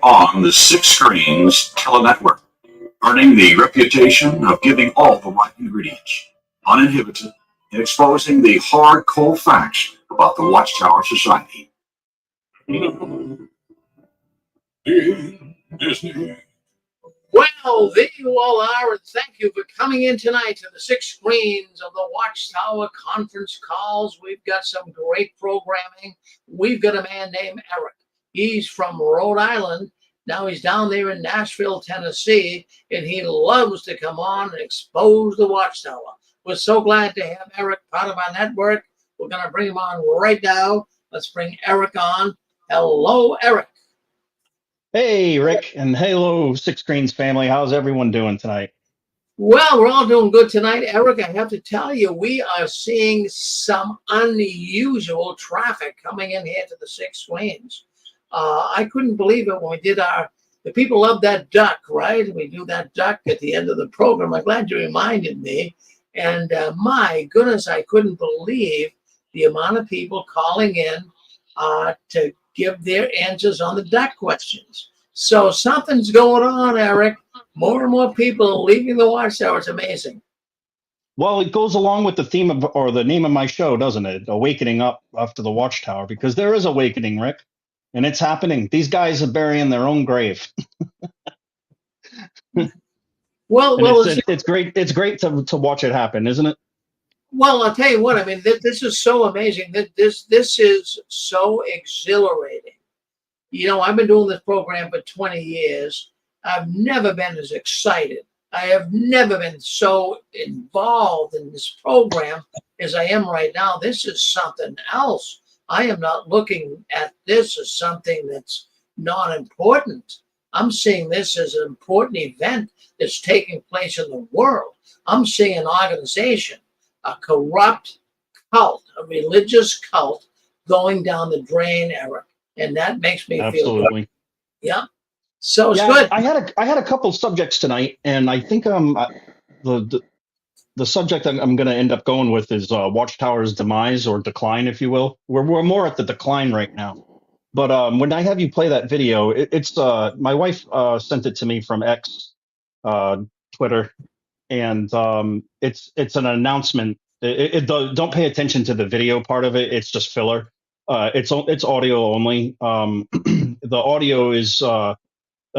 on the Six Screens Telenetwork, earning the reputation of giving all the right ingredients, uninhibited, and exposing the hard, cold facts about the Watchtower Society. Well, there you all are, and thank you for coming in tonight to the Six Screens of the Watchtower conference calls. We've got some great programming. We've got a man named Eric. He's from Rhode Island. Now he's down there in Nashville, Tennessee, and he loves to come on and expose the Watchtower. We're so glad to have Eric part of our network. We're going to bring him on right now. Let's bring Eric on. Hello, Eric. Hey, Rick, and hello, Six Screens family. How's everyone doing tonight? Well, we're all doing good tonight. Eric, I have to tell you, we are seeing some unusual traffic coming in here to the Six Screens. I couldn't believe it when we did the people love that duck, right? We do that duck at the end of the program. I'm glad you reminded me. And my goodness, I couldn't believe the amount of people calling in to give their answers on the duck questions. So something's going on, Eric. More and more people are leaving the Watchtower. It's amazing. Well, it goes along with the theme of, or the name of my show, doesn't it? Awakening up after the Watchtower, because there is awakening, Rick, and it's happening. These guys are burying their own grave. Well, it's great. It's great to watch it happen, isn't it? Well, I'll tell you what. I mean, this is so amazing. This is so exhilarating. You know, I've been doing this program for 20 years. I've never been as excited. I have never been so involved in this program as I am right now. This is something else. I am not looking at this as something that's not important. I'm seeing this as an important event that's taking place in the world. I'm seeing an organization, a corrupt cult, a religious cult going down the drain, Eric. And that makes me feel good. Yeah. So it's good. I had a couple subjects tonight, and I think the subject I'm going to end up going with is Watchtower's demise or decline, if you will. We're more at the decline right now. But when I have you play that video, it's my wife sent it to me from X, Twitter, and it's an announcement. Don't pay attention to the video part of it. It's just filler. It's audio only. The audio is an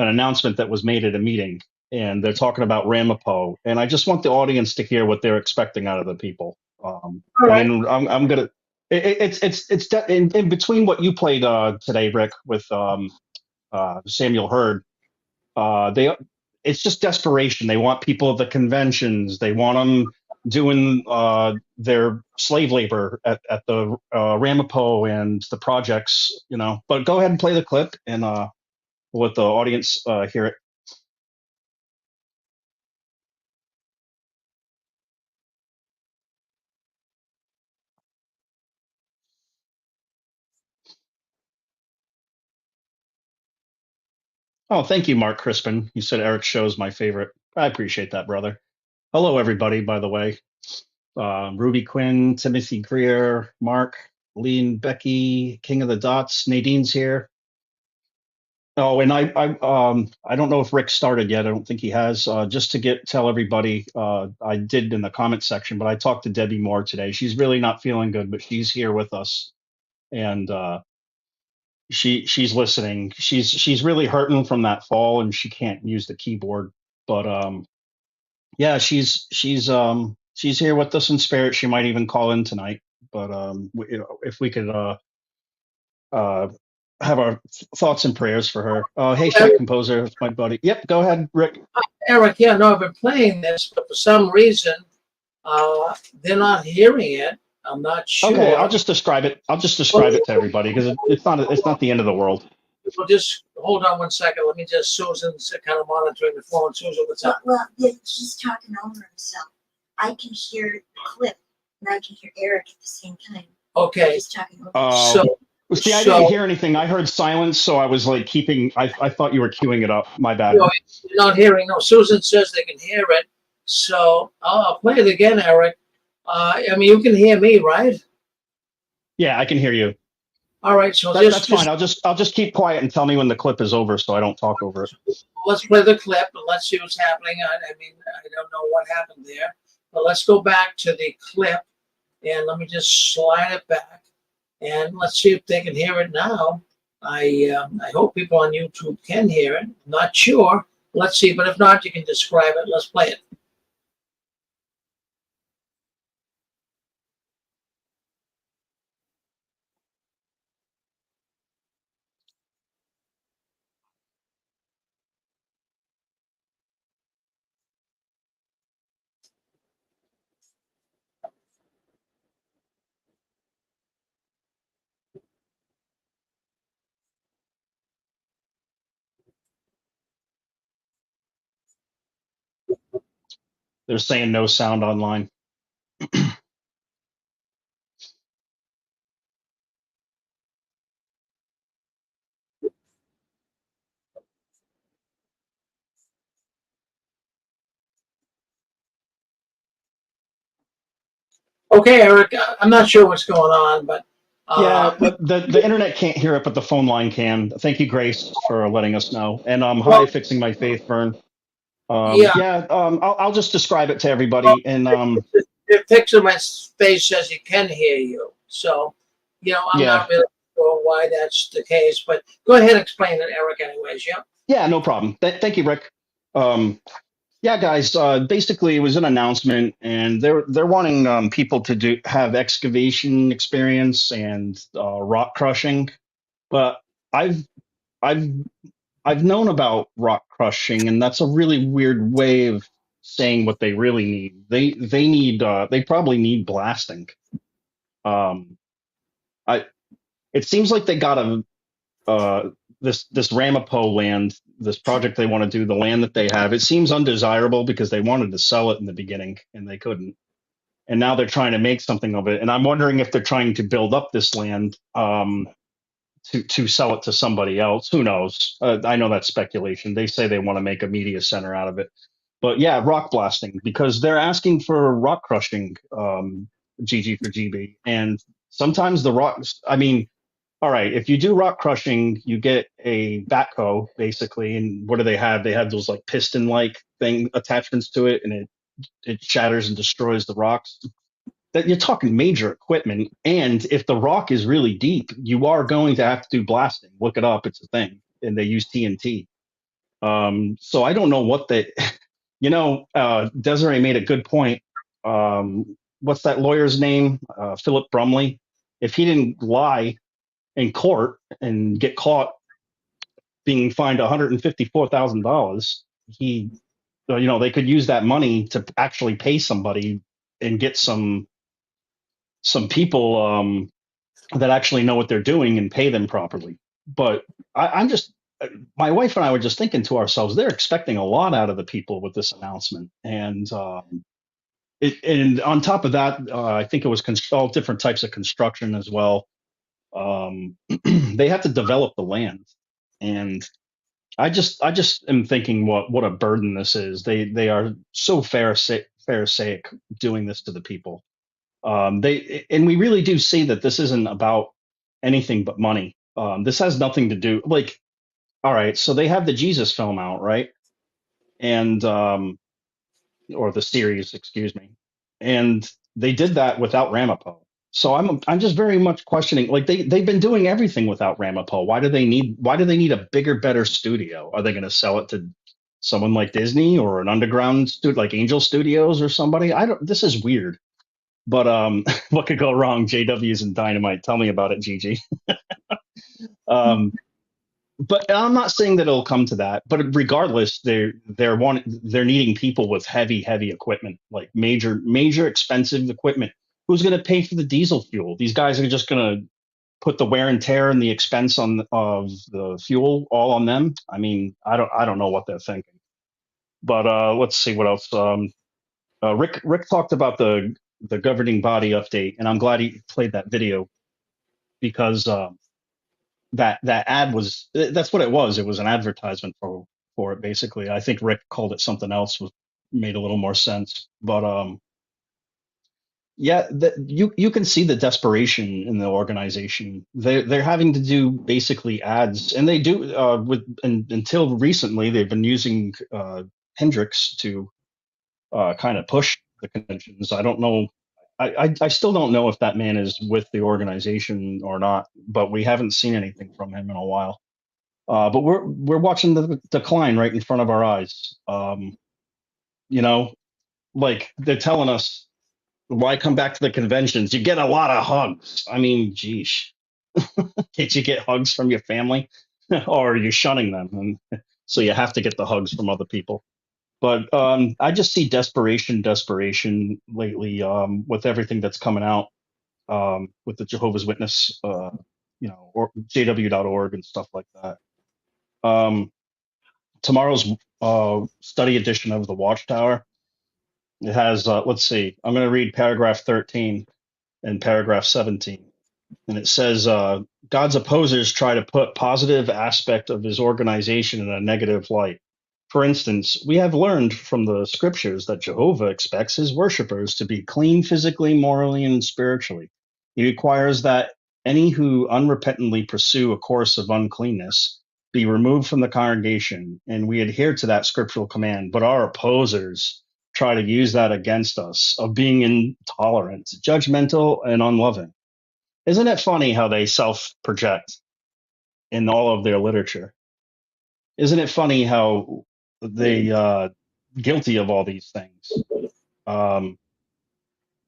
announcement that was made at a meeting, and they're talking about Ramapo. And I just want the audience to hear what they're expecting out of the people. Right. And I'm gonna. It's in between what you played today, Rick, with Samuel Hurd. It's just desperation. They want people at the conventions. They want them doing their slave labor at the Ramapo and the projects, you know. But go ahead and play the clip, and we'll let the audience hear it. Oh, thank you, Mark Crispin. You said Eric's show is my favorite. I appreciate that, brother. Hello, everybody, by the way. Ruby Quinn, Timothy Greer, Mark, Lean, Becky, King of the Dots, Nadine's here. Oh, and I don't know if Rick started yet. I don't think he has. Just to tell everybody, I did in the comment section, but I talked to Debbie Moore today. She's really not feeling good, but she's here with us, and she's listening. She's really hurting from that fall, and she can't use the keyboard. But yeah, she's here with us in spirit. She might even call in tonight. But if we could have our thoughts and prayers for her. Hey, Chef Composer, it's my buddy. Yep, go ahead, Rick. Eric, yeah, no, I've been playing this, but for some reason, they're not hearing it. I'm not sure. Okay, I'll just describe it. I'll just describe it to everybody because it's not the end of the world. Well, just hold on one second. Let me just, Susan's kind of monitoring the phone. Susan, what's up? Well, he's talking over himself. I can hear the clip, and I can hear Eric at the same time. Okay. He's talking over See, I didn't hear anything. I heard silence, so I was like I thought you were queuing it up. My bad. No, you're not hearing. No, Susan says they can hear it. So I'll play it again, Eric. I mean, you can hear me, right? Yeah, I can hear you. All right, so That's fine. I'll just keep quiet and tell me when the clip is over, so I don't talk over it. let's play the clip and let's see what's happening. I mean, I don't know what happened there, but let's go back to the clip and let me just slide it back and let's see if they can hear it now. I hope people on YouTube can hear it. Not sure. Let's see, but if not, you can describe it. Let's play it. They're saying no sound online. Okay, Eric, I'm not sure what's going on, but Yeah, the internet can't hear it, but the phone line can. Thank you, Grace, for letting us know. And hi, well, fixing my faith, Vern. yeah, Yeah, I'll just describe it to everybody. And the picture of my face says he can hear you. So, I'm yeah, not really sure why that's the case, but go ahead and explain it, Eric, anyways. Yeah. yeah, no problem. Thank you, Rick. Um, yeah, guys. Basically, it was an announcement, and they're wanting people to have excavation experience and rock crushing. But I've I've I've known about rock crushing, and that's a really weird way of saying what they really need. They probably need blasting. Um, I It seems like they got uh, this Ramapo land, this project they want to do, the land that they have. It seems undesirable because they wanted to sell it in the beginning and they couldn't, and now they're trying to make something of it. And I'm wondering if they're trying to build up this land to sell it to somebody else. Who knows? I know that's speculation. They say they want to make a media center out of it, but yeah, rock blasting because they're asking for rock crushing, GG for GB, and sometimes the rocks. I mean, all right, if you do rock crushing, you get a backhoe basically, and what do they have? They have those like piston-like thing attachments to it, and it shatters and destroys the rocks. That you're talking major equipment, and if the rock is really deep, you are going to have to do blasting. Look it up; it's a thing, and they use TNT. So I don't know what they, Desiree made a good point. What's that lawyer's name? Philip Brumley. If he didn't lie in court and get caught being fined $154,000, they could use that money to actually pay somebody and get some people that actually know what they're doing and pay them properly. But I'm just, my wife and I were just thinking to ourselves, they're expecting a lot out of the people with this announcement, and on top of that, I think it was all different types of construction as well. They have to develop the land, and I just am thinking what a burden this is. They are so pharisaic doing this to the people. And we really do see that this isn't about anything but money. This has nothing to do like, all right, so they have the Jesus film out, right? And or the series, excuse me, and they did that without Ramapo. So I'm just very much questioning. Like they've been doing everything without Ramapo. Why do they need a bigger, better studio? Are they going to sell it to someone like Disney or an underground studio like Angel Studios or somebody? I don't. This is weird. But what could go wrong? JW's and Dynamite. Tell me about it, Gigi. Um, but I'm not saying that it'll come to that. But regardless, they're needing people with heavy equipment, like major expensive equipment. Who's going to pay for the diesel fuel? These guys are just going to put the wear and tear and the expense of the fuel all on them. I mean, I don't know what they're thinking. But let's see what else. Rick talked about the governing body update, and I'm glad he played that video because that ad was that's what it was. It was an advertisement for it basically. I think Rick called it something else, was made a little more sense. But Yeah, you can see the desperation in the organization. They're having to do basically ads, and they do until recently they've been using Hendrix to kind of push the conventions. I don't know. I still don't know if that man is with the organization or not, but we haven't seen anything from him in a while. But we're watching the decline right in front of our eyes. You know, like they're telling us, why come back to the conventions? You get a lot of hugs. I mean, geesh, can't you get hugs from your family, or are you shunning them? And so you have to get the hugs from other people. But I just see desperation lately with everything that's coming out with the Jehovah's Witness, or JW.org and stuff like that. Um, Tomorrow's study edition of the Watchtower. It has, let's see, I'm going to read paragraph 13 and paragraph 17. And it says, God's opposers try to put positive aspect of his organization in a negative light. For instance, we have learned from the scriptures that Jehovah expects his worshipers to be clean physically, morally, and spiritually. He requires that any who unrepentantly pursue a course of uncleanness be removed from the congregation, and we adhere to that scriptural command. But our opposers try to use that against us of being intolerant, judgmental, and unloving. Isn't it funny how they self-project in all of their literature? Isn't it funny how they guilty of all these things? Um,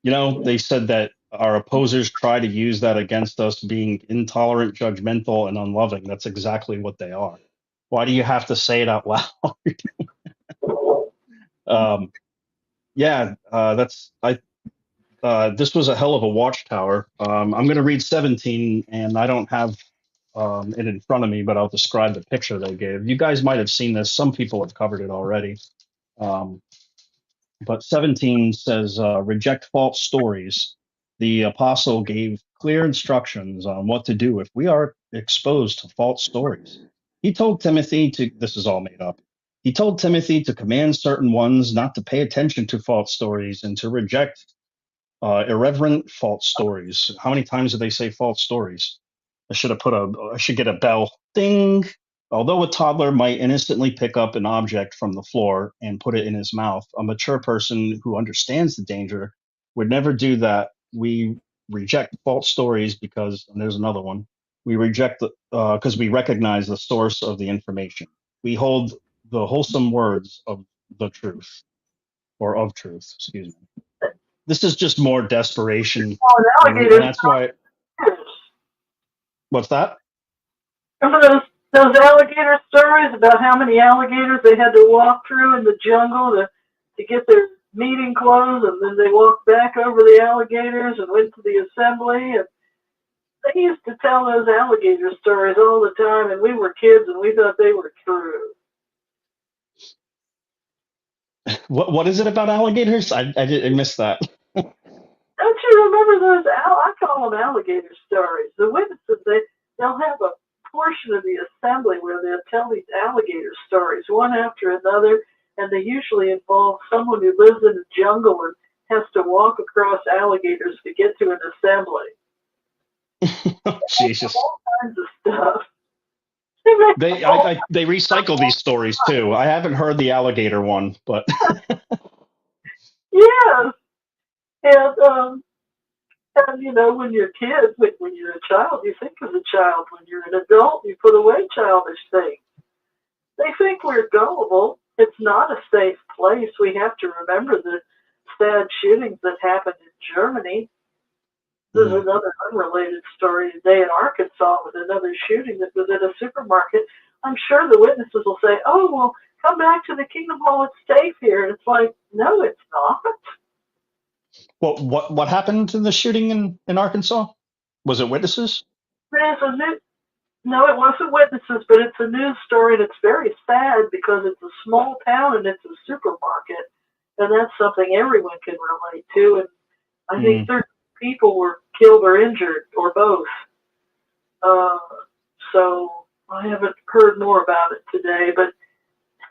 they said that our opposers try to use that against us, being intolerant, judgmental, and unloving. That's exactly what they are. Why do you have to say it out loud? um, yeah, that's I. This was a hell of a watchtower. I'm going to read 17, and I don't have it in front of me, but I'll describe the picture they gave. You guys might have seen this. Some people have covered it already. Um, but 17 says, reject false stories. The apostle gave clear instructions on what to do if we are exposed to false stories. He told Timothy to, this is all made up. He told Timothy to command certain ones not to pay attention to false stories and to reject irreverent false stories. How many times do they say false stories? I should get a bell. Ding. Although a toddler might innocently pick up an object from the floor and put it in his mouth, a mature person who understands the danger would never do that. We reject false stories because, and there's another one, we reject because we recognize the source of the information. We hold the wholesome words of the truth, or of truth, excuse me. This is just more desperation, Oh, and alligators. that's why. What's that? Remember those alligator stories about how many alligators they had to walk through in the jungle to get their meeting clothes, and then they walked back over the alligators and went to the assembly. And they used to tell those alligator stories all the time, and we were kids and we thought they were true. What is it about alligators? I missed that. Don't you remember those? I call them alligator stories. The witnesses, they'll have a portion of the assembly where they'll tell these alligator stories one after another, and they usually involve someone who lives in the jungle and has to walk across alligators to get to an assembly. Jesus. All kinds of stuff. They recycle these stories too. I haven't heard the alligator one, but Yes, and when you're kids, when you're a child, you think as a child. When you're an adult, you put away childish things. They think we're gullible. It's not a safe place. We have to remember the sad shootings that happened in Germany. There's another unrelated story today in Arkansas with another shooting that was at a supermarket. I'm sure the witnesses will say, oh, well, come back to the Kingdom Hall. It's safe here. And it's like, no, it's not. Well, what happened to the shooting in Arkansas? Was it witnesses? No, it wasn't witnesses, but it's a news story, and it's very sad because it's a small town and it's a supermarket, and that's something everyone can relate to. And I think 30 people were killed or injured, or both. So I haven't heard more about it today, but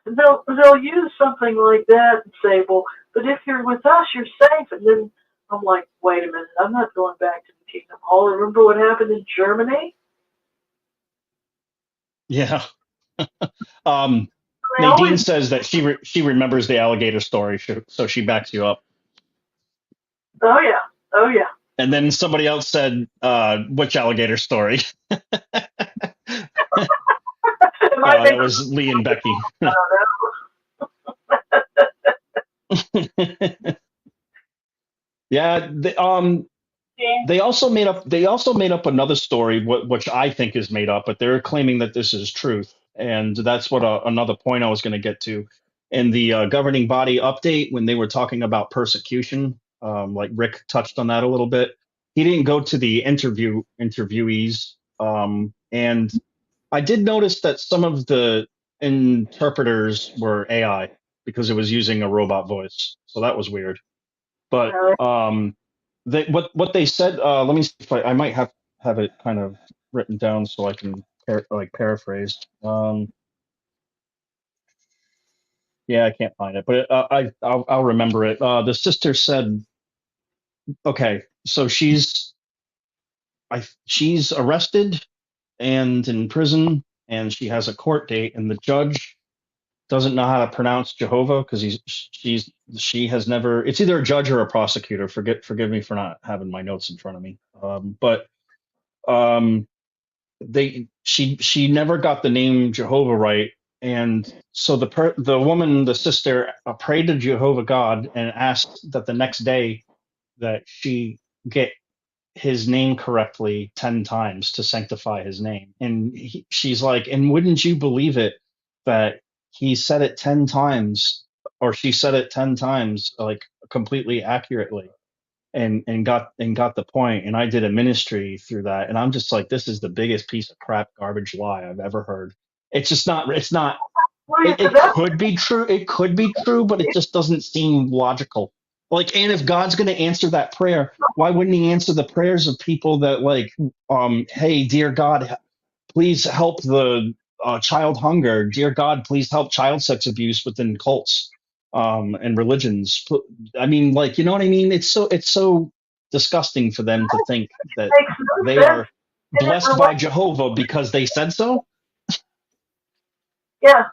they'll use something like that and say, well, but if you're with us, you're safe. And then I'm like, wait a minute, I'm not going back to the Kingdom Hall. Remember what happened in Germany? Yeah. They Nadine always, says that she remembers the alligator story, so she backs you up. oh yeah, oh yeah. And then somebody else said, which alligator story? It might make That was Lee and Becky. Yeah. They also made up another story, which I think is made up, but they're claiming that this is truth, and that's what another point I was going to get to in the governing body update when they were talking about persecution. Like Rick touched on that a little bit. He didn't go to the interviewees, and I did notice that some of the interpreters were AI because it was using a robot voice, so that was weird. But what they said. Let me see if I might have it kind of written down so I can paraphrase. Yeah, I can't find it, but I'll remember it. The sister said, okay, so she's arrested and in prison, and she has a court date, and the judge doesn't know how to pronounce Jehovah because she has never. It's either a judge or a prosecutor. Forgive me for not having my notes in front of me. But um, she never got the name Jehovah right, and so the woman, the sister, prayed to Jehovah God and asked that the next day that she get his name correctly 10 times to sanctify his name. And she's like, and wouldn't you believe it that he said it 10 times, or she said it 10 times, like completely accurately, and got the point. And I did a ministry through that. And I'm just like, this is the biggest piece of crap garbage lie I've ever heard. It's not, well, yeah, it that's could be true. It could be true, but it just doesn't seem logical. Like, and if God's going to answer that prayer, why wouldn't he answer the prayers of people that like, hey, dear God, please help the child hunger. Dear God, please help child sex abuse within cults and religions. I mean, like, you know what I mean? It's so disgusting for them to think that makes no they sense. are And it blessed by relates, Jehovah because they said so. yeah,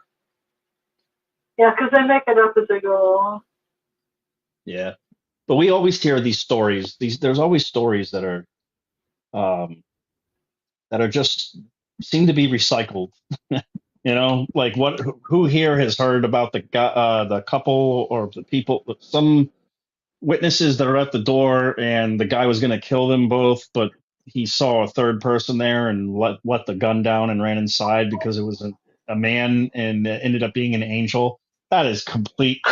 yeah, because they make it up as they go along. Yeah. But we always hear these stories. There's always stories um, that are just seem to be recycled. Like who here has heard about the couple or the people, some witnesses that are at the door, and the guy was going to kill them both, but he saw a third person there and let the gun down and ran inside because it was a man, and it ended up being an angel. That is complete.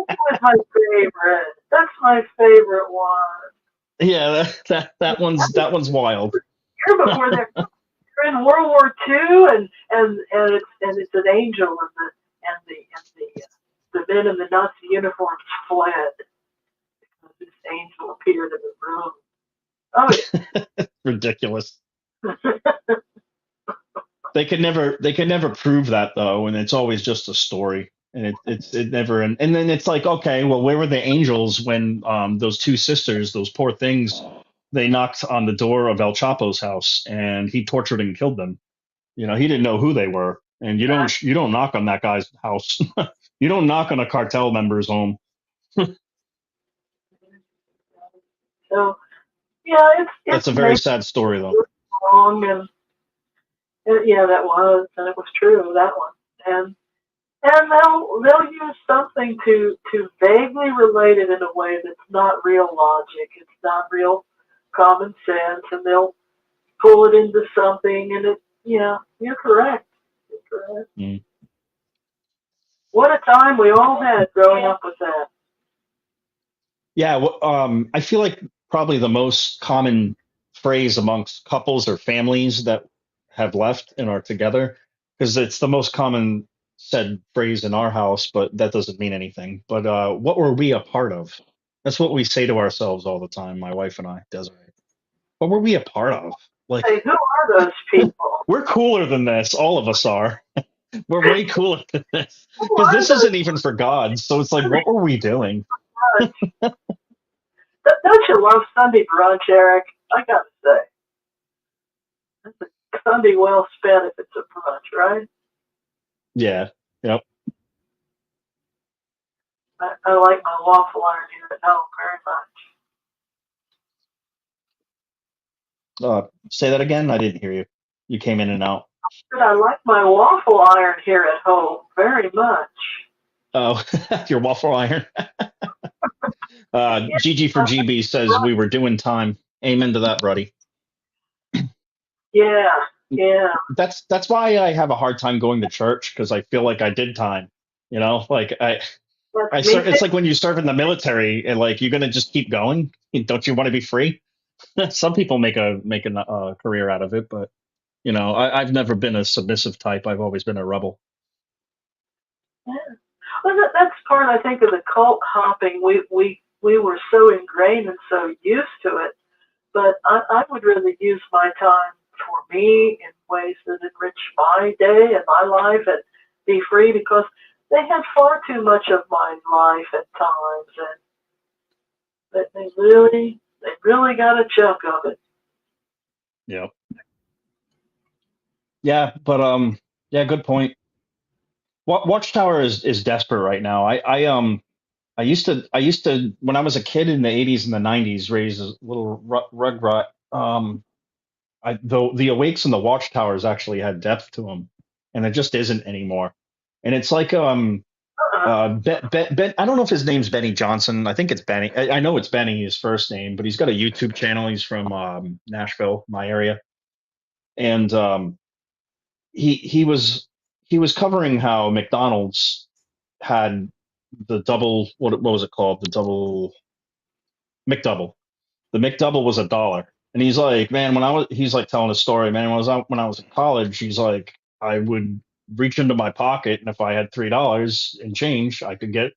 That was my favorite. That's my favorite one. Yeah, that one's wild. Here before they're in World War II, and it's an angel, and the men in the Nazi uniforms fled because this angel appeared in the room. Oh Ridiculous. yeah. They could never prove that though, and it's always just a story, and it never. And then it's like, okay, well, where were the angels when those two sisters, those poor things, they knocked on the door of El Chapo's house and he tortured and killed them. He didn't know who they were, and you don't knock on that guy's house. You don't knock on a cartel member's home. So yeah, it's That's a very made sad story though. wrong, and yeah, that was, and it was true, that one, and they'll use something to vaguely relate it in a way that's not real logic, it's not real common sense, and they'll pull it into something, and yeah, you're correct. You're correct. Mm. What a time we all had growing up with that. Yeah, I feel like probably the most common phrase amongst couples or families that have left and are together, because it's the most common said phrase in our house, but that doesn't mean anything. But what were we a part of? That's what we say to ourselves all the time, my wife and I, Desiree. What were we a part of? Like, Hey, who are those people? we're cooler than this. All of us are. We're way cooler than this. Who Because are this those isn't even for God. So it's like, what were we doing? guys? Don't you love Sunday brunch, Eric? I gotta say, it's a Sunday well spent if it's a brunch, right? Yeah. Yep. I like my waffle iron here at home very much. Say that again. I didn't hear you. You came in and out. But I like my waffle iron here at home very much. Oh, your waffle iron. GG for Yeah, GB says we were doing time. Amen to that, buddy. yeah, yeah. That's why I have a hard time going to church, because I feel like I did time. You know, like That's me too. it's like when you serve in the military and like you're gonna just keep going. Don't you want to be free? Some people make a career out of it, but you know, I've never been a submissive type. I've always been a rebel. Yeah. Well, that's part, I think, of the cult hopping. We were so ingrained and so used to it. But I would rather use my time for me in ways that enrich my day and my life and be free, because they had far too much of my life at times, and that they really got a chunk of it. Yeah. Yeah, but yeah, good point. Watchtower is desperate right now. I used to when I was a kid in the 80s and the 90s raise a little rug. The Awakes and the Watchtowers actually had depth to them, and it just isn't anymore. And it's like Uh-uh. I don't know if his name's Benny Johnson. I think it's Benny. I know it's Benny, his first name, but he's got a YouTube channel. He's from Nashville, my area, and he was covering how McDonald's had the double, what was it called, the double McDouble. The McDouble was $1. And he's like, man, he's like telling a story, man, when I was in college, he's like, I would reach into my pocket, and if I had $3 in change, I could get,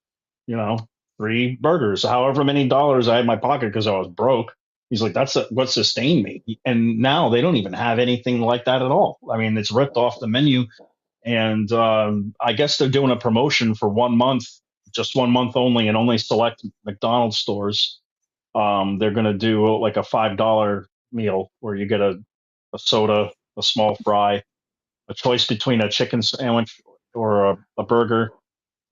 you know, 3 burgers, however many dollars I had in my pocket, because I was broke. He's like, what sustained me. And now they don't even have anything like that at all. I mean, it's ripped off the menu. And I guess they're doing a promotion for 1 month, just 1 month only, and only select McDonald's stores. They're going to do like a $5 meal where you get a soda, a small fry, a choice between a chicken sandwich or a burger,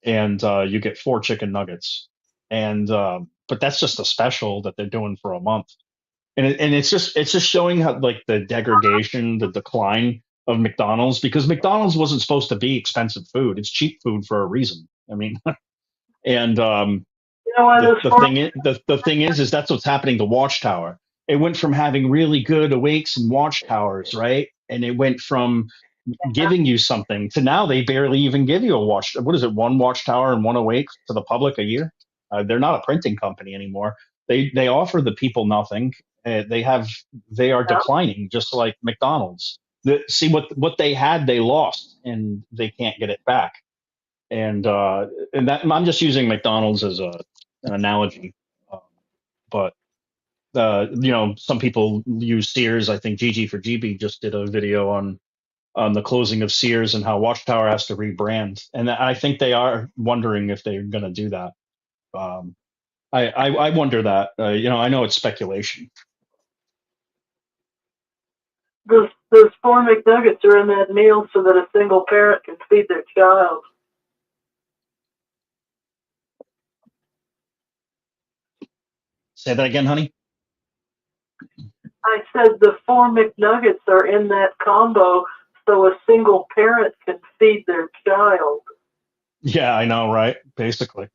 and you get 4 chicken nuggets. And but that's just a special that they're doing for a month, and it's just showing how like the degradation, the decline of McDonald's, because McDonald's wasn't supposed to be expensive food. It's cheap food for a reason. I mean, and You know what? As far the thing is that's what's happening to Watchtower. It went from having really good Awakes and Watchtowers, right? And it went from giving you something to now they barely even give you a watch. What is it? One Watchtower and one Awake to the public a year. They're not a printing company anymore. They offer the people nothing. They are yeah, declining, just like McDonald's. See what they had, they lost, and they can't get it back. And that I'm just using McDonald's as an analogy, um, but you know, some people use Sears. I think GG for GB just did a video on the closing of Sears and how Watchtower has to rebrand, and I think they are wondering if they're going to do that. Um, I wonder that. You know, I know it's speculation. those 4 McNuggets are in that meal so that a single parent can feed their child. Say that again, honey. I said the 4 McNuggets are in that combo so a single parent can feed their child. Yeah, I know, right? Basically.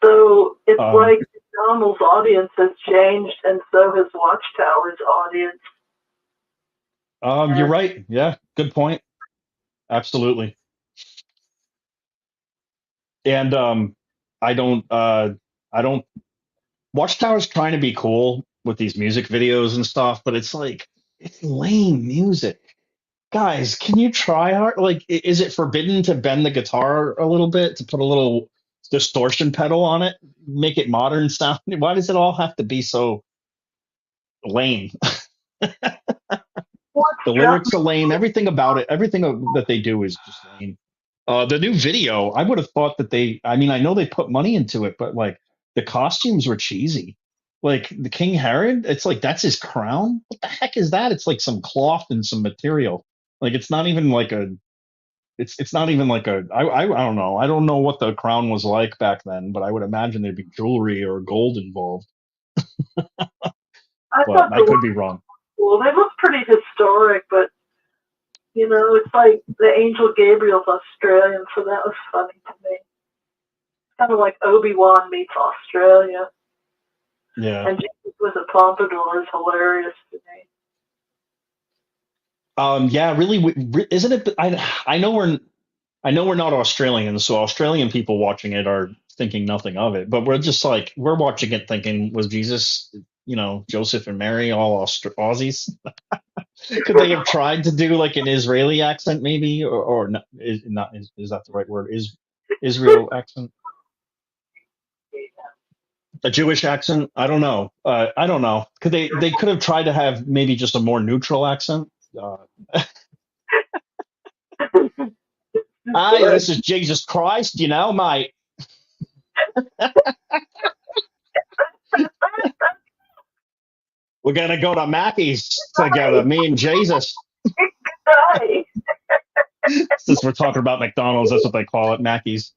So it's um, like McDonald's audience has changed, and so has Watchtower's audience. you're And right. Yeah, good point. Absolutely. And I don't I don't Watchtower's trying to be cool with these music videos and stuff, but it's like it's lame music. Guys, can you try hard? Like, is it forbidden to bend the guitar a little bit, to put a little distortion pedal on it, make it modern sound? Why does it all have to be so lame? what's The got lyrics are lame. Everything about it, everything that they do is just lame. The new video, I would have thought that I mean, I know they put money into it, but like the costumes were cheesy. Like the King Herod, it's like that's his crown. What the heck is that? It's like some cloth and some material. Like it's not even like a. It's not even like a. I don't know. I don't know what the crown was like back then, but I would imagine there'd be jewelry or gold involved. I But thought I the could be wrong. well, they look pretty historic, but it's like the Angel Gabriel's Australian, so that was funny to me. Kind of like Obi-Wan meets Australia, Yeah. and Jesus with a pompadour is hilarious to me. Yeah. Really, isn't it? I know we're not Australians, so Australian people watching it are thinking nothing of it. But we're just like we're watching it, thinking, was Jesus, Joseph and Mary all Aussies? Could they have tried to do like an Israeli accent, maybe, or not? Is that the right word? Is Israel accent a Jewish accent? I don't know. I don't know. Could they could have tried to have maybe just a more neutral accent? Uh, Hi, this is Jesus Christ, mate. We're gonna go to Mackey's together, me and Jesus. Hi. Since we're talking about McDonald's, that's what they call it, Mackey's.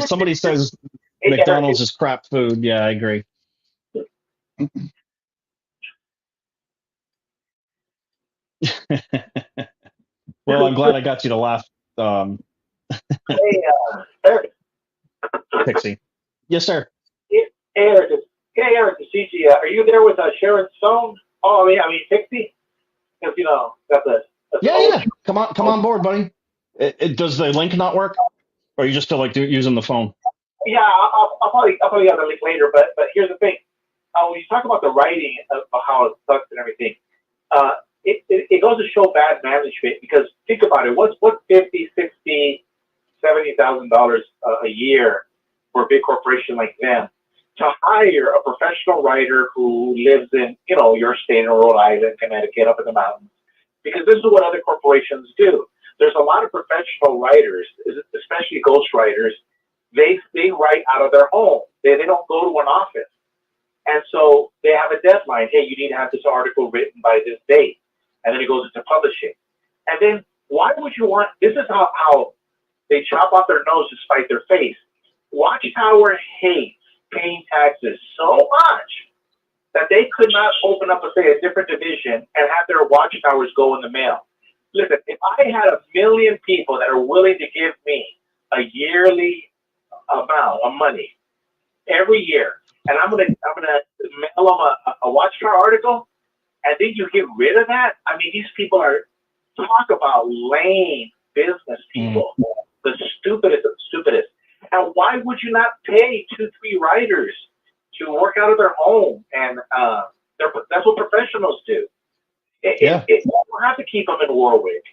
Somebody says Hey, Eric, McDonald's is crap food. Yeah, I agree. Well, I'm glad I got you to laugh, hey, Eric, Pixie. Yes, sir. hey, Eric, it's CG. Are you there with Sharon Stone? Oh, Pixie? Because, that's a Yeah, old. yeah. Come on board, buddy. Does the link not work, or are you just still like using the phone? Yeah, I'll probably have a link later, but here's the thing. When you talk about the writing of how it sucks and everything, uh, it goes to show bad management because think about it. What's $50, $60, $70,000 a year for a big corporation like them to hire a professional writer who lives in your state in Rhode Island, Connecticut, up in the mountains? Because this is what other corporations do. There's a lot of professional writers, especially ghostwriters. They write out of their home. They don't go to an office. And so they have a deadline. Hey, you need to have this article written by this date. And then it goes into publishing. And then why would you want, this is how they chop off their nose to spite their face. Watchtower hates paying taxes so much that they could not open up, a different division and have their watchtowers go in the mail. Listen, if I had 1 million people that are willing to give me a yearly amount of money every year, and I'm gonna mail them a Watchtower article, and then you get rid of that. I mean, these people talk about lame business people, the stupidest of the stupidest. And why would you not pay 2-3 writers to work out of their home? And that's what professionals do. You don't have to keep them in Warwick.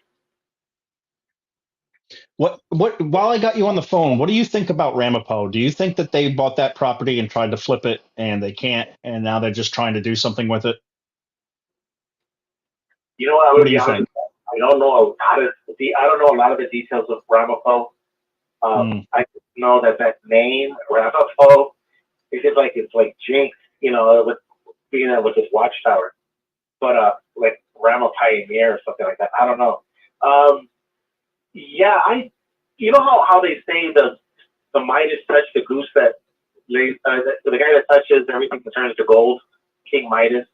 What? While I got you on the phone, what do you think about Ramapo? Do you think that they bought that property and tried to flip it, and they can't, and now they're just trying to do something with it? You know what? I'm What gonna do be you honest. think? I don't know I don't know a lot of the details of Ramapo. I just know that name Ramapo it's like Jinx, with being there with his Watchtower, but like Rama Pioneer or something like that. I don't know. Yeah, you know how they say the Midas touch, the goose that the guy that touches everything that turns to gold, King Midas.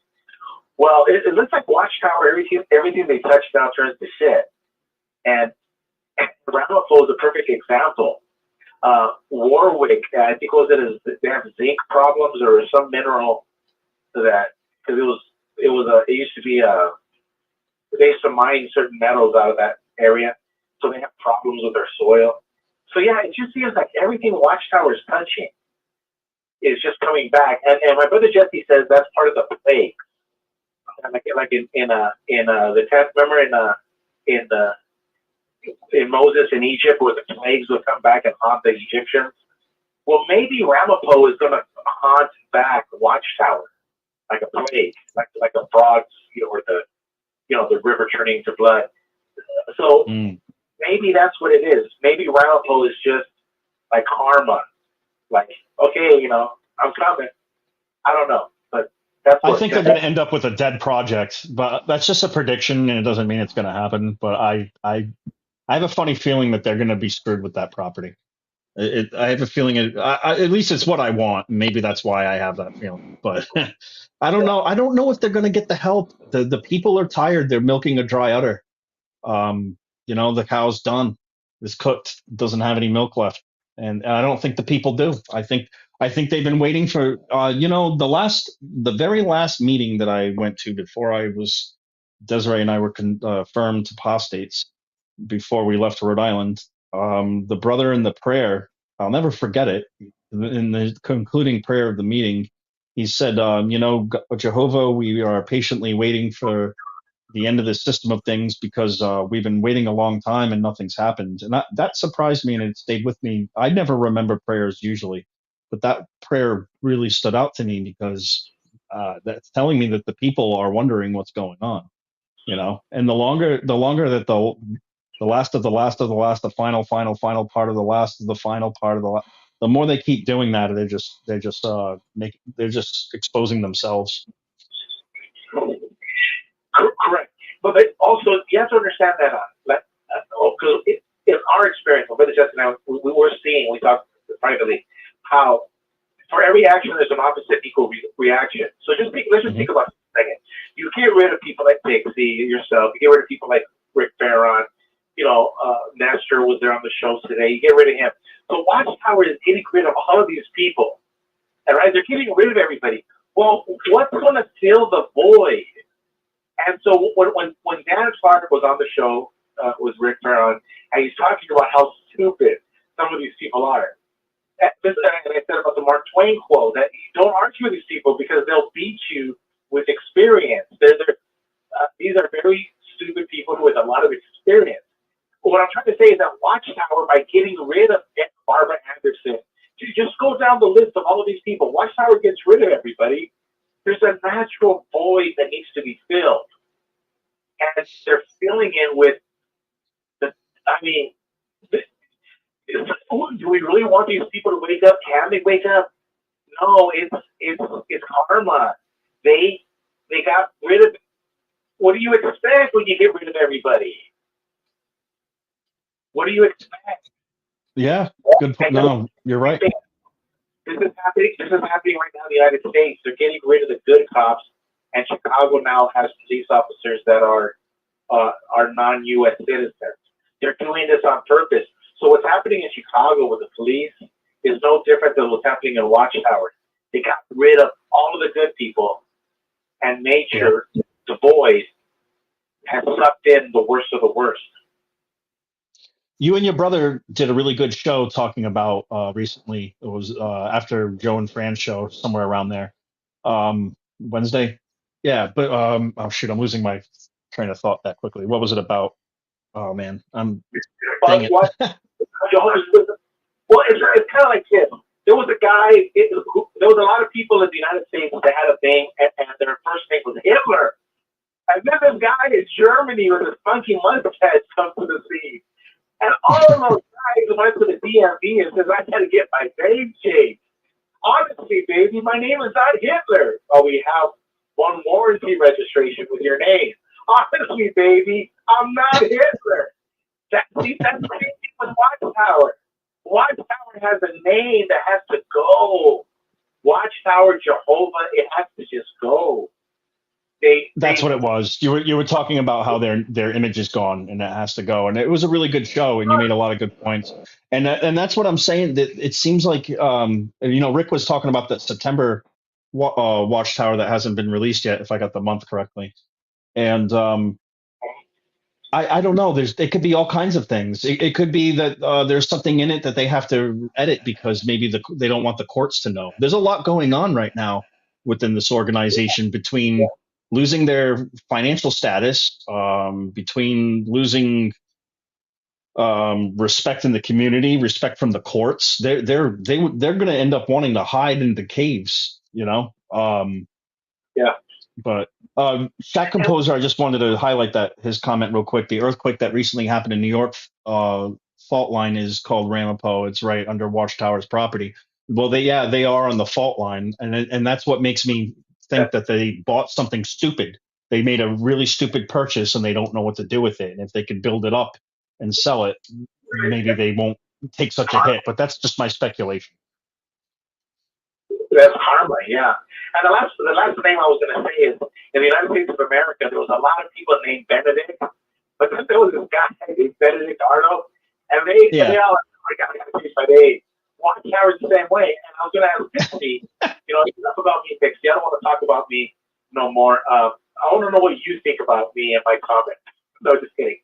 Well, it looks like Watchtower. Everything they touch now turns to shit, and Ramapo is a perfect example. Warwick, I think they have zinc problems or some mineral to that because it used to be they used to mine certain metals out of that area, so they have problems with their soil. So yeah, it just seems like everything Watchtower is touching is just coming back. And my brother Jesse says that's part of the plague. Like in the tenth, remember in Moses in Egypt where the plagues would come back and haunt the Egyptians. Well, maybe Ramapo is going to haunt back Watchtower like a plague, like a frog, or the river turning to blood. So maybe that's what it is. Maybe Ramapo is just like karma, like, okay, I'm coming. I don't know, but that's I what. think they're going to end up with a dead project, but that's just a prediction, and it doesn't mean it's going to happen. But I have a funny feeling that they're going to be screwed with that property. I have a feeling at least it's what I want. Maybe that's why I have that feeling. But I don't know. I don't know if they're going to get the help. The people are tired. They're milking a dry udder. The cow's done. It's cooked. It doesn't have any milk left, and I don't think the people do. I think they've been waiting for. The very last meeting that I went to before I was Desiree and I were confirmed apostates before we left Rhode Island. The brother in the prayer, I'll never forget it. In the concluding prayer of the meeting, he said, Jehovah, we are patiently waiting for the end of this system of things because we've been waiting a long time and nothing's happened. And that surprised me and it stayed with me. I never remember prayers usually, but that prayer really stood out to me because that's telling me that the people are wondering what's going on, and the longer that the last of the last of the last, the final part of the last of the final part of the more they keep doing that, they're just exposing themselves. Correct. But also, you have to understand that, because in our experience, when Brother Justin and I, we were seeing, we talked privately, how for every action, there's an opposite equal reaction. So let's just think about it for a second. You get rid of people like Dixie, yourself, you get rid of people like Rick Farron, Nestor was there on the show today, you get rid of him. So Watchtower is getting rid of all of these people. And right, they're getting rid of everybody. Well, what's going to fill the void? And so when Dan Clark was on the show with Rick Farron, and he's talking about how stupid some of these people are. And I said about the Mark Twain quote that you don't argue with these people because they'll beat you with experience. These are very stupid people with a lot of experience. But what I'm trying to say is that Watchtower, by getting rid of Barbara Anderson, just go down the list of all of these people. Watchtower gets rid of everybody. There's a natural void that needs to be filled. And they're filling it with do we really want these people to wake up? Can they wake up? No, it's karma. They got rid of. What do you expect when you get rid of everybody? What do you expect? Yeah, good point. No, you're right. This is happening right now in the United States. They're getting rid of the good cops, and Chicago now has police officers that are non-U.S. citizens. They're doing this on purpose. So what's happening in Chicago with the police is no different than what's happening in Watchtower. They got rid of all of the good people and made sure the void has sucked in the worst of the worst. You and your brother did a really good show talking about recently. It was after Joe and Fran's show, somewhere around there. Wednesday. Yeah, but oh shoot, I'm losing my train of thought that quickly. What was it about? Oh man, dang it. Well, it's kind of like this. There was a guy. There was a lot of people in the United States that had a name, and their first name was Hitler. And then this guy in Germany with his funky mustache comes to the scene, and all of those guys went to the DMV and says, "I got to get my name changed." Honestly, baby, my name is not Hitler. Oh, we have one warranty registration with your name. Honestly, baby, I'm not Hitler. That's the same thing with Watchtower. Watchtower has a name that has to go. Watchtower Jehovah, it has to just go. That's what it was. You were talking about how their image is gone and it has to go, and it was a really good show, and you made a lot of good points. And that's what I'm saying. That it seems like Rick was talking about that September Watchtower that hasn't been released yet, if I got the month correctly. And I don't know. It could be all kinds of things. It could be that there's something in it that they have to edit because maybe they don't want the courts to know. There's a lot going on right now within this organization between losing their financial status, between losing respect in the community, respect from the courts. They're going to end up wanting to hide in the caves. But Shaq Composer, I just wanted to highlight his comment real quick. The earthquake that recently happened in New York fault line is called Ramapo. It's right under Watchtower's property. Well, they are on the fault line, and that's what makes me think that they bought something stupid. They made a really stupid purchase, and they don't know what to do with it. And if they could build it up and sell it, maybe they won't take such a hit. But that's just my speculation. That's karma, yeah. And the last thing I was going to say is, in the United States of America, there was a lot of people named Benedict, but then there was this guy named Benedict Arnold, and they all, I got to change my name. Watchtower's the same way. And I was going to ask Pixie, enough about me, Pixie. I don't want to talk about me no more. I want to know what you think about me and my comment. No, just kidding.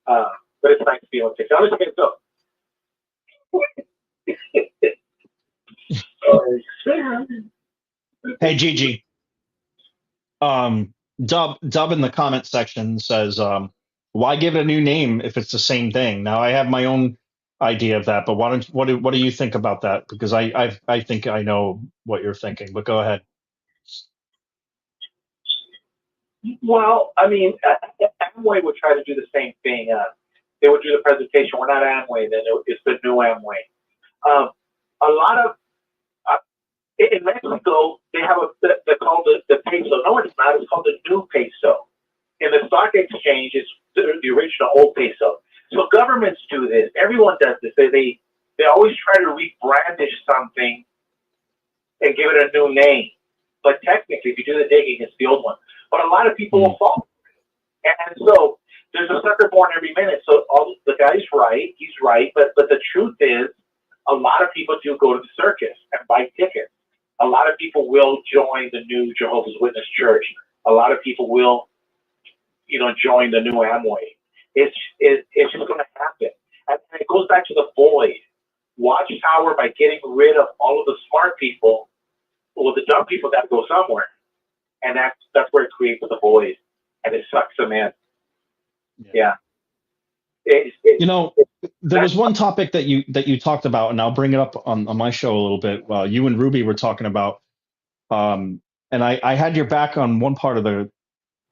But it's nice to be on Pixie. I'll let you guys go. Hey, Gigi. Dub in the comment section says, why give it a new name if it's the same thing? Now, I have my own idea of that, but what do you think about that? Because I think I know what you're thinking, but go ahead. Well, I mean, Amway would try to do the same thing. They would do the presentation. We're not Amway, then it's the new Amway. A lot of in Mexico, they have they're called the peso. No, it's not. It's called the new peso. In the stock exchange, it's the original old peso. So governments do this. Everyone does this. They always try to rebrandish something and give it a new name. But technically, if you do the digging, it's the old one. But a lot of people will fall for it. And so there's a sucker born every minute. So the guy's right. He's right. But the truth is, a lot of people do go to the circus and buy tickets. A lot of people will join the new Jehovah's Witness church. A lot of people will, join the new Amway. It's just going to happen. And it goes back to the void. Watchtower, by getting rid of all of the smart people, well, the dumb people got to go somewhere. And that's where it creates the void. And it sucks them in. Yeah. There was one topic that you talked about, and I'll bring it up on my show a little bit. You and Ruby were talking about, and I had your back on one part of the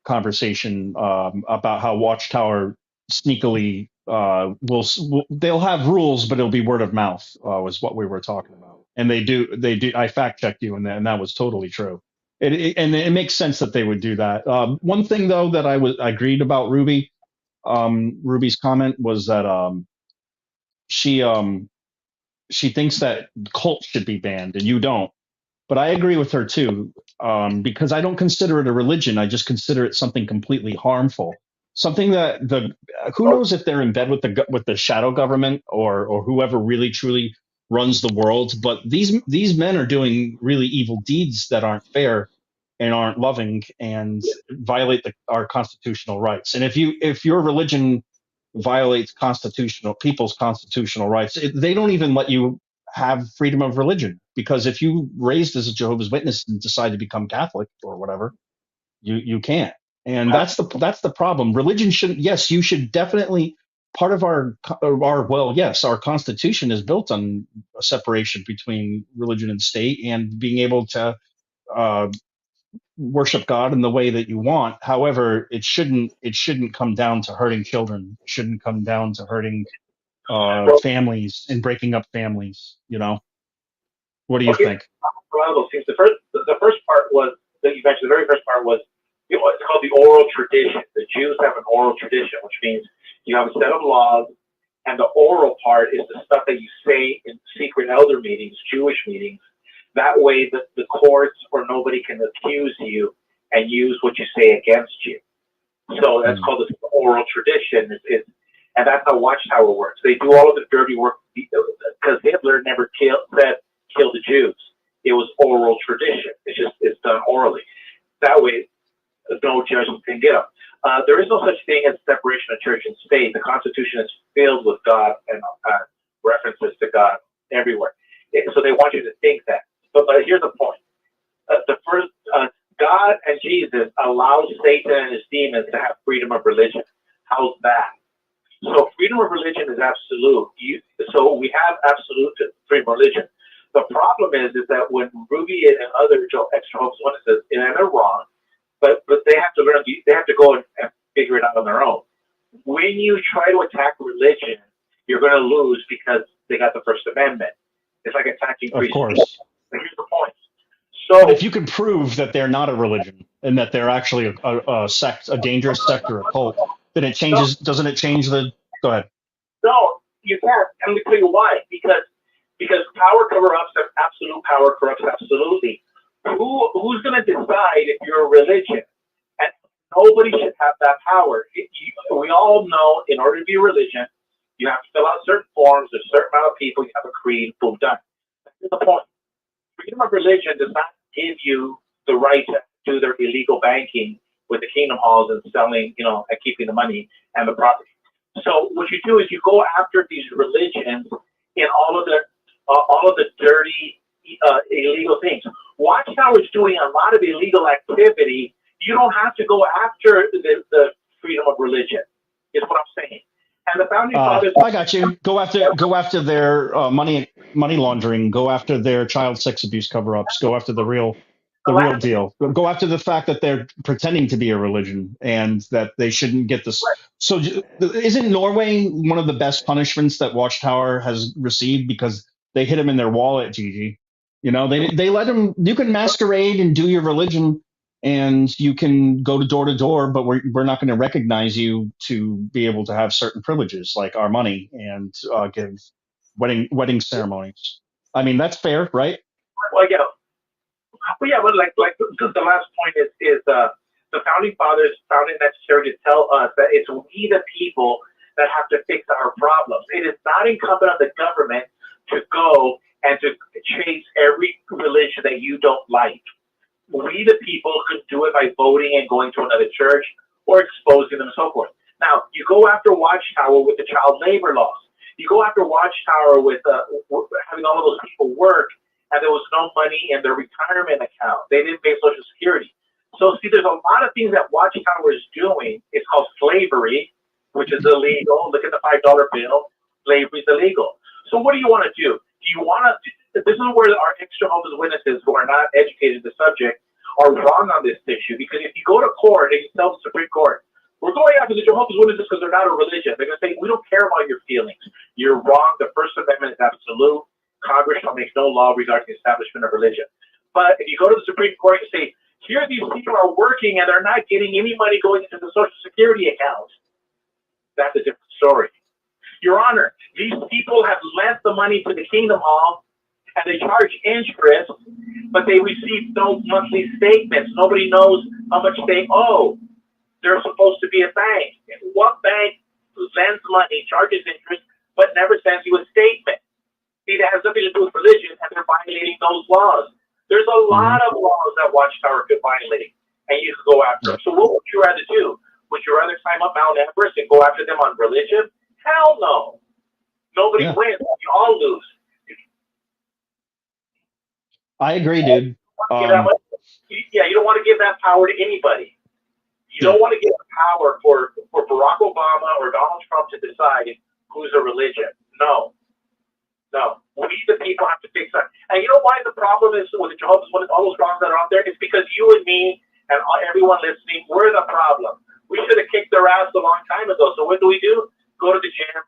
conversation about how Watchtower sneakily they'll have rules, but it'll be word of mouth was what we were talking about. And they do. I fact checked you, and that was totally true. And it makes sense that they would do that. One thing though that I agreed about Ruby. Ruby's comment was that she thinks that cults should be banned, and you don't. But I agree with her too, because I don't consider it a religion. I just consider it something completely harmful, something that who knows if they're in bed with the shadow government or whoever really truly runs the world. But these men are doing really evil deeds that aren't fair and aren't loving and violate our constitutional rights. And if your religion violates people's constitutional rights, they don't even let you have freedom of religion, because if you raised as a Jehovah's Witness and decide to become Catholic or whatever, you can't. And that's the problem. Religion shouldn't. Yes, you should definitely. Part of our Constitution is built on a separation between religion and state, and being able to worship God in the way that you want. However, it shouldn't come down to hurting children. It shouldn't come down to hurting families and breaking up families. What do you think? One of those things. The first part was that you mentioned. The very first part was it's called the oral tradition. The Jews have an oral tradition, which means you have a set of laws, and the oral part is the stuff that you say in secret elder meetings, Jewish meetings. That way, the courts or nobody can accuse you and use what you say against you. So that's called the oral tradition. And that's how Watchtower works. They do all of the dirty work because Hitler never kill the Jews. It was oral tradition. It's done orally. That way, no judgment can get them. There is no such thing as separation of church and state. The Constitution is filled with God and references to God everywhere. So they want you to think that. But here's the point. God and Jesus allows Satan and his demons to have freedom of religion. How's that? So freedom of religion is absolute. So we have absolute freedom of religion. The problem is that when Ruby and other ex-Jehovah's Witnesses, and they're wrong, but they have to learn. They have to go and figure it out on their own. When you try to attack religion, you're going to lose because they got the First Amendment. It's like attacking Of free speech. course. But here's the point. But So if you can prove that they're not a religion and that they're actually a sect, a dangerous sect or a cult, then it no, changes. Doesn't it change the? Go ahead. no, you can't. And let me tell you why. Because power corrupts, and absolute power corrupts absolutely. Who's going to decide if you're a religion? And nobody should have that power. We all know in order to be a religion, you have to fill out certain forms, there's a certain amount of people, you have a creed, boom, done. That's the point. Freedom of religion does not give you the right to do their illegal banking with the kingdom halls and selling, and keeping the money and the property. So what you do is you go after these religions in all of the dirty, illegal things. Watchtower is doing a lot of illegal activity. You don't have to go after the freedom of religion, is what I'm saying. And the founding fathers. I got you. Go after their money laundering. Go after their child sex abuse cover-ups. Go after the real deal. Go after the fact that they're pretending to be a religion and that they shouldn't get this. So isn't Norway one of the best punishments that Watchtower has received because they hit them in their wallet, Gigi? They let them. You can masquerade and do your religion, and you can go to door, but we're not going to recognize you to be able to have certain privileges like our money and give wedding ceremonies. I mean, that's fair, right? Well, but like the last point is the founding fathers found it necessary to tell us that it's we the people that have to fix our problems. It is not incumbent on the government to go and to chase every religion that you don't like. We the people could do it by voting and going to another church or exposing them and so forth. Now, you go after Watchtower with the child labor laws. You go after Watchtower with having all of those people work and there was no money in their retirement account. They didn't pay Social Security. So, see, there's a lot of things that Watchtower is doing. It's called slavery, which is illegal. Look at the $5 bill. Slavery is illegal. So what do you want to do? Do you want to? This is where our extra-homeless witnesses who are not educated in the subject are wrong on this issue. Because if you go to court and you tell the Supreme Court, we're going after the Jehovah's Witnesses because they're not a religion. They're going to say, we don't care about your feelings. You're wrong. The First Amendment is absolute. Congress shall make no law regarding the establishment of religion. But if you go to the Supreme Court and say, here these people are working and they're not getting any money going into the Social Security account, that's a different story. Your Honor, these people have lent the money to the Kingdom Hall and they charge interest, but they receive no monthly statements. Nobody knows how much they owe. They're supposed to be a bank. What bank lends money, charges interest, but never sends you a statement? See, that has nothing to do with religion, and they're violating those laws. There's a lot of laws that Watchtower could violate, and you could go after them. So what would you rather do? Would you rather climb up Mount Everest and go after them on religion? Hell no. Nobody wins. You all lose. I agree, dude. You don't want to give that power to anybody. You don't want to give the power for Barack Obama or Donald Trump to decide who's a religion. No. We, the people, have to fix that. And you know why the problem is with the Jehovah's Witnesses, all those problems that are out there? It's because you and me and everyone listening, we're the problem. We should have kicked their ass a long time ago. So what do? Go to the gym,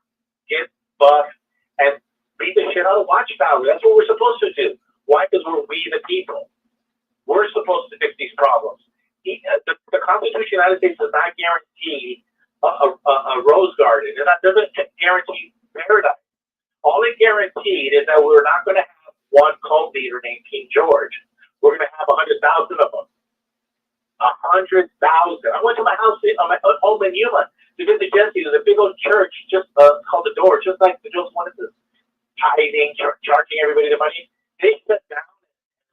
get buff, and beat the shit out of Watchtower. That's what we're supposed to do. Why? Because we're we the people. We're supposed to fix these problems. The Constitution of the United States does not guarantee a rose garden. It doesn't guarantee paradise. All it guaranteed is that we're not going to have one cult leader named King George. We're going to have 100,000 of them. 100,000. I went to my house, my home in Yuma, to visit Jesse. There's a big old church just called the Door, just like the Jehovah's Witnesses, tithing, charging everybody their money. They shut down.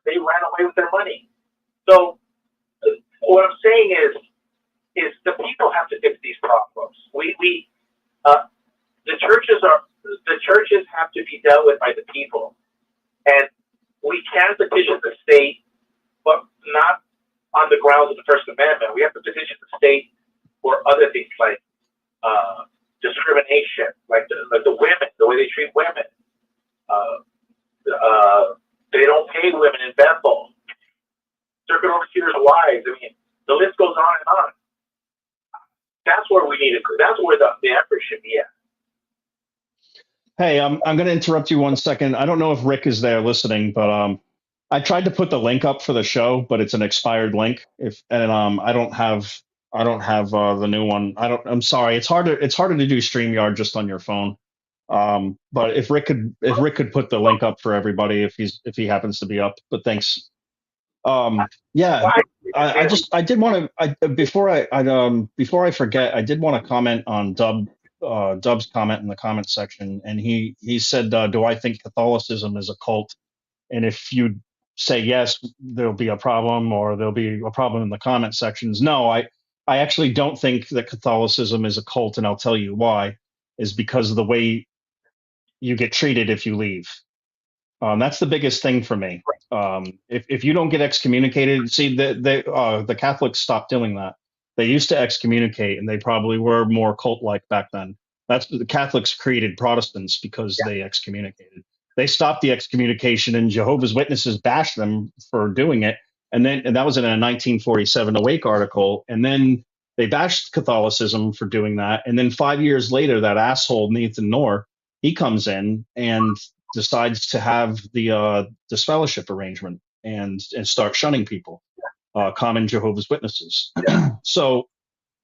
They ran away with their money. So what I'm saying is the people have to fix these problems. The churches have to be dealt with by the people, and we can petition the state, but not on the grounds of the First Amendment. We have to petition the state for other things like discrimination, like the women, the way they treat women. They don't pay women in Bethel. Circuit overseers' wives. I mean, the list goes on and on. That's where we need to. That's where the effort should be at. Hey, I'm going to interrupt you 1 second. I don't know if Rick is there listening, but I tried to put the link up for the show, but it's an expired link. I don't have the new one. I'm sorry. It's harder to do StreamYard just on your phone. But if Rick could put the link up for everybody if he happens to be up. But thanks. Yeah, I did want to before I forget, I did want to comment on Dub's comment in the comment section, and he said, "Do I think Catholicism is a cult?" And if you say yes, there'll be a problem, or there'll be a problem in the comment sections. No, I actually don't think that Catholicism is a cult, and I'll tell you why. Is because of the way you get treated if you leave. That's the biggest thing for me. If you don't get excommunicated, see the Catholics stopped doing that. They used to excommunicate, and they probably were more cult-like back then. That's the Catholics created Protestants because they excommunicated. They stopped the excommunication, and Jehovah's Witnesses bashed them for doing it. And that was in a 1947 Awake article. And then they bashed Catholicism for doing that. And then 5 years later, that asshole Nathan Knorr, he comes in and decides to have the disfellowship arrangement and start shunning people, common Jehovah's Witnesses. So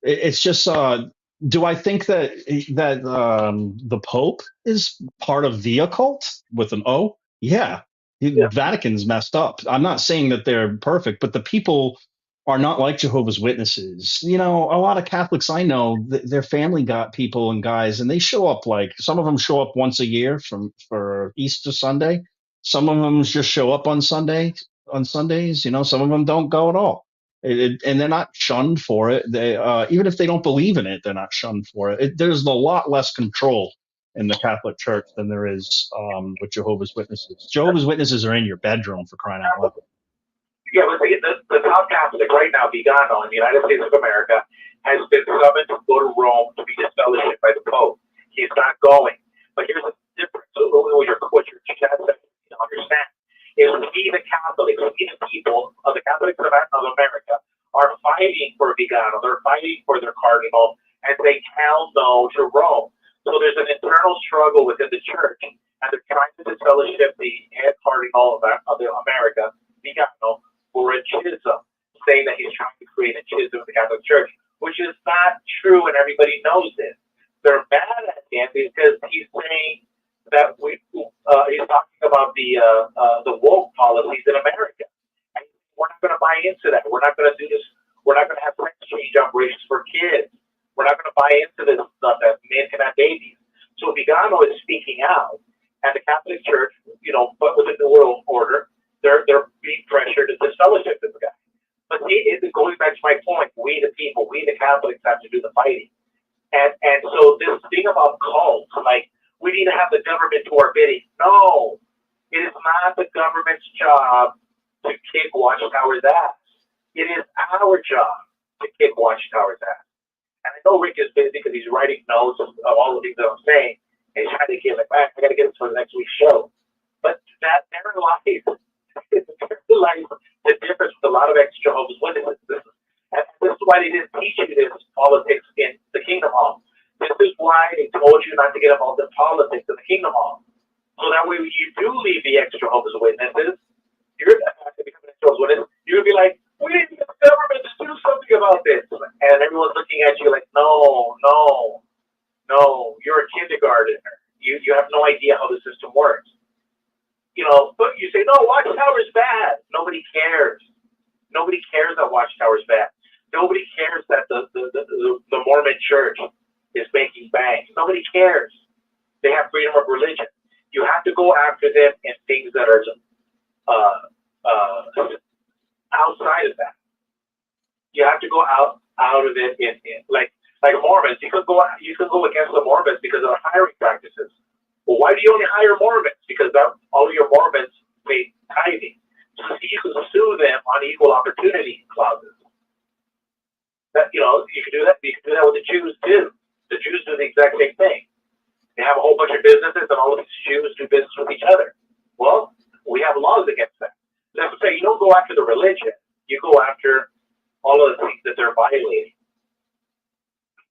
it's just, do I think that the Pope is part of the occult with an O? Yeah, Vatican's messed up. I'm not saying that they're perfect, but the people are not like Jehovah's Witnesses. You know, a lot of Catholics I know, their family got people and guys, and they show up, like some of them show up once a year for Easter Sunday. Some of them just show up on Sundays. You know, some of them don't go at all. And they're not shunned for it. They even if they don't believe in it, they're not shunned for it. There's a lot less control in the Catholic Church than there is with Jehovah's Witnesses. Jehovah's Witnesses are in your bedroom, for crying out loud. Yeah, but the top Catholic right now, Vigano, in the United States of America, has been summoned to go to Rome to be disfellowshipped by the Pope. He's not going. But here's the difference. What your chat said to understand is we, the Catholics, we, the people of the Catholics of America, are fighting for Vigano. They're fighting for their cardinal, and they hell no to Rome. So there's an internal struggle within the church, and they're trying to disfellowship the head cardinal of America, Vigano, for a schism, saying that he's trying to create a schism in the Catholic Church, which is not true, and everybody knows this. They're mad at him because he's saying that he's talking about the woke policies in America. And we're not going to buy into that. We're not going to do this. We're not going to have sex change operations for kids. We're not going to buy into this stuff that men can have babies. So Vigano is speaking out, and the Catholic Church, but within the world order, they're being pressured to disfellowship this guy. But going back to my point, we the people, we the Catholics have to do the fighting. And so this thing about cults, like we need to have the government do our bidding. No, it is not the government's job to kick Watchtower's ass. It is our job to kick Watchtower's ass. And I know Rick is busy because he's writing notes of all the things that I'm saying, and he's trying to get back. I got to get it for the next week's show. But that there lies the difference with a lot of ex-Jehovah's Witnesses. And this is why they didn't teach you this politics in the Kingdom Hall. This is why they told you not to get involved in politics in the Kingdom Hall. So that way, when you do leave the ex-Jehovah's Witnesses, you're going to become an ex-Jehovah's Witness. You're going to be like, we need the government to do something about this. And everyone's looking at you like, no, you're a kindergartner. You have no idea how the system works. But you say, no, Watchtower's bad. Nobody cares. Nobody cares that Watchtower's bad. Nobody cares that the Mormon church is making bank. Nobody cares. They have freedom of religion. You have to go after them in things that are outside of that. You have to go out of it in like Mormons. You can go against the Mormons because of their hiring practices. Well, why do you only hire Mormons? Because all of your Mormons pay tithing. So you can sue them on equal opportunity clauses. That you can do that. You can do that with the Jews too. The Jews do the exact same thing. They have a whole bunch of businesses, and all of these Jews do business with each other. Well, we have laws against that. That's to say, you don't go after the religion. You go after all of the things that they're violating.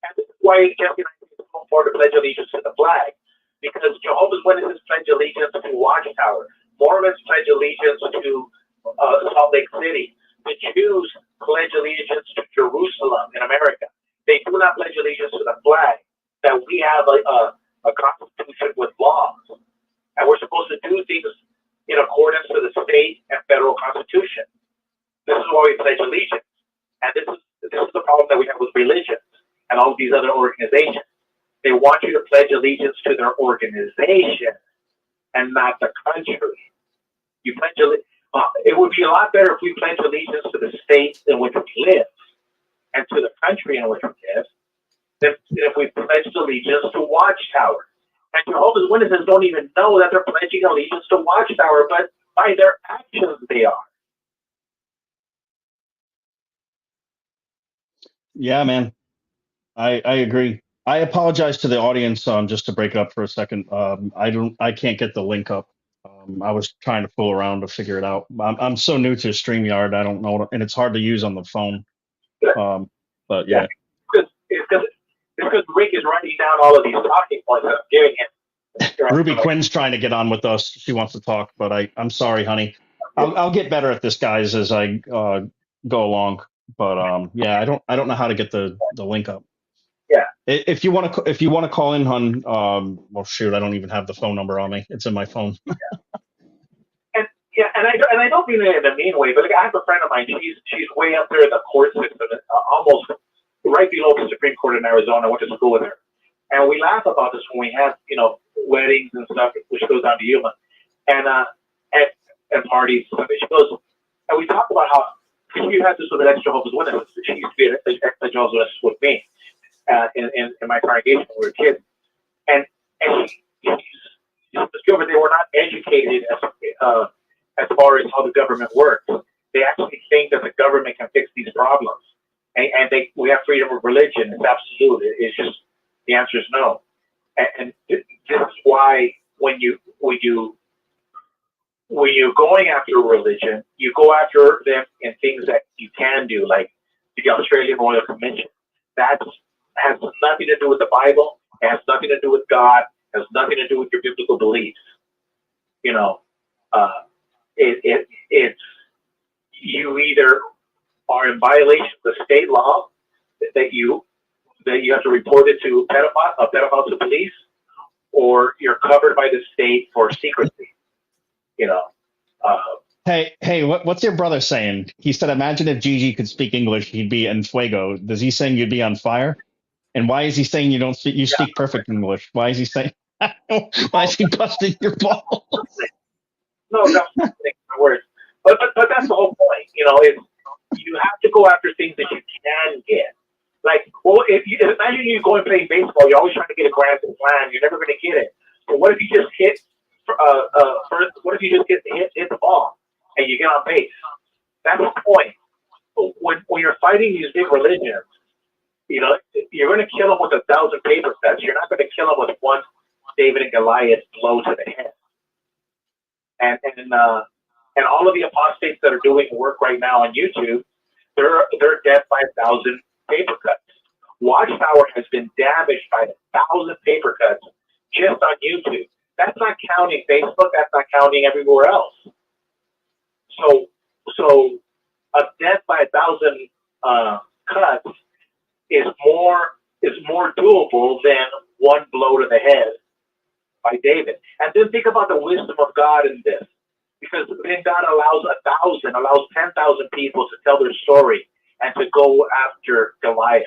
And this is why Jesse and I think it's so important to pledge allegiance to the flag. because Jehovah's Witnesses pledge allegiance to Watchtower. Mormons pledge allegiance to Salt Lake City. The Jews pledge allegiance to Jerusalem in America. They do not pledge allegiance to the flag. That we have a constitution with laws, and we're supposed to do things in accordance to the state and federal constitution. This is why we pledge allegiance, and this is the problem that we have with religions and all of these other organizations. They want you to pledge allegiance to their organization and not the country. You pledge allegiance. It would be a lot better if we pledge allegiance to the state in which we live and to the country in which we live than if we pledged allegiance to Watchtower. And Jehovah's Witnesses don't even know that they're pledging allegiance to Watchtower, but by their actions they are. Yeah, man. I agree. I apologize to the audience. Just to break it up for a second. I can't get the link up. I was trying to fool around to figure it out. I'm so new to StreamYard. I don't know, and it's hard to use on the phone. But yeah. It's because Rick is writing down all of these talking points that I'm giving him. Ruby Quinn's trying to get on with us. She wants to talk, but I'm sorry, honey. I'll get better at this, guys, as I go along. But yeah, I don't know how to get the link up. Yeah. If you want to call in, hon. Well, shoot, I don't even have the phone number on me. It's in my phone. And I don't mean it in a mean way, but like, I have a friend of mine. She's way up there in the court system, almost right below the Supreme Court in Arizona. I went to school with her, and we laugh about this when we have weddings and stuff, which goes down to Yuma, and parties. And she goes, and we talk about how she had this with an ex-Jehovah's Witness. She used to be an ex-Jehovah's Witness with me in my congregation when we were kids, and she's discovered they were not educated as far as how the government works. They actually think that the government can fix these problems, and we have freedom of religion. It's absolute. It's just the answer is no. And this is why when you're going after religion, you go after them in things that you can do, like the Australian Royal Commission. That has nothing to do with the Bible. It has nothing to do with God. It has nothing to do with your biblical beliefs. It's you either are in violation of the state law that you have to report it to pedophiles to police, or you're covered by the state for secrecy. Hey, what's your brother saying? He said, imagine if Gigi could speak English, he'd be en fuego. Does he saying you'd be on fire? And why is he saying you speak perfect English? Why is he saying? Why is he busting your balls? No, my words. But that's the whole point. Is you have to go after things that you can get. Like, well, imagine you go and play baseball, you're always trying to get a grand slam, you're never going to get it. But what if you just hit the ball and you get on base? That's the point. When you're fighting these big religions, you're going to kill them with 1,000 paper cuts. You're not going to kill them with one David and Goliath blow to the head. And all of the apostates that are doing work right now on YouTube, they're dead by 1,000 paper cuts. Watchtower has been damaged by 1,000 paper cuts just on YouTube. That's not counting Facebook. That's not counting everywhere else. So a death by 1,000 cuts is more doable than one blow to the head by David. And then think about the wisdom of God in this, because then God allows 10,000 people to tell their story and to go after Goliath.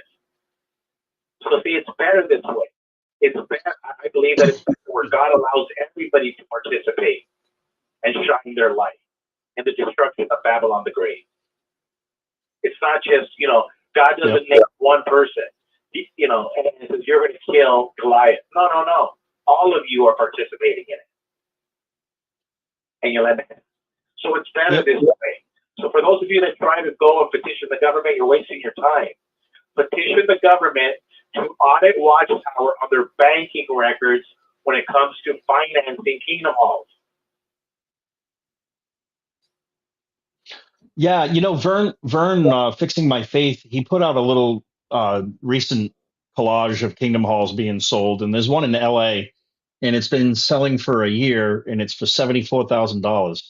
So see, it's better this way. It's better. I believe that it's better where God allows everybody to participate and shine their light in the destruction of Babylon the Great. It's not just, God doesn't make one person, and it says you're going to kill Goliath. No. All of you are participating in it. And you let it. So it's better this way. So for those of you that try to go and petition the government, you're wasting your time. Petition the government to audit Watchtower on their banking records when it comes to financing Kingdom Halls. Yeah, Vern, Fixing My Faith, he put out a little recent collage of Kingdom Halls being sold, and there's one in LA and it's been selling for a year, and it's for $74,000.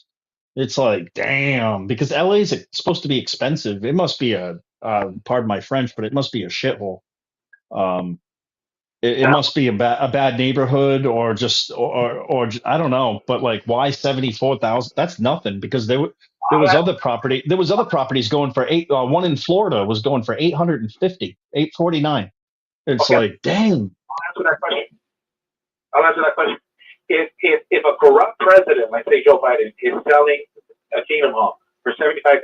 It's like, damn, because LA is supposed to be expensive. It must be pardon my French, but it must be a shithole. Um, it must be a bad neighborhood, or just or I don't know. But like, why 74,000? That's nothing, because there was other property. There was other properties going for eight. One in Florida was going for 850, 849. It's Okay, like, dang. I'll answer that question. If a corrupt president, like say Joe Biden, is selling a Kingdom Hall for $75,000,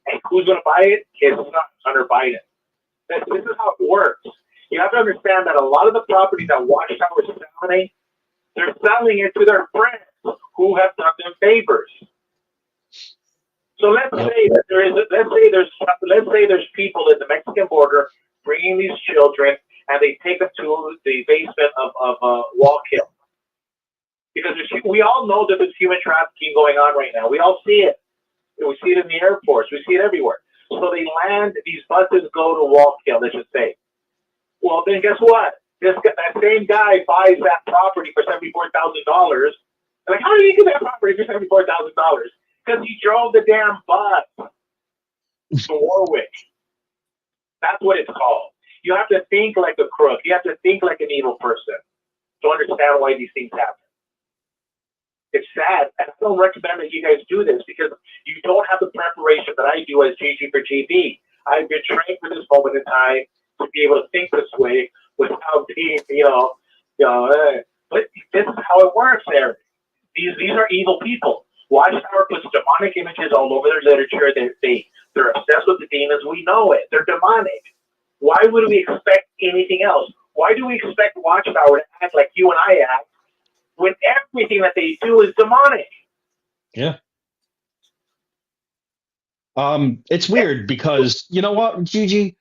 and who's going to buy it? His son, Hunter Biden. This is how it works. You have to understand that a lot of the properties that Watchtower is selling, they're selling it to their friends who have done them favors. So let's say that let's say there's people at the Mexican border bringing these children, and they take them to the basement of Wallkill, because we all know that there's human trafficking going on right now. We all see it. We see it in the airports. We see it everywhere. So they land. These buses go to Wallkill, let's just say. Well, then guess what? That same guy buys that property for $74,000. Like, how did he get that property for $74,000? Because he drove the damn bus to Warwick. That's what it's called. You have to think like a crook. You have to think like an evil person to understand why these things happen. It's sad, and I don't recommend that you guys do this, because you don't have the preparation that I do as GG for GB. I've been trained for this moment in time to be able to think this way without being, but this is how it works, Eric. These are evil people. Watchtower puts demonic images all over their literature. They're obsessed with the demons. We know it. They're demonic. Why would we expect anything else? Why do we expect Watchtower to act like you and I act when everything that they do is demonic? Yeah. It's weird, because you know what, Gigi?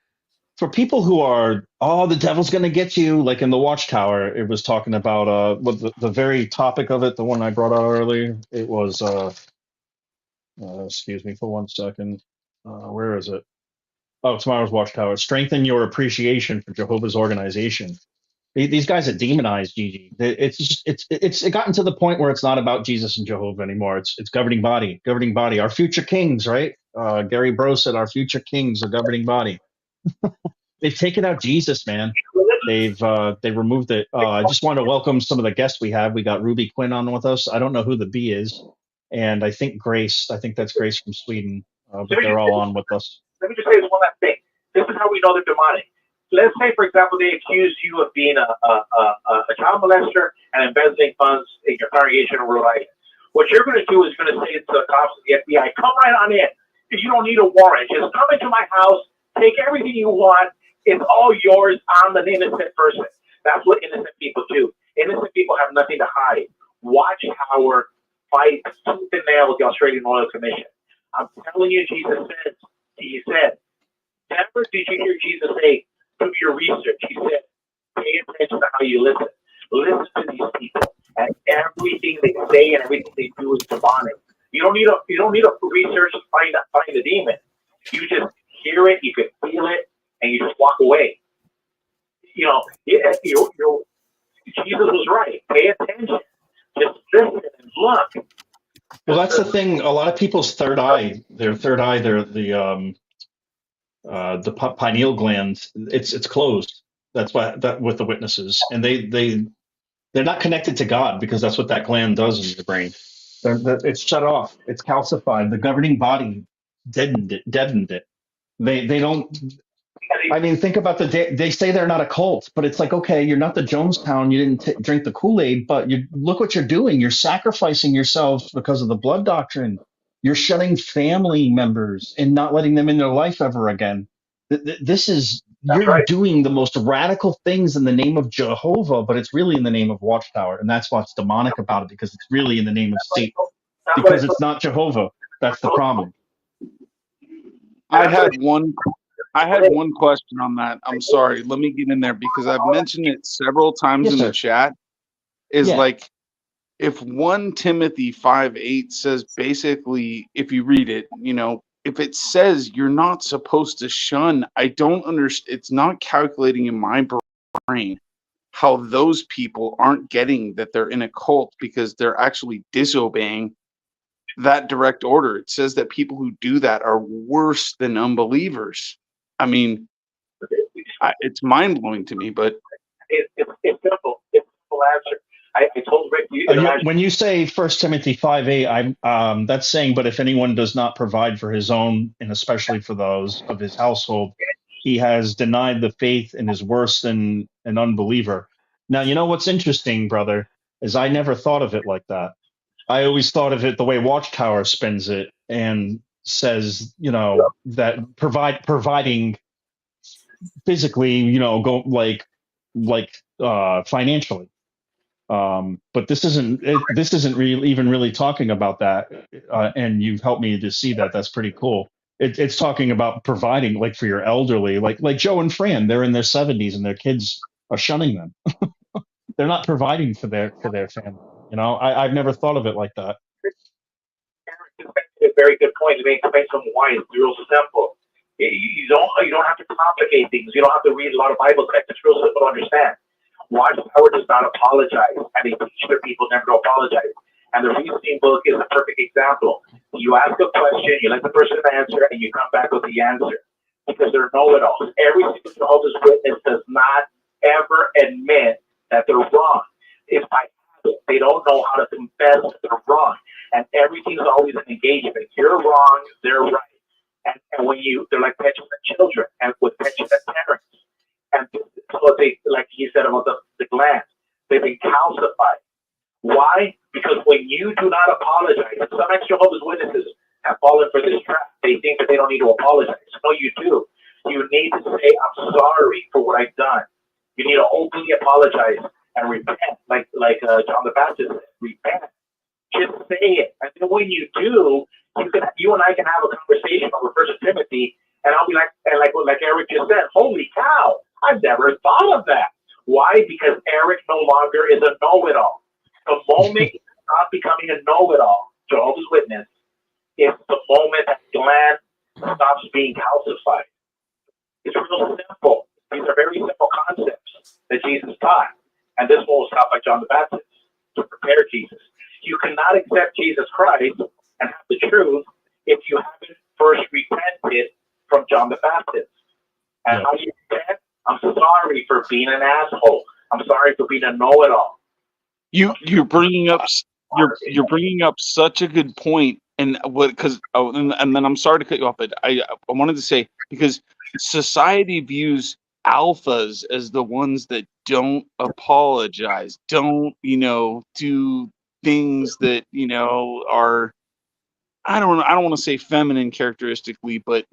For people who are, the devil's gonna get you, like in the Watchtower, it was talking about what the very topic of it, the one I brought out earlier. It was excuse me for 1 second. Where is it? Oh, tomorrow's Watchtower. Strengthen your appreciation for Jehovah's organization. These guys are demonized, Gigi. It's gotten to the point where it's not about Jesus and Jehovah anymore. It's governing body, governing body. Our future kings, right? Gary Bro said our future kings are governing body. They've taken out Jesus, man. They removed it. I just want to welcome some of the guests we have. We got Ruby Quinn on with us. I don't know who the B is, and I think Grace. I think that's Grace from Sweden. But they're all on with us. Let me just say this one last thing. This is how we know they're demonic. Let's say, for example, they accuse you of being a child molester and embezzling funds in your congregation in Rhode Island. What you're going to do is going to say to the cops and the FBI, come right on in. You don't need a warrant. Just come into my house, take everything you want. It's all yours. I'm an innocent person. That's what innocent people do. Innocent people have nothing to hide. Watchtower fights tooth and nail with the Australian Royal Commission. I'm telling you, he said, never did you hear Jesus say, do your research. He said, pay attention to how you listen. Listen to these people, and everything they say and everything they do is demonic. You don't need a research to find the demon. You just hear it, you can feel it, and you just walk away. Jesus was right. Pay attention. Just listen and look. Well, that's the thing. A lot of people's third eye, they're the pineal gland. It's closed. That's why that with the witnesses, and they're not connected to God, because that's what that gland does in your brain. It's shut off. It's calcified. The governing body deadened it. They don't. I mean, think about they say they're not a cult, but it's like, okay, you're not the Jonestown. You didn't drink the Kool-Aid, but look what you're doing. You're sacrificing yourself because of the blood doctrine. You're shutting family members and not letting them in their life ever again. You're right. doing the most radical things in the name of Jehovah, but it's really in the name of Watchtower. And that's what's demonic about it, because it's really in the name of Satan, because it's not Jehovah. That's the problem. I had one question on that. I'm sorry. Let me get in there, because I've mentioned it several times in the chat. Like, if 1 Timothy 5:8 says, basically, if you read it, if it says you're not supposed to shun, I don't understand. It's not calculating in my brain. how those people aren't getting that they're in a cult because they're actually disobeying that direct order. It says that people who do that are worse than unbelievers. I mean, it's mind blowing to me, but it's simple. It's a simple answer. I told Rick, when you say 1 Timothy 5:8, that's saying, but if anyone does not provide for his own, and especially for those of his household, he has denied the faith and is worse than an unbeliever. Now, you know what's interesting, brother, is I never thought of it like that. I always thought of it the way Watchtower spins it and says, that providing physically, go like financially. But this isn't really talking about that, and you've helped me to see that. That's pretty cool. It's talking about providing, like for your elderly, like Joe and Fran. They're in their 70s and their kids are shunning them. They're not providing for their family. I've never thought of it like that. A very good point. Let me explain some why. It's real simple. You don't have to complicate things. You don't have to read a lot of Bible text. It's real simple to understand. Watchtower does not apologize, and they teach their people never to apologize. And the Reasoning book is a perfect example. You ask a question, you let the person answer, and you come back with the answer because they're know-it-alls. Every single Jehovah's Witness does not ever admit that they're wrong. It's by habit. They don't know how to confess that they're wrong, and everything's always an engagement. You're wrong, they're right. And when they're like petulant children, and with petulant parents. And so they, like he said about the glands, they've been calcified. Why? Because when you do not apologize, and some ex-Jehovah's Witnesses have fallen for this trap. They think that they don't need to apologize. No, you do. You need to say, I'm sorry for what I've done. You need to openly apologize and repent, like John the Baptist said, repent. Just say it. And then when you do, you and I can have a conversation over 1 Timothy, and I'll be like Eric just said, holy cow, I've never thought of that. Why? Because Eric no longer is a know-it-all. The moment you stop becoming a know-it-all, Jehovah's Witness, is the moment that gland stops being calcified. It's real simple. These are very simple concepts that Jesus taught. And this one was taught by John the Baptist to prepare Jesus. You cannot accept Jesus Christ and have the truth if you haven't first repented from John the Baptist. And how do you repent? I'm sorry for being an asshole. I'm sorry for being a know-it-all. You're bringing up such a good point, and and then I'm sorry to cut you off, but I wanted to say, because society views alphas as the ones that don't apologize, don't do things that are, I don't want to say feminine characteristically, but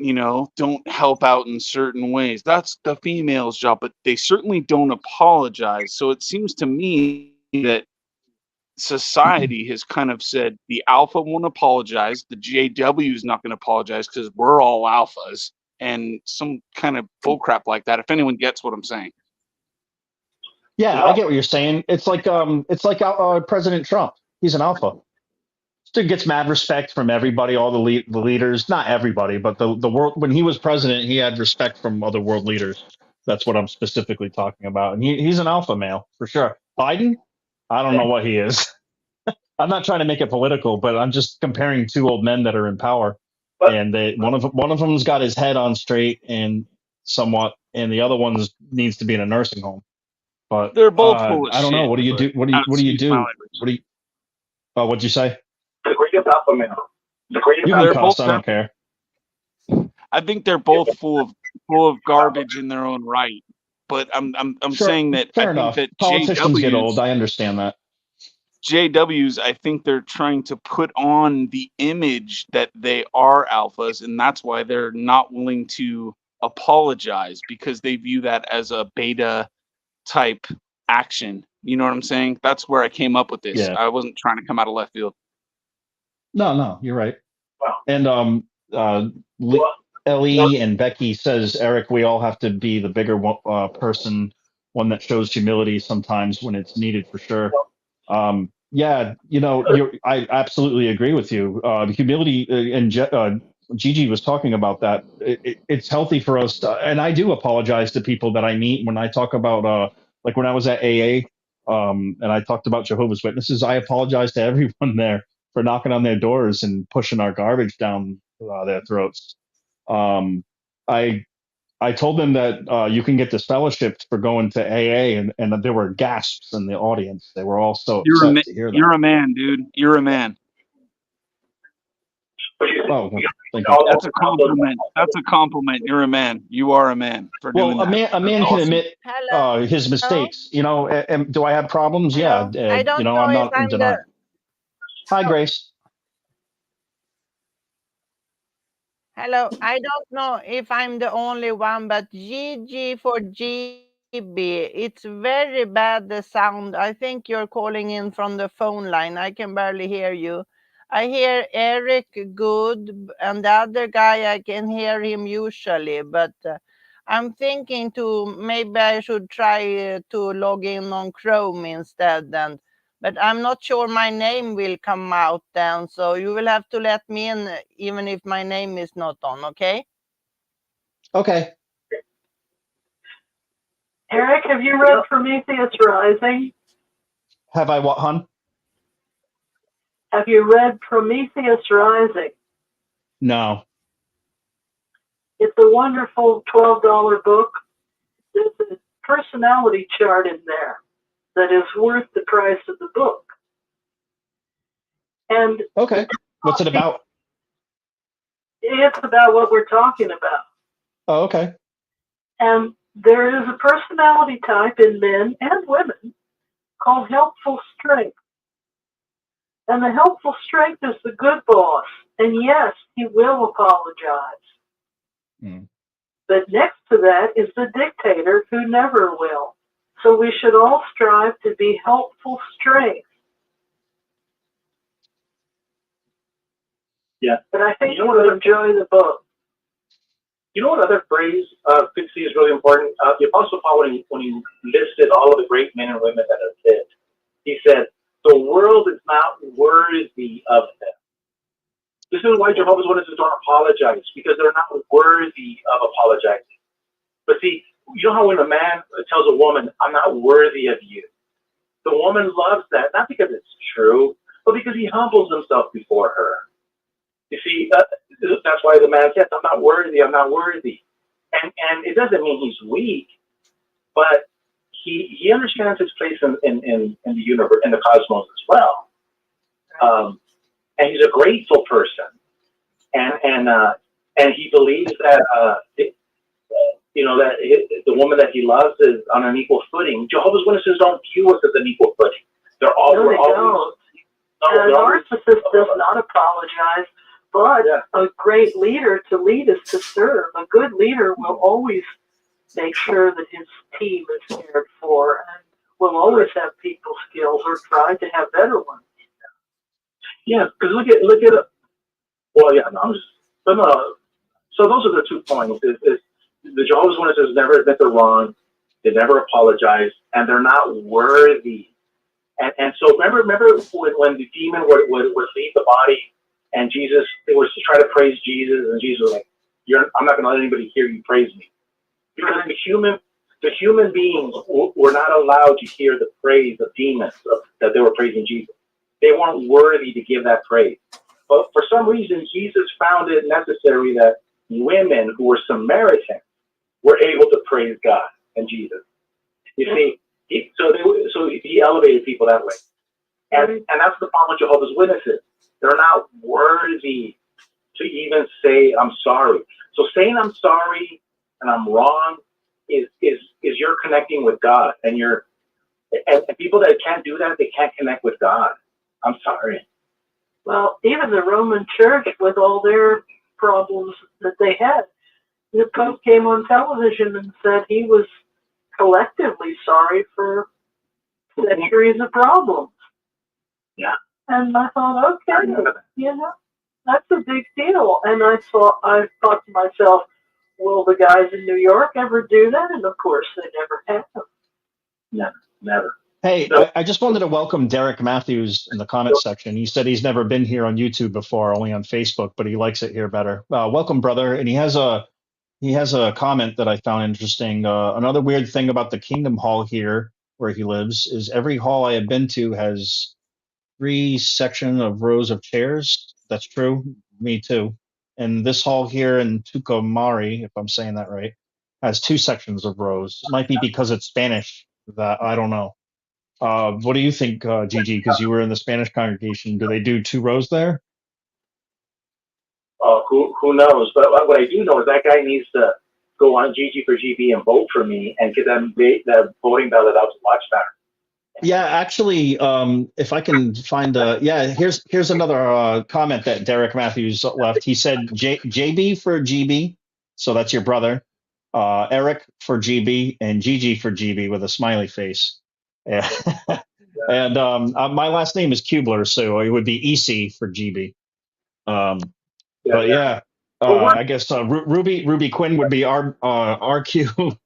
don't help out in certain ways. That's the female's job, but they certainly don't apologize. So it seems to me that society has kind of said the alpha won't apologize, the JW is not going to apologize because we're all alphas, and some kind of bullcrap like that. If anyone gets what I'm saying. Yeah, I get what you're saying. It's like President Trump. He's an alpha. Still gets mad respect from everybody, all the leaders. Not everybody, but the world. When he was president, he had respect from other world leaders. That's what I'm specifically talking about. And he's an alpha male for sure. Biden, I don't know what he is. I'm not trying to make it political, but I'm just comparing two old men that are in power, and one of them's got his head on straight and somewhat, and the other one needs to be in a nursing home. But they're both full of I don't know. shit, What do you do? What do you do? What'd you say? The greatest alpha male. The greatest. You can cuss. I don't care. I think they're both full of garbage in their own right. But I'm sure, saying that fair I enough. think that Politicians get old. I understand that. JWs, I think they're trying to put on the image that they are alphas, and that's why they're not willing to apologize, because they view that as a beta type action. You know what I'm saying? That's where I came up with this. Yeah. I wasn't trying to come out of left field. No, you're right. And Ellie and Becky says, Eric, we all have to be the bigger person, one that shows humility sometimes when it's needed, for sure. Yeah, I absolutely agree with you. Humility, and Gigi was talking about that. It's healthy for us, and I do apologize to people that I meet when I talk about Like when I was at AA, and I talked about Jehovah's Witnesses, I apologize to everyone there for knocking on their doors and pushing our garbage down their throats. I told them that you can get disfellowshipped for going to AA, and there were gasps in the audience. They were all so upset to hear that. You're a man, dude. You're a man. Oh, well, thank you. That's a compliment. That's a compliment. You're a man. You are a man for doing Well, that. a man can admit Hello. his mistakes. You know, do I have problems? Hello. Yeah. I don't You know, know I'm if not in I'm the. denial. Hi, Grace. Hello. I don't know if I'm the only one, but GG for GB. It's very bad, the sound. I think you're calling in from the phone line. I can barely hear you. I hear Eric good, and the other guy, I can hear him usually, but I'm thinking to maybe I should try to log in on Chrome instead. But I'm not sure my name will come out then, so you will have to let me in even if my name is not on, okay? Okay. Eric, have you read Prometheus Rising? Have I what, hon? Have you read Prometheus Rising? No. It's a wonderful $12 book. There's a personality chart in there that is worth the price of the book. And okay, what's it about? It's about what we're talking about. Oh, okay. And there is a personality type in men and women called helpful strength. And the helpful strength is the good boss. And yes, he will apologize. Mm. But next to that is the dictator who never will. So we should all strive to be helpful strength. Yeah. But I think you will enjoy the book. You know what other phrase could see is really important? The Apostle Paul, when he listed all of the great men and women that have lived, he said, the world is not worthy of them. This is why Jehovah's Witnesses don't apologize, because they're not worthy of apologizing. But see, you know how when a man tells a woman, I'm not worthy of you, the woman loves that, not because it's true, but because he humbles himself before her. You see, that's why the man says, I'm not worthy, I'm not worthy. And it doesn't mean he's weak, but he understands his place in the universe, in the cosmos as well. And he's a grateful person. And he believes that, that the woman that he loves is on an equal footing. Jehovah's Witnesses don't view us as an equal footing. They're all, no, they don't. A narcissist does not apologize. But a great leader to lead is to serve. A good leader will always make sure that his team is cared for and will always have people skills or try to have better ones. Yeah, because look at well, yeah, no, so those are the 2 points. Is the Jehovah's Witnesses never admit they're wrong, they never apologize, and they're not worthy. And so remember when the demon would leave the body. And Jesus, it was to try to praise Jesus, and Jesus was like, I'm not going to let anybody hear you praise me. Because the human beings were not allowed to hear the praise of demons that they were praising Jesus. They weren't worthy to give that praise. But for some reason, Jesus found it necessary that women who were Samaritans were able to praise God and Jesus. You see, so he elevated people that way. And that's the problem with Jehovah's Witnesses. They're not worthy to even say, I'm sorry. So saying I'm sorry and I'm wrong is you're connecting with God. And people that can't do that, they can't connect with God. I'm sorry. Well, even the Roman Church, with all their problems that they had, the Pope came on television and said he was collectively sorry for centuries of problems. Yeah. And I thought, okay, that's a big deal. And I thought to myself, will the guys in New York ever do that? And of course, they never have. No, never. Hey, I just wanted to welcome Derek Matthews in the comment section. He said he's never been here on YouTube before, only on Facebook, but he likes it here better. Welcome, brother. And he has a comment that I found interesting. Another weird thing about the Kingdom Hall here where he lives, is every hall I have been to has 3 section of rows of chairs. That's true. Me too. And this hall here in Tucumari, if I'm saying that right, has 2 sections of rows. It might be because it's Spanish. That I don't know. What do you think, Gigi? Because you were in the Spanish congregation. Do they do 2 rows there? Who knows? But what I do know is that guy needs to go on GG for GB and vote for me and get the voting ballot out to Watchtower. Yeah, actually, if I can find here's another comment that Derek Matthews left. He said JB for GB, so that's your brother. Eric for GB and Gigi for GB with a smiley face. Yeah. And my last name is Kubler, so it would be EC for GB. But yeah, I guess Ruby Quinn would be RQ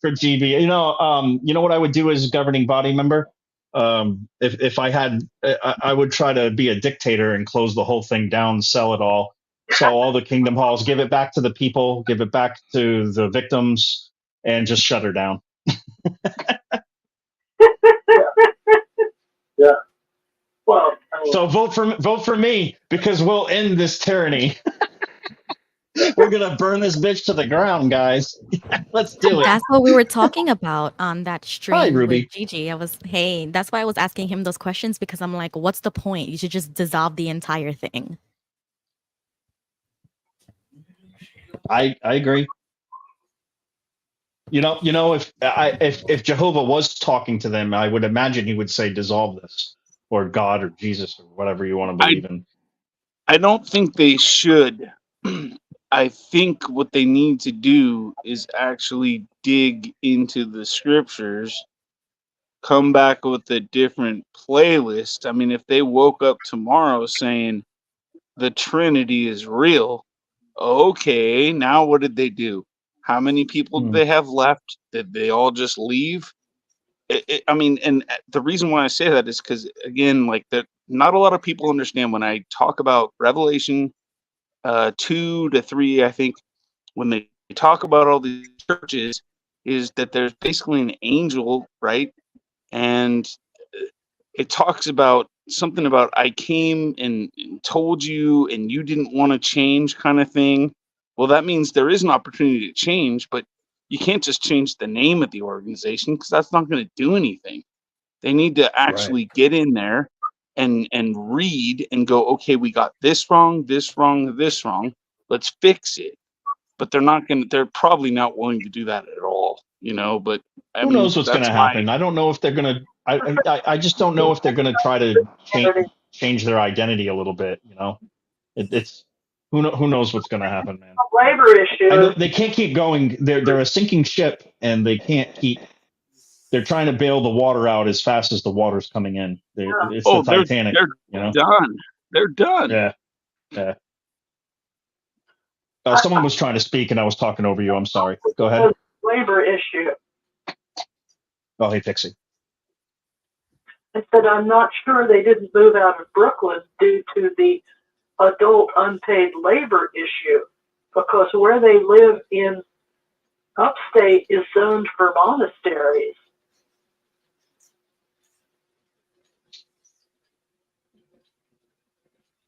for GB. You know what I would do as governing body member? If I had, I would try to be a dictator and close the whole thing down, sell it all the kingdom halls, give it back to the people, give it back to the victims, and just shut her down. Yeah. Well, so vote for me because we'll end this tyranny. We're gonna burn this bitch to the ground, guys. Let's do it. That's what we were talking about on that stream Ruby. with Gigi. That's why I was asking him those questions, because I'm like, what's the point? You should just dissolve the entire thing. I agree. You know, if Jehovah was talking to them, I would imagine he would say, dissolve this, or God, or Jesus, or whatever you want to believe in. I don't think they should. I think what they need to do is actually dig into the scriptures, come back with a different playlist. I mean, if they woke up tomorrow saying the Trinity is real, okay, now what did they do? How many people did they have left? Did they all just leave? I mean, and the reason why I say that is because, again, like that, not a lot of people understand when I talk about Revelation 2 to 3, I think, when they talk about all these churches, is that there's basically an angel, right? And it talks about something about I came and told you and you didn't want to change, kind of thing. Well, that means there is an opportunity to change, but you can't just change the name of the organization because that's not going to do anything. They need to actually get in there and read and go, okay, we got this wrong, this wrong, this wrong. Let's fix it. But they're probably not willing to do that at all, but who knows what's going to happen? I don't know if they're going to, I just don't know if they're going to try to change their identity a little bit, it's, who knows what's going to happen, man. Labor issue. They can't keep going. They're a sinking ship and they can't keep, they're trying to bail the water out as fast as the water's coming in. It's the Titanic. They're done. They're done. Yeah. Someone was trying to speak and I was talking over you. I'm sorry. Go ahead. Labor issue. Oh, hey, Pixie. I said, I'm not sure they didn't move out of Brooklyn due to the adult unpaid labor issue, because where they live in upstate is zoned for monasteries.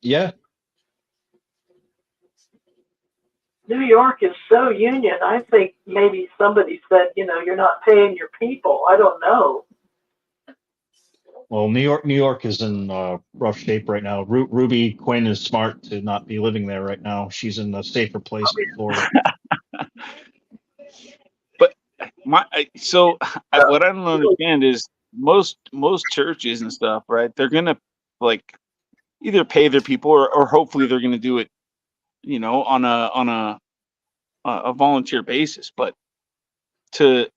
Yeah. New York is so union. I think maybe somebody said, you're not paying your people. I don't know. Well, New York is in rough shape right now. Ruby Quinn is smart to not be living there right now. She's in a safer place in Florida. But what I don't understand is most churches and stuff, right? They're gonna like either pay their people or hopefully they're gonna do it, on a volunteer basis. But to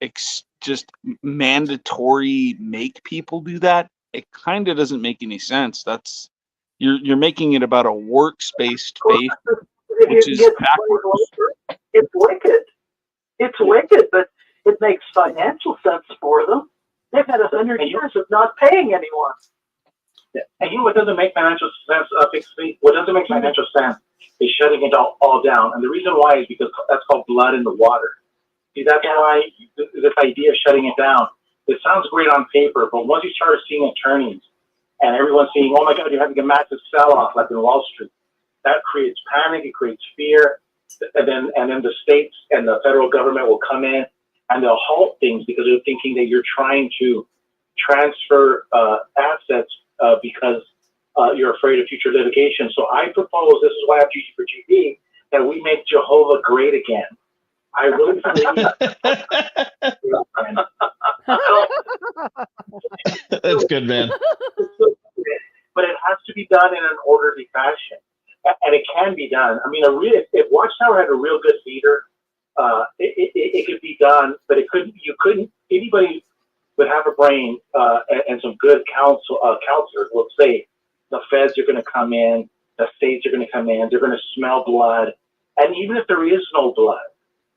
just mandatory make people do that, it kind of doesn't make any sense. That's you're making it about a works-based faith, which is backwards. It's wicked. It's wicked, but it makes financial sense for them. They've had 100 years of not paying anyone. Yeah. And what doesn't make financial sense, what doesn't make financial sense is shutting it all down. And the reason why is because that's called blood in the water. See, that's why this idea of shutting it down, it sounds great on paper, but once you start seeing attorneys and everyone's seeing, oh my God, you're having a massive sell-off like in Wall Street, that creates panic, it creates fear, and then the states and the federal government will come in and they'll halt things because they're thinking that you're trying to transfer assets because you're afraid of future litigation. So I propose, this is why I'm GG for GD, that we make Jehovah great again. I really believe. That's good, man. But it has to be done in an orderly fashion, and it can be done. I mean, if Watchtower had a real good leader, it could be done. But it couldn't. You couldn't. Anybody would have a brain and some good counselors will say the feds are going to come in, the states are going to come in, they're going to smell blood, and even if there is no blood,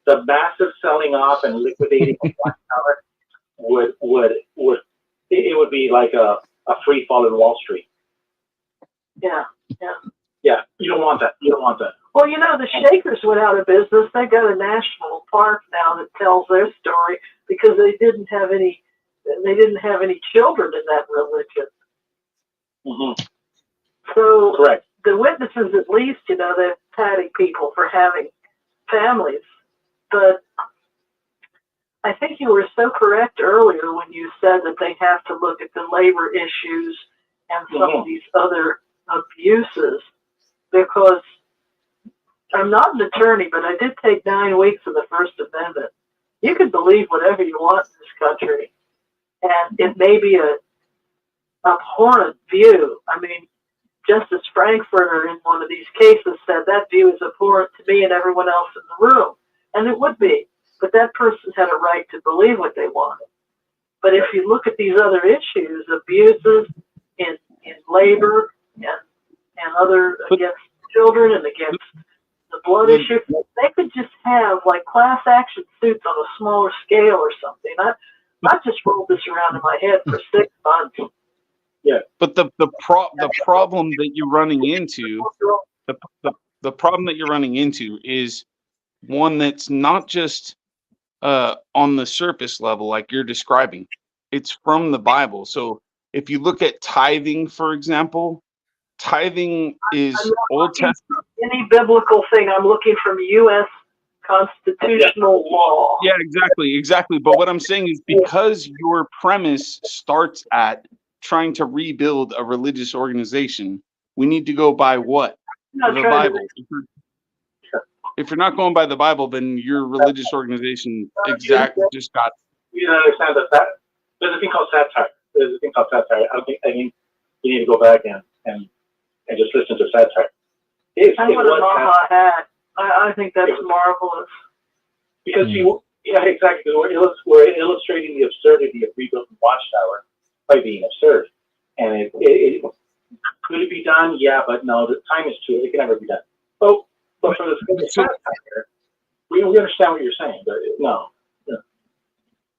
the massive selling off and liquidating of Watchtower would be like a free fall in Wall Street. Yeah. Yeah, you don't want that. Well, the Shakers went out of business. They got a national park now that tells their story because they didn't have any children in that religion. Mm-hmm. So correct. The witnesses, at least, they're patting people for having families. But I think you were so correct earlier when you said that they have to look at the labor issues and some of these other abuses, because I'm not an attorney, but I did take 9 weeks of the First Amendment. You can believe whatever you want in this country, and it may be a abhorrent view. I mean, Justice Frankfurter in one of these cases said that view is abhorrent to me and everyone else in the room, and it would be. But that person had a right to believe what they wanted. But if you look at these other issues, abuses in labor and other against children and against the blood issue, they could just have like class action suits on a smaller scale or something. I just rolled this around in my head for 6 months. Yeah. But the problem that you're running into, the problem that you're running into is one that's not just on the surface level like you're describing. It's from the Bible. So if you look at tithing, for example, tithing is Old Testament. Any biblical thing, I'm looking from U.S. constitutional law. Yeah, exactly. But what I'm saying is because your premise starts at trying to rebuild a religious organization, we need to go by what? The Bible. If you're not going by the Bible, then your religious organization just got. You don't understand that there's a thing called satire. I think you need to go back and just listen to satire. I want a Maha hat. I think that's marvelous. Because exactly. We're illustrating the absurdity of rebuilding Watchtower by being absurd. And it could it be done? Yeah, but no, the time is too. It can never be done. But for the satire, we understand what you're saying, but no.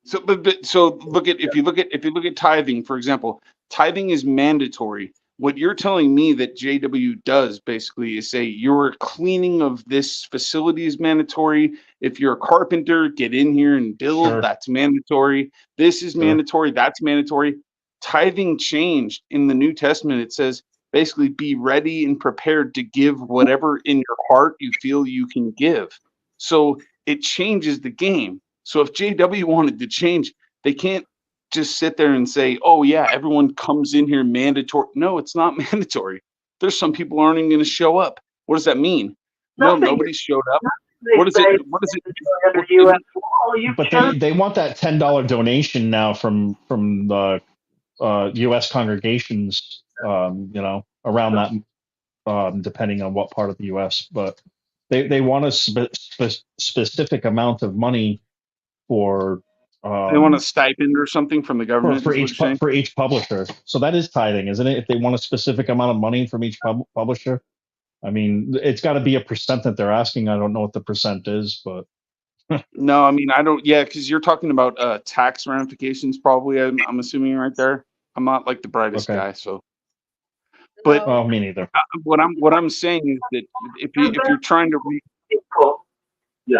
So look at if you look at tithing, for example, tithing is mandatory. What you're telling me that JW does basically is say your cleaning of this facility is mandatory. If you're a carpenter, get in here and build. Sure. That's mandatory. This is mandatory. That's mandatory. Tithing changed in the New Testament. It says basically be ready and prepared to give whatever in your heart you feel you can give. So it changes the game. So if JW wanted to change, they can't just sit there and say, oh yeah, everyone comes in here mandatory. No, it's not mandatory. There's some people aren't even going to show up. What does that mean? Well, nobody showed up. What is it? But they want that $10 donation now from the U.S. congregations, around that, depending on what part of the U.S. But they want a specific amount of money for. They want a stipend or something from the government for each publisher. So that is tithing, isn't it? If they want a specific amount of money from each publisher, I mean, it's got to be a percent that they're asking. I don't know what the percent is, but. No, I mean, I don't. Yeah, because you're talking about tax ramifications, probably. I'm assuming right there. I'm not like the brightest guy, so. But me neither. What I'm saying is that if you're trying to yeah.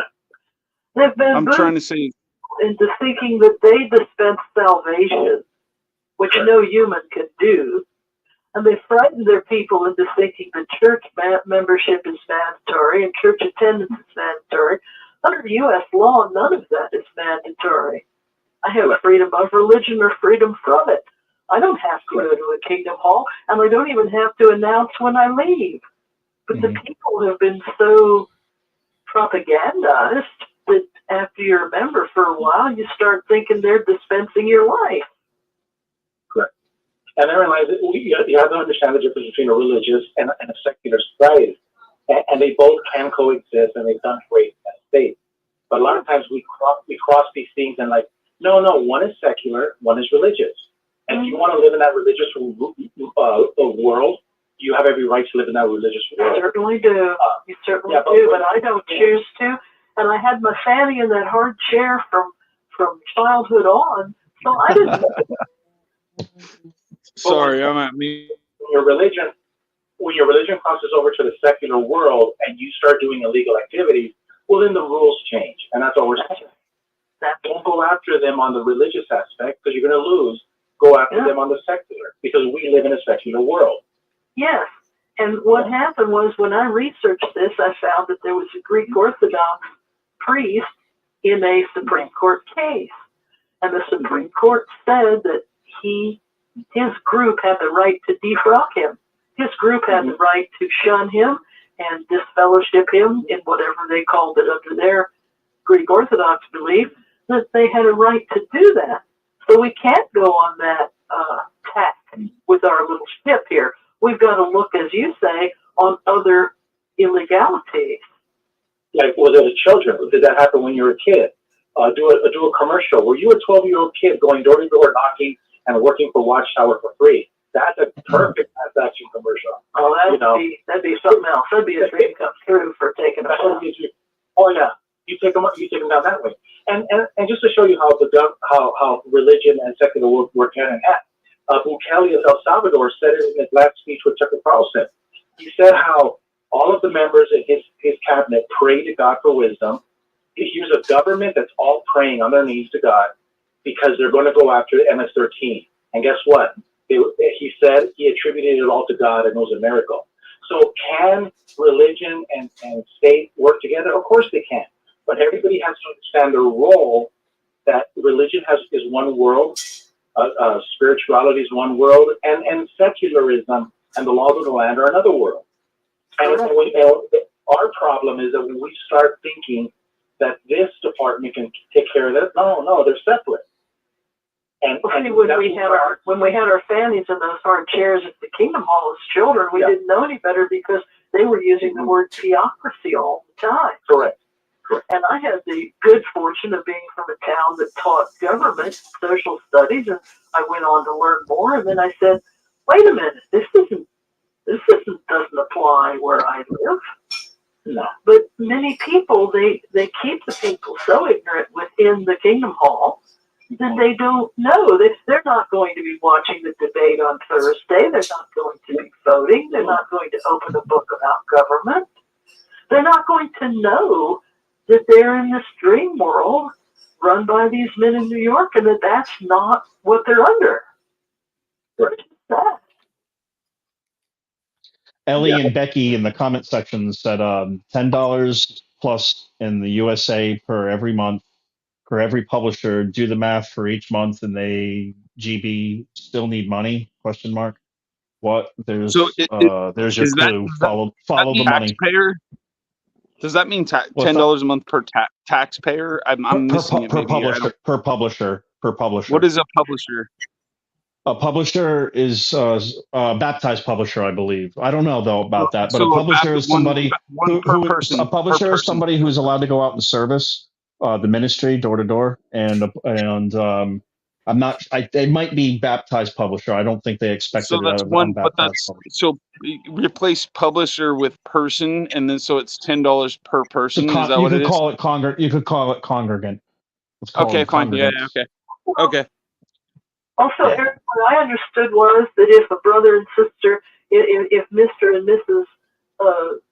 They've been I'm trying to say, into thinking that they dispense salvation, which no human can do. And they frighten their people into thinking that church membership is mandatory and church attendance is mandatory. Under U.S. law, none of that is mandatory. I have freedom of religion or freedom from it. I don't have to go to a Kingdom Hall, and I don't even have to announce when I leave. But the people have been so propagandized that after you're a member for a while, you start thinking they're dispensing your life. Correct. And therein lies, you have to understand the difference between a religious and a secular society. And they both can coexist, and they've done great in that state. But a lot of times we cross these things and like, no, one is secular, one is religious. And if you want to live in that religious world, you have every right to live in that religious world. You certainly do. You certainly do, but I don't choose to. And I had my fanny in that hard chair from childhood on, so I didn't. Sorry, I'm at me. When your religion crosses over to the secular world and you start doing illegal activities, well, then the rules change, and that's what we're saying. Don't go after them on the religious aspect because you're going to lose. Go after them on the secular because we live in a secular world. Yes, and what happened was when I researched this, I found that there was a Greek Orthodox priest in a Supreme Court case, and the Supreme Court said that his group had the right to defrock him. His group had the right to shun him and disfellowship him in whatever they called it under their Greek Orthodox belief, that they had a right to do that. So we can't go on that tack with our little ship here. We've got to look, as you say, on other illegalities. Like, was it a children? Did that happen when you were a kid? Do a commercial. Were you a 12-year-old kid going door to door knocking and working for Watchtower for free? That's a perfect transaction commercial. Oh, that'd be something else. That'd be a dream come true for taking a phone. Oh yeah, you take them down that way. And just to show you how religion and secular work hand in hand, Bukele of El Salvador said it in his last speech with Tucker Carlson. He said how all of the members in his cabinet pray to God for wisdom. Here's a government that's all praying on their knees to God because they're going to go after MS-13. And guess what? He said he attributed it all to God, and it was a miracle. So can religion and state work together? Of course they can. But everybody has to understand their role, that religion is one world, spirituality is one world, and secularism and the laws of the land are another world. And our problem is that when we start thinking that this department can take care of that, no, they're separate. And when we had our fannies in those hard chairs at the Kingdom Hall as children, we didn't know any better because they were using the word theocracy all the time. Correct. And I had the good fortune of being from a town that taught government social studies, and I went on to learn more. And then I said, "Wait a minute, this doesn't apply where I live." No. But many people they keep the people so ignorant within the Kingdom Hall that they don't know that they're not going to be watching the debate on Thursday. They're not going to be voting. They're not going to open a book about government. They're not going to know that they're in this dream world run by these men in New York, and that's not what they're under. What is that? Ellie and Becky in the comment section said $10 plus in the USA per every month, for every publisher. Do the math for each month, and they GB still need money? Question mark. What? There's so there's your clue. Follow the money. Taxpayer? Does that mean $10 a month per taxpayer? I'm missing it. Per publisher. What is a publisher? A publisher is a baptized publisher, I believe. I don't know though about that, but So a publisher is somebody a publisher is somebody who's allowed to go out and service the ministry door to door, and I'm not. They might be baptized publisher. I don't think they expect. So that's one, but that's so replace publisher with person, and then so it's $10 per person. Is that what it is? You could call it congregant. Okay, fine. Yeah. Okay. Also, Eric, what I understood was that if a brother and sister, if Mr. and Mrs.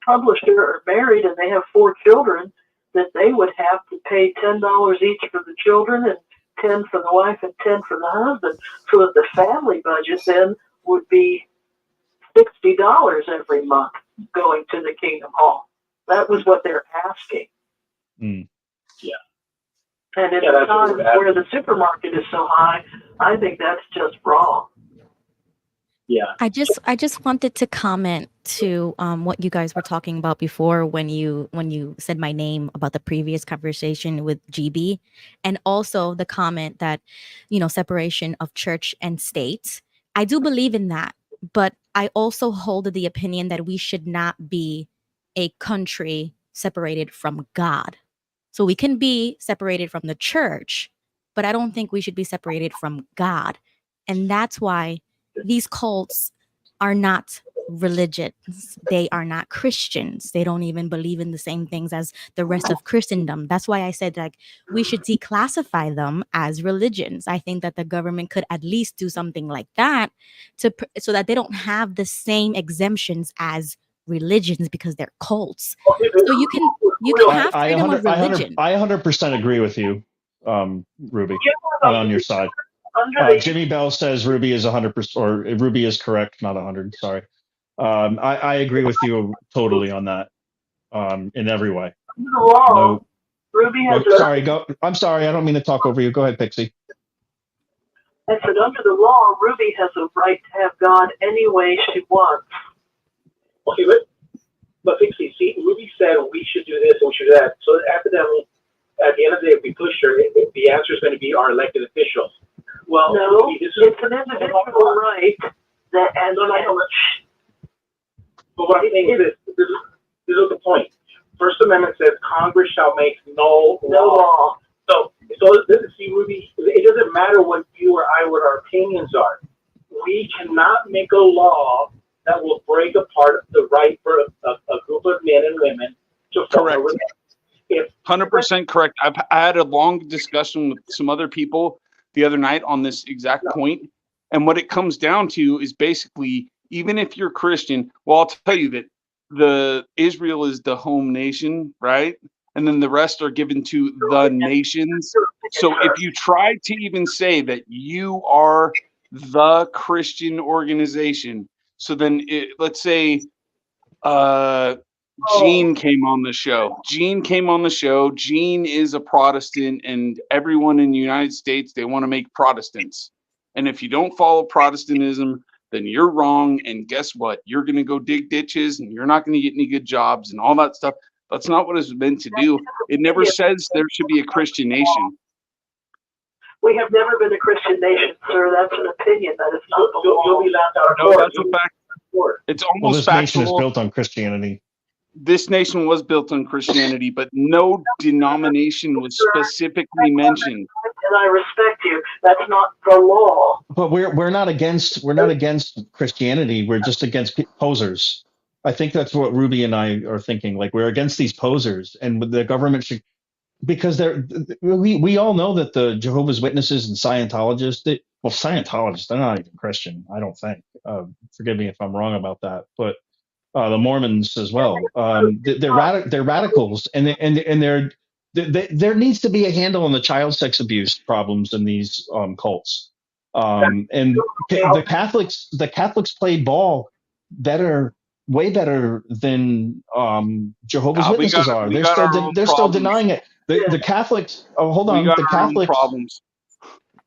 Publisher are married and they have 4 children, that they would have to pay $10 each for the children and 10 for the wife and 10 for the husband, so that the family budget then would be $60 every month going to the Kingdom Hall. That was what they're asking. Mm. Yeah. And in a time where the supermarket is so high, I think that's just wrong. Yeah. I just wanted to comment to what you guys were talking about before when you said my name about the previous conversation with GB, and also the comment that, separation of church and state. I do believe in that, but I also hold the opinion that we should not be a country separated from God. So we can be separated from the church, but I don't think we should be separated from God. And that's why these cults are not religions. They are not Christians. They don't even believe in the same things as the rest of Christendom. That's why I said, like, we should declassify them as religions. I think that the government could at least do something like that so that they don't have the same exemptions as religions, because they're cults. So you can have freedom of religion. I 100% agree with you, Ruby. I'm on your side. Jimmy Bell says Ruby is 100%, or Ruby is correct, not 100. Sorry. I agree with you totally on that, in every way. No. Ruby has sorry, go. I'm sorry. I don't mean to talk over you. Go ahead, Pixie. I said, under the law, Ruby has a right to have God any way she wants. Okay, but Pixie, see, Ruby said we should do this and we should do that. So evidently, at the end of the day, if we push her, the answer is going to be our elected officials. Well, no, it's an individual right that, and but what I'm saying is this is the point. First Amendment says Congress shall make no law. So see, Ruby, it doesn't matter what you or I, what our opinions are. We cannot make a law that will break apart the right for a group of men and women to form a religion. 100% correct. I had a long discussion with some other people the other night on this exact point. And what it comes down to is basically, even if you're Christian, well, I'll tell you that Israel is the home nation, right? And then the rest are given to the nations. So if you try to even say that you are the Christian organization, so then let's say Gene came on the show. Gene is a Protestant, and everyone in the United States, they want to make Protestants. And if you don't follow Protestantism, then you're wrong. And guess what? You're going to go dig ditches, and you're not going to get any good jobs and all that stuff. That's not what it's meant to do. It never says there should be a Christian nation. We have never been a Christian nation, sir. That's an opinion. That is not the law. You'll be laughed out of No, court. that's a fact. It's almost this nation is factual. built on Christianity. This nation was built on Christianity, but no denomination was specifically mentioned. And I respect you. That's not the law. But we're not against Christianity. We're just against posers. I think that's what Ruby and I are thinking. Like, we're against these posers, and the government should, because we all know that the Jehovah's Witnesses and Scientologists, they're not even Christian, I don't think. Forgive me if I'm wrong about that, but the Mormons as well. They're radicals, and there needs to be a handle on the child sex abuse problems in these cults. And the Catholics play ball way better than Jehovah's Witnesses are. They're still denying it. The Catholics. Oh, hold on. The Catholics problems.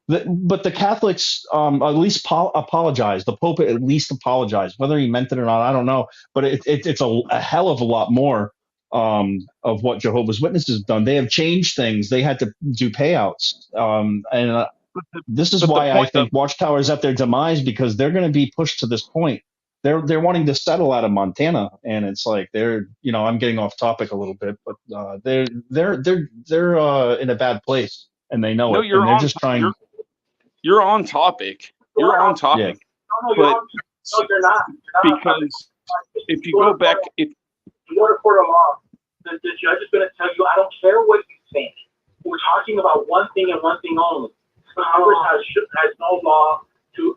But the Catholics at least apologize. The Pope at least apologized. Whether he meant it or not, I don't know. But it's a hell of a lot more of what Jehovah's Witnesses have done. They have changed things. They had to do payouts. This is why I think Watchtower is at their demise, because they're going to be pushed to this point. They're wanting to settle out of Montana, and it's like I'm getting off topic a little bit, but they're in a bad place, and they know it. And they're just trying. You're on topic. You're on topic. Yeah. But no, you're not. Because if you go back, if you go to court of law, the judge is going to tell you, I don't care what you think. We're talking about one thing and one thing only. Congress has no law to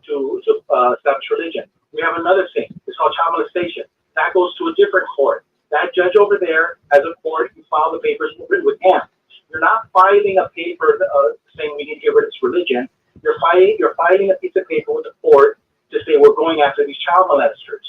establish religion. We have another thing. It's called child molestation. That goes to a different court. That judge over there, as a court, you file the papers written with him. You're not filing a paper saying we need to get rid of this religion. You're filing a piece of paper with the court to say we're going after these child molesters.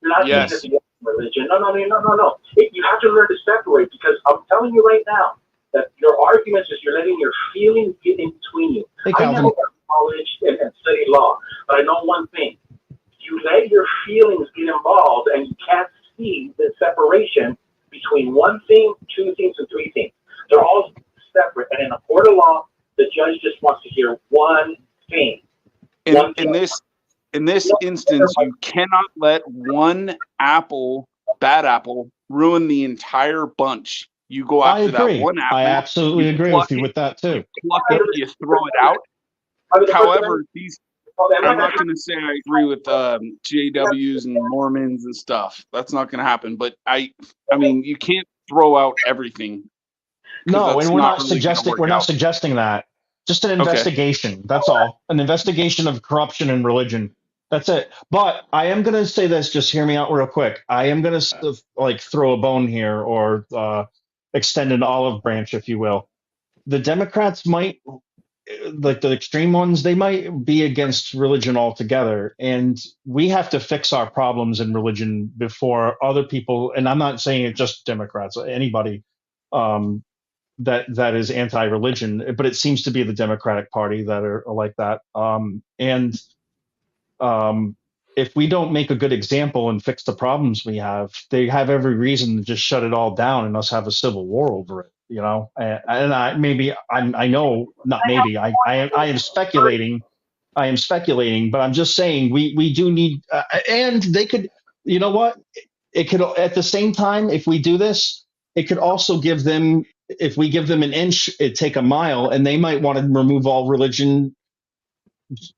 You're not saying it's a religion. No. You have to learn to separate, because I'm telling you right now that your arguments is you're letting your feelings get in between you. Hey, I never got college and studied law, but I know one thing. You let your feelings get involved and you can't see the separation between one thing, two things, and three things. They're all separate. And in a court of law, the judge just wants to hear one thing. In this instance, you cannot let one bad apple, ruin the entire bunch. You go after that one apple. I absolutely agree with you with that too. You pluck it, you throw it out. However, I'm not going to say I agree with JWs and Mormons and stuff. That's not going to happen. But I mean, you can't throw out everything. No, and we're not suggesting that. Just an investigation. That's all. An investigation of corruption in religion. That's it. But I am going to say this. Just hear me out real quick. I am going to throw a bone here, or extend an olive branch, if you will. The Democrats might, like the extreme ones, they might be against religion altogether. And we have to fix our problems in religion before other people. And I'm not saying it just Democrats, anybody that is anti-religion, but it seems to be the Democratic Party that are like that. If we don't make a good example and fix the problems we have, they have every reason to just shut it all down and us have a civil war over it. You know, I am speculating. But I'm just saying we do need, and they could, you know what? It could, at the same time, if we do this, it could also give them, if we give them an inch, it take a mile, and they might want to remove all religion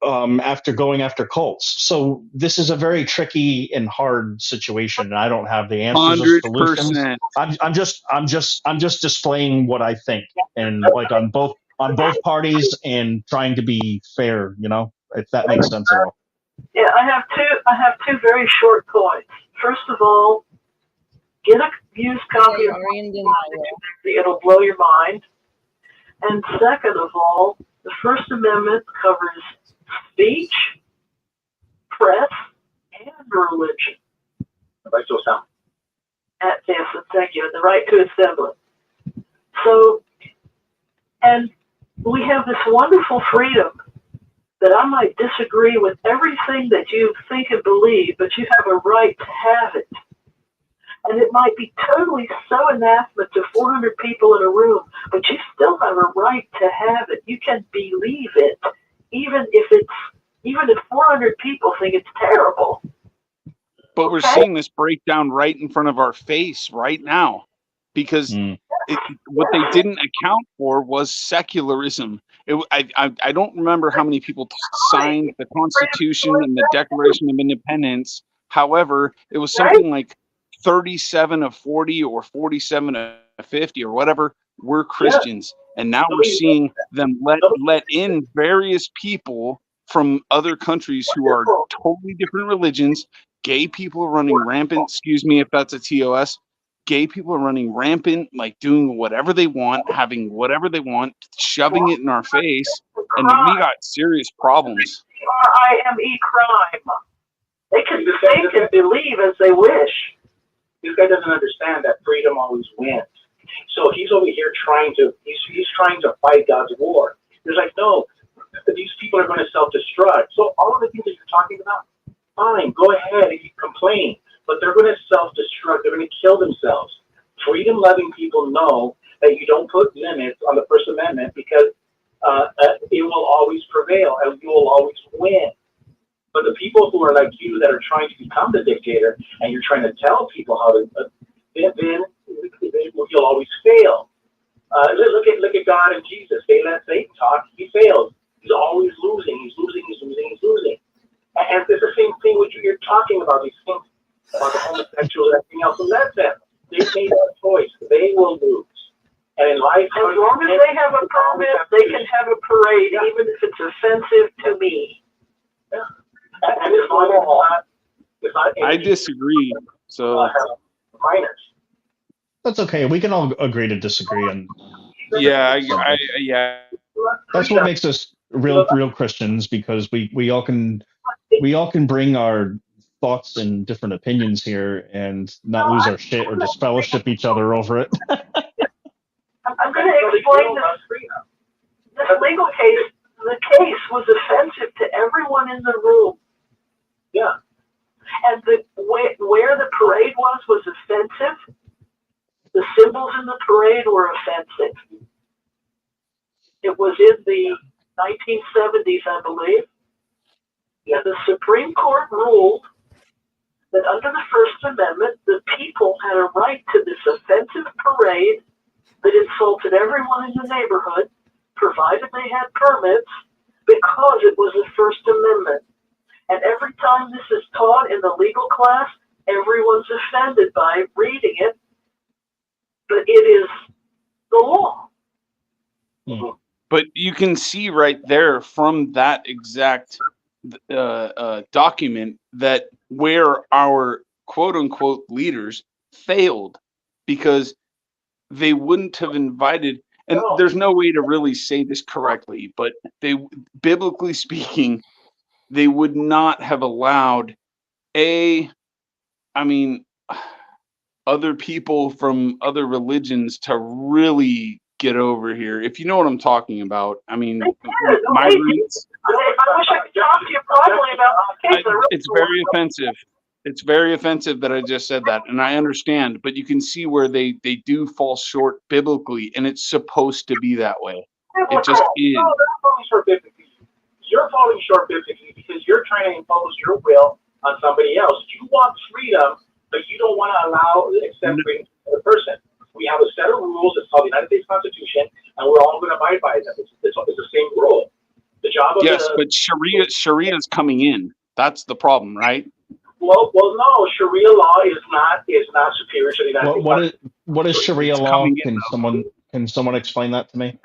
after going after cults. So this is a very tricky and hard situation, and I don't have the answers or solutions. 100%. I'm just displaying what I think, and like on both parties, and trying to be fair, you know, if that makes sense at all. Yeah, I have two very short points. First of all, get a used copy of it'll blow your mind. And second of all, the First Amendment covers speech, press, and religion. Right to assembly. Yes, thank you. The right to assembly. So, and we have this wonderful freedom that I might disagree with everything that you think and believe, but you have a right to have it. And it might be totally so anathema to 400 people in a room, but you still have a right to have it. You can believe it, even if 400 people think it's terrible. But we're seeing this breakdown right in front of our face right now, because what they didn't account for was secularism. I don't remember how many people signed the Constitution and the Declaration of Independence. However, it was something like 37 of 40 or 47 of 50 or whatever were Christians. And now we're seeing them let in various people from other countries who are totally different religions. Gay people are running rampant. Excuse me if that's a TOS. Gay people are running rampant, like doing whatever they want, having whatever they want, shoving it in our face. And we got serious problems. IME crime. They can think and believe as they wish. This guy doesn't understand that freedom always wins. So he's over here trying to fight God's war. He's like, no, these people are going to self-destruct. So all of the things that you're talking about, fine, go ahead and you complain, but they're going to self-destruct. They're going to kill themselves. Freedom-loving people know that you don't put limits on the First Amendment, because it will always prevail and you will always win. But the people who are like you that are trying to become the dictator, and you're trying to tell people how to, then you'll always fail. Look at God and Jesus. They let Satan talk. He fails. He's always losing. He's losing. And it's the same thing with you're talking about, these things about the homosexuals and everything else. So let them. They made a choice. They will lose. And in life, as long as they have a permit, they can have a parade, even if it's offensive to me. Yeah. And it's not I disagree. So minors. That's okay. We can all agree to disagree on Yeah, subject. yeah. That's what makes us real Christians, because we all can bring our thoughts and different opinions here and not lose our shit or disfellowship each other over it. I'm going to explain this legal case. The case was offensive to everyone in the room. Yeah. And where the parade was offensive. The symbols in the parade were offensive. It was in the 1970s, I believe. And the Supreme Court ruled that under the First Amendment, the people had a right to this offensive parade that insulted everyone in the neighborhood, provided they had permits, because it was the First Amendment. And every time this is taught in the legal class, everyone's offended by reading it, but it is the law. But you can see right there from that exact document that where our quote unquote leaders failed, because they wouldn't have invited, and there's no way to really say this correctly, but they, biblically speaking, they would not have allowed other people from other religions to really get over here. If you know what I'm talking about. I mean, migrants. I wish I could talk to you privately about the case. It's very offensive. It's very offensive that I just said that, and I understand, but you can see where they do fall short biblically, and it's supposed to be that way. It just is. No, they're falling short biblically. You're falling short biblically because you're trying to impose your will on somebody else. You want freedom, but you don't want to allow accept freedom to the person. We have a set of rules. It's called the United States Constitution, and we're all going to abide by them. It's the same rule. The job of but Sharia is coming in. That's the problem, right? Well, no. Sharia law is not superior to the United States. What is Sharia law? Can someone explain that to me?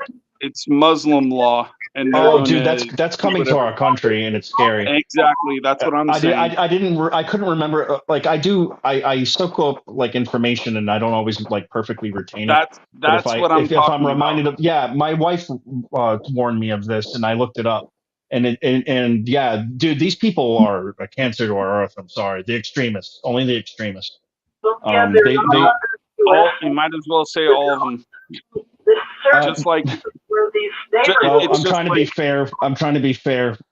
It's Muslim law, and dude, that's coming to our country, and it's scary. Exactly, that's what I'm saying. I couldn't remember. I soak up information, and I don't always perfectly retain it. That's what I'm talking if I'm reminded about. of, yeah, my wife warned me of this, and I looked it up, and yeah, dude, these people are a cancer to our earth. I'm sorry, the extremists, only the extremists. You might as well say all of them. Just like I'm trying to be fair.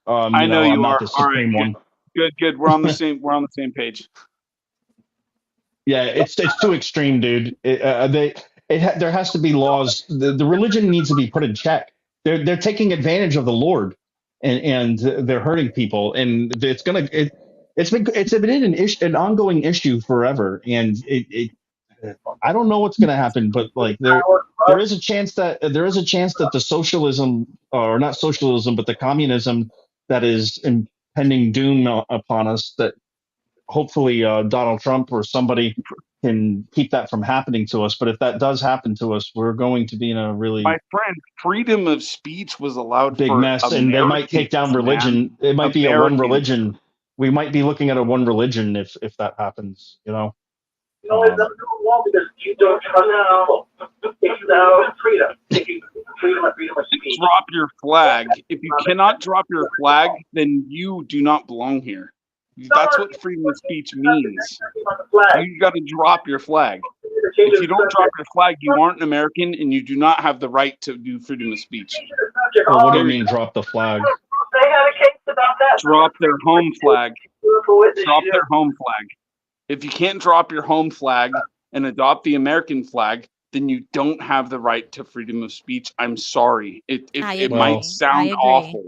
I know you I'm are. not the supreme one. Good. We're on the same. We're on the same page. Yeah, it's too extreme, dude. There has to be laws. The religion needs to be put in check. They're taking advantage of the Lord, and they're hurting people, and it's been an ongoing issue forever, and I don't know what's going to happen, but there is a chance that the socialism, or not socialism, but the communism that is impending doom upon us, that hopefully Donald Trump or somebody can keep that from happening to us. But if that does happen to us, we're going to be in a really, my friend, freedom of speech was allowed big for mess, and they might take down religion. It might be a one religion. We might be looking at a one religion if that happens. No, it's not wrong because you don't trust people. If you have freedom, freedom of speech. Drop your flag. If you cannot drop your flag, then you do not belong here. That's what freedom of speech means. You got to drop your flag. If you don't drop your flag, you aren't an American, and you do not have the right to do freedom of speech. Well, what do you mean, drop the flag? They had a case about that. Drop their home flag. Drop their home flag. If you can't drop your home flag and adopt the American flag, then you don't have the right to freedom of speech. I'm sorry. It might sound awful.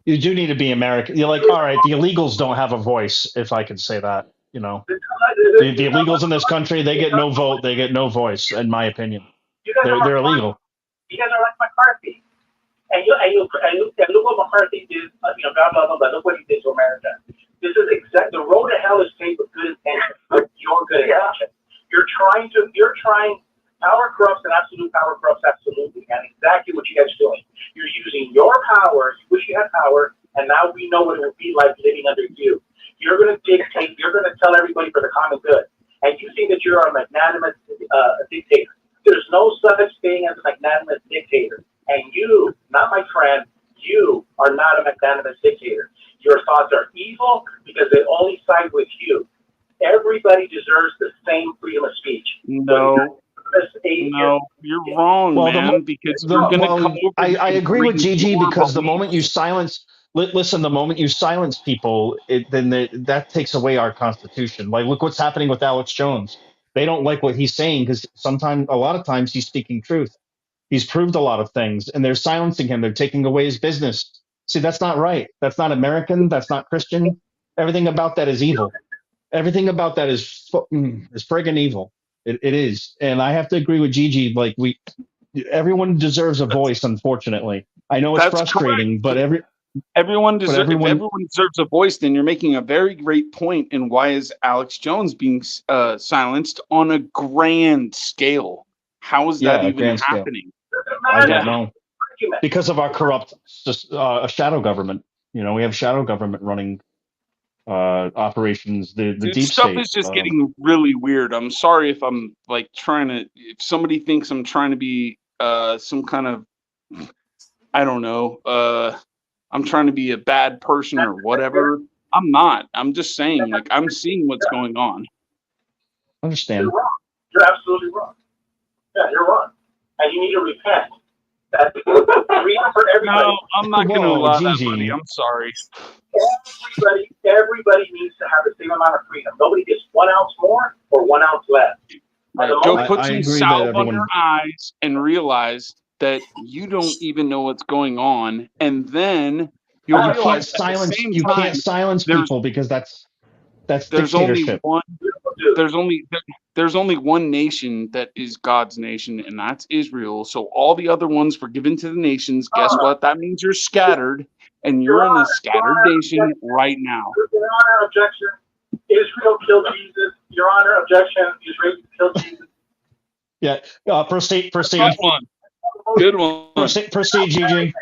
You do need to be American. You're like, all right, the illegals don't have a voice, if I could say that. The illegals in this country, they get no vote, they get no voice, in my opinion. They're illegal. You guys are like McCarthy. And look what McCarthy did, blah, look what he did to America. This is the road to hell is paved with good intentions, with your good intention. You're trying, power corrupts and absolute power corrupts absolutely, and exactly what you guys are doing. You're using your power, you wish you had power, and now we know what it would be like living under you. You're going to dictate, you're going to tell everybody for the common good. And you think that you're a magnanimous because they only side with you. Everybody deserves the same freedom of speech. No, you're wrong, Well, man. Because you're gonna come over. I agree with bring Gigi your because the moment you beliefs. silence, listen, the moment you silence people, that takes away our constitution. Like, look what's happening with Alex Jones. They don't like what he's saying because a lot of times, he's speaking truth. He's proved a lot of things, and they're silencing him. They're taking away his business. See, that's not right. That's not American. That's not Christian. Everything about that is evil. Everything about that is friggin' evil. It is, and I have to agree with Gigi. Like, everyone deserves a voice. Unfortunately, I know it's That's frustrating, correct. but everyone deserves. If everyone deserves a voice, then you're making a very great point. And why is Alex Jones being silenced on a grand scale? How is that even happening? I don't know. Because of our corrupt shadow government. We have shadow government running operations. The deep stuff state is just getting really weird. I'm sorry if I'm like if somebody thinks I'm trying to be some kind of, I don't know, I'm trying to be a bad person or whatever. I'm not. I'm just saying, like, I'm seeing what's going on. Understand. You're wrong. You're absolutely wrong. Yeah, you're wrong. And you need to repent. That's freedom for everybody. No, I'm not going to allow that, buddy. I'm sorry. Everybody needs to have the same amount of freedom. Nobody gets 1 ounce more or 1 ounce less. Right. Go put some salve on your eyes and realize that you don't even know what's going on, and then you'll realize you can't silence people because that's dictatorship. There's only one nation that is God's nation, and that's Israel. So all the other ones were given to the nations. Guess what? That means you're scattered, and you're in a scattered nation right now. Your Honor, objection. Israel killed Jesus. Your Honor, objection. Israel killed Jesus. Yeah. Proceed. Good one. Proceed, Gigi.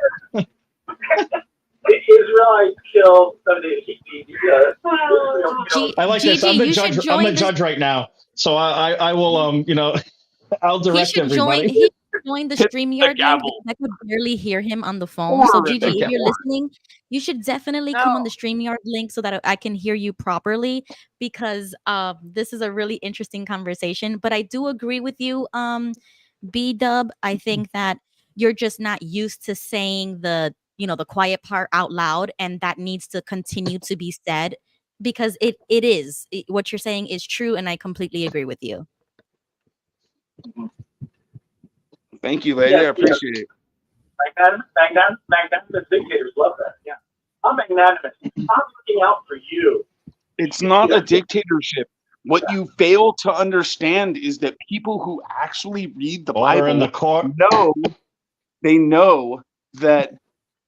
The Israelites killed. I like this. I'm the judge right now, so I will. I'll direct everybody. He should join the StreamYard link because I could barely hear him on the phone. So Gigi, if you're listening, you should definitely come on the StreamYard link so that I can hear you properly, because this is a really interesting conversation. But I do agree with you, B-Dub. I think that you're just not used to saying the quiet part out loud, and that needs to continue to be said, because what you're saying is true, and I completely agree with you. Thank you, lady. I appreciate it. Magnanimous dictators love that. Yeah, I'm magnanimous. I'm looking out for you. It's not a dictatorship. What you fail to understand is that people who actually read the Bible know that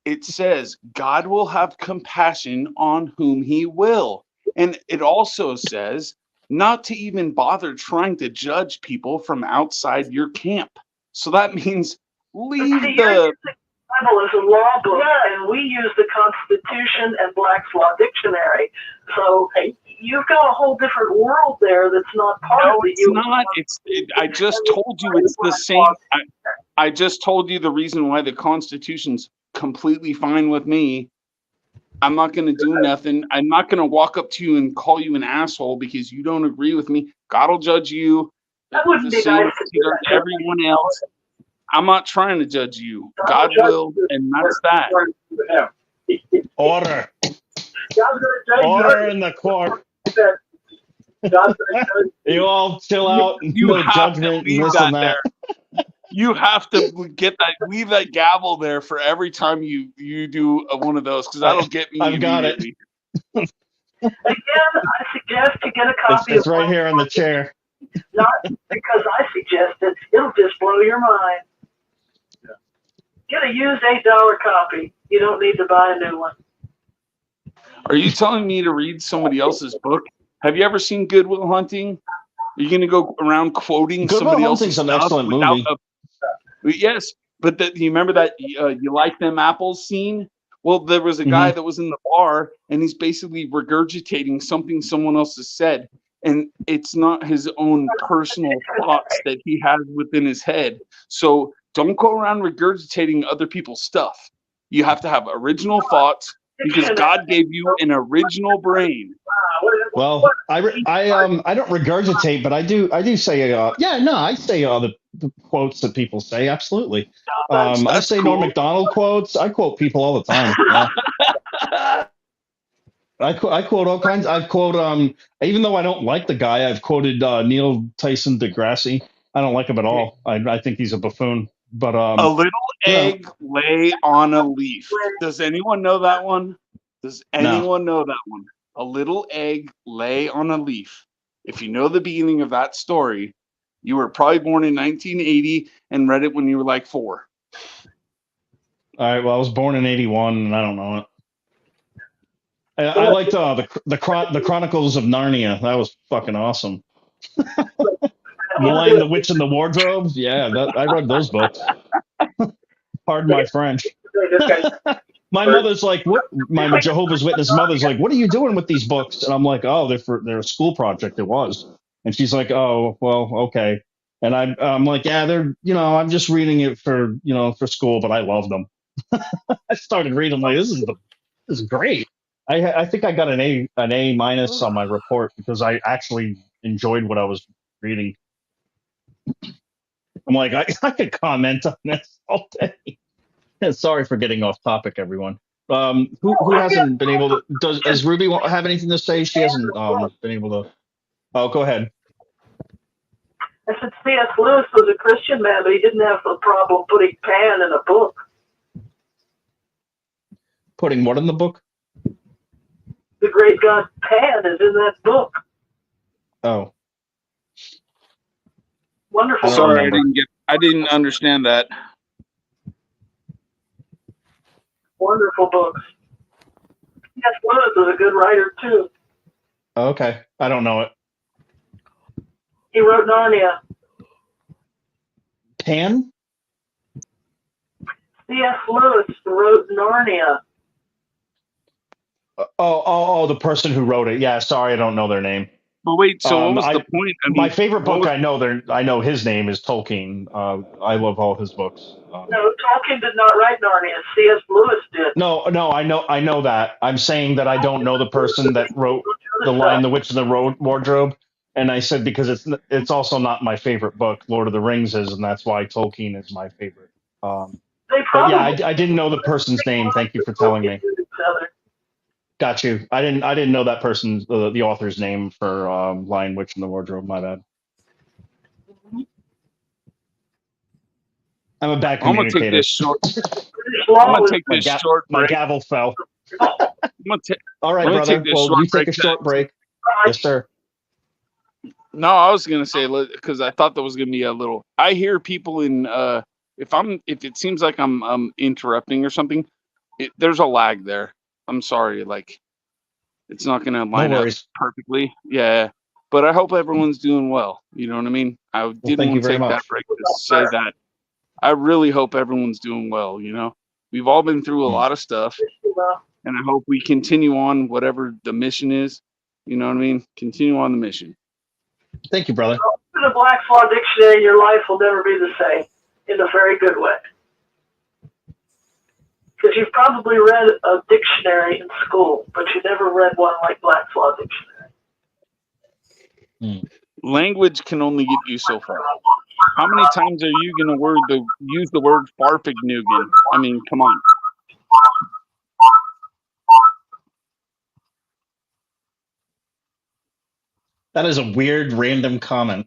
it says God will have compassion on whom he will. And it also says not to even bother trying to judge people from outside your camp. So that means leave the Bible is a law book, and we use the Constitution and Black's Law Dictionary. So you've got a whole different world there that's not part of the it's not. I just told you it's the same. I just told you the reason why the Constitution's completely fine with me. I'm not going to do nothing. I'm not going to walk up to you and call you an asshole because you don't agree with me. God will judge you. That wouldn't be nice to everyone else. I'm not trying to judge you. God will, and that's that. Order. Order in the court. You all chill out. You have to leave that there. You have to leave that gavel there for every time you do one of those, because that'll get me. I've got it. Again, I suggest you get a copy. It's right here in the chair. Not because I suggest it. It'll just blow your mind. Get a used $8 copy. You don't need to buy a new one. Are you telling me to read somebody else's book? Have you ever seen Good Will Hunting? Are you going to go around quoting somebody else's stuff? Good Will Hunting's an excellent movie. Yes, but you remember that You Like Them Apples scene? Well, there was a guy that was in the bar, and he's basically regurgitating something someone else has said, and it's not his own personal thoughts that he has within his head. So don't go around regurgitating other people's stuff. You have to have original thoughts, because God gave you an original brain. Well, I don't regurgitate, but I do say I say the quotes that people say. Absolutely. I That's say cool. Norm Macdonald quotes. I quote people all the time. Yeah. I quote all kinds. I quote even though I don't like the guy, I've quoted Neil Tyson deGrasse. I don't like him at all. I think he's a buffoon. But a little egg lay on a leaf. Does anyone know that one? Does anyone know that one? A little egg lay on a leaf. If you know the beginning of that story, you were probably born in 1980 and read it when you were like 4. All right. Well, I was born in '81, and I don't know it. I liked the Chronicles of Narnia. That was fucking awesome. The Lion, the Witch, and the Wardrobe. Yeah, I read those books. Pardon my French. My mother's like, what? My Jehovah's Witness mother's like, what are you doing with these books? And I'm like, oh, they're a school project. It was. And she's like, oh, well, okay. And I'm like, yeah, I'm just reading it for school, but I love them. I started reading like, this is great. I think I got an A minus on my report because I actually enjoyed what I was reading. I'm like, I could comment on this all day. Sorry for getting off topic, everyone. Who hasn't been able to? Does Ruby have anything to say? She hasn't been able to. Oh, go ahead. I said C.S. Lewis was a Christian man, but he didn't have the problem putting Pan in a book. Putting what in the book? The great god Pan is in that book. Oh. Wonderful. Sorry, I didn't understand that. Wonderful books. C.S. Lewis is a good writer too. Okay, I don't know it. He wrote Narnia. Pan? C.S. Lewis wrote Narnia. Oh, the person who wrote it. Yeah, sorry, I don't know their name. But wait, so what was the point? I mean, my favorite book I know his name is Tolkien. I love all his books. No, Tolkien did not write Narnia. C.S. Lewis did. No, I know that. I'm saying that I don't know the person that wrote The Lion, the Witch, and the Wardrobe. And I said because it's also not my favorite book. Lord of the Rings is, and that's why Tolkien is my favorite. But yeah, I didn't know the person's name. Thank you for telling me. Got you. I didn't know that person's the author's name for Lion, Witch, and the Wardrobe. My bad. I'm a bad communicator. I'm gonna take this short. My gavel fell. All right, brother. Well, you take a short break. Yes, sir. No, I was gonna say because I thought that was gonna be a little. I hear people in if it seems like I'm interrupting or something, there's a lag there. I'm sorry, like it's not gonna line up perfectly. Yeah, but I hope everyone's doing well. You know what I mean? I didn't want to take that break to say that. I really hope everyone's doing well. You know, we've all been through a lot of stuff, and I hope we continue on whatever the mission is. You know what I mean? Continue on the mission. Thank you, brother. Open a Black's Law Dictionary, your life will never be the same in a very good way. Because you've probably read a dictionary in school, but you never read one like Black's Law Dictionary. Language can only get you so far. How many times are you going to use the word farfignugan? I mean, come on. That is a weird, random comment.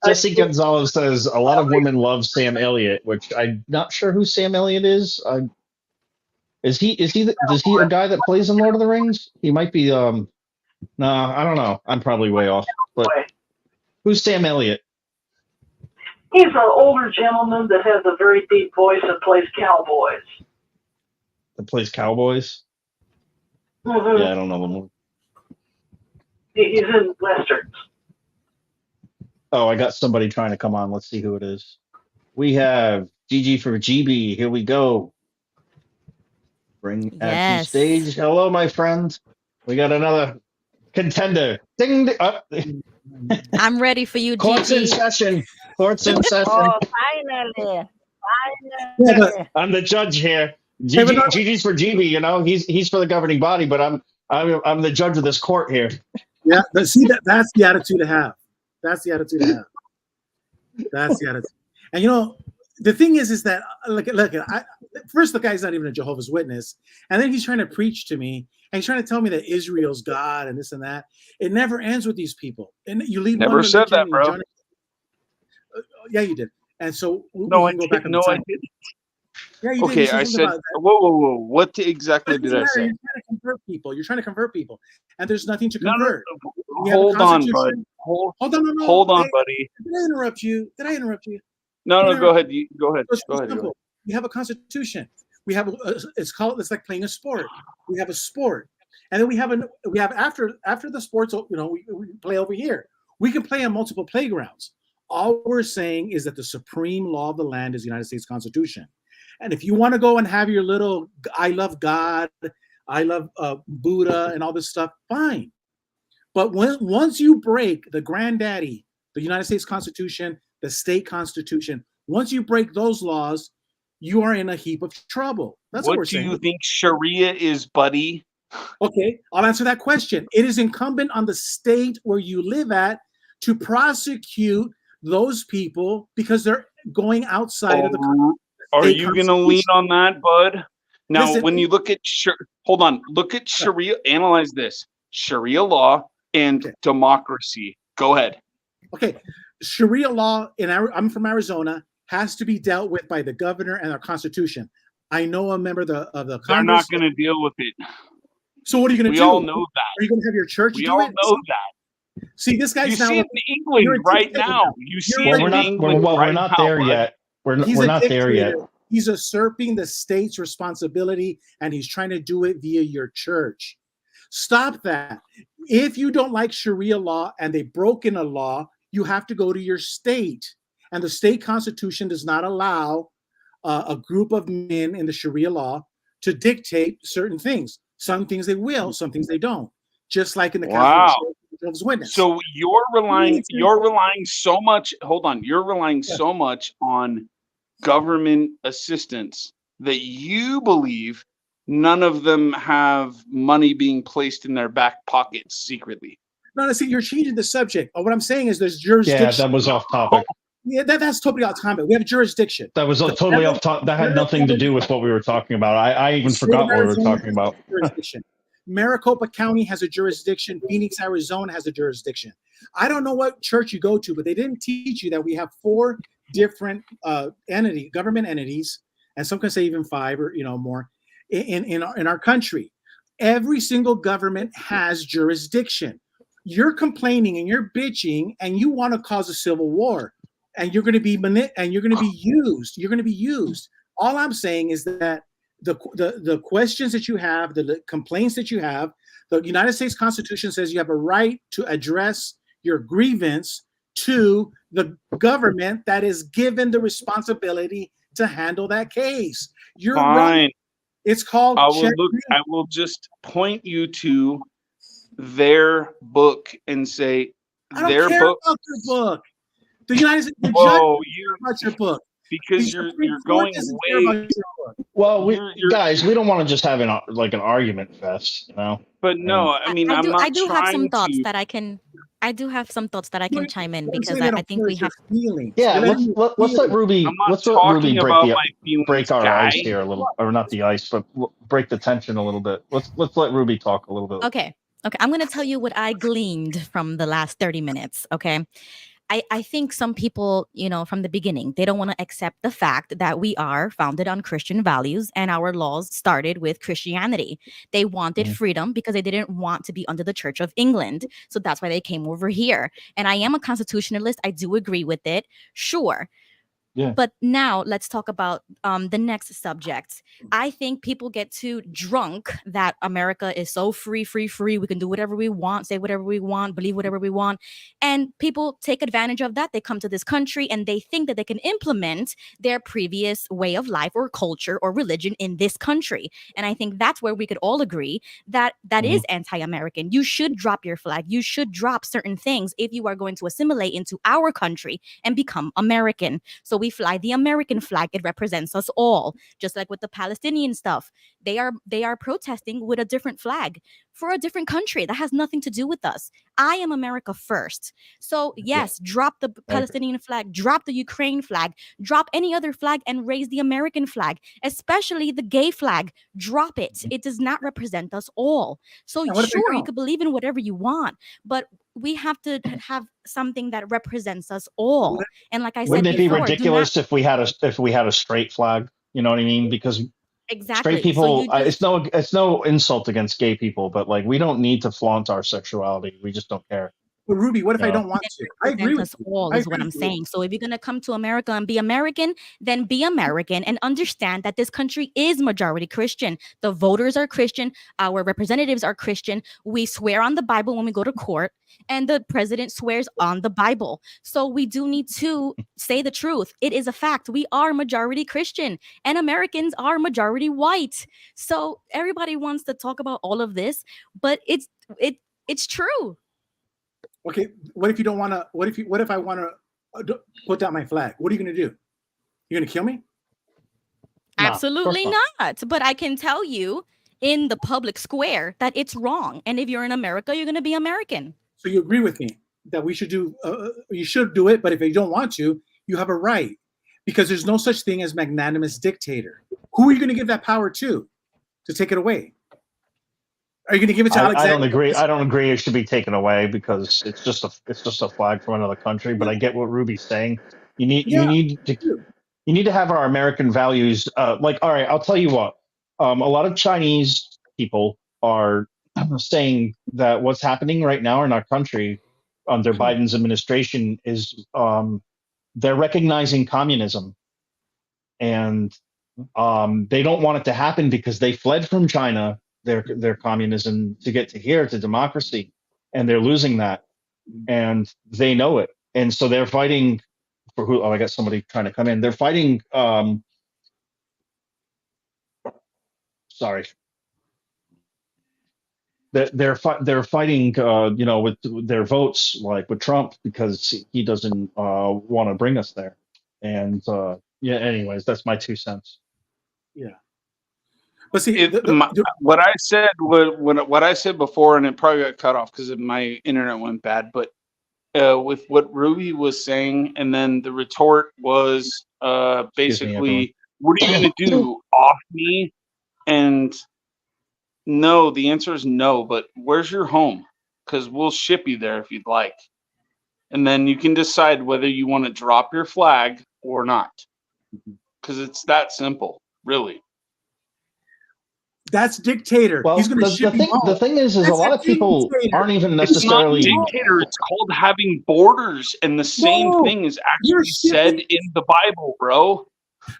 Jesse Gonzalez says a lot of women love Sam Elliott, which I'm not sure who Sam Elliott is. Is he a guy that plays in Lord of the Rings? He might be. No, I don't know. I'm probably way off. But who's Sam Elliott? He's an older gentleman that has a very deep voice and plays cowboys. That plays cowboys? Mm-hmm. Yeah, I don't know the movie. He's in westerns. Oh, I got somebody trying to come on. Let's see who it is. We have GG for GB. Here we go. Add to stage. Hello, my friend. We got another contender. Ding, ding. I'm ready for you, Court's in GG. session. Court's in session. Oh, finally. I'm the judge here. GG's for GB. You know, he's for the governing body, but I'm the judge of this court here. Yeah, but see that's the attitude to have. That's the attitude to have. That's the attitude. And you know, the thing is that first the guy's not even a Jehovah's Witness, and then he's trying to preach to me, and he's trying to tell me that Israel's God and this and that. It never ends with these people. And you leave Never one said religion, that, bro. Yeah, you did. And so I didn't. Yeah, you okay, did. I said, whoa. What exactly did I say? You're trying to convert people. You're trying to convert people, and there's nothing to convert. No. Hold on, bud. Hold on, buddy. Did I interrupt you? No, go ahead. Go ahead. We have a constitution. We have it's like playing a sport. We have a sport, and then we have after the sports. You know, we play over here. We can play on multiple playgrounds. All we're saying is that the supreme law of the land is the United States Constitution. And if you want to go and have your little I love God, I love Buddha and all this stuff, fine. But once you break the granddaddy, the United States Constitution, the state constitution, once you break those laws, you are in a heap of trouble. That's what we're saying. What do you think Sharia is, buddy? Okay, I'll answer that question. It is incumbent on the state where you live at to prosecute those people because they're going outside of the country. Are you going to lean on that, bud? Now, when you look at look at Sharia, analyze this. Sharia law and democracy. Go ahead. Okay. Sharia law, I'm from Arizona, has to be dealt with by the governor and our constitution. I know a member of the Congress. They're not going to deal with it. So what are you going to do? We all know that. Are you going to have your church do it? We all know that. See, this guy's you see it in England right now. You see it in England right now. We're not there yet. We're not there yet. He's usurping the state's responsibility, and he's trying to do it via your church. Stop that. If you don't like Sharia law and they've broken a law, you have to go to your state. And the state constitution does not allow a group of men in the Sharia law to dictate certain things. Some things they will, some things they don't. Just like in the Catholic Church Witness. So you're relying so much. Hold on, you're relying so much on government assistance that you believe none of them have money being placed in their back pockets secretly. No, see, you're changing the subject. What I'm saying is there's jurisdiction. Yeah, that was off topic. Yeah, that's totally off topic. We have jurisdiction. That was totally off topic. That had nothing to do with what we were talking about. I even forgot what we were talking about. Maricopa County has a jurisdiction. Phoenix, Arizona has a jurisdiction. I don't know what church you go to, but they didn't teach you that we have 4 different government entities, and some can say even 5 or more in our country. Every single government has jurisdiction. You're complaining and you're bitching and you want to cause a civil war, and you're going to be used. You're going to be used. All I'm saying is that the questions that you have, the complaints that you have, the United States Constitution says you have a right to address your grievance to the government that is given the responsibility to handle that case. You're fine. Right. It's called. I will just point you to their book and say I don't care about your book. The United States judge about your book because you're going way. Well, we don't want to just have an argument fest, But no, I mean, I do have some thoughts that I can. I do have some thoughts that I can chime in because I think we have. Yeah, let's let Ruby. Let's let Ruby break our ice here a little, or not the ice, but break the tension a little bit. Let's let Ruby talk a little bit. Okay. I'm going to tell you what I gleaned from the last 30 minutes. Okay. I think some people, from the beginning, they don't want to accept the fact that we are founded on Christian values and our laws started with Christianity. They wanted freedom because they didn't want to be under the Church of England. So that's why they came over here. And I am a constitutionalist. I do agree with it. Sure. Yeah. But now let's talk about the next subject. I think people get too drunk that America is so free. We can do whatever we want, say whatever we want, believe whatever we want. And people take advantage of that. They come to this country and they think that they can implement their previous way of life or culture or religion in this country. And I think that's where we could all agree that is anti-American. You should drop your flag. You should drop certain things if you are going to assimilate into our country and become American. So we we fly the American flag. It represents us all. Just like with the Palestinian stuff, they are protesting with a different flag for a different country that has nothing to do with us. I am America first. So yes, drop the Palestinian flag, drop the Ukraine flag, drop any other flag, and raise the American flag, especially the gay flag. Drop it. It does not represent us all. So sure, you could believe in whatever you want, but we have to have something that represents us all. And like I said wouldn't it be before, ridiculous if we had a straight flag? You know what I mean? Because exactly. straight people, So it's no insult against gay people, but like we don't need to flaunt our sexuality. We just don't care. But Ruby, what if I don't want to? I agree with us all is what I'm saying. So if you're going to come to America and be American, then be American and understand that this country is majority Christian. The voters are Christian. Our representatives are Christian. We swear on the Bible when we go to court, and the president swears on the Bible. So we do need to say the truth. It is a fact. We are majority Christian and Americans are majority white. So everybody wants to talk about all of this, but it's true. Okay, what if you don't want to? What if I want to put down my flag? What are you going to do? You're going to kill me? Absolutely not. But I can tell you in the public square that it's wrong. And if you're in America, you're going to be American. So you agree with me that we should do? You should do it, but if you don't want to, you have a right, because there's no such thing as magnanimous dictator. Who are you going to give that power to take it away? Are you going to give it to Alexander? I don't agree. I don't agree. It should be taken away because it's just a flag from another country. But I get what Ruby's saying. You need to have our American values. Like, all right, I'll tell you what. A lot of Chinese people are saying that what's happening right now in our country under Biden's administration is they're recognizing communism, and they don't want it to happen because they fled from China. Their communism to get to here to democracy, and they're losing that, and they know it, and so they're fighting for who? Oh, I got somebody trying to come in. They're fighting. Sorry. They're fighting. With their votes, like with Trump, because he doesn't want to bring us there, and yeah. Anyways, that's my 2 cents. Yeah. But see, what I said before, and it probably got cut off because my internet went bad. But with what Ruby was saying, and then the retort was basically, "What are you going to do? Off me?" And no, the answer is no. But where's your home? Because we'll ship you there if you'd like, and then you can decide whether you want to drop your flag or not. Because it's that simple, really. That's dictator. Well, he's going to ship you home. The thing is a lot of people aren't even necessarily. It's not dictator. It's called having borders, and the same thing is actually said in the Bible, bro.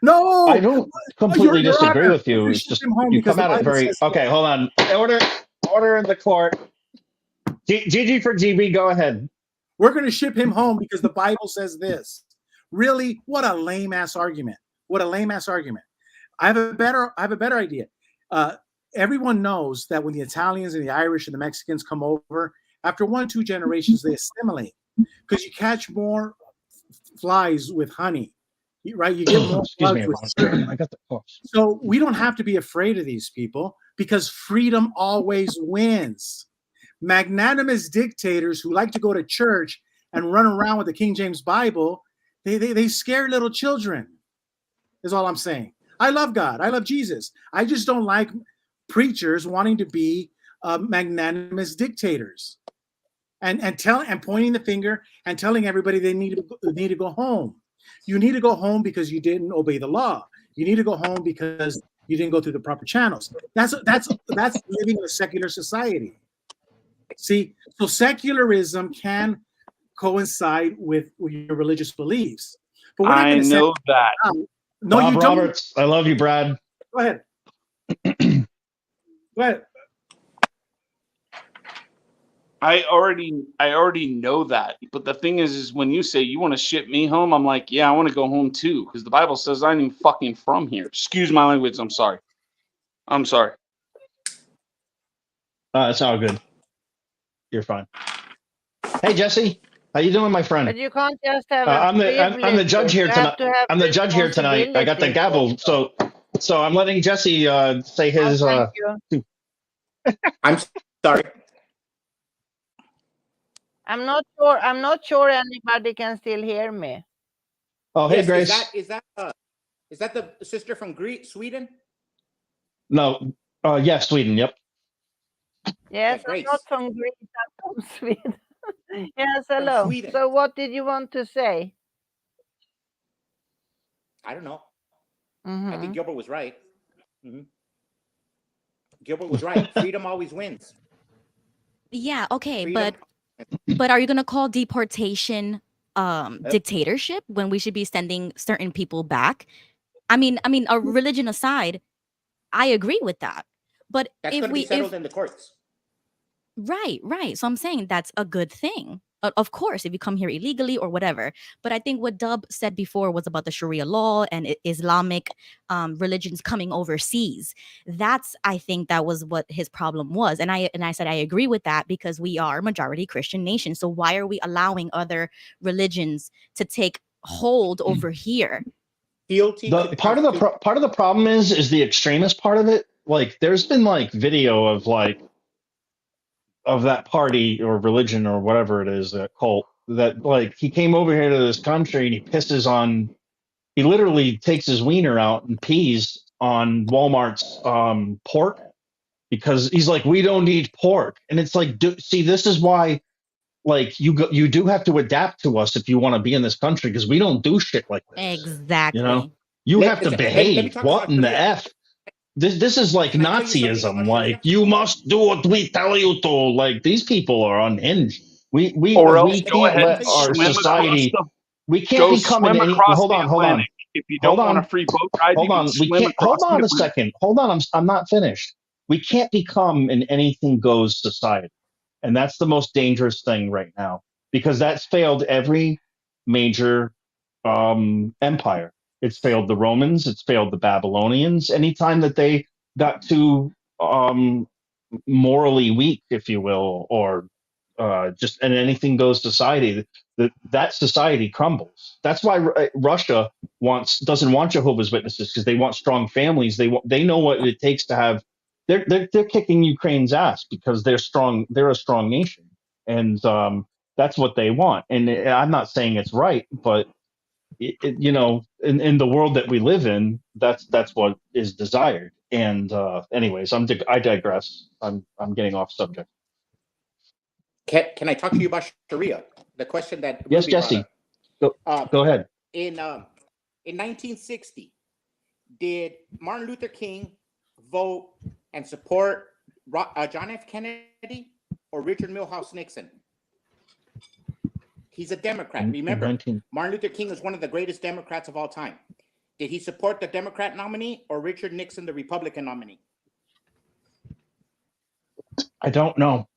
No, I don't completely disagree with you. It's just you come at it very. Okay, hold on. Order in the court. GG for GB. Go ahead. We're going to ship him home because the Bible says this. Really, what a lame ass argument. What a lame ass argument. I have a better idea. Everyone knows that when the Italians and the Irish and the Mexicans come over, after 1-2 generations, they assimilate because you catch more flies with honey, right? You get more flies with sugar. I got the course. So we don't have to be afraid of these people because freedom always wins. Magnanimous dictators who like to go to church and run around with the King James Bible, they scare little children, is all I'm saying. I love God. I love Jesus. I just don't like preachers wanting to be magnanimous dictators and pointing the finger and telling everybody they need to go home. You need to go home because you didn't obey the law. You need to go home because you didn't go through the proper channels. That's living in a secular society. See, so secularism can coincide with your religious beliefs. But we're not I know that. No, Bob you don't. Roberts, I love you, Brad. Go ahead. Go ahead. I already know that. But the thing is when you say you want to ship me home, I'm like, yeah, I want to go home too, because the Bible says I'm even fucking from here. Excuse my language. I'm sorry. It's all good. You're fine. Hey, Jesse. How you doing, my friend? But you can't just have a I'm the judge privilege. here You have tonight. to have I'm the judge here tonight. I got the responsibility. gavel, so I'm letting Jesse say Oh, his. thank you. I'm sorry. I'm not sure anybody can still hear me. Oh, hey, Yes, Grace. is that the sister from Sweden? No, yeah, Sweden. Yep. Yes, Yeah, I'm not Grace from Greece. I'm from Sweden. Yes, from hello. Sweden. So what did you want to say? I don't know. I Mm-hmm. think Gilbert was right. Gilbert was right. Freedom always wins. Yeah, okay, Freedom. but are you gonna call deportation dictatorship when we should be sending certain people back? I mean, a religion aside, I agree with that. But That's if going to be we settled if in the courts. right. So I'm saying that's a good thing. Of course, if you come here illegally or whatever. But I think what Dub said before was about the Sharia law and Islamic religions coming overseas. I think that was what his problem was. And I said I agree with that because we are a majority Christian nation. So why are we allowing other religions to take hold over here? Fealty to the Part of the problem is the extremist part of it. Like, there's been like video of that party or religion or whatever it is, that cult, that like he came over here to this country and he pisses on. He literally takes his wiener out and pees on Walmart's pork because he's like, we don't eat pork, and it's like, see, this is why, like, you do have to adapt to us if you want to be in this country because we don't do shit like this. Exactly. You have to Let me behave. talk What about in the Sharia. f? This is like Can I tell you something Nazism. about Like, Sharia? you must do what we tell you to. Like, these people are unhinged. We Or else we Let me go can't ahead let me and let tell you our something swim about Sharia. across society. the We can't become in any. across Hold the on, hold on, Atlantic. If you hold don't want a on, free boat ride, you hold can on. We swim can't. Hold across the on a Atlantic. second. Hold on. I'm not finished. We can't become an anything goes society, and that's the most dangerous thing right now because that's failed every major empire. It's failed the Romans. It's failed the Babylonians. Anytime that they got too um, morally weak, if you will, or just an anything goes society, that society crumbles. That's why Russia doesn't want Jehovah's Witnesses because they want strong families. They know what it takes to have. They're kicking Ukraine's ass because they're strong. They're a strong nation, and that's what they want. And I'm not saying it's right, but in the world that we live in, that's what is desired. And anyways, I digress. I'm getting off subject. Can I talk to you about Sharia? The question that Yes, Ruby brought Jesse, up. go ahead. In 1960, did Martin Luther King vote and support John F. Kennedy or Richard Milhouse Nixon? He's a Democrat. Remember, Martin Luther King is one of the greatest Democrats of all time. Did he support the Democrat nominee or Richard Nixon, the Republican nominee? I don't know.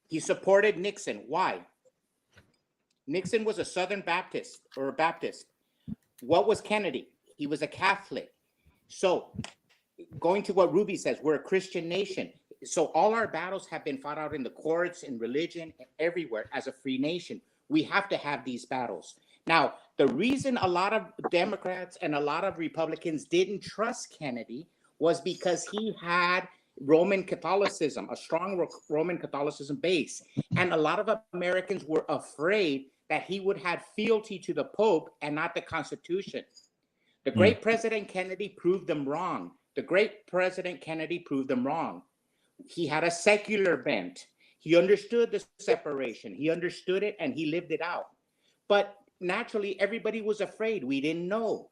He supported Nixon. Why? Nixon was a Southern Baptist or a Baptist. What was Kennedy? He was a Catholic. So going to what Ruby says, we're a Christian nation. So all our battles have been fought out in the courts, in religion, everywhere as a free nation. We have to have these battles. Now, the reason a lot of Democrats and a lot of Republicans didn't trust Kennedy was because he had Roman Catholicism, a strong Roman Catholicism base. And a lot of Americans were afraid that he would have fealty to the Pope and not the Constitution. The great President Kennedy proved them wrong. The great President Kennedy proved them wrong. He had a secular bent. He understood the separation. He understood it and he lived it out. But naturally, everybody was afraid. We didn't know.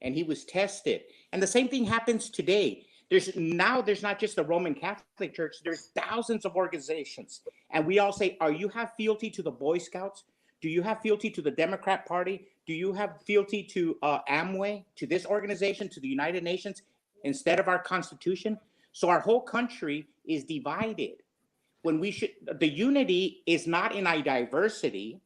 And he was tested. And the same thing happens today. There's not just the Roman Catholic Church. There's thousands of organizations. And we all say, you have fealty to the Boy Scouts? Do you have fealty to the Democrat Party? Do you have fealty to Amway, to this organization, to the United Nations, instead of our Constitution? So our whole country is divided. When the unity is not in our diversity.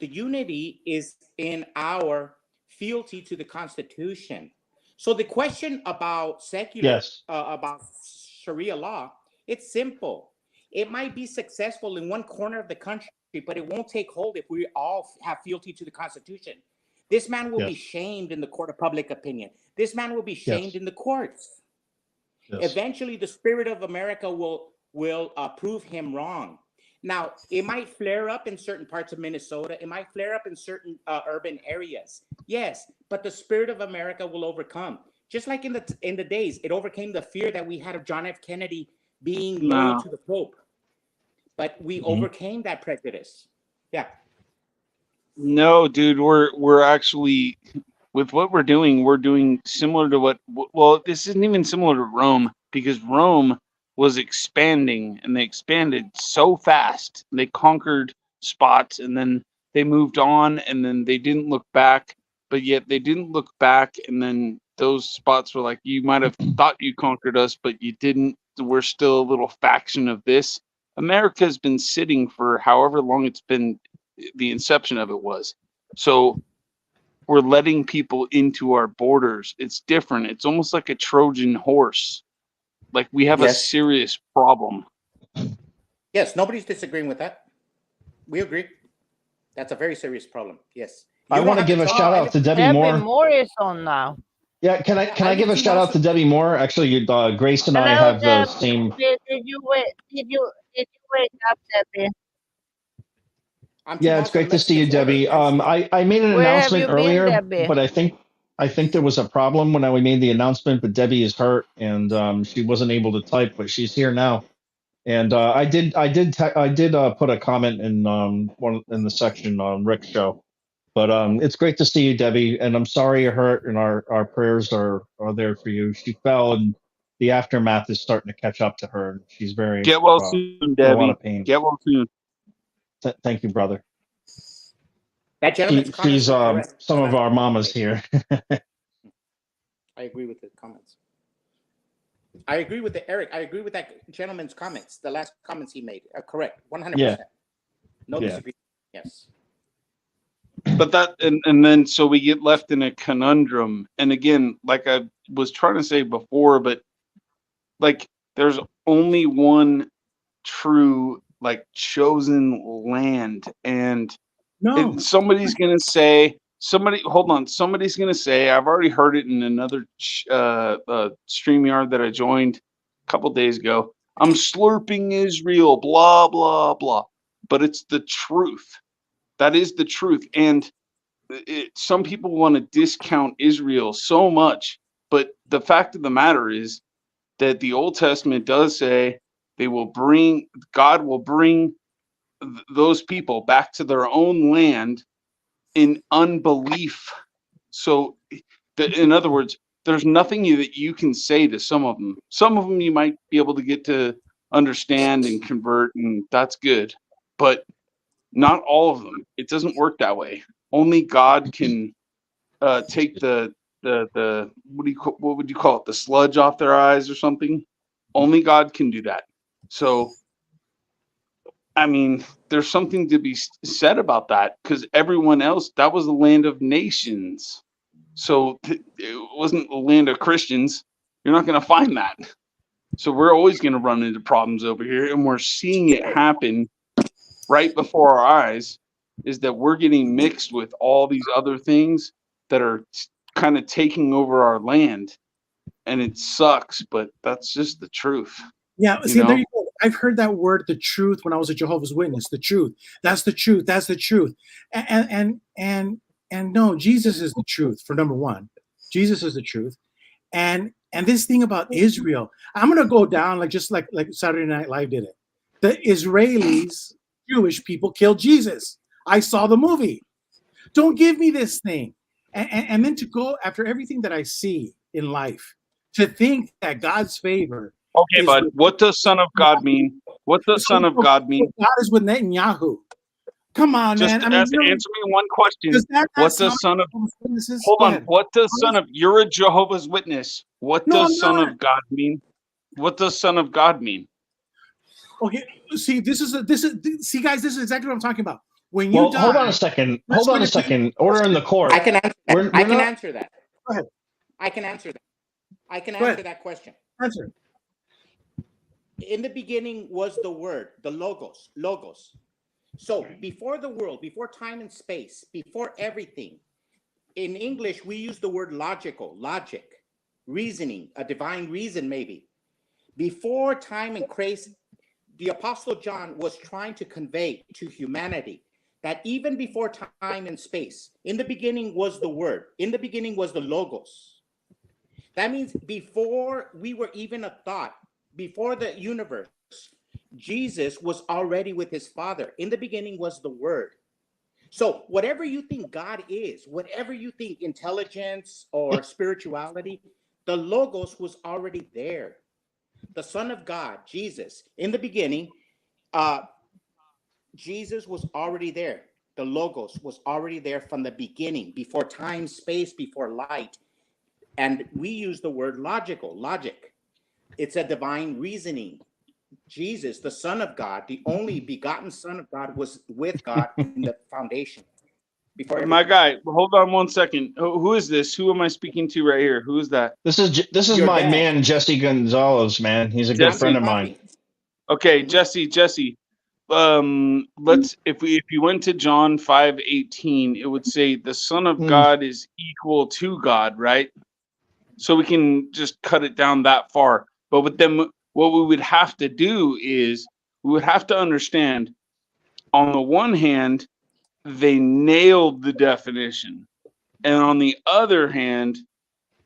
The unity is in our fealty to the Constitution. So the question about about Sharia law, it's simple. It might be successful in one corner of the country, but it won't take hold if we all have fealty to the Constitution. This man will be shamed in the court of public opinion. This man will be shamed in the courts. Eventually, the spirit of America will prove him wrong. Now, it might flare up in certain parts of Minnesota. It might flare up in certain urban areas. Yes, but the spirit of America will overcome. Just like in the days, it overcame the fear that we had of John F. Kennedy being loyal to the Pope. But we overcame that prejudice. Yeah. No, dude, we're actually, with what we're doing similar to well, this isn't even similar to Rome, because Rome was expanding, and they expanded so fast. They conquered spots, and then they moved on, and then they didn't look back, but yet they didn't look back, and then those spots were like, you might have thought you conquered us, but you didn't. We're still a little faction of this. America's been sitting for however long it's been, the inception of it was. So we're letting people into our borders. It's different. It's almost like a Trojan horse. Like, we have a serious problem. Yes, nobody's disagreeing with that. We agree. That's a very serious problem. Yes. I want to give a shout out to Debbie Moore. Debbie Moore is on now. Yeah, can I give a shout out to Debbie Moore? Actually, Grace and I Hello, have the same. Did you wake up, Debbie? Yeah, it's great to see you, Debbie. I made an announcement earlier, but I think there was a problem when we made the announcement. But Debbie is hurt, and she wasn't able to type, but she's here now. And I did put a comment in in the section on Rick's show. But it's great to see you, Debbie. And I'm sorry you're hurt, and our prayers are there for you. She fell, and the aftermath is starting to catch up to her. She's very get well soon, Debbie. A lot of pain. Get well soon. Thank you, brother. That gentleman's she's some of our mamas here. I agree with the comments. I agree with Eric. I agree with that gentleman's comments. The last comments he made are correct. 100%. Yeah. No disagreement. Yes. But that, and then so we get left in a conundrum. And again, like I was trying to say before, but like, there's only one true, like, chosen land. And somebody's going to say, somebody's going to say, I've already heard it in another StreamYard that I joined a couple days ago. I'm slurping Israel, blah, blah, blah. But it's the truth. That is the truth. And some people want to discount Israel so much. But the fact of the matter is that the Old Testament does say God will bring those people back to their own land in unbelief. So, in other words, there's nothing that you can say to some of them. Some of them you might be able to get to understand and convert, and that's good. But not all of them. It doesn't work that way. Only God can take the what would you call it? The sludge off their eyes or something. Only God can do that. So, I mean, there's something to be said about that, because everyone else, that was the land of nations. So it wasn't the land of Christians. You're not going to find that. So we're always going to run into problems over here, and we're seeing it happen right before our eyes, is that we're getting mixed with all these other things that are kind of taking over our land. And it sucks, but that's just the truth. Yeah, see, there you go. I've heard that word, the truth, when I was a Jehovah's Witness. The truth. That's the truth. That's the truth. And no, Jesus is the truth, for number one. Jesus is the truth. And this thing about Israel, I'm gonna go down like Saturday Night Live did it. The Israelis, Jewish people, killed Jesus. I saw the movie. Don't give me this thing. And then to go after everything that I see in life, to think that God's favor. Okay, but what does Son of God mean? What does Son of God mean? God is with Netanyahu. Come on, just man. Answer me one question. What does Son of... Hold on. What does Son of... You're a Jehovah's Witness. What does Son of God mean? What does Son of God mean? Okay, see, see, guys, this is exactly what I'm talking about. When you die, hold on a second. Order in the court. I can answer that. I can answer that. Go ahead. I can answer that. I can answer that question. Answer. In the beginning was the word, the logos. So before the world, before time and space, before everything, in English, we use the word logical, logic, reasoning, a divine reason, maybe. Before time and space, the Apostle John was trying to convey to humanity that even before time and space, in the beginning was the Word, in the beginning was the Logos. That means before we were even a thought, before the universe, Jesus was already with his Father. In the beginning was the Word. So whatever you think God is, whatever you think intelligence or spirituality, the Logos was already there. The Son of God, Jesus, in the beginning, Jesus was already there. The Logos was already there from the beginning, before time, space, before light. And we use the word logical, logic. It's a divine reasoning. Jesus, the Son of God, the only begotten Son of God, was with God in the foundation. Before my guy, hold on one second. Who is this? Who am I speaking to right here? Who is that? This is Your my dad. man Jesse Gonzalez, man. He's a good friend of mine. Okay, Jesse. Let's if you went to John 5:18, it would say the Son of God is equal to God, right? So we can just cut it down that far. But with them, what we would have to do is we would have to understand, on the one hand, they nailed the definition, and on the other hand,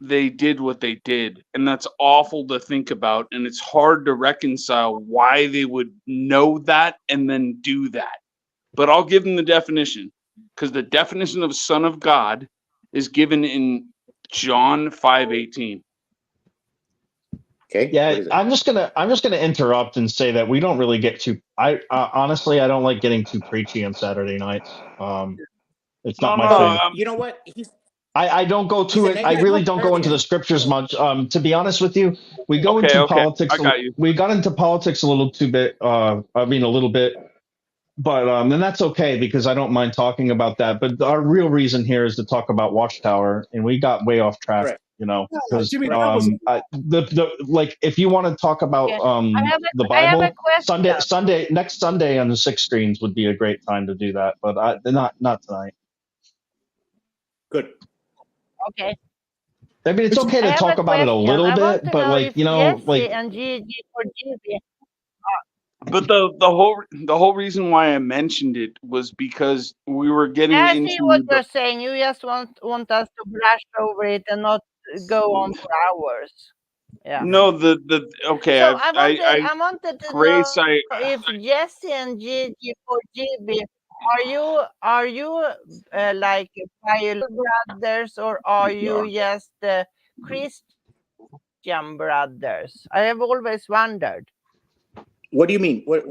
they did what they did, and that's awful to think about, and it's hard to reconcile why they would know that and then do that. But I'll give them the definition, because the definition of Son of God is given in John 5:18. Okay. Yeah, I'm just gonna interrupt and say that we don't really get too. I honestly, I don't like getting too preachy on Saturday nights. It's not my thing. You know what? I don't go to it. I really don't go into the scriptures much. To be honest with you, we go into politics. I got you. We got into politics a little too bit. I mean, a little bit, but and that's okay because I don't mind talking about that. But our real reason here is to talk about Watchtower, and we got way off track. Correct. You know, Yeah, because Jimmy, that was the like if you want to talk about the I have a Bible, question. next Sunday on the 6 screens would be a great time to do that. But not tonight. Good. Okay. I mean, it's okay I to have talk a about it a question. little I want bit, to but know like, if you know, Jesse like and Gigi for GB. But the whole reason why I mentioned it was because we were getting I see what into you're saying. You just want us to brush over it and not go on for hours. Yeah. no okay. So I I wanted to Grace, know if Jesse and Gigi for GB, are you like biological brothers, or are you just Christian brothers? I have always wondered. What do you mean? What?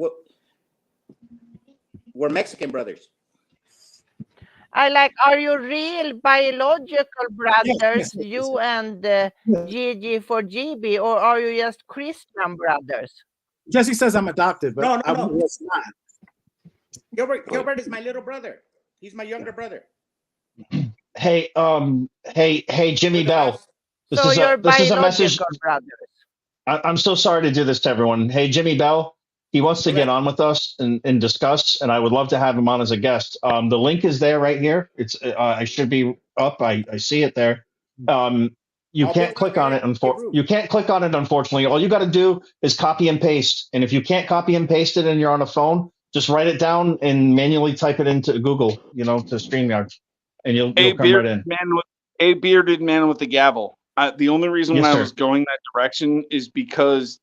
We're Mexican brothers. Are you real biological brothers, you and Gigi for GB, or are you just Christian brothers? Jesse says I'm adopted, but No. I was not. Gilbert is my little brother. He's my younger brother. hey, Jimmy Bell. So you're This is a message. biological brothers. I'm so sorry to do this to everyone. Hey, Jimmy Bell, he wants to get on with us and discuss, and I would love to have him on as a guest. The link is there right here. It's I should be up. I see it there. You can't click on it. You can't click on it, unfortunately. All you got to do is copy and paste. And if you can't copy and paste it and you're on a phone, just write it down and manually type it into Google, to StreamYard, and you'll come right in. A bearded man with the gavel. The only reason Yes, why sir. I was going that direction is because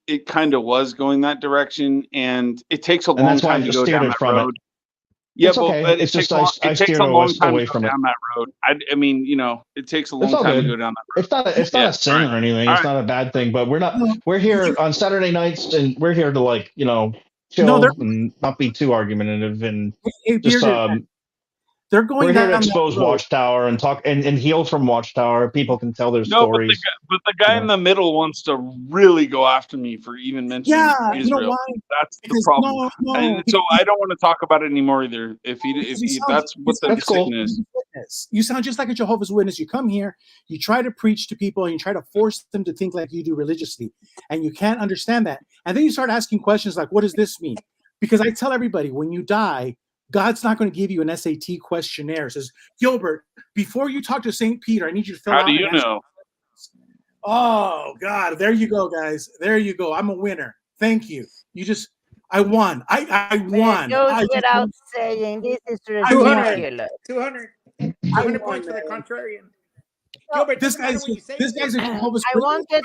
it kind of was going that direction, and it takes a long time to go down that road. Yeah, it's okay. but It's just I it takes steered a long time away to go from it. down that road. I mean, it takes a long It's all time good. to go down that road. It's not a sin or anything. It's not a bad thing. But we're here on Saturday nights, and we're here to chill and not be too argumentative and just they're going we're here to down that expose road. Watchtower and talk and heal from Watchtower. People can tell their stories. But the guy in the middle wants to really go after me for even mentioning Israel. You know why? That's the problem. So I don't want to talk about it anymore either. If that's what the decision is. You sound just like a Jehovah's Witness. You come here, you try to preach to people, and you try to force them to think like you do religiously, and you can't understand that. And then you start asking questions like, "What does this mean?" Because I tell everybody, when you die, God's not going to give you an SAT questionnaire. It says, Gilbert, before you talk to St. Peter, I need you to fill How out do and you answer. know? Oh, God. There you go, guys. There you go. I'm a winner. Thank you. I won. I won. It goes I without saying, this is 200. ridiculous. 200. I 200 won, points for the man. contrarian. So, Gilbert, This doesn't matter guy's what you just, say. this guy's a Jehovah's I Witness. wanted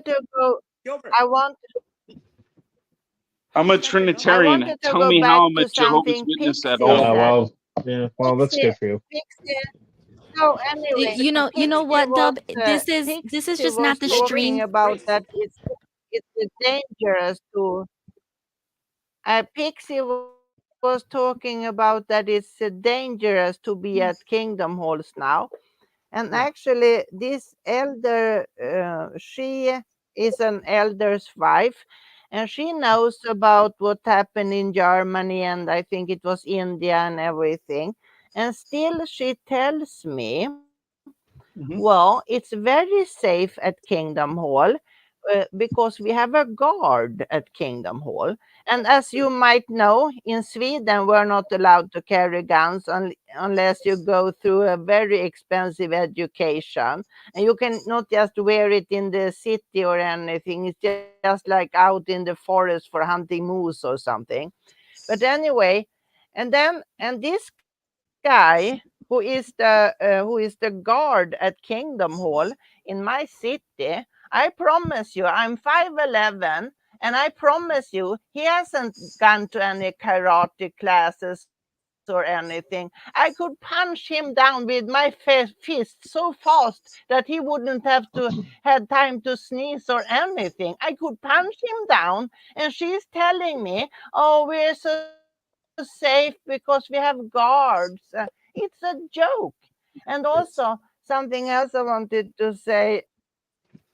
to go. Gilbert. I'm a I Trinitarian. wanted to Tell go me back how I'm a to Jehovah's something Witness at Pixie all. said. Well, that's good for you. Pixie. So anyway, You know what, Dub? Pixie This is just not was the talking stream. about that it's dangerous to. Pixie was talking about that it's dangerous to be at Kingdom Halls now. And actually, this elder, she is an elder's wife, and she knows about what happened in Germany, and I think it was India and everything. And still, she tells me, well, it's very safe at Kingdom Hall. Because we have a guard at Kingdom Hall. And as you might know, in Sweden, we're not allowed to carry guns unless you go through a very expensive education. And you can not just wear it in the city or anything, it's just like out in the forest for hunting moose or something. But anyway, and this guy who is the guard at Kingdom Hall in my city, I promise you, I'm 5'11", and I promise you, he hasn't gone to any karate classes or anything. I could punch him down with my fist so fast that he wouldn't have to had time to sneeze or anything. I could punch him down, and she's telling me, "Oh, we're so safe because we have guards." It's a joke. And also something else I wanted to say.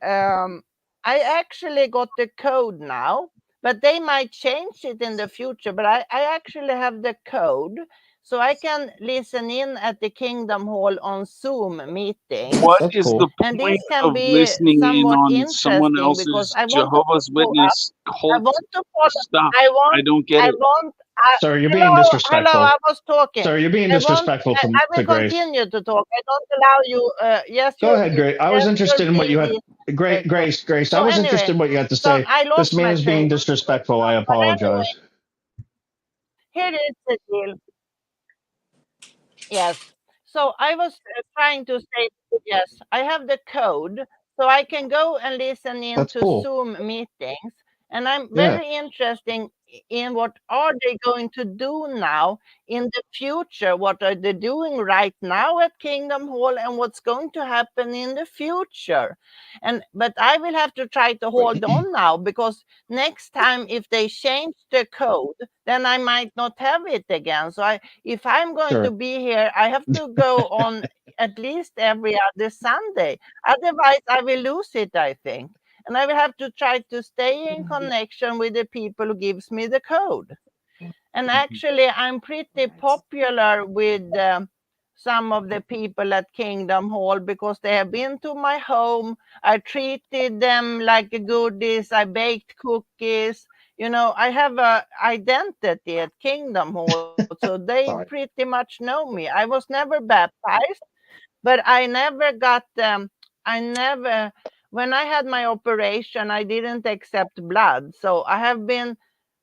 I actually got the code now, but they might change it in the future. But I actually have the code, so I can listen in at the Kingdom Hall on Zoom meetings. What That's is the cool. And this point can of be listening in somewhat on someone interesting because else's I want to Jehovah's follow up. Witness I cult want to follow. stuff? I I don't get it. want. Sir, you're being Hello, hello. I disrespectful. was talking. Sir, you're being I want. disrespectful I to will Grace. continue to talk. I don't allow you. Yes, Go ahead, Grace. I was you're interested in what you being had. Grace. I so was interested anyway, in what you had to so say. I This lost man my is train being of disrespectful. I thought. But anyway, apologize. here is the deal. Yes. So I was trying to say, yes, I have the code, so I can go and listen That's into cool. Zoom meetings. And I'm Yeah, very interested in what are they going to do now in the future? What are they doing right now at Kingdom Hall, and what's going to happen in the future? But I will have to try to hold on now, because next time if they change the code, then I might not have it again. So if I'm going to sure. be here, I have to go on at least every other Sunday. Otherwise, I will lose it, I think. And I will have to try to stay in connection with the people who gives me the code. And actually, I'm pretty popular with some of the people at Kingdom Hall because they have been to my home. I treated them like goodies. I baked cookies. You know, I have a identity at Kingdom Hall, so they Sorry. pretty much know me. I was never baptized, but I never got I never when I had my operation, I didn't accept blood. So I have been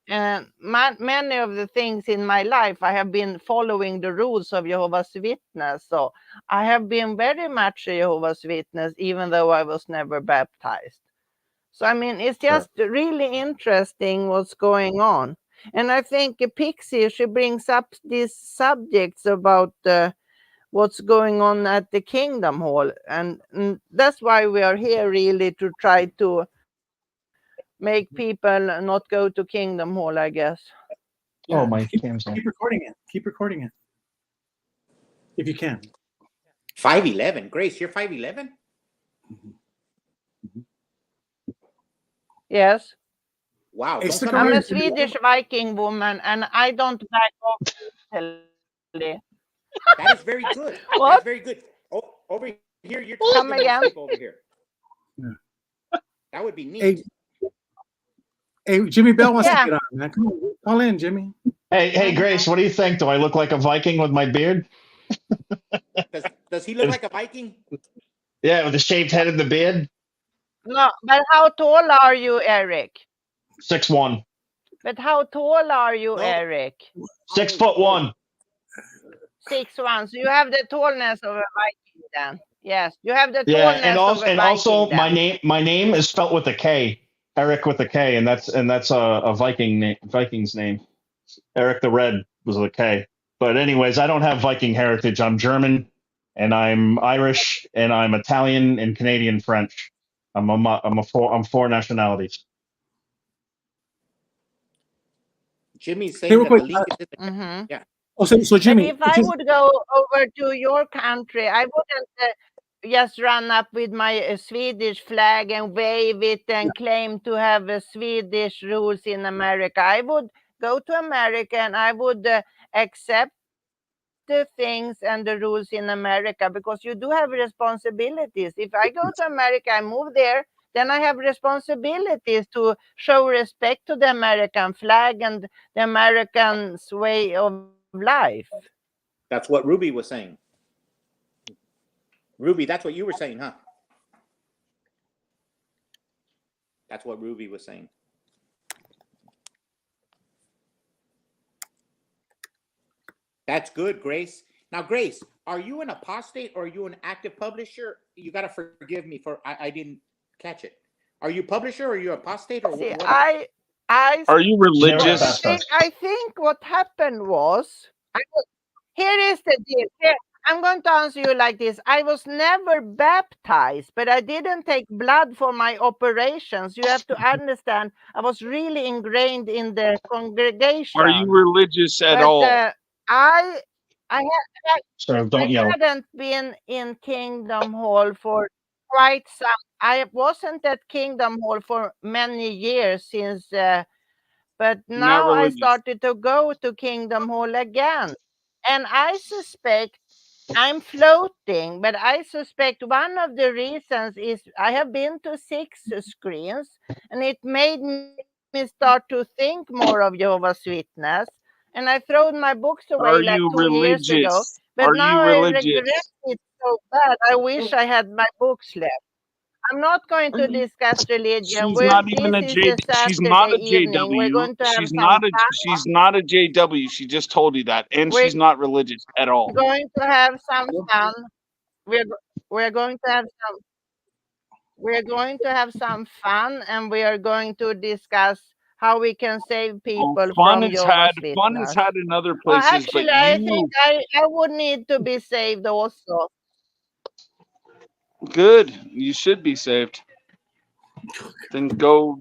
many of the things in my life, I have been following the rules of Jehovah's Witness. So I have been very much a Jehovah's Witness, even though I was never baptized. So I mean, it's Sure. just really interesting what's going on. And I think Pixie, she brings up these subjects about what's going on at the Kingdom Hall. And that's why we are here, really, to try to make people not go to Kingdom Hall, I guess. Oh, Yeah, my cam's on. keep recording it. Keep recording it. If you can. 5'11". Grace, you're 5'11"? Yes. Wow. Hey, Don't stick come I'm around. here. a Swedish Viking woman, and I don't back off easily. That is very good. What? That's very good. Oh, over here, you're Come talking to these again? people over here. Yeah. That would be neat. Hey, Hey, Jimmy Bell wants to Yeah. get on. Man. Come on, call in, Jimmy. Hey, Grace, what do you think? Do I look like a Viking with my beard? Does he look like a Viking? Yeah, with the shaved head and the beard. No, but how tall are you, Eric? 6'1". But how tall are you, No. Eric? 6'1". 6'1". So you have the tallness of a Viking then. Yes, you have the Yeah, and tallness of also a Viking then. my name is spelt with a K, Eric with a K, and that's a Viking name, Viking's name. Eric the Red was a K. But anyways, I don't have Viking heritage. I'm German, and I'm Irish, and I'm Italian and Canadian French. I'm four nationalities. Jimmy's Hey, saying real that quick. the link is Mm-hmm. yeah. Oh, so But Jimmy, if I would go over to your country, I wouldn't just run up with my Swedish flag and wave it and claim to have Swedish rules in America. I would go to America and I would accept the things and the rules in America, because you do have responsibilities. If I go to America, I move there, then I have responsibilities to show respect to the American flag and the Americans' way of life. That's what Ruby was saying. Ruby, that's what you were saying, huh? That's what Ruby was saying. That's good, Grace. Now, Grace, are you an apostate or are you an active publisher? You got to forgive me for I didn't catch it. Are you publisher or are you apostate or See, what? I Are you religious? I think what happened was, here is the deal. Here, I'm going to answer you like this. I was never baptized, but I didn't take blood for my operations. You have to understand, I was really ingrained in the congregation. Are you religious at all? I So don't yell. hadn't been in Kingdom Hall for quite some. I wasn't at Kingdom Hall for many years since. But Not now I religious. started to go to Kingdom Hall again. And I suspect I'm floating, but I suspect one of the reasons is I have been to 6 screens, and it made me start to think more of Jehovah's Witness. And I thrown my books Are away like you 2 years ago. religious? But Are now you I regret religious? it so bad. I wish I had my books left. I'm not going to discuss religion. She's not even This a is J. a She's not Saturday a evening. We're JW. going to have She's some not a. fun. She's not a JW. She just told you that, and We're she's not religious at all. going to have some fun. We're we're going to have some we're going to have some fun, and we are going to discuss how we can save Oh, people fun from is had. Jehovah's Fun is Witness. had in other Well, places, but actually, I think you I would need to be saved also. good. You should be saved. Then go.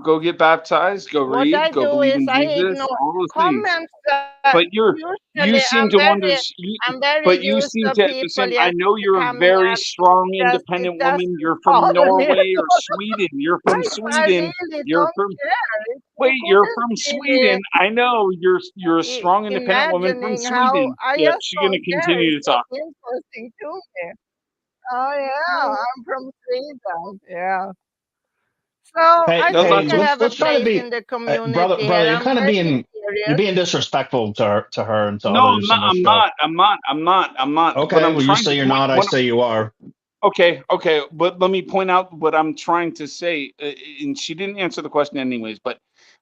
Go get baptized. Go What I read. Go do believe is in I Jesus. ignore All those things. comments. But you Usually, seem to I'm very but you used seem to to at the people same. I just know you're a coming very at strong, me. It independent doesn't woman. You're from bother me at Norway or all. Sweden. You're from I Sweden. really You're don't from. care. You Wait, you're couldn't from see Sweden. I know you're a strong, independent woman from imagining how Sweden. I Yep, just she's gonna don't care. continue It's to not talk. interesting to me. Oh yeah, I'm from Sweden. Yeah. So I Good luck think I with. have a Let's try to place be, in the brother. community, and You're I'm kind of very you're serious. being disrespectful to her and to No, others in this show. I'm not. But Okay, I'm well, you trying say to you're point. not. I say you are. Okay. But let me point out what I'm trying to say. And she didn't answer the question anyways. But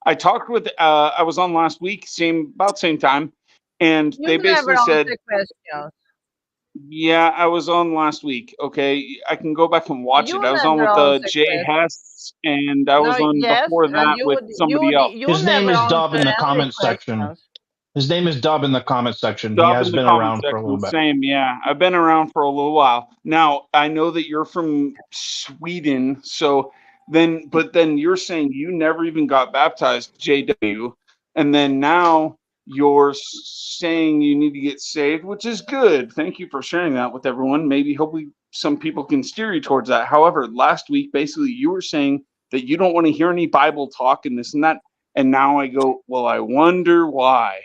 I talked with. I was on last week, about same time, and You they never basically said, answer questions. "Yeah, I was on last week. Okay, I can go back and watch You it. I was on never with answer Jay questions. Hess, and I was No, on yes, before and that with somebody else. you His name never is Dub answer in the any comments section. questions. His name is Dub in the comments section. He Up in has the been comment around for a little section, bit. same, yeah. I've been around for a little while. Now, I know that you're from Sweden, but then you're saying you never even got baptized, JW, and then now you're saying you need to get saved, which is good. Thank you for sharing that with everyone. Maybe, hopefully, some people can steer you towards that. However, last week, basically, you were saying that you don't want to hear any Bible talk and this and that, and now I go, well, I wonder why.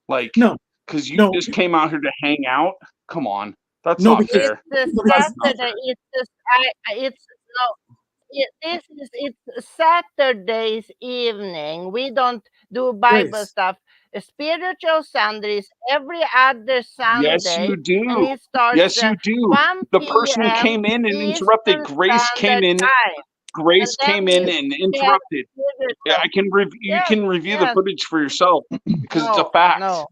Like, No, because you no, just came out here to hang out. Come on, that's no, not because It's fair. the no, because Saturday. It's the I. It's no. It's Saturday's evening. We don't do Bible Grace. stuff. Spiritual Sundays every other Yes, Sunday, you and do. it starts Yes, you do. 1 The person p.m. came in and interrupted. Eastern Grace came Standard in. Time, Grace and then came in and we have interrupted. Yeah, spiritual. you Yes, can review the yes. footage for yourself because it's a No, fact. no.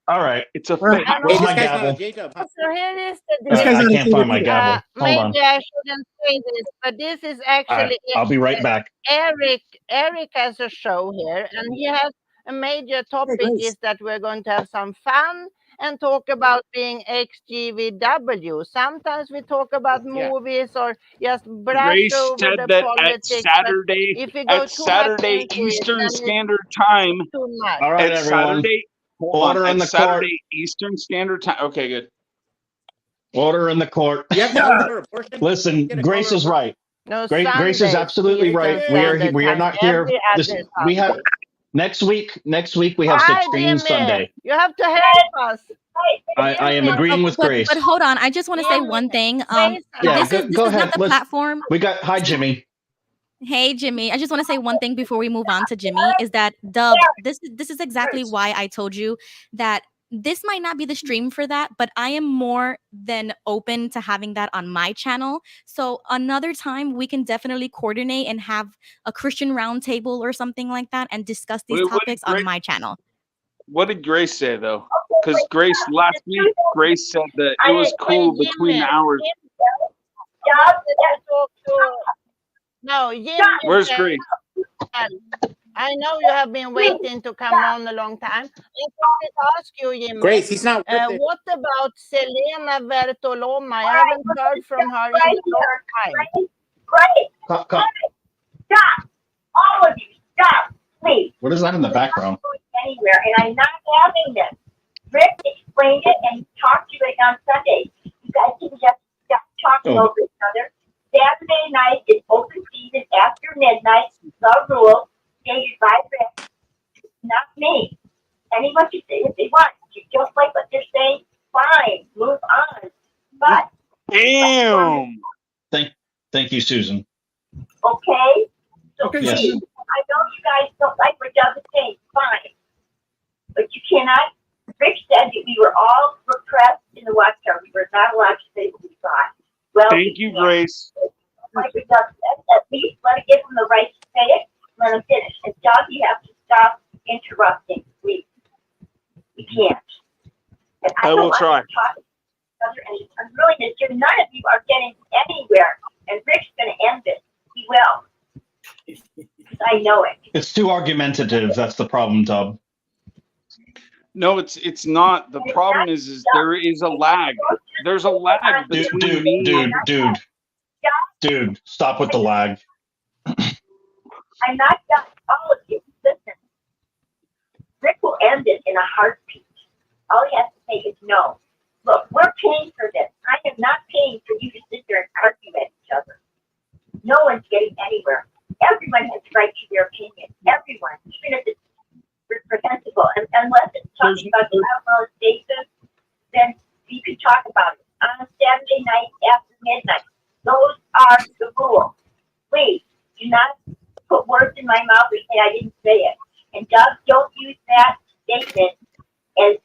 All right. It's a All right. fact. And Wait, this My guy's not a gavel. Jacob, huh? so here is the This deal. guy's I not a can't find my favorite gavel. Hold on. Maybe I shouldn't say this, but this is actually I'll be right back. Eric. Eric has a show here, and he has a major topic Grace. is that we're going to have some fun and talk about being XGVW. Sometimes we talk about Yeah. movies or just brush Grace over said the that politics. But if we go at too much Saturday into it, Eastern then it's Standard Time, too much. All right, at everyone. Saturday, hold on, Order in at the court. Saturday Eastern Standard Time. Okay, good. Order in the court. You have to call her abortion. Listen, Get a Grace caller is abortion. right. No, Grace is Sundays, absolutely Eastern right. Standard We are Time, not here. every This other we have Sunday. next week we have Hi, 16 Jimmy. Sunday. You have to help us. I am Jimmy, agreeing with But Grace. hold on, I just want to say Jimmy, one thing. say Yeah, This something. is go not ahead. the platform. We got hi Jimmy. Hey Jimmy, I just want to say one thing before we move on to Jimmy is that Dub, this is exactly why I told you that this might not be the stream for that, but I am more than open to having that on my channel. So another time we can definitely coordinate and have a Christian roundtable or something like that and discuss these topics on my channel. What did Grace say though? Because Grace last week, Grace said that it was cool between the hours. No, Jimmy. Where's Grace? I know you have been waiting to come on a long time. I wanted to ask you, Jimmy. Grace, he's not with it. What about Selena Bertoloma? I haven't heard from her in a long time. Great. Stop. All of you, stop, please. What is that in the background? Anywhere, and I'm not having this. Rick explained it and he talked to it on Sunday. You guys can just stop talking over each other. Saturday night is open season after midnight. The rules stated by Rick, not me. Anyone can say if they want. You just like what they're saying, fine, move on. But damn. Thank you, Susan. Okay? So Okay, please, Susan. I know you guys don't like what Doug is saying, fine. But you cannot. Rick said that we were all repressed in the Watchtower. We were not allowed to say what we thought. Well, Thank you, Grace. like Doug said, at least let it give him the right to say it. Let him finish. And Doug, you have to stop interrupting, please. We can't. And I don't will want try. to talk to each other, and I'm really none of you are getting anywhere. And Rick's going to end it. He will. Because I know it. It's too argumentative. That's the problem, Dub. No, it's not. The problem is there is a lag. There's a lag between me. Dude, stop with the lag. I'm not done. All of you, listen. Rick will end it in a heartbeat. All he has to say is no. Look, we're paying for this. I am not paying for you to sit there and argue at each other. No one's getting anywhere. Everyone has the right to their opinion. Everyone, even if it's reprehensible. And unless it's talking about the molestation, then you can talk about it on Saturday night after midnight. Those are the rules. Please do not put words in my mouth and say I didn't say it. And Doug, don't use that statement as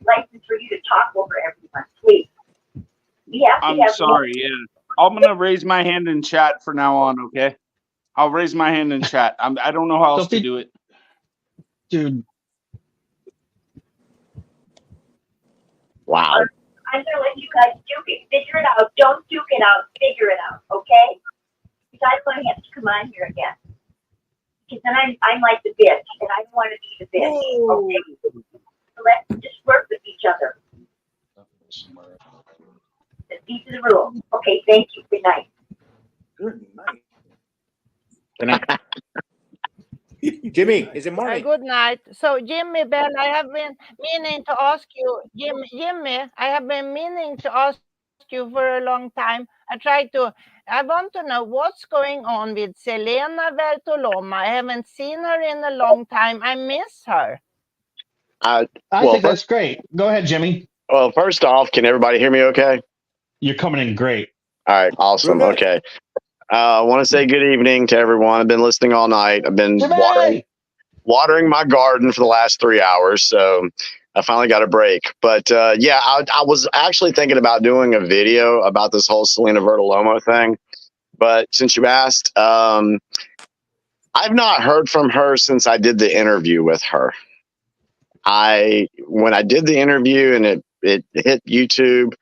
license for you to talk over everyone. Please. We have to I'm have sorry. Yeah, I'm gonna raise my hand in chat from now on. Okay, I'll raise my hand in chat. I don't know how else to do it. Dude. Wow. I'm gonna let you guys figure it out. Don't duke it out. Figure it out, okay? Because I don't want to have to come on here again. Because then I'm like the bitch, and I don't want to be the bitch. Okay? So let's just work with each other. These are the rules. Okay, thank you. Good night. Good night. Good night. Jimmy, is it morning? Good night. So, Jimmy Bell, I have been meaning to ask you, Jimmy, I have been meaning to ask you for a long time. I want to know what's going on with Selena Bertoloma. I haven't seen her in a long time. I miss her. I think that's great. Go ahead, Jimmy. Well, first off, can everybody hear me okay? You're coming in great. All right, awesome. Okay. I want to say good evening to everyone. I've been listening all night. I've been watering my garden for the last 3 hours, so I finally got a break. But yeah, I was actually thinking about doing a video about this whole Selena Vertolomo thing. But since you asked, I've not heard from her since I did the interview with her. When I did the interview and it hit YouTube,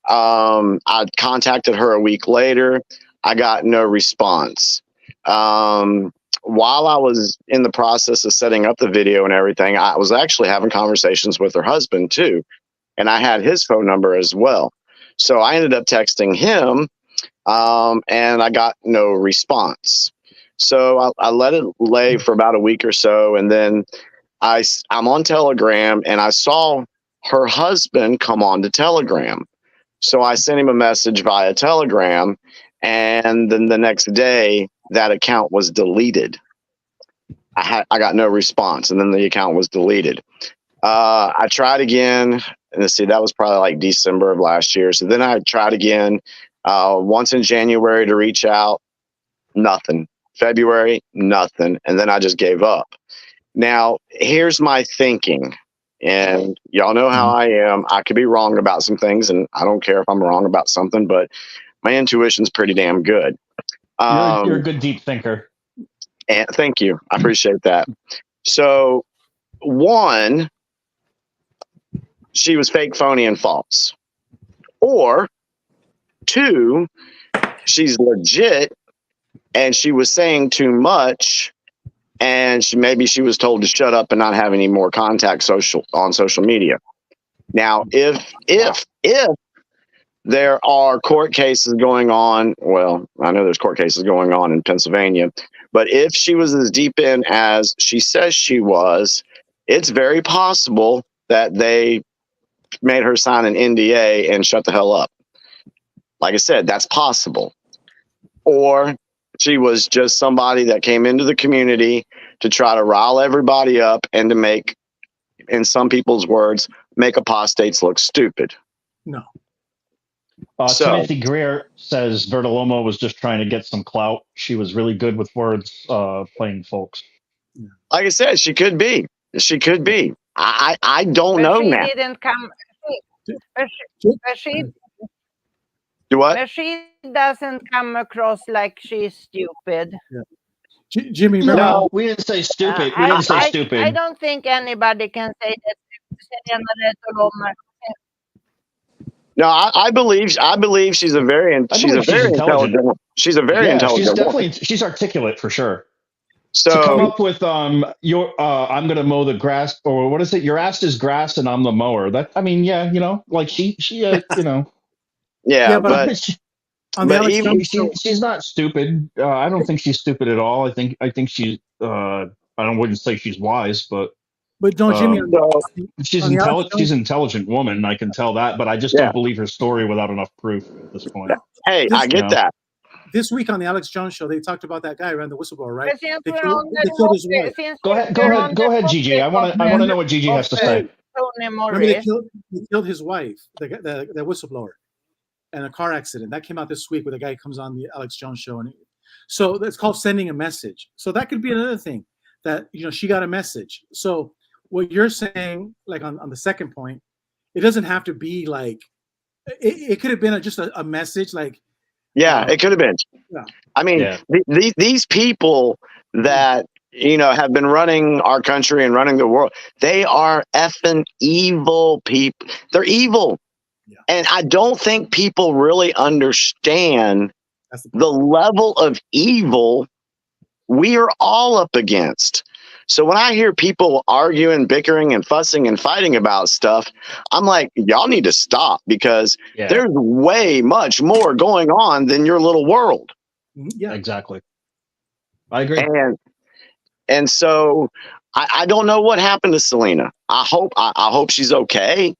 I contacted her a week later. I got no response. While I was in the process of setting up the video and everything, I was actually having conversations with her husband too. And I had his phone number as well. So I ended up texting him, and I got no response. So I let it lay for about a week or so. And then I'm on Telegram, and I saw her husband come on to Telegram. So I sent him a message via Telegram, and then the next day that account was deleted. I got no response, and then the account was deleted. I tried again, and let's see, that was probably like December of last year. So then I tried again once in January to reach out, nothing. February, nothing, and then I just gave up. Now, here's my thinking. And y'all know how I am. I could be wrong about some things, and I don't care if I'm wrong about something, but my intuition's pretty damn good. You're a good deep thinker. And thank you. I appreciate that. So, one, she was fake, phony, and false. Or two, she's legit and she was saying too much, and maybe she was told to shut up and not have any more contact on social media. Now, if there are court cases going on, well, I know there's court cases going on in Pennsylvania, but if she was as deep in as she says she was, it's very possible that they made her sign an NDA and shut the hell up. Like I said, that's possible. Or she was just somebody that came into the community to try to rile everybody up and to make, in some people's words, make apostates look stupid. No. Timothy Greer says Vertolomo was just trying to get some clout. She was really good with words, playing folks. Like I said, she could be. She could be. I don't know now. She didn't come. She Do what? She doesn't come across like she's stupid. Yeah. Jimmy, no, we didn't say stupid. We didn't say stupid. I don't think anybody can say that. No, I believe she's a very intelligent. She's a very intelligent. She's articulate for sure. So to come up with I'm going to mow the grass, or what is it? Your ass is grass and I'm the mower. That, I mean, yeah, like she you know. Yeah, but she's not stupid. I don't think she's stupid at all. I think she's wouldn't say she's wise, but don't Jimmy, she's intelligent. She's an intelligent woman. I can tell that, but I just don't believe her story without enough proof at this point. Hey, I get that. This week on the Alex Jones show, they talked about that guy around the whistleblower, right? They killed his wife. Go ahead, Gigi. I want to know what Gigi has to say. They killed his wife, the whistleblower, in a car accident. That came out this week, where the guy comes on the Alex Jones show, and so it's called sending a message. So that could be another thing, that she got a message. So what you're saying, like on the second point, it doesn't have to be like it could have been just a message, like. Yeah, it could have been. Yeah. I mean, these people that have been running our country and running the world, they are effing evil people. They're evil, and I don't think people really understand the level of evil we are all up against. So when I hear people arguing, bickering, and fussing and fighting about stuff, I'm like, y'all need to stop, because there's way much more going on than your little world. Yeah, exactly. I agree. And so I don't know what happened to Selena. I hope she's okay.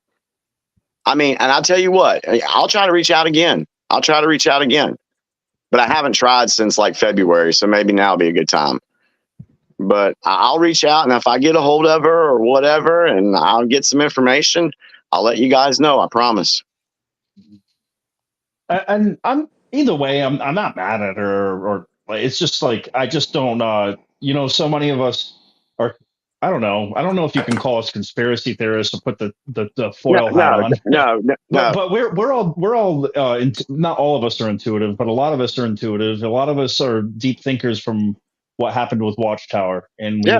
I mean, and I'll tell you what, I'll try to reach out again. But I haven't tried since like February, so maybe now will be a good time. But I'll reach out, and if I get a hold of her or whatever, and I'll get some information, I'll let you guys know. I promise. And Either way, I'm not mad at her, or it's just like I just don't. So many of us are. I don't know. I don't know if you can call us conspiracy theorists to put the No, foil hat no, on. no, no, But no. we're all not all of us are intuitive, but a lot of us are intuitive. A lot of us are deep thinkers from what happened with Watchtower, and Yeah.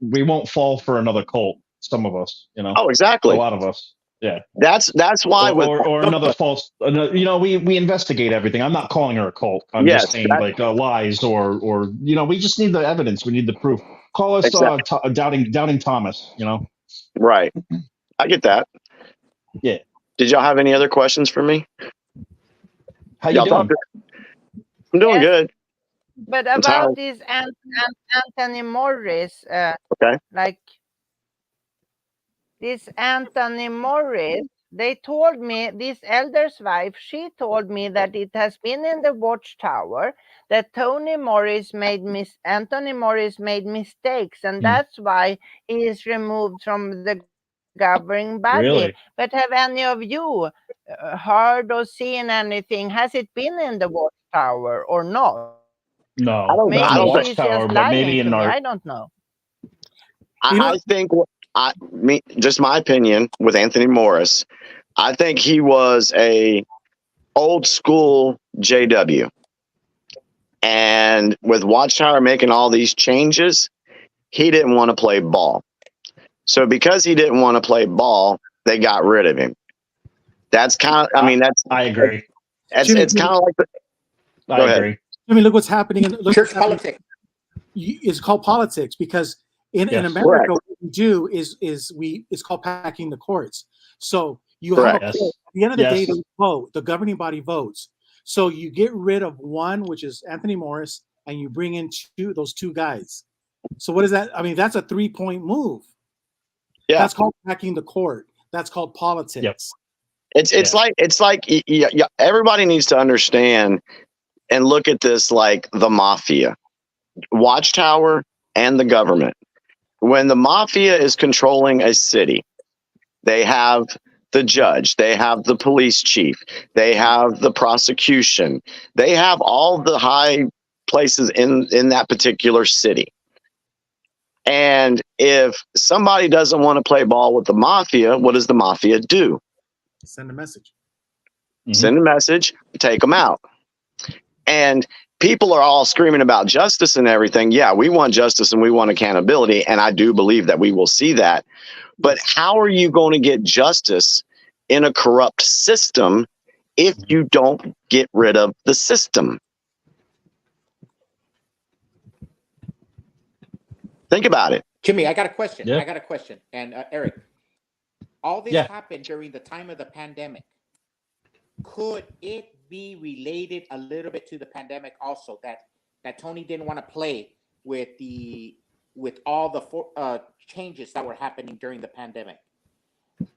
we won't fall for another cult. Some of us, Oh, a exactly. lot of us, yeah. That's why with Or another false. We investigate everything. I'm not calling her a cult. I'm yes, just saying like lies or we just need the evidence. We need the proof. Call us exactly doubting Thomas. right. I get that. Yeah. Did y'all have any other questions for me? How you Y'all talk. doing? I'm doing Yes, good. but I'm tired. about this Anthony Morris, Okay. like this Anthony Morris, they told me, this elder's wife, she told me that it has been in the Watchtower that Anthony Morris made mistakes, and that's why he is removed from the governing body. Really? But have any of you heard or seen anything? Has it been in the Watchtower or not? No, not in Maybe the she's Watchtower, just but lying maybe to in me. our. I don't know. I think just my opinion with Anthony Morris. I think he was a old school JW, and with Watchtower making all these changes, he didn't want to play ball. So because he didn't want to play ball, they got rid of him. That's kind of. I mean, I agree. It's kind of like. Go ahead. Agree. I mean, look what's happening. Look Church politics. It's called politics because in Yes. America, Correct. what we do is it's called packing the courts. So you Correct. have a court. At the end of the day, they vote. The governing body votes. So you get rid of one, which is Anthony Morris, and you bring in those two guys. So what is that? I mean, that's a 3-point move. Yeah. That's called packing the court. That's called politics. Yep. It's like everybody needs to understand and look at this like the mafia, Watchtower, and the government. When the mafia is controlling a city, they have the judge, they have the police chief, they have the prosecution, they have all the high places in that particular city. And if somebody doesn't want to play ball with the mafia, what does the mafia do? Send a message. Send a message, take them out. And people are all screaming about justice and everything. Yeah, we want justice and we want accountability. And I do believe that we will see that. But how are you going to get justice in a corrupt system if you don't get rid of the system? Think about it. Jimmy, I got a question. Yeah. I got a question. And Eric, all this happened during the time of the pandemic. Could it be related a little bit to the pandemic also, that Tony didn't want to play with all the changes that were happening during the pandemic?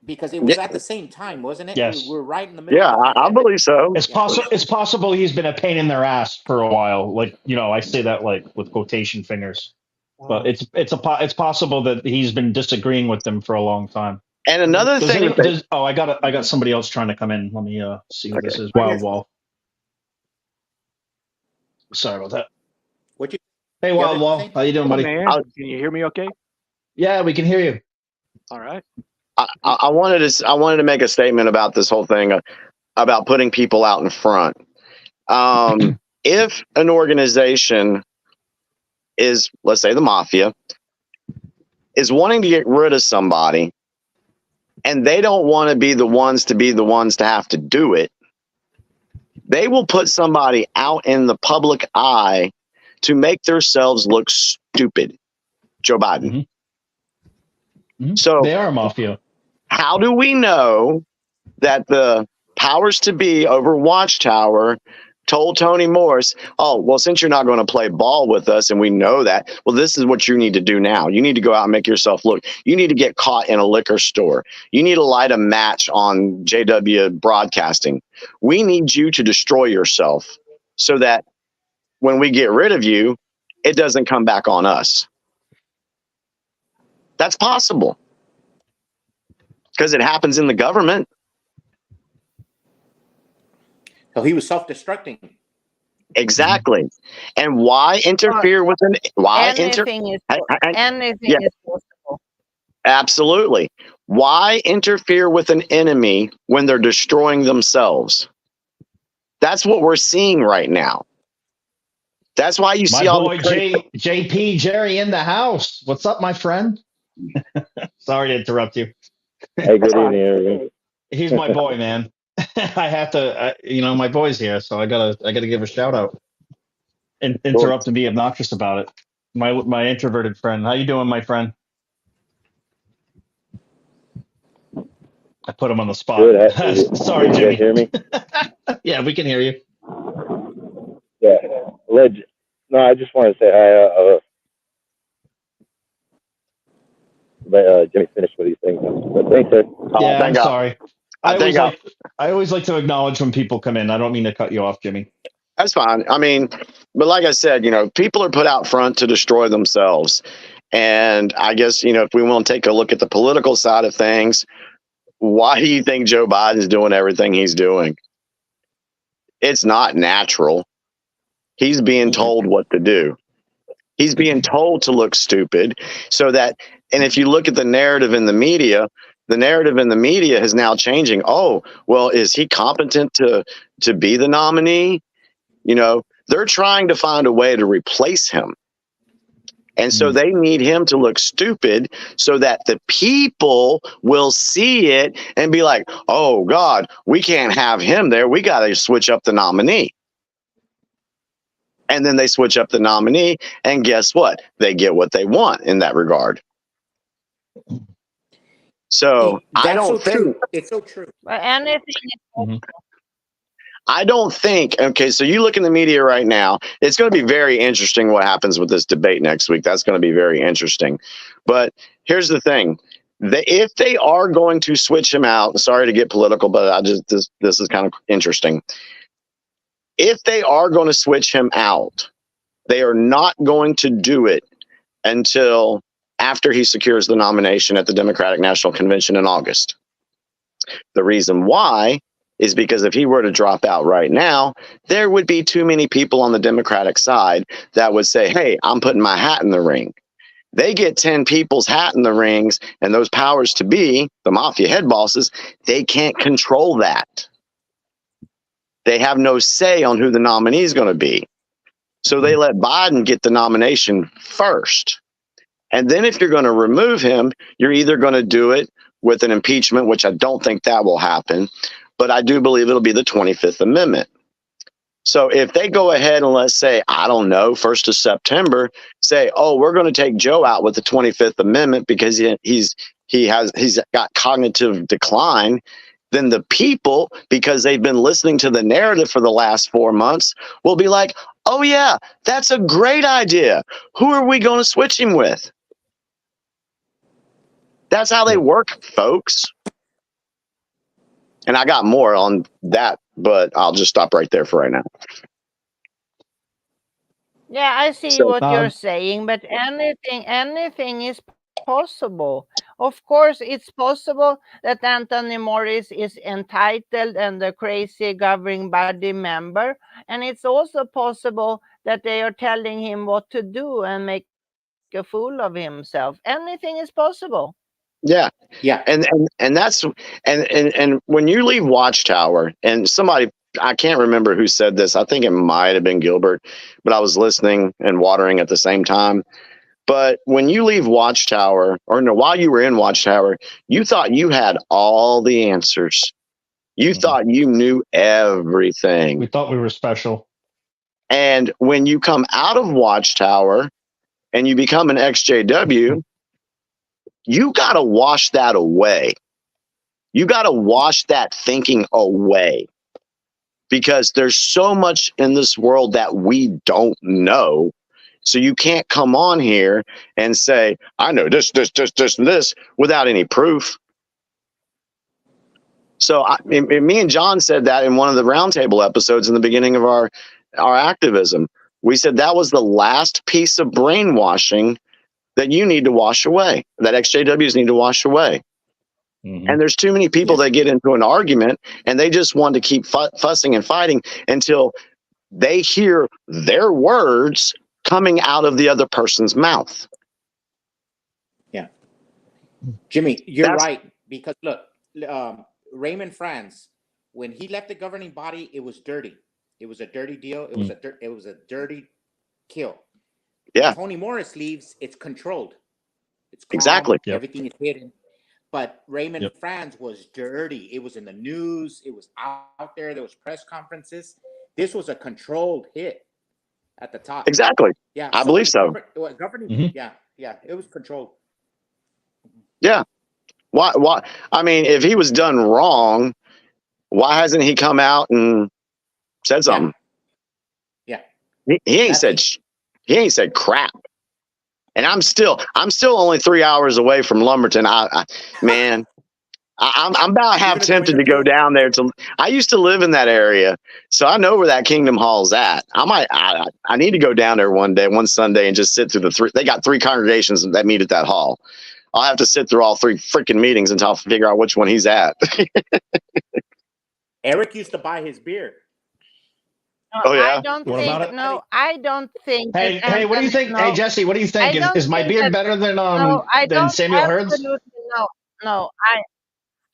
Because it was at the same time, wasn't it? Yes. We were right in the middle. Yeah, of the I pandemic. believe so. It's possible he's been a pain in their ass for a while. Like, I say that like with quotation fingers. But it's possible that he's been disagreeing with them for a long time. And another thing. I got somebody else trying to come in. Let me see who this is. Wild Wall. Sorry about that. Hey, Wild Wall. How you doing, buddy? Man, can you hear me okay? Yeah, we can hear you. All right. I wanted to make a statement about this whole thing about putting people out in front. If an organization is, let's say the mafia, is wanting to get rid of somebody and they don't want to be the ones to have to do it, they will put somebody out in the public eye to make themselves look stupid. Joe Biden. So they are a mafia. How do we know that the powers to be over Watchtower told Tony Morris, oh, well, since you're not going to play ball with us and we know that, well, this is what you need to do now. You need to go out and make yourself look. You need to get caught in a liquor store. You need to light a match on JW Broadcasting. We need you to destroy yourself so that when we get rid of you, it doesn't come back on us. That's possible because it happens in the government. So he was self-destructing. Exactly. And why interfere with an anything is possible. Absolutely. Why interfere with an enemy when they're destroying themselves? That's what we're seeing right now. That's why you see my all boy JP Jerry in the house. What's up, my friend? Sorry to interrupt you. Hey, good evening, everyone. He's my boy, man. I have to, my boy's here, so I gotta give a shout out. And interrupt and be obnoxious about it. My introverted friend. How you doing, my friend? I put him on the spot. Good. Sorry, Can you Jimmy. guys hear me? Yeah, we can hear you. Yeah. No, I just want to say hi. Let Jimmy finish what he's saying. But thanks, sir. Yeah, I'm sorry. I always like to acknowledge when people come in. I don't mean to cut you off, Jimmy. That's fine. I mean, but like I said, people are put out front to destroy themselves. And I guess, if we want to take a look at the political side of things, why do you think Joe Biden's doing everything he's doing? It's not natural. He's being told what to do. He's being told to look stupid and if you look at the narrative in the media is now changing. Oh, well, is he competent to be the nominee? They're trying to find a way to replace him. And so they need him to look stupid so that the people will see it and be like, oh, God, we can't have him there. We got to switch up the nominee. And then they switch up the nominee. And guess what? They get what they want in that regard. So I don't think it's so true. But anything is possible. I don't think, okay, so you look in the media right now, it's going to be very interesting what happens with this debate next week. That's going to be very interesting. But here's the thing. If they are going to switch him out, sorry to get political, but this is kind of interesting. If they are going to switch him out, they are not going to do it until after he secures the nomination at the Democratic National Convention in August. The reason why is because if he were to drop out right now, there would be too many people on the Democratic side that would say, hey, I'm putting my hat in the ring. They get 10 people's hat in the rings, and those powers to be, the mafia head bosses, they can't control that. They have no say on who the nominee is going to be. So they let Biden get the nomination first. And then if you're going to remove him, you're either going to do it with an impeachment, which I don't think that will happen, but I do believe it'll be the 25th Amendment. So if they go ahead and let's say, I don't know, 1st of September, say, oh, we're going to take Joe out with the 25th Amendment because he's got cognitive decline, then the people, because they've been listening to the narrative for the last 4 months, will be like, oh yeah, that's a great idea. Who are we going to switch him with? That's how they work, folks. And I got more on that, but I'll just stop right there for right now. Yeah, I see what you're saying, but anything is possible. Of course, it's possible that Anthony Morris is entitled and a crazy governing body member, and it's also possible that they are telling him what to do and make a fool of himself. Anything is possible. Yeah. And that's and when you leave Watchtower, and somebody, I can't remember who said this, I think it might have been Gilbert, but I was listening and watering at the same time. But when you leave Watchtower, or no, while you were in Watchtower, you thought you had all the answers. You thought you knew everything. We thought we were special. And when you come out of Watchtower and you become an XJW, you got to wash that away. You got to wash that thinking away, because there's so much in this world that we don't know. So you can't come on here and say, I know this, without any proof. So me and John said that in one of the roundtable episodes in the beginning of our activism. We said that was the last piece of brainwashing that you need to wash away, that XJWs need to wash away. And there's too many people that get into an argument and they just want to keep fussing and fighting until they hear their words coming out of the other person's mouth. Yeah. Jimmy, you're right. Because look, Raymond Franz, when he left the governing body, it was dirty. It was a dirty deal. It was a dirty kill. Yeah. Tony Morris leaves, it's controlled. It's calm, exactly. Everything is hidden. But Raymond Franz was dirty. It was in the news. It was out there. There was press conferences. This was a controlled hit at the top. Exactly. Yeah, I believe so. Governing. Yeah, it was controlled. Yeah. Why? I mean, if he was done wrong, why hasn't he come out and said something? Yeah. He ain't said crap. And I'm still only 3 hours away from Lumberton. I'm about half tempted to go down there. I used to live in that area, so I know where that Kingdom Hall's at. I need to go down there one Sunday, and just sit through they got 3 congregations that meet at that hall. I'll have to sit through all 3 freaking meetings until I figure out which one he's at. Eric used to buy his beer. Oh yeah. I don't think. Hey, what do you think? No, hey, Jesse, what do you think? Is my beard better than Samuel Hurd's? I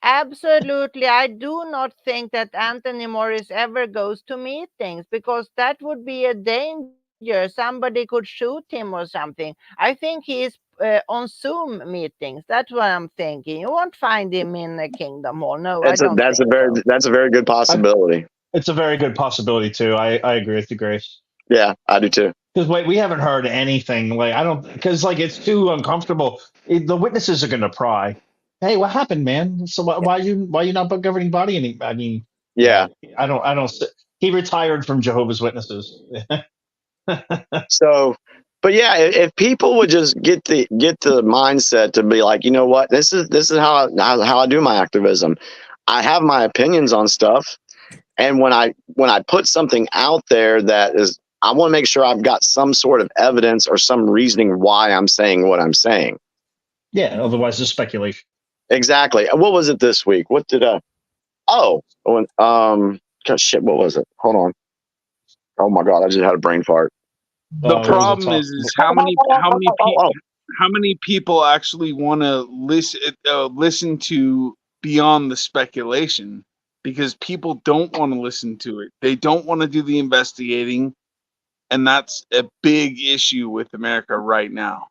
absolutely. I do not think that Anthony Morris ever goes to meetings, because that would be a danger. Somebody could shoot him or something. I think he is on Zoom meetings. That's what I'm thinking. You won't find him in the Kingdom Hall. No, That's a very good possibility. It's a very good possibility too. I agree with you, Grace. Yeah, I do too. Because we haven't heard anything. Because it's too uncomfortable. The witnesses are going to pry. Hey, what happened, man? So why you not governing body? I mean, yeah, I don't. He retired from Jehovah's Witnesses. So, but yeah, if people would just get the mindset to be like, you know what, this is how I do my activism. I have my opinions on stuff, and when I put something out there that is, I want to make sure I've got some sort of evidence or some reasoning why I'm saying what I'm saying. Yeah, otherwise it's speculation. Exactly. What was it this week? What did gosh, shit, what was it? Hold on. Oh my God, I just had a brain fart. The problem is how many people actually want to listen to beyond the speculation, because people don't want to listen to it. They don't want to do the investigating, and that's a big issue with America right now.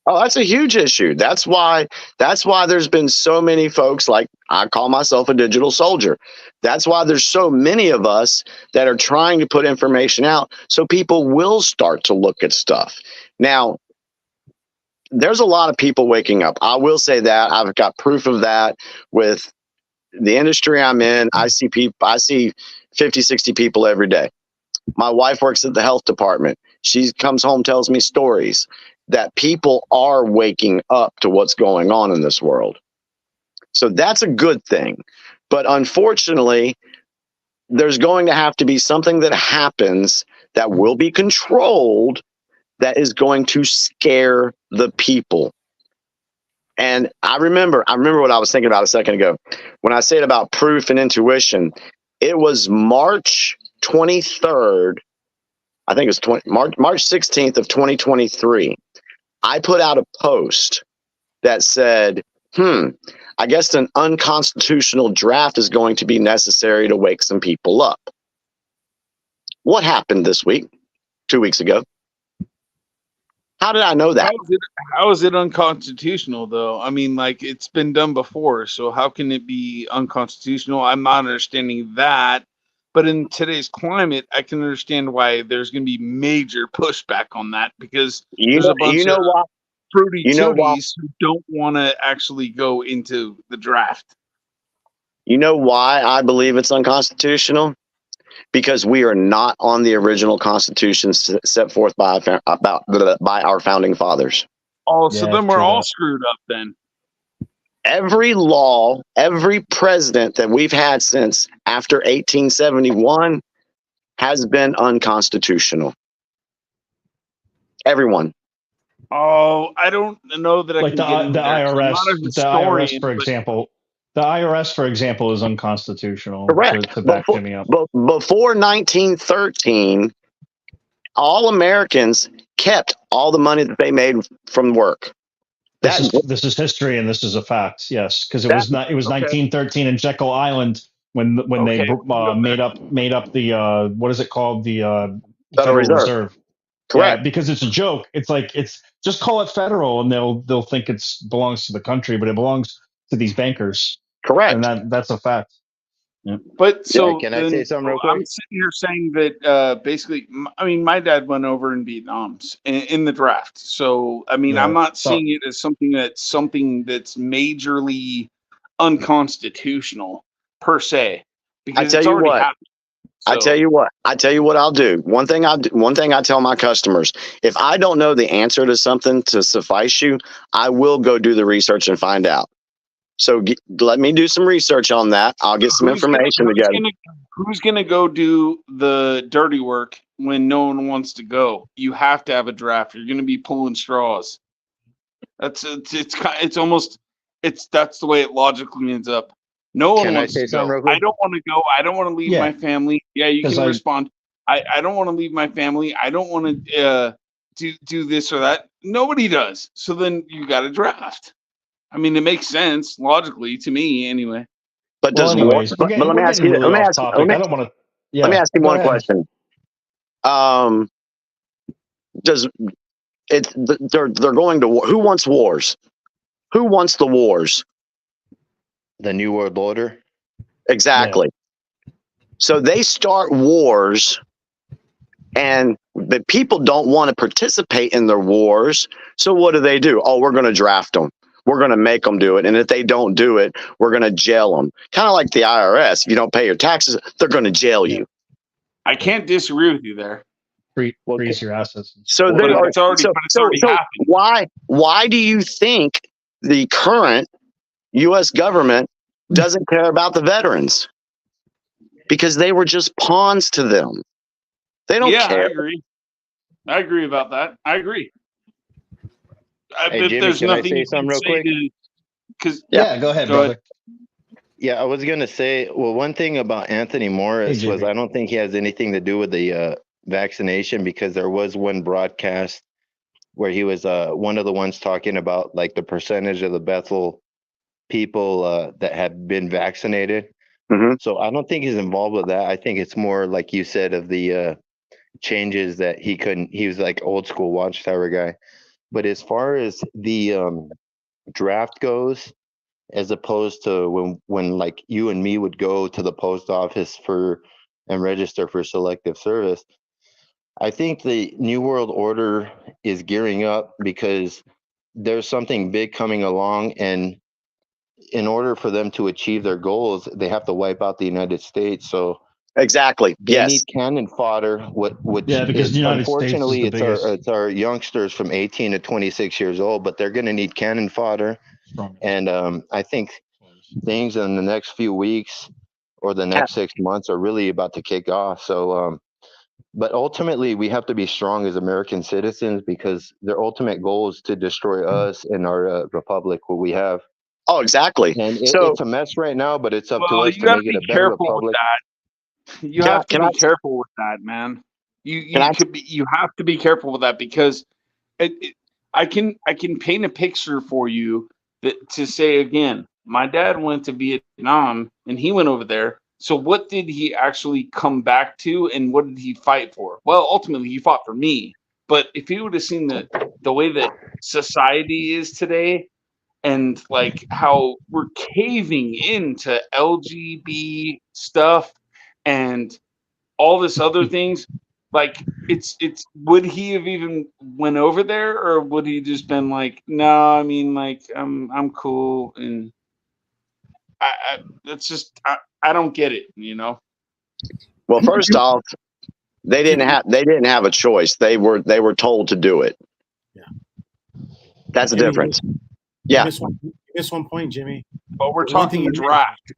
Oh, that's a huge issue. That's why there's been so many folks, like I call myself a digital soldier. That's why there's so many of us that are trying to put information out so people will start to look at stuff. Now, there's a lot of people waking up. I will say that. I've got proof of that with the industry I'm in. I see 50, 60 people every day. My wife works at the health department. She comes home, tells me stories that people are waking up to what's going on in this world. So that's a good thing. But unfortunately, there's going to have to be something that happens that will be controlled, that is going to scare the people. And I remember what I was thinking about a second ago. When I said about proof and intuition, it was March 23rd. I think it was March 16th of 2023. I put out a post that said, I guess an unconstitutional draft is going to be necessary to wake some people up. What happened this week, 2 weeks ago? How did I know that? How is it unconstitutional, though? I mean, it's been done before, so how can it be unconstitutional? I'm not understanding that. But in today's climate, I can understand why there's going to be major pushback on that, because there's a bunch of fruity tooties who don't want to actually go into the draft. You know why I believe it's unconstitutional? Because we are not on the original Constitution set forth by our founding fathers. Oh, so then we're all screwed up then. Every law, every president that we've had since after 1871 has been unconstitutional. Everyone. Oh, I don't know that I can get into the there. IRS, for example. The IRS, for example, is unconstitutional Correct. to back Jimmy up. Before 1913, all Americans kept all the money that they made from work. This is history, and this is a fact. Yes, because it was 1913 in Jekyll Island when they made up the what is it called, the Federal Reserve. Correct. Yeah, because it's a joke. It's like, it's just call it federal, and they'll think it belongs to the country, but it belongs to these bankers. Correct. And that's a fact. Yeah. But so can I say something real quick? I'm sitting here saying that basically, I mean, my dad went over in Vietnam in the draft. So I mean, I'm not seeing it as something that's majorly unconstitutional per se, because it's already happened. So. I tell you what I'll do. One thing I tell my customers: if I don't know the answer to something to suffice you, I will go do the research and find out. So let me do some research on that. I'll get some information together. Who's going to go do the dirty work when no one wants to go? You have to have a draft. You're going to be pulling straws. That's the way it logically ends up. No one wants to go. I don't want to go. I don't want to leave my family. Yeah, you can respond. I don't want to leave my family. I don't want to do this or that. Nobody does. So then you got to draft. I mean, it makes sense logically to me, anyway. But let me ask you one question. They're going to war? Who wants wars? Who wants the wars? The New World Order. Exactly. Yeah. So they start wars, and the people don't want to participate in their wars. So what do? Oh, we're going to draft them. We're going to make them do it. And if they don't do it, we're going to jail them. Kind of like the IRS. If you don't pay your taxes, they're going to jail you. I can't disagree with you there. Freeze your assets. So it's already happened. Why do you think the current U.S. government doesn't care about the veterans? Because they were just pawns to them. They don't care. I agree about that. I agree. Hey, Jimmy, there's can nothing I say you something real quick? Go ahead, brother. Yeah, I was gonna say, well, one thing about Anthony Morris was I don't think he has anything to do with the vaccination, because there was one broadcast where he was one of the ones talking about like the percentage of the Bethel people that had been vaccinated. Mm-hmm. So I don't think he's involved with that. I think it's more like you said of the changes that he was like old school Watchtower guy. But as far as the draft goes, as opposed to when like you and me would go to the post office and register for selective service, I think the New World Order is gearing up because there's something big coming along, and in order for them to achieve their goals, they have to wipe out the United States. So exactly, they need cannon fodder. Because the United unfortunately States is it's our youngsters from 18 to 26 years old, but they're going to need cannon fodder. And I think things in the next few weeks or the next 6 months are really about to kick off. So, but ultimately we have to be strong as American citizens, because their ultimate goal is to destroy us and our republic, what we have. Oh, exactly. And it's a mess right now, but it's up to us to make it a better republic. You have to be careful with that, man. You have to be careful with that, because I can paint a picture for you to say again. My dad went to Vietnam and he went over there. So what did he actually come back to, and what did he fight for? Well, ultimately he fought for me. But if he would have seen the way that society is today, and like how we're caving into LGB stuff and all this other things, like it's would he have even went over there, or would he just been like, no, I mean, like I'm cool, and it's just I don't get it, you know. Well, first off, they didn't have a choice. They were told to do it. Yeah, that's the difference. Yeah, you missed one point, Jimmy. But we're talking the draft.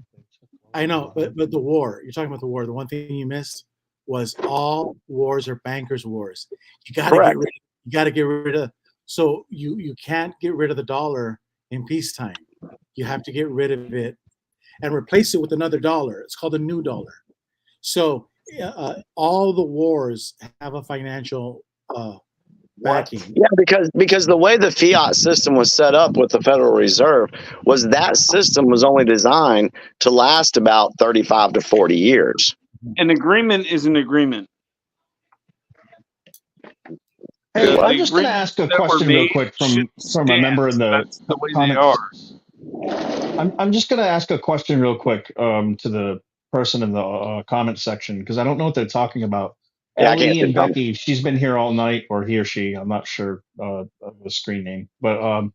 I know, but the war. You're talking about the war. The one thing you missed was all wars are bankers' wars. You got to get rid of. So you can't get rid of the dollar in peacetime. You have to get rid of it and replace it with another dollar. It's called a new dollar. So all the wars have a financial backing. Yeah, because the way the fiat system was set up with the Federal Reserve was that system was only designed to last about 35 to 40 years. An agreement is an agreement. Hey, What? I'm just going to ask a question real quick from a member in the comments. I'm just going to ask a question real quick to the person in the comment section, because I don't know what they're talking about. Yeah, I can't Ellie and see them. Becky, she's been here all night, or he or she, I'm not sure of the screen name. But,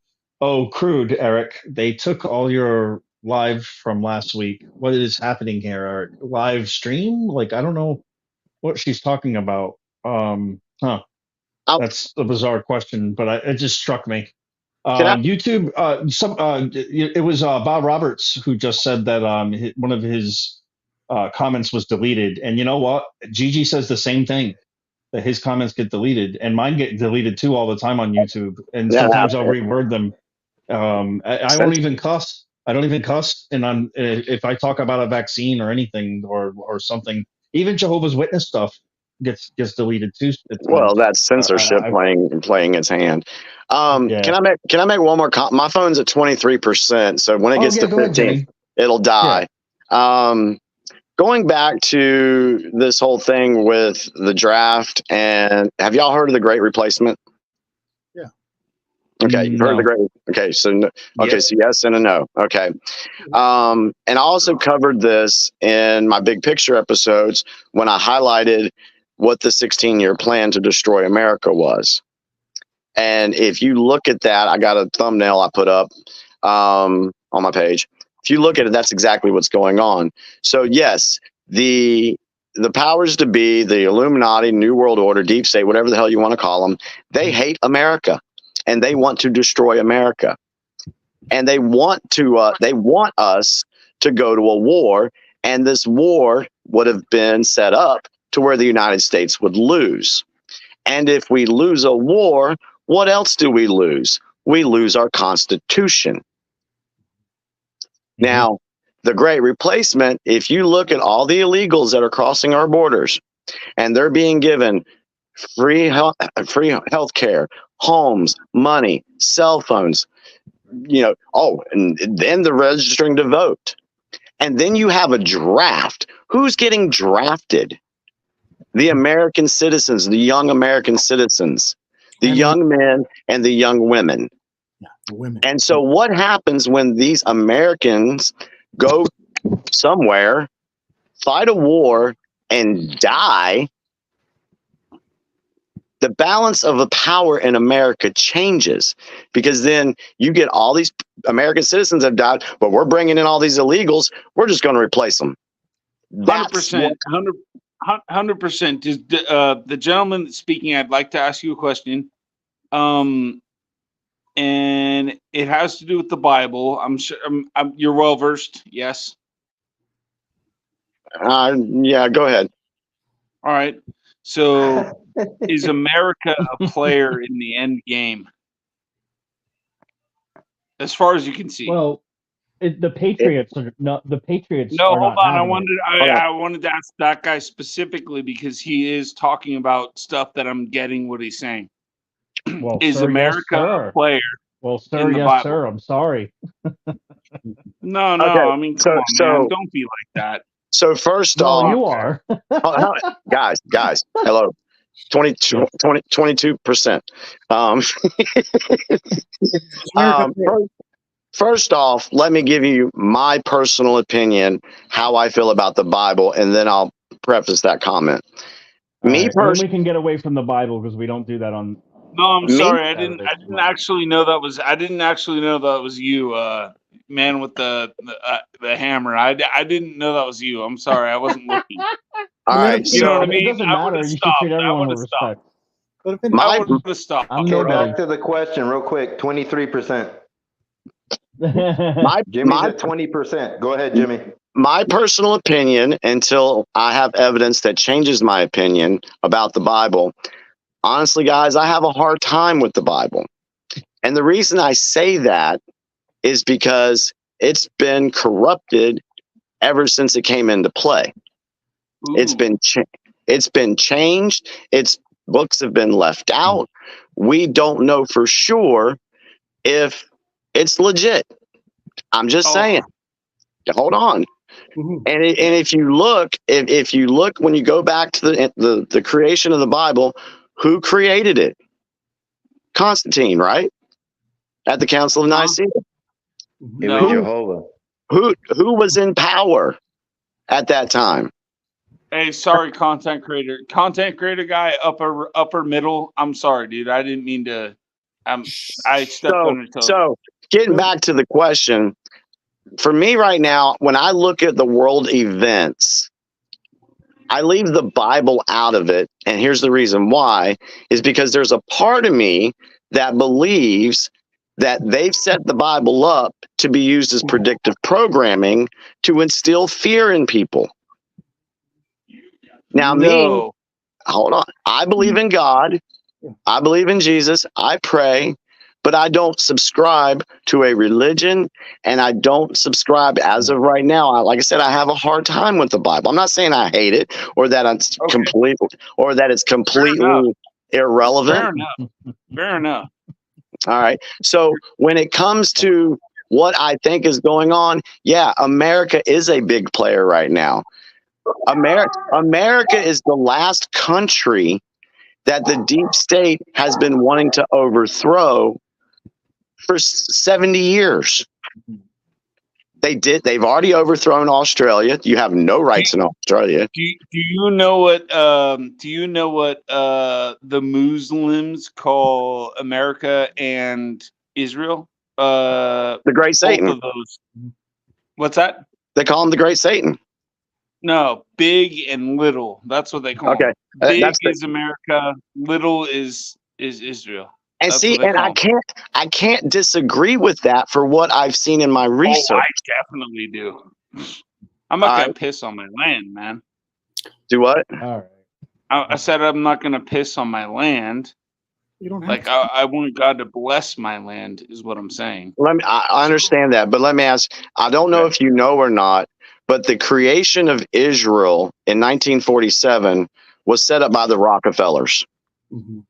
Crude, Eric, they took all your live from last week. What is happening here, Eric? Live stream? Like, I don't know what she's talking about. That's a bizarre question, but it just struck me. YouTube, it was Bob Roberts who just said that one of his comments was deleted. And you know what? Gigi says the same thing, that his comments get deleted, and mine get deleted too all the time on YouTube. And sometimes I'll reword them. I won't even cuss. I don't even cuss. And if I talk about a vaccine or anything or something, even Jehovah's Witness stuff gets deleted too at times. Well, that's censorship playing its hand. Can I make one more comment? My phone's at 23%, so when it gets to 15, it'll die. Going back to this whole thing with the draft, and have y'all heard of the Great Replacement? Yeah. Okay, you've heard of the Great. Okay, so so yes and a no. Okay, and I also covered this in my big picture episodes when I highlighted what the 16-year plan to destroy America was. And if you look at that, I got a thumbnail I put up on my page. If you look at it, that's exactly what's going on. So yes, the powers to be, the Illuminati, New World Order, Deep State, whatever the hell you want to call them, they hate America and they want to destroy America. And they want us to go to a war, and this war would have been set up to where the United States would lose. And if we lose a war, what else do we lose? We lose our Constitution. Now, the Great Replacement, if you look at all the illegals that are crossing our borders and they're being given free health care, homes, money, cell phones, and then they're registering to vote. And then you have a draft. Who's getting drafted? The American citizens, the young American citizens, the young men and the young women. And so what happens when these Americans go somewhere, fight a war, and die? The balance of the power in America changes, because then you get all these American citizens have died, but we're bringing in all these illegals. We're just going to replace them. 100%. 100%. The gentleman that's speaking, I'd like to ask you a question. And it has to do with the Bible. I'm sure you're well versed. Yes. Yeah, go ahead. All right. So is America a player in the end game? As far as you can see. Well, the Patriots are not. The Patriots. No, are hold not on. I wanted to ask that guy specifically because he is talking about stuff that I'm getting what he's saying. Well, is sir, America a player? Well, sir, in the yes, Bible? sir. I'm sorry. No. Okay, I mean, come on, man. Don't be like that. So first Well, off, you are. guys, hello. 22%. First off, let me give you my personal opinion, how I feel about the Bible, and then I'll preface that comment. Then we can get away from the Bible because we don't do that on. No, I'm sorry. I didn't actually know that was. I didn't actually know that was you, man with the hammer. I didn't know that was you. I'm sorry. I wasn't looking. All right, you know what I mean? It doesn't matter. You should treat everyone with respect. I would have stopped. I'm Okay, nobody. back to the question real quick. 23%. Jimmy's at 20%. Go ahead, Jimmy. My personal opinion, until I have evidence that changes my opinion about the Bible, honestly, guys, I have a hard time with the Bible. And the reason I say that is because it's been corrupted ever since it came into play. It's been changed. Its books have been left out. We don't know for sure if it's legit. I'm just saying. Hold on. And if you look, if you look when you go back to the creation of the Bible, who created it? Constantine, right? At the Council of Nicaea. It was Jehovah. Who was in power at that time? Hey, sorry, content creator guy, upper middle. I'm sorry, dude. I didn't mean to. I stepped on your toes. So getting back to the question, for me right now, when I look at the world events, I leave the Bible out of it, and here's the reason why: is because there's a part of me that believes that they've set the Bible up to be used as predictive programming to instill fear in people. Now, me, hold on. I believe in God. I believe in Jesus. I pray, but I don't subscribe to a religion, and I don't subscribe as of right now. Like I said, I have a hard time with the Bible. I'm not saying I hate it or that it's completely irrelevant. Fair enough. All right. So when it comes to what I think is going on, yeah, America is a big player right now. America is the last country that the deep state has been wanting to overthrow for 70 years. They've already overthrown Australia. You have no rights in Australia. Do you know what the Muslims call America and Israel? The Great Satan. Both of those. What's that? They call him the Great Satan. No, big and little. That's what they call them. Big is America, little is Israel. And see, and I can't disagree with that for what I've seen in my research. Oh, I definitely do. I'm not gonna piss on my land, man. Do what? All right. I said I'm not gonna piss on my land. You don't have like I want God to bless my land, is what I'm saying. I understand that, but let me ask. I don't know if you know or not, but the creation of Israel in 1947 was set up by the Rockefellers. Mm-hmm.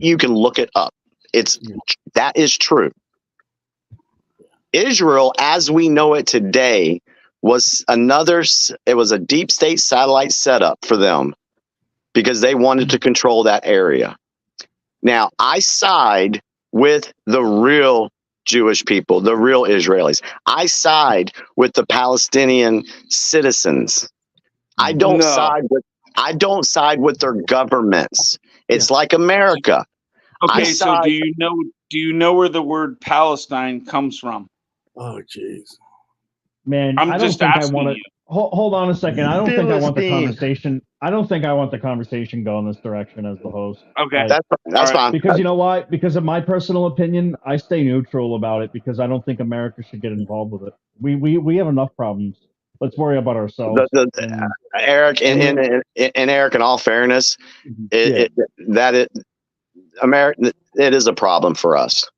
You can look it up. That is true. Israel, as we know it today, was a deep state satellite setup for them because they wanted to control that area. Now, I side with the real Jewish people, the real Israelis. I side with the Palestinian citizens. I don't side with their governments. It's like America. Okay, so do you know where the word Palestine comes from? Oh, jeez. Man, I'm I don't just think I asking want to. you. Hold on a second. I don't think I want the Philistine. conversation. I don't think I want the conversation go in this direction as the host. Okay, that's fine. Because you know why? Because of my personal opinion, I stay neutral about it because I don't think America should get involved with it. We have enough problems. Let's worry about ourselves. Eric, and Eric, in all fairness, America, it is a problem for us.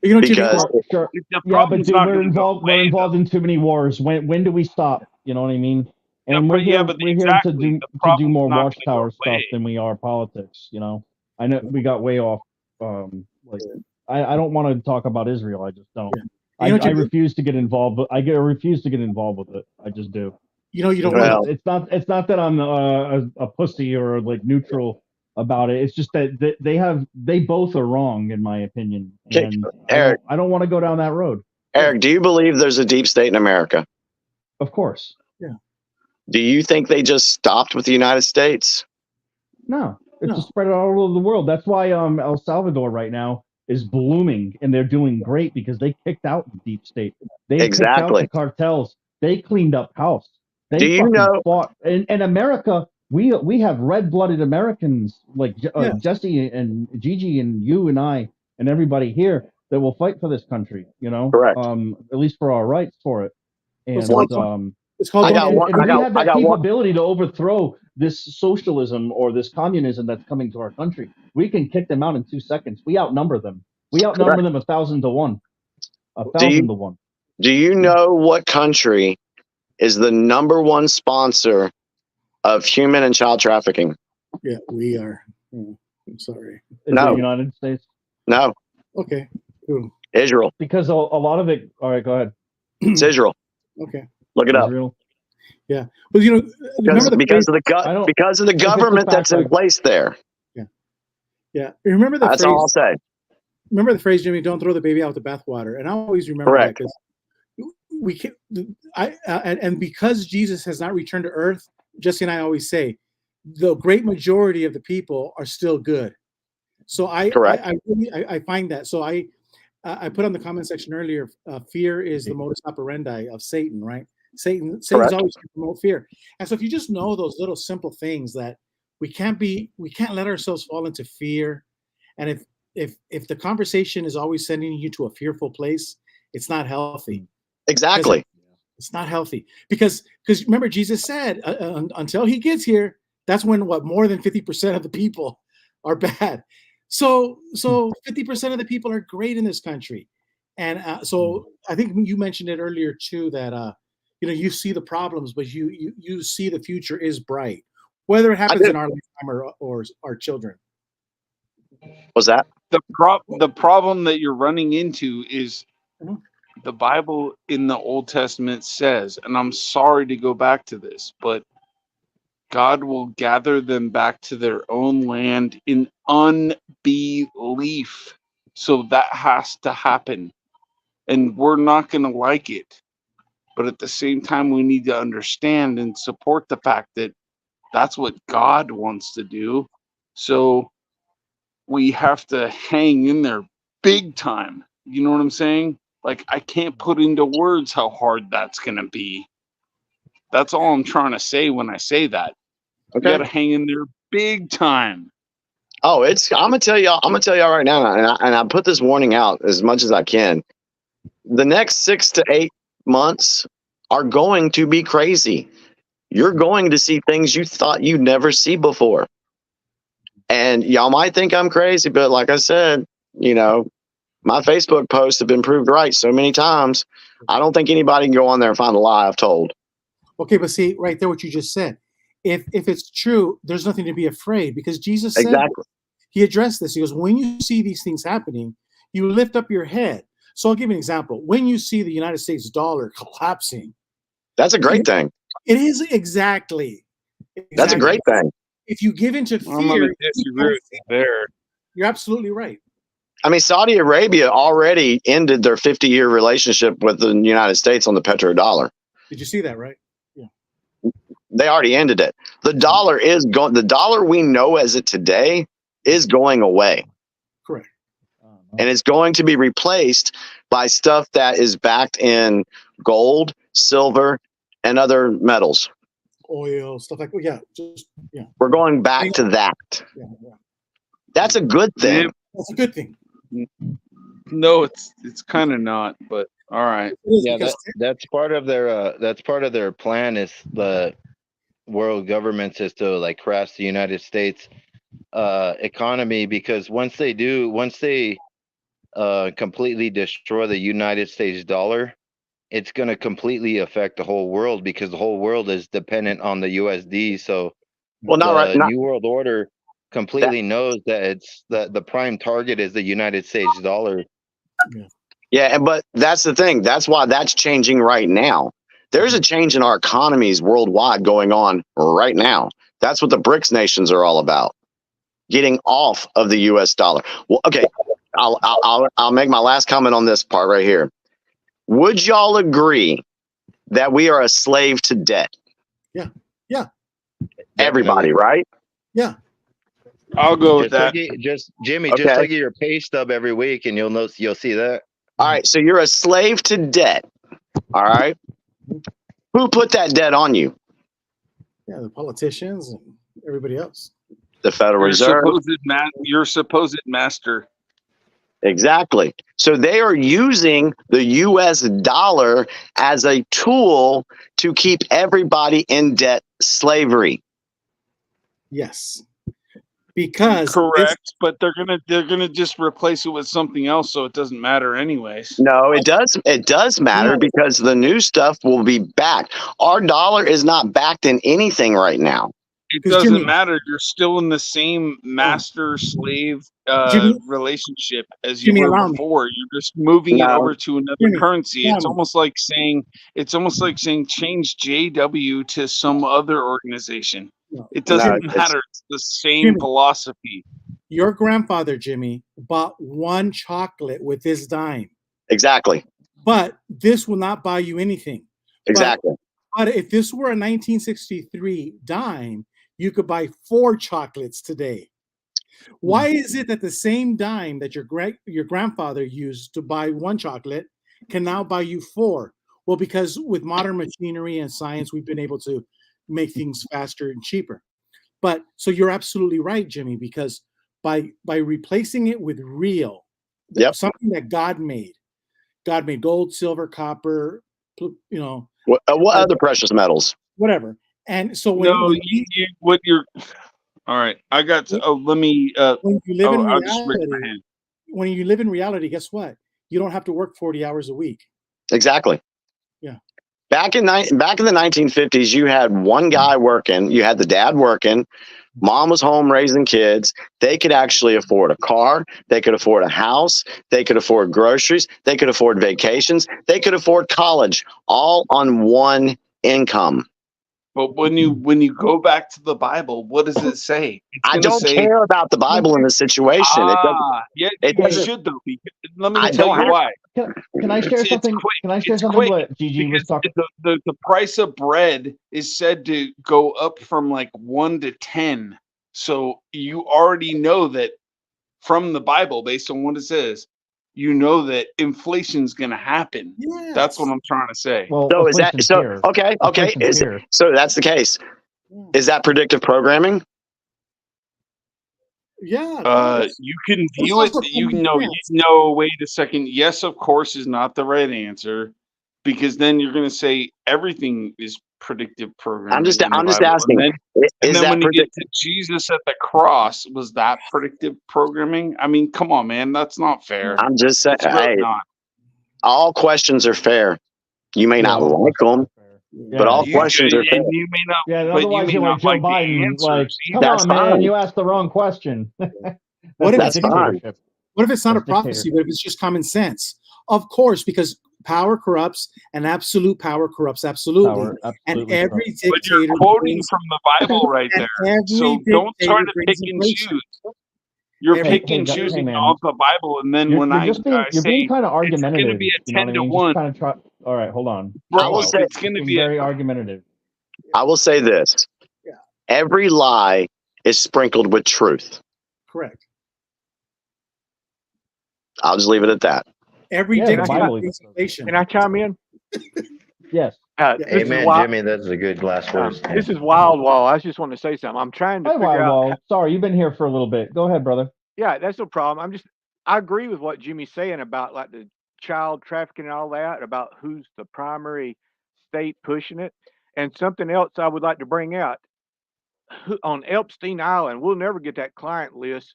You know, because sure. Yeah, but dude, we're involved in too many wars. When do we stop? You know what I mean? And we're here to do more Watchtower stuff than we are politics. You know, I know we got way off. I don't want to talk about Israel. I just don't. I refuse to get involved. But I refuse to get involved with it. I just do. You know, you don't. Well, it's not that I'm a pussy or like neutral about it. It's just that they both are wrong in my opinion. And Eric, I don't want to go down that road. Eric, do you believe there's a deep state in America? Of course. Yeah. Do you think they just stopped with the United States? No, it's just spread all over the world. That's why El Salvador right now is blooming and they're doing great because they kicked out the deep state. They kicked out the cartels. They cleaned up house. They fought. In America, we have red-blooded Americans like Jesse and Gigi and you and I and everybody here that will fight for this country. You know, correct. At least for our rights for it. And it's called. We have that capability to overthrow this socialism or this communism that's coming to our country. We can kick them out in 2 seconds. We outnumber them. We outnumber them 1,000 to 1. 1,000 to 1. Do you know what country is the number one sponsor of human and child trafficking? Yeah, we are. Oh, I'm sorry. Is No. the United States? No. Okay. Cool. Israel. Because a lot of it. All right, go ahead. It's Israel. Okay. Look it up. Israel. Yeah. Well, you know, remember the because phrase, of the government that's in place there. yeah. Remember the That's phrase. all I'll say. Remember the phrase, Jimmy? Don't throw the baby out with the bathwater. And I always remember Correct. that because we can. And because Jesus has not returned to earth, Jesse and I always say, the great majority of the people are still good. So I find that. So I put on the comment section earlier, fear is the modus operandi of Satan, right? Satan's always going to promote fear. And so if you just know those little simple things that we can't let ourselves fall into fear. And if the conversation is always sending you to a fearful place, it's not healthy. Exactly. It's not healthy because remember Jesus said until he gets here, that's when more than 50% of the people are bad. So 50% of the people are great in this country. And so I think you mentioned it earlier too, that you see the problems, but you see the future is bright, whether it happens in our lifetime or our children. What's that? The problem that you're running into is the Bible in the Old Testament says, and I'm sorry to go back to this, but God will gather them back to their own land in unbelief. So that has to happen. And we're not going to like it. But at the same time, we need to understand and support the fact that that's what God wants to do. So we have to hang in there big time. You know what I'm saying? Like, I can't put into words how hard that's going to be. That's all I'm trying to say when I say that. Okay. You got to hang in there big time. Oh, I'm gonna tell y'all right now, and I put this warning out as much as I can. The next 6 to 8 months are going to be crazy. You're going to see things you thought you'd never see before. And y'all might think I'm crazy, but like I said, my Facebook posts have been proved right so many times. I don't think anybody can go on there and find a lie I've told. Okay, but see right there what you just said. If it's true, there's nothing to be afraid because Jesus said Exactly. He addressed this. He goes, when you see these things happening, you lift up your head. So I'll give you an example. When you see the United States dollar collapsing, that's a great thing. It is exactly. That's a great thing. If you give into fear, I'm going to disagree with you there. You're absolutely right. I mean, Saudi Arabia already ended their 50-year relationship with the United States on the petrodollar. Did you see that, right? Yeah. They already ended it. The dollar is going. The dollar we know as it today is going away. Correct. And it's going to be replaced by stuff that is backed in gold, silver, and other metals. Oil, stuff like yeah. We're going back to that. Yeah. That's a good thing. That's a good thing. No, it's kind of not, but all right. Yeah, that's part of their plan. Is the world governments is to like crash the United States economy, because once they completely destroy the United States dollar, it's going to completely affect the whole world, because the whole world is dependent on the USD. So New World Order completely knows that it's the prime target is the United States dollar. Yeah, but that's the thing. That's why that's changing right now. There's a change in our economies worldwide going on right now. That's what the BRICS nations are all about. Getting off of the US dollar. Well, okay, I'll make my last comment on this part right here. Would y'all agree that we are a slave to debt? Yeah. Everybody, right? Yeah. I'll go with that. Jimmy, just look at your pay stub every week and you'll see that. All right, so you're a slave to debt. All right. Who put that debt on you? Yeah, the politicians and everybody else. The Federal Reserve. Your supposed master. Exactly. So they are using the US dollar as a tool to keep everybody in debt slavery. Yes. because correct, but they're gonna just replace it with something else, so it doesn't matter anyways. No, it does. It does matter because the new stuff will be backed. Our dollar is not backed in anything right now. It doesn't matter. You're still in the same master-slave relationship as you were before. You're just moving it over to another currency. It's almost like saying change JW to some other organization. It doesn't matter. It's the same philosophy. Your grandfather, Jimmy, bought one chocolate with his dime. Exactly. But this will not buy you anything. Exactly. But if this were a 1963 dime, you could buy 4 chocolates today. Why is it that the same dime that your grandfather used to buy 1 chocolate can now buy you 4? Well, because with modern machinery and science, we've been able to make things faster and cheaper. But so you're absolutely right, Jimmy, because by replacing it with real, something that God made gold, silver, copper, What other precious metals? Whatever. And so when all right, I got to. Let me. When you live in I'll just raise my reality, hand. when you live in reality, guess what? You don't have to work 40 hours a week. Exactly. Yeah. Back in the 1950s, you had one guy working. You had the dad working. Mom was home raising kids. They could actually afford a car. They could afford a house. They could afford groceries. They could afford vacations. They could afford college, all on one income. But when you go back to the Bible, what does it say? I don't care about the Bible in this situation. Yeah, it you doesn't. should though. Let me tell you why. Can I share something? Can I share something? What Gigi was talking. The price of bread is said to go up from like 1 to 10. So you already know that from the Bible, based on what it says, you know that inflation's going to happen. Yes. That's what I'm trying to say. Well, so is that so? Okay. So that's the case. Is that predictive programming? Yeah. You can view it. No, wait a second. Yes, of course, is not the right answer, because then you're going to say everything is predictive programming. I'm just asking. And then when you get to Jesus at the cross, was that predictive programming? I mean, come on, man, that's not fair. I'm just saying. It's really Hey, not. all questions are fair. You may not like them, but all questions are fair. And you may not. Yeah, but otherwise you may you're not like Joe like the Biden. answers Like, come That's on, man, fine. you asked the wrong question. What if That's fine. What if it's not That's a prophecy, but if it's just common sense? Of course, because power corrupts, and absolute power corrupts absolutely. And every dictator. But you're quoting from the Bible right there. So don't try to pick and choose. You're picking and choosing off the Bible, and then when I you're being kind of argumentative. it's going to be a 10 to 1. Kind of try. All right, hold on. I will say it's going to be very argumentative. I will say this: every lie is sprinkled with truth. Correct. I'll just leave it at that. Every dictator is inflation. Can I chime in? Yes. Amen, Jimmy. That's a good last words. This is wild. I just want to say something. I'm trying to figure out. Sorry, you've been here for a little bit. Go ahead, brother. Yeah, that's no problem. I agree with what Jimmy's saying about like the child trafficking and all that, about who's the primary state pushing it. And something else I would like to bring out on Epstein Island, we'll never get that client list.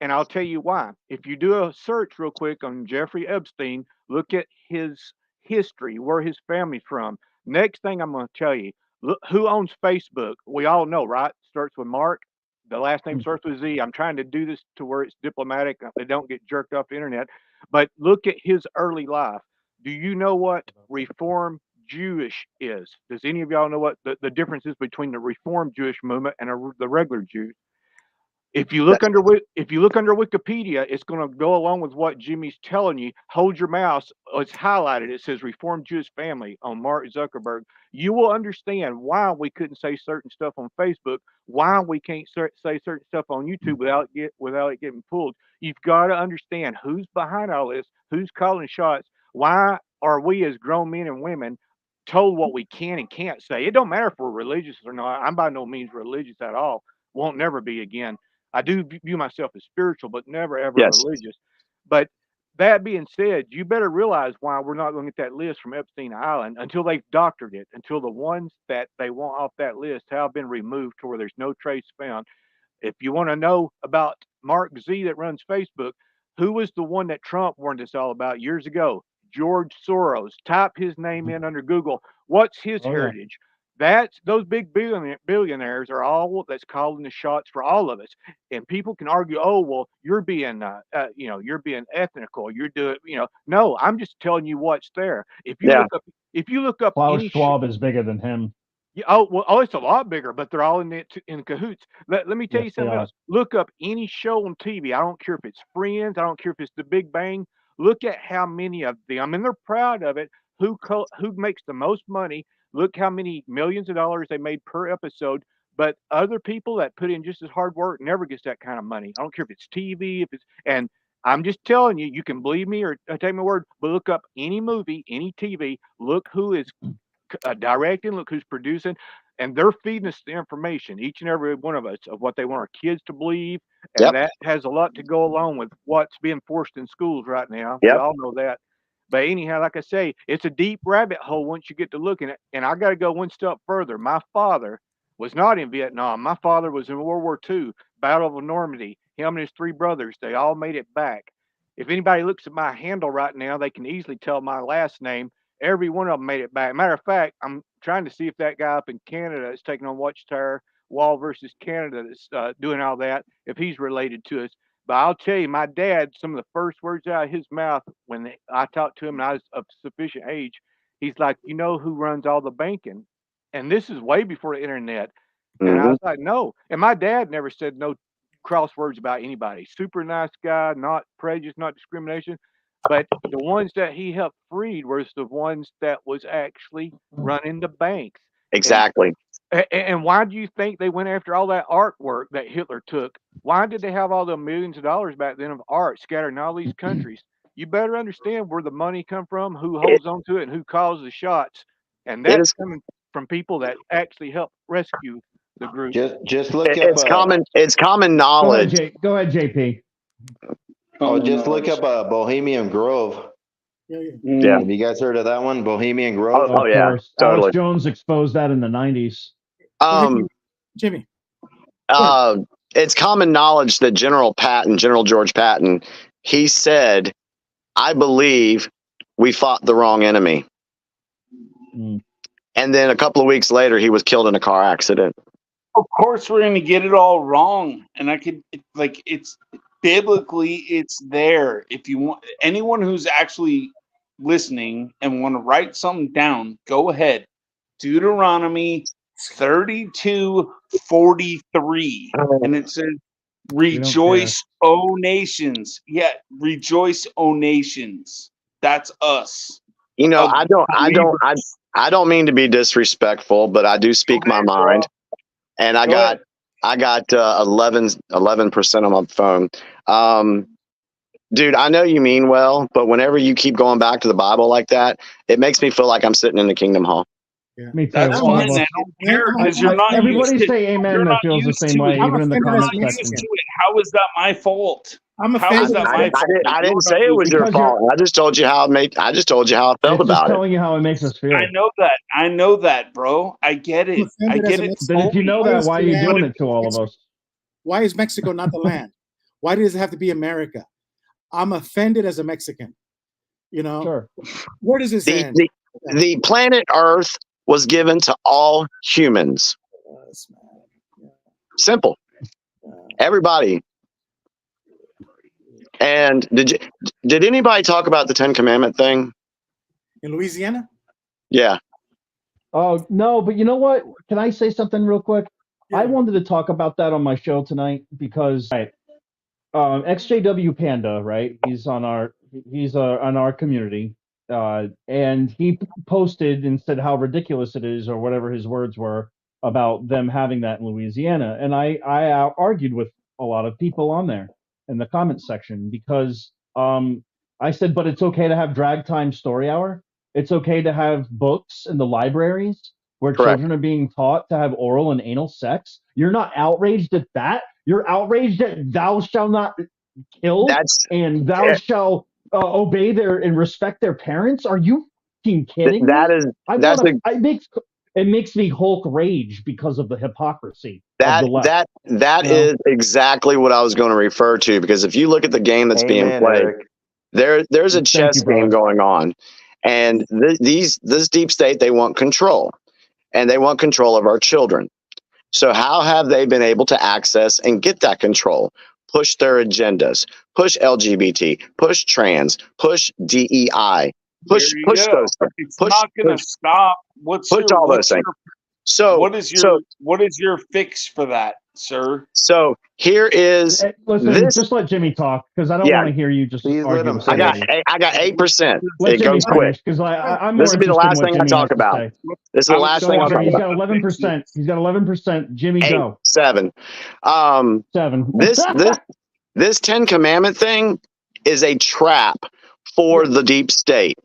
And I'll tell you why. If you do a search real quick on Jeffrey Epstein, look at his history, where his family's from. Next thing I'm going to tell you, look, who owns Facebook? We all know, right? Starts with Mark. The last name starts with Z. I'm trying to do this to where it's diplomatic. They don't get jerked off the internet. But look at his early life. Do you know what Reform Jewish is? Does any of y'all know what the difference is between the Reform Jewish movement and the regular Jews? If you look under Wikipedia, it's going to go along with what Jimmy's telling you. Hold your mouse. It's highlighted. It says Reformed Jewish Family on Mark Zuckerberg. You will understand why we couldn't say certain stuff on Facebook, why we can't say certain stuff on YouTube without it getting pulled. You've got to understand who's behind all this, who's calling shots. Why are we as grown men and women told what we can and can't say? It don't matter if we're religious or not. I'm by no means religious at all. Won't never be again. I do view myself as spiritual, but never ever religious. But that being said, you better realize why we're not going to get that list from Epstein Island until they've doctored it, until the ones that they want off that list have been removed to where there's no trace found. If you want to know about Mark Z that runs Facebook, who was the one that Trump warned us all about years ago? George Soros. Type his name in under Google. What's his heritage? That's those big billionaires are all that's calling the shots for all of us. And people can argue, oh well, you're being you're being ethnical. You're doing no. I'm just telling you what's there. If you look up Klaus any Schwab is bigger than him. yeah, it's a lot bigger, but they're all in cahoots. Let me tell you something else. Look up any show on TV. I don't care if it's Friends. I don't care if it's The Big Bang. Look at how many of them, and they're proud of it. Who makes the most money? Look how many millions of dollars they made per episode. But other people that put in just as hard work never gets that kind of money. I don't care if it's TV, and I'm just telling you, you can believe me or take my word, but look up any movie, any TV. Look who is directing, look who's producing, and they're feeding us the information, each and every one of us, of what they want our kids to believe, and that has a lot to go along with what's being forced in schools right now. We all know that. But anyhow, like I say, it's a deep rabbit hole once you get to looking at. And I got to go one step further. My father was not in Vietnam. My father was in World War II, Battle of Normandy. Him and his three brothers, they all made it back. If anybody looks at my handle right now, they can easily tell my last name. Every one of them made it back. Matter of fact, I'm trying to see if that guy up in Canada is taking on Watchtower, Wall versus Canada, that's doing all that, if he's related to us. But I'll tell you, my dad, some of the first words out of his mouth when I talked to him and I was of sufficient age, he's like, you know who runs all the banking? And this is way before the internet. And I was like, no. And my dad never said no cross words about anybody. Super nice guy, not prejudice, not discrimination. But the ones that he helped freed was the ones that was actually running the banks. Exactly. And why do you think they went after all that artwork that Hitler took? Why did they have all the millions of dollars back then of art scattered in all these countries? You better understand where the money come from, who holds on to it, and who calls the shots. And that's coming from people that actually help rescue the group. Just look up. It's common knowledge. Go ahead, JP. Just look up Bohemian Grove. Yeah. Have you guys heard of that one, Bohemian Grove? Oh yeah, totally. Alex Jones exposed that in the 90s. Jimmy. It's common knowledge that General George Patton, he said, "I believe we fought the wrong enemy." And then a couple of weeks later, he was killed in a car accident. Of course, we're going to get it all wrong, and it's biblically, it's there. If you want, anyone who's actually listening and want to write something down, go ahead. Deuteronomy 32:43, and it says, "Rejoice, O nations!" Yeah, rejoice, O nations. That's us. You know, I don't mean to be disrespectful, but I do speak my mind, and I got 11% on my phone. Dude, I know you mean well, but whenever you keep going back to the Bible like that, it makes me feel like I'm sitting in the Kingdom Hall. Yeah. Me too. That's fine. I don't care because you're not. Everybody say amen. That feels the same way, even in the comment section. How is that my fault? I'm I didn't say it was your fault. I just told you how I just told you how I felt about it. Telling you how it makes us feel. I know that, bro. I get it. I get it. Then if you know that, why are you doing it to all of us? Why is Mexico not the land? Why does it have to be America? I'm offended as a Mexican. You know, where does this end? The planet Earth was given to all humans. Simple. Everybody. And did anybody talk about the 10 Commandment thing? In Louisiana? Yeah. Oh, no, but you know what? Can I say something real quick? Yeah. I wanted to talk about that on my show tonight because XJW Panda, right? He's on our community. And he posted and said how ridiculous it is, or whatever his words were, about them having that in Louisiana. And I argued with a lot of people on there in the comment section because I said, but it's okay to have drag time story hour. It's okay to have books in the libraries where children are being taught to have oral and anal sex. You're not outraged at that. You're outraged at thou shalt not kill and thou shalt obey and respect their parents. Are you fucking kidding me? it makes me Hulk rage because of the hypocrisy of the left. That is exactly what I was going to refer to, because if you look at the game that's being played, there's a chess game going on, and this deep state, they want control, and they want control of our children. So how have they been able to access and get that control? Push their agendas, push LGBT, push trans, push DEI, push those things. It's not going to stop. What's all those things. So what is your fix for that, sir? So here is just let Jimmy talk, because I don't want to hear you just argue with I got 8%. Let It Jimmy goes quick. because I'm This more will be the interested in last what thing I Jimmy talk has to about. say. This is the last thing I'll talk He's about. got 11%. He's got 11%. Jimmy, go. 7. 7. This 10 Commandment thing is a trap for the deep state,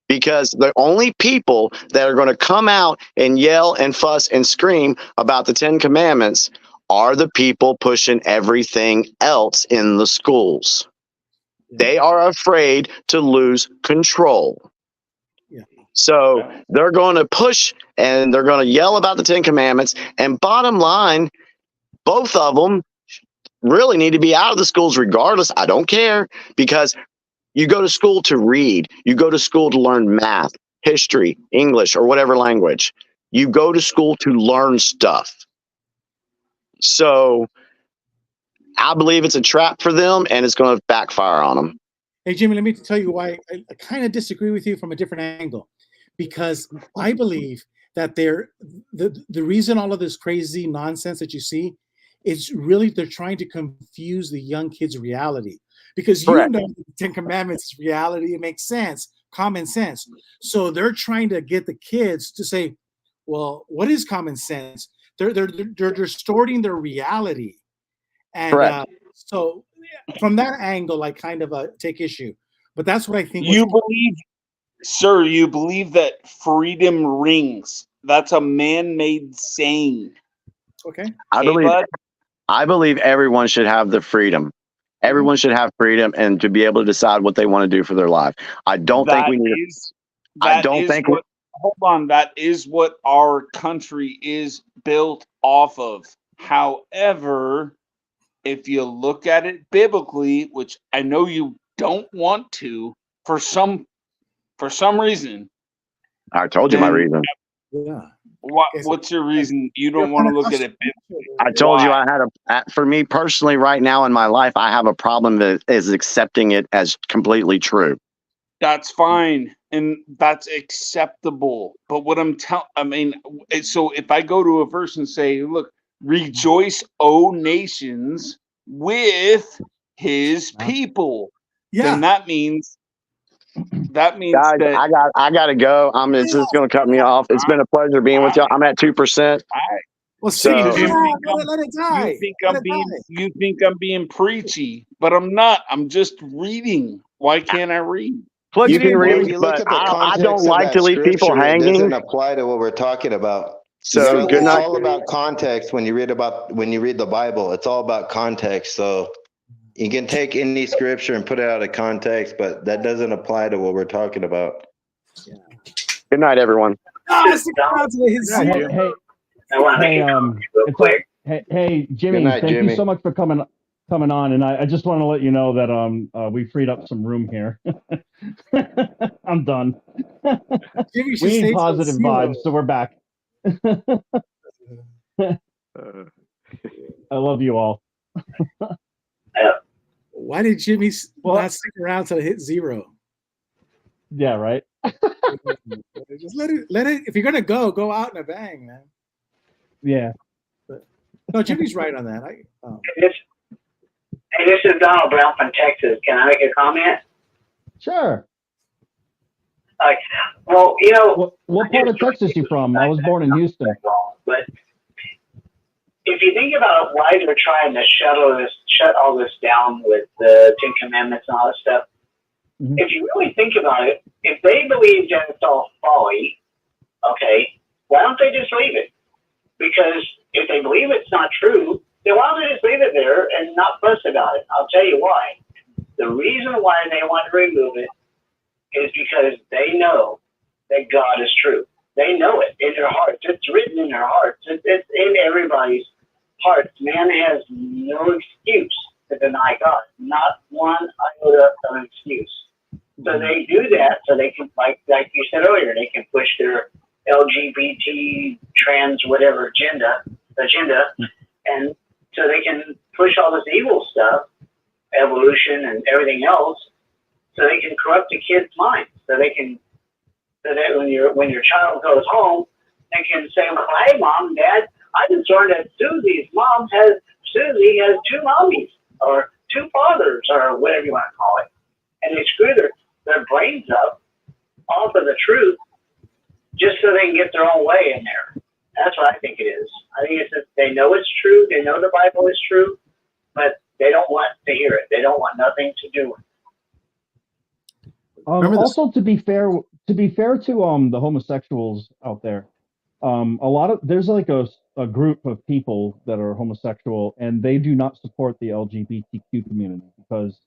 because the only people that are going to come out and yell and fuss and scream about the 10 Commandments are the people pushing everything else in the schools. They are afraid to lose control. So they're going to push and they're going to yell about the 10 Commandments. And bottom line, both of them really need to be out of the schools regardless. I don't care, because you go to school to read. You go to school to learn math, history, English, or whatever language. You go to school to learn stuff. So I believe it's a trap for them, and it's going to backfire on them. Hey, Jimmy, let me tell you why I kind of disagree with you from a different angle, because I believe that the reason all of this crazy nonsense that you see is really they're trying to confuse the young kids' reality. Because you know the 10 Commandments is reality. It makes sense, common sense. So they're trying to get the kids to say, well, what is common sense? They're distorting their reality. And so from that angle, I kind of take issue. But that's what I think. You believe that freedom rings. That's a man-made saying. Okay. I believe everyone should have the freedom. Everyone should have freedom and to be able to decide what they want to do for their life. I don't think we need. Hold on. That is what our country is built off of. However, if you look at it biblically, which I know you don't want to, for some reason. I told you my reason. Yeah. What's your reason? You don't want to look at it biblically. I told you I had for me personally right now in my life, I have a problem that is accepting it as completely true. That's fine. And that's acceptable. But what so if I go to a verse and say, look, rejoice, O nations, with his people, then that means guys, that I gotta go. It's just gonna cut me off. It's been a pleasure being with y'all. I'm at 2%. Well, so let it die. You think I'm being preachy, but I'm not. I'm just reading. Why can't I read? Plus, you can read, if you look but at the context I don't like to leave people hanging. It doesn't apply to what we're talking about. So good night. It's all about context when you read the Bible. It's all about context. So you can take any scripture and put it out of context, but that doesn't apply to what we're talking about. Yeah. Good night, everyone. Hey, Jimmy, thank you so much for coming on, and I just want to let you know that we freed up some room here. I'm done. We need positive vibes, so we're back. I love you all. Why did Jimmy not stick around till it hit 0? Yeah, right. Just let it. If you're gonna go out in a bang, man. Yeah. But, no, Jimmy's right on that. Hey, this is Donald Brown from Texas. Can I make a comment? Sure. Well, what part of Texas you from? I was born in Houston. But if you think about why they're trying to shut all this down with the 10 Commandments and all this stuff, if you really think about it, if they believe that it's all folly, okay, why don't they just leave it? Because if they believe it's not true, then why don't they just leave it there and not fuss about it? I'll tell you why. The reason why they want to remove it is because they know that God is true. They know it in their hearts. It's written in their hearts. It's in everybody's hearts. Man has no excuse to deny God. Not one iota of an excuse. So they do that so they can, like you said earlier, they can push their LGBT, trans, whatever agenda, and so they can push all this evil stuff, evolution and everything else, so they can corrupt the kids' minds. So that when your child goes home, they can say, well, hey, mom and dad, I just learned that Susie has two mommies or two fathers or whatever you want to call it. And they screw their brains up off of the truth just so they can get their own way in there. That's what I think it is. I think it's that they know it's true, they know the Bible is true, but they don't want to hear it. They don't want nothing to do with it. Also, to be fair to the homosexuals out there, there's like a group of people that are homosexual, and they do not support the LGBTQ community because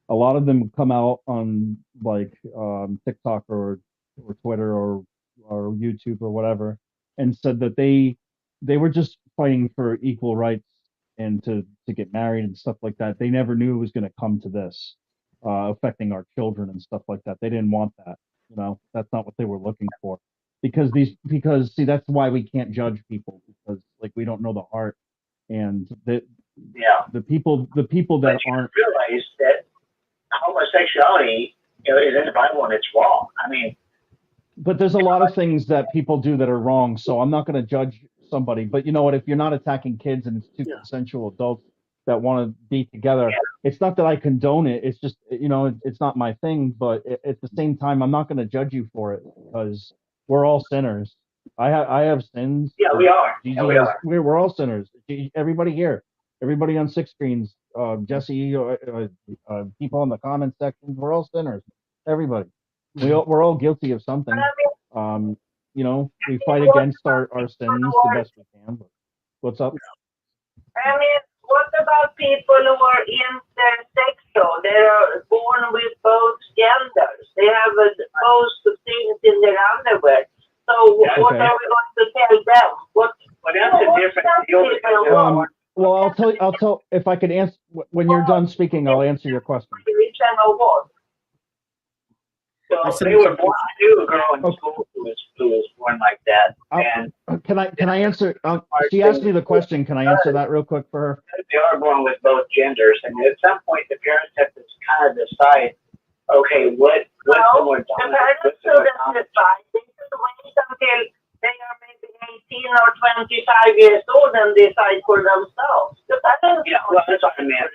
a lot of them come out on like TikTok or Twitter or YouTube or whatever, and said that they were just fighting for equal rights and to get married and stuff like that. They never knew it was going to come to this, affecting our children and stuff like that. They didn't want that. You know, that's not what they were looking for. Because see, that's why we can't judge people, because like we don't know the heart, and the people that aren't realize that homosexuality, is in the Bible and it's wrong. I mean, but there's a lot of things that people do that are wrong, so I'm not going to judge somebody. But you know what? If you're not attacking kids and it's two consensual adults that want to be together, it's not that I condone it. It's just, it's not my thing. But at the same time, I'm not going to judge you for it because we're all sinners. I have sins. Yeah, we are. Yeah, we are. We're all sinners. Everybody here, everybody on six screens, Jesse, people in the comment sections, we're all sinners. Everybody. We're all guilty of something. We fight against our sins the best we can. But what's up? I mean, what about people who are intersexual? They are born with both genders. They have both things in their underwear. So what are we going to tell them? Well, that's a different deal. Well, I'll tell if I can answer when you're done speaking. I'll answer your question. So they were born. I knew a girl in school who was born like that. And can I answer? She asked me the question. Can I answer that real quick for her? They are born with both genders, and at some point, the parents have to kind of decide, okay, what's the more dominant? The parents shouldn't decide. They should wait until they are maybe 18 or 25 years old and decide for themselves. The parents. Yeah, well, that's what I meant.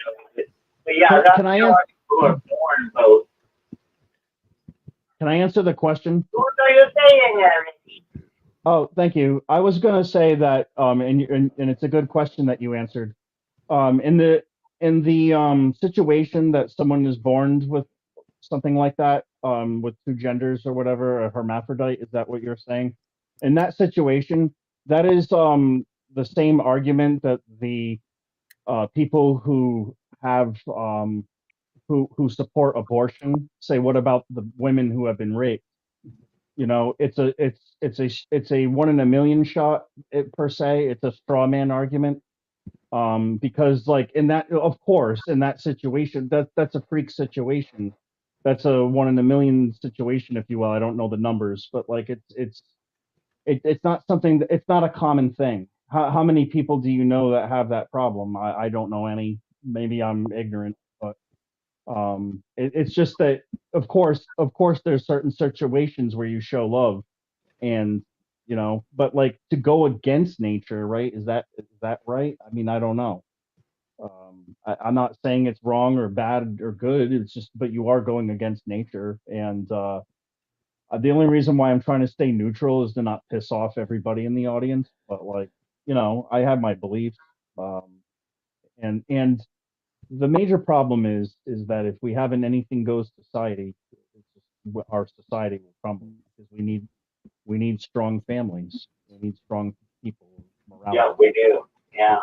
But yeah, that's who are born both. Can I answer the question? What are you saying, Eric? Oh, thank you. I was going to say that, and it's a good question that you answered. In the situation that someone is born with something like that, with two genders or whatever, a hermaphrodite, is that what you're saying? In that situation, that is the same argument that the people who have who support abortion say, what about the women who have been raped? It's a 1 in a million shot per se. It's a straw man argument, because like in that situation, that's a freak situation. That's a 1 in a million situation, if you will. I don't know the numbers, but like it's not something. It's not a common thing. How many people do you know that have that problem? I don't know any. Maybe I'm ignorant, but it's just that of course there's certain situations where you show love, and but like to go against nature, right? Is that right? I mean, I don't know. I'm not saying it's wrong or bad or good. It's just, but you are going against nature, and the only reason why I'm trying to stay neutral is to not piss off everybody in the audience. But like, I have my beliefs, and the major problem is that if we have an anything goes society, our society will crumble because we need strong families. We need strong people. Morality. Yeah, we do. Yeah.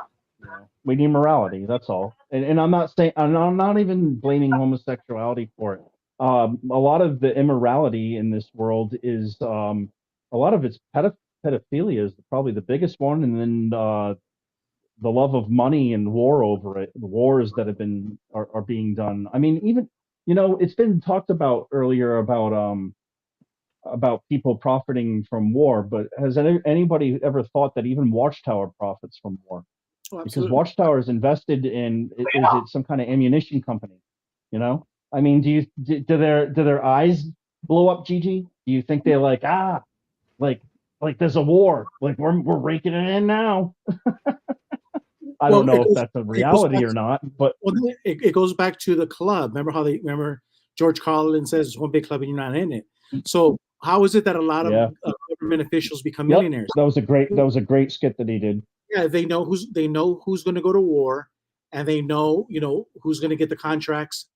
We need morality. That's all. And I'm not saying, I'm not even blaming homosexuality for it. A lot of the immorality in this world is a a lot of it's pedophilia is probably the biggest one, and then the love of money and war over it, the wars that have been are being done. I mean, even it's been talked about earlier about people profiting from war, but has anybody ever thought that even Watchtower profits from war? Oh, Because absolutely. Watchtower is invested in, is it some kind of ammunition company? I mean, do their eyes blow up, Gigi? Do you think they're like, like there's a war, like we're raking it in now? I don't know if that's a reality or not, but it goes back to the club. Remember George Carlin says it's one big club and you're not in it. So how is it that a lot of government officials become millionaires? That was a great skit that he did. Yeah, they know who's going to go to war, and they know who's going to get the contracts,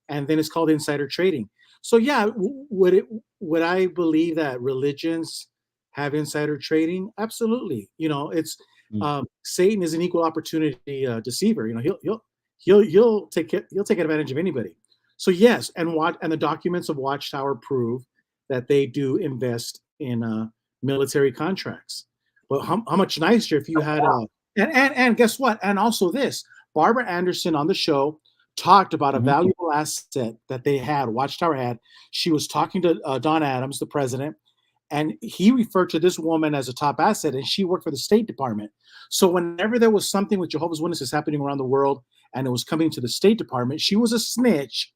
and then it's called insider trading. So yeah, would I believe that religions have insider trading? Absolutely. It's Satan is an equal opportunity deceiver. He'll take advantage of anybody. So yes, and the documents of Watchtower prove that they do invest in military contracts. But how much nicer if you had and guess what? And also this, Barbara Anderson on the show talked about a valuable asset that they had, Watchtower had. She was talking to Don Adams, the president, and he referred to this woman as a top asset, and she worked for the State Department. So whenever there was something with Jehovah's Witnesses happening around the world and it was coming to the State Department, she was a snitch,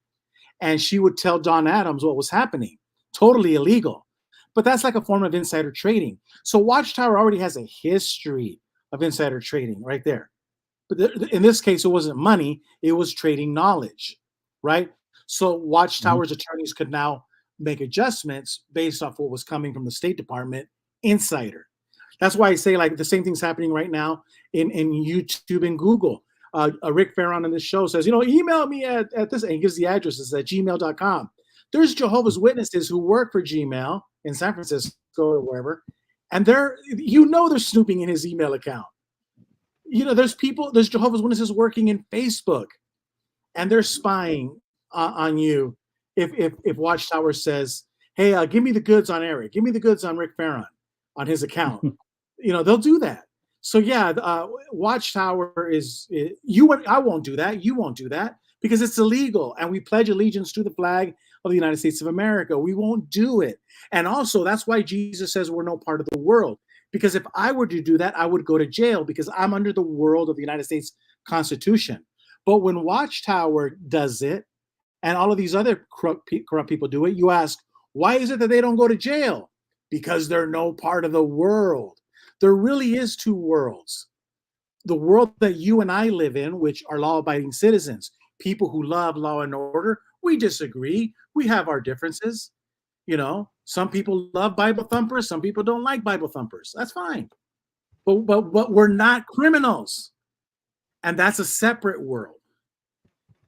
and she would tell Don Adams what was happening. Totally illegal. But that's like a form of insider trading. So Watchtower already has a history of insider trading right there. But in this case, it wasn't money, it was trading knowledge, right? So Watchtower's attorneys could now make adjustments based off what was coming from the State Department insider. That's why I say, like, the same thing's happening right now in YouTube and Google. Rick Farron on this show says, email me at this, and he gives the addresses at gmail.com. There's Jehovah's Witnesses who work for Gmail in San Francisco or wherever, and they're snooping in his email account. There's Jehovah's Witnesses working in Facebook, and they're spying on you. If Watchtower says, hey, give me the goods on Eric, give me the goods on Rick Farron on his account, they'll do that. So yeah, Watchtower I won't do that. You won't do that because it's illegal, and we pledge allegiance to the flag of the United States of America. We won't do it. And also, that's why Jesus says we're no part of the world. Because if I were to do that, I would go to jail because I'm under the world of the United States Constitution. But when Watchtower does it, and all of these other corrupt people do it, you ask, why is it that they don't go to jail? Because they're no part of the world. There really is two worlds. The world that you and I live in, which are law-abiding citizens, people who love law and order. We disagree. We have our differences. Some people love Bible thumpers. Some people don't like Bible thumpers. That's fine. But we're not criminals. And that's a separate world.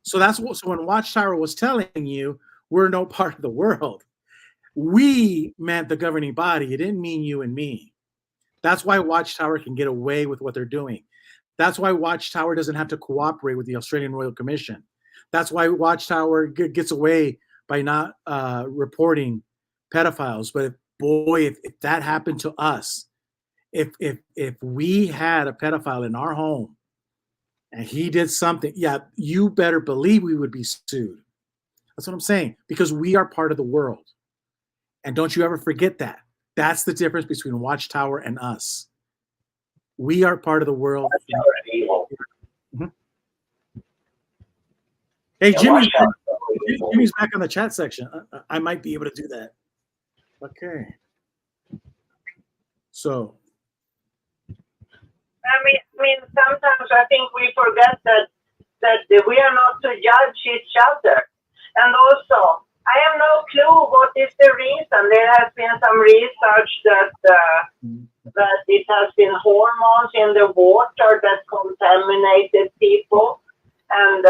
So when Watchtower was telling you we're no part of the world, we meant the governing body. It didn't mean you and me. That's why Watchtower can get away with what they're doing. That's why Watchtower doesn't have to cooperate with the Australian Royal Commission. That's why Watchtower gets away by not reporting pedophiles. But if that happened to us, if we had a pedophile in our home and he did something, yeah, you better believe we would be sued. That's what I'm saying, because we are part of the world. And don't you ever forget that. That's the difference between Watchtower and us. We are part of the world. Mm-hmm. Hey, Jimmy's back on the chat section. I might be able to do that. Okay. So. I mean, sometimes I think we forget that we are not to judge each other. And also, I have no clue what is the reason. There has been some research that it has been hormones in the water that contaminated people. And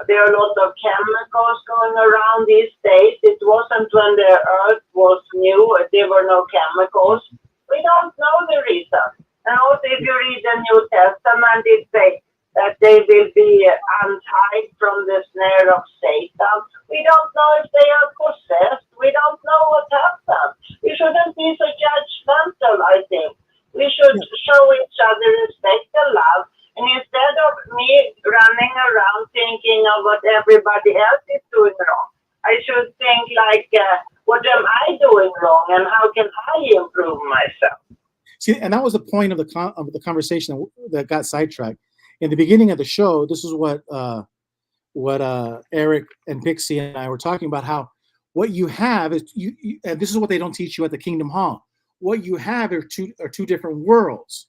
there are a lot of chemicals going around these days. It wasn't when the earth was new, there were no chemicals. We don't know the reason. And also, if you read the New Testament, it says that they will be untied from the snare of Satan. We don't know if they are possessed. We don't know what happened. We shouldn't be so judgmental all, I think. We should show each other respect and love. And instead of me running around thinking of what everybody else is doing wrong, I should think like, what am I doing wrong and how can I improve myself? See, and that was the point of the conversation that got sidetracked. In the beginning of the show, this is what Eric and Pixie and I were talking about, how what you have is and this is what they don't teach you at the Kingdom Hall. What you have are two different worlds.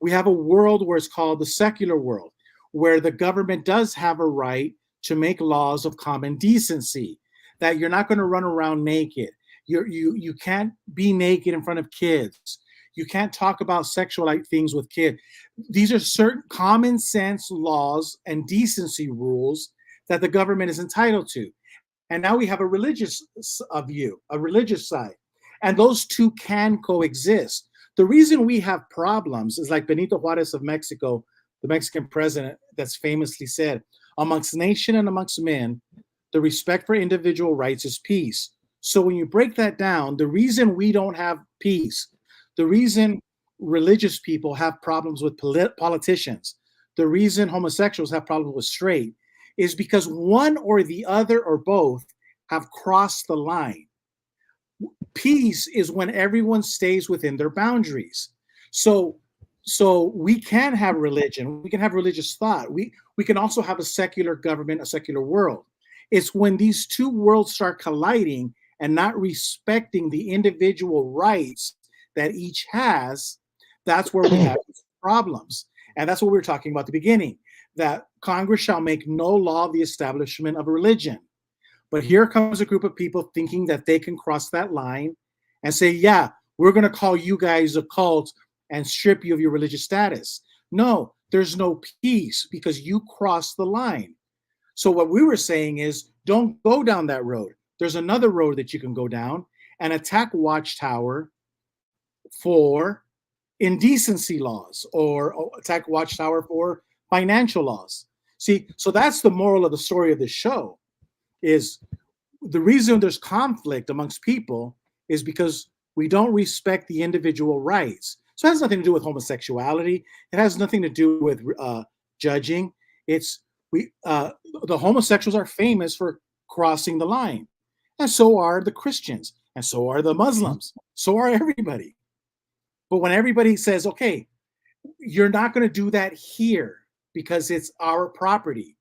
We have a world where it's called the secular world, where the government does have a right to make laws of common decency, that you're not going to run around naked. You can't be naked in front of kids. You can't talk about sexual things with kids. These are certain common sense laws and decency rules that the government is entitled to. And now we have a religious view, a religious side. And those two can coexist. The reason we have problems is like Benito Juarez of Mexico, the Mexican president, that's famously said, amongst nation and amongst men, the respect for individual rights is peace. So when you break that down, the reason we don't have peace, the reason religious people have problems with politicians, the reason homosexuals have problems with straight, is because one or the other or both have crossed the line. Peace is when everyone stays within their boundaries. So we can have religion, we can have religious thought, we can also have a secular government, a secular world. It's when these two worlds start colliding and not respecting the individual rights that each has, that's where we have problems. And that's what we were talking about at the beginning, that Congress shall make no law of the establishment of religion. But here comes a group of people thinking that they can cross that line and say, yeah, we're going to call you guys a cult and strip you of your religious status. No, there's no peace because you crossed the line. So what we were saying is, don't go down that road. There's another road that you can go down and attack Watchtower for indecency laws, or attack Watchtower for financial laws. See, so that's the moral of the story of this show, is the reason there's conflict amongst people is because we don't respect the individual rights. So it has nothing to do with homosexuality. It has nothing to do with judging. It's the homosexuals are famous for crossing the line, and so are the Christians, and so are the Muslims, so are everybody. But when everybody says, okay, you're not going to do that here because it's our property,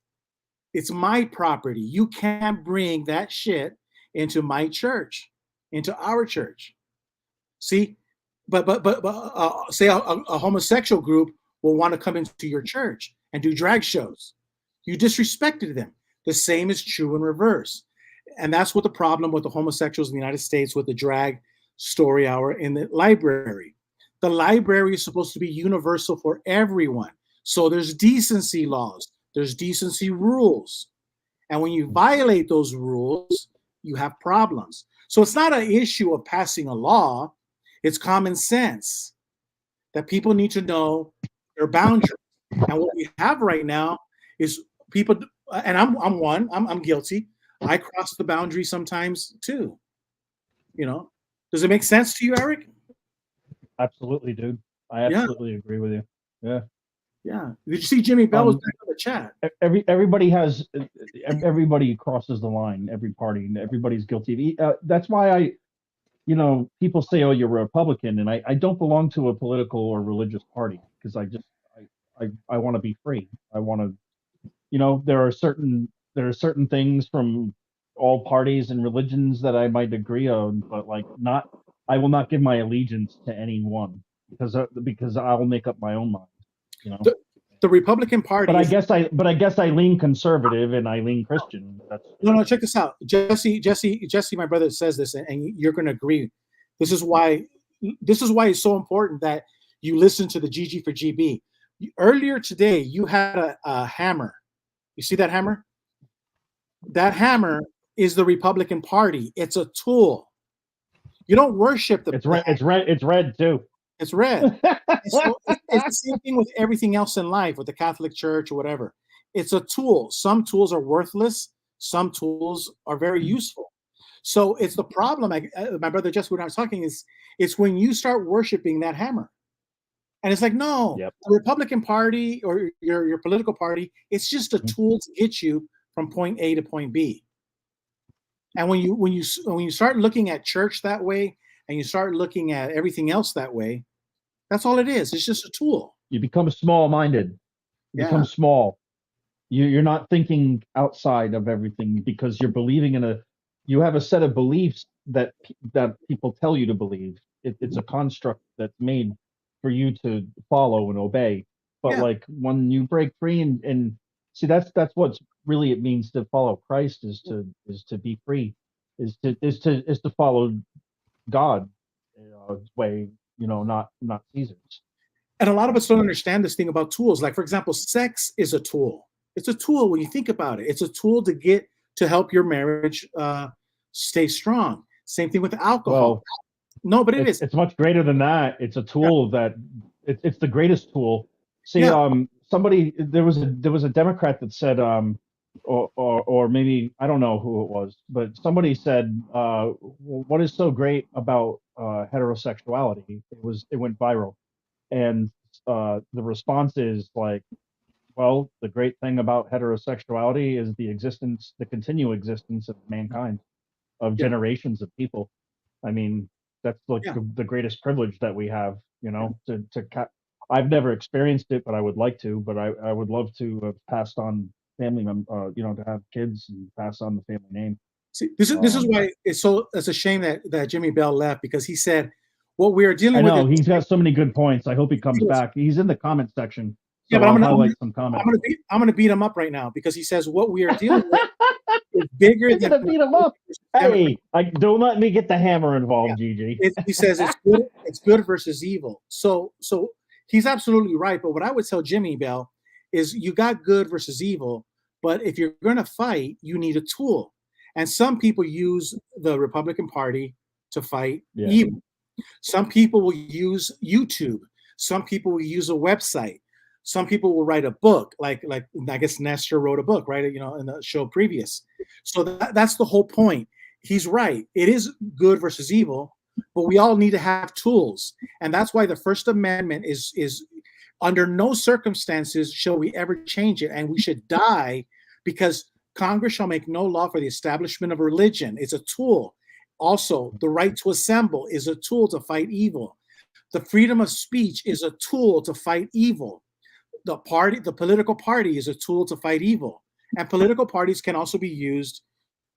it's my property, you can't bring that shit into my church, into our church. See, but say a homosexual group will want to come into your church and do drag shows. You disrespected them. The same is true in reverse. And that's what the problem with the homosexuals in the United States with the drag story hour in the library. The library is supposed to be universal for everyone. So there's decency laws, there's decency rules. And when you violate those rules, you have problems. So it's not an issue of passing a law, it's common sense that people need to know their boundaries. And what we have right now is people, and I'm guilty. I cross the boundary sometimes too. You know, does it make sense to you, Eric? Absolutely, dude. I absolutely agree with you. Yeah. Yeah. Did you see Jimmy Bell was back in the chat? Everybody crosses the line. Every party, everybody's guilty. That's why people say, "Oh, you're a Republican," and I don't belong to a political or religious party because I want to be free. I want to, there are certain things from all parties and religions that I might agree on, but I will not give my allegiance to any one because I will make up my own mind. The Republican Party. But I guess I lean conservative and I lean Christian. No. Check this out, Jesse. My brother says this, and you're going to agree. This is why it's so important that you listen to the GG for GB. Earlier today, you had a hammer. You see that hammer? That hammer is the Republican Party. It's a tool. You don't worship the. It's red. It's red. It's red too. It's red. So it's the same thing with everything else in life, with the Catholic Church or whatever. It's a tool. Some tools are worthless. Some tools are very useful. So it's the problem. My brother just when I was talking is it's when you start worshiping that hammer, and it's like no, the Republican Party or your political party, it's just a tool to get you from point A to point B. And when you start looking at church that way, and you start looking at everything else that way, that's all it is. It's just a tool. You become small-minded. You become small. You're not thinking outside of everything because you're believing you have a set of beliefs that people tell you to believe. It's a construct that's made for you to follow and obey. But like when you break free and see, that's what's really it means to follow Christ is to be free, is to follow God way, not Caesar's. And a lot of us don't understand this thing about tools. Like, for example, sex is a tool. It's a tool when you think about it. It's a tool to help your marriage stay strong. Same thing with alcohol. Well, no, but it is. It's much greater than that. It's a tool that it's the greatest tool. See, somebody there was a Democrat that said, or maybe I don't know who it was, but somebody said, what is so great about heterosexuality? It went viral. And the response is like, well, the great thing about heterosexuality is the continual existence of mankind, of generations of people. I mean, that's like the greatest privilege that we have, I've never experienced it, but I would like to, but I would love to have passed on family to have kids and pass on the family name. See, this is why it's a shame that Jimmy Bell left, because he said what we are dealing with. I know he's got so many good points. I hope he comes back. He's in the comment section. So but I'll highlight some comments. I'm gonna beat him up right now because he says what we are dealing with is bigger You're gonna beat him up. Hey, don't let me get the hammer involved, Gigi. He says it's good versus evil. So he's absolutely right. But what I would tell Jimmy Bell is you got good versus evil, but if you're gonna fight, you need a tool. And some people use the Republican Party to fight evil. Some people will use YouTube. Some people will use a website. Some people will write a book, like I guess Nestor wrote a book, right? In the show previous. So that's the whole point. He's right. It is good versus evil, but we all need to have tools, and that's why the First Amendment is under no circumstances shall we ever change it, and we should die because Congress shall make no law for the establishment of religion. It's a tool. Also, the right to assemble is a tool to fight evil. The freedom of speech is a tool to fight evil. The political party is a tool to fight evil. And political parties can also be used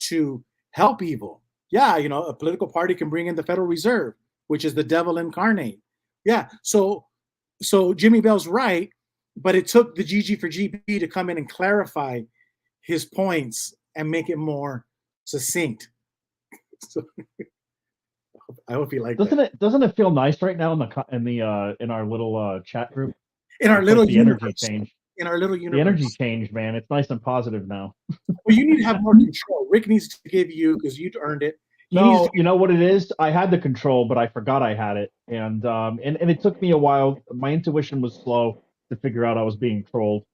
to help evil. Yeah, a political party can bring in the Federal Reserve, which is the devil incarnate. Yeah, so Jimmy Bell's right, but it took the GG for GB to come in and clarify his points and make it more succinct. So, I hope you like that. Doesn't it feel nice right now in our little chat group? In our little universe. Energy change. In our little universe. The energy changed, man. It's nice and positive now. Well, you need to have more control. Rick needs to give you, because you earned it. You know what it is? I had the control, but I forgot I had it. And it took me a while. My intuition was slow to figure out I was being trolled.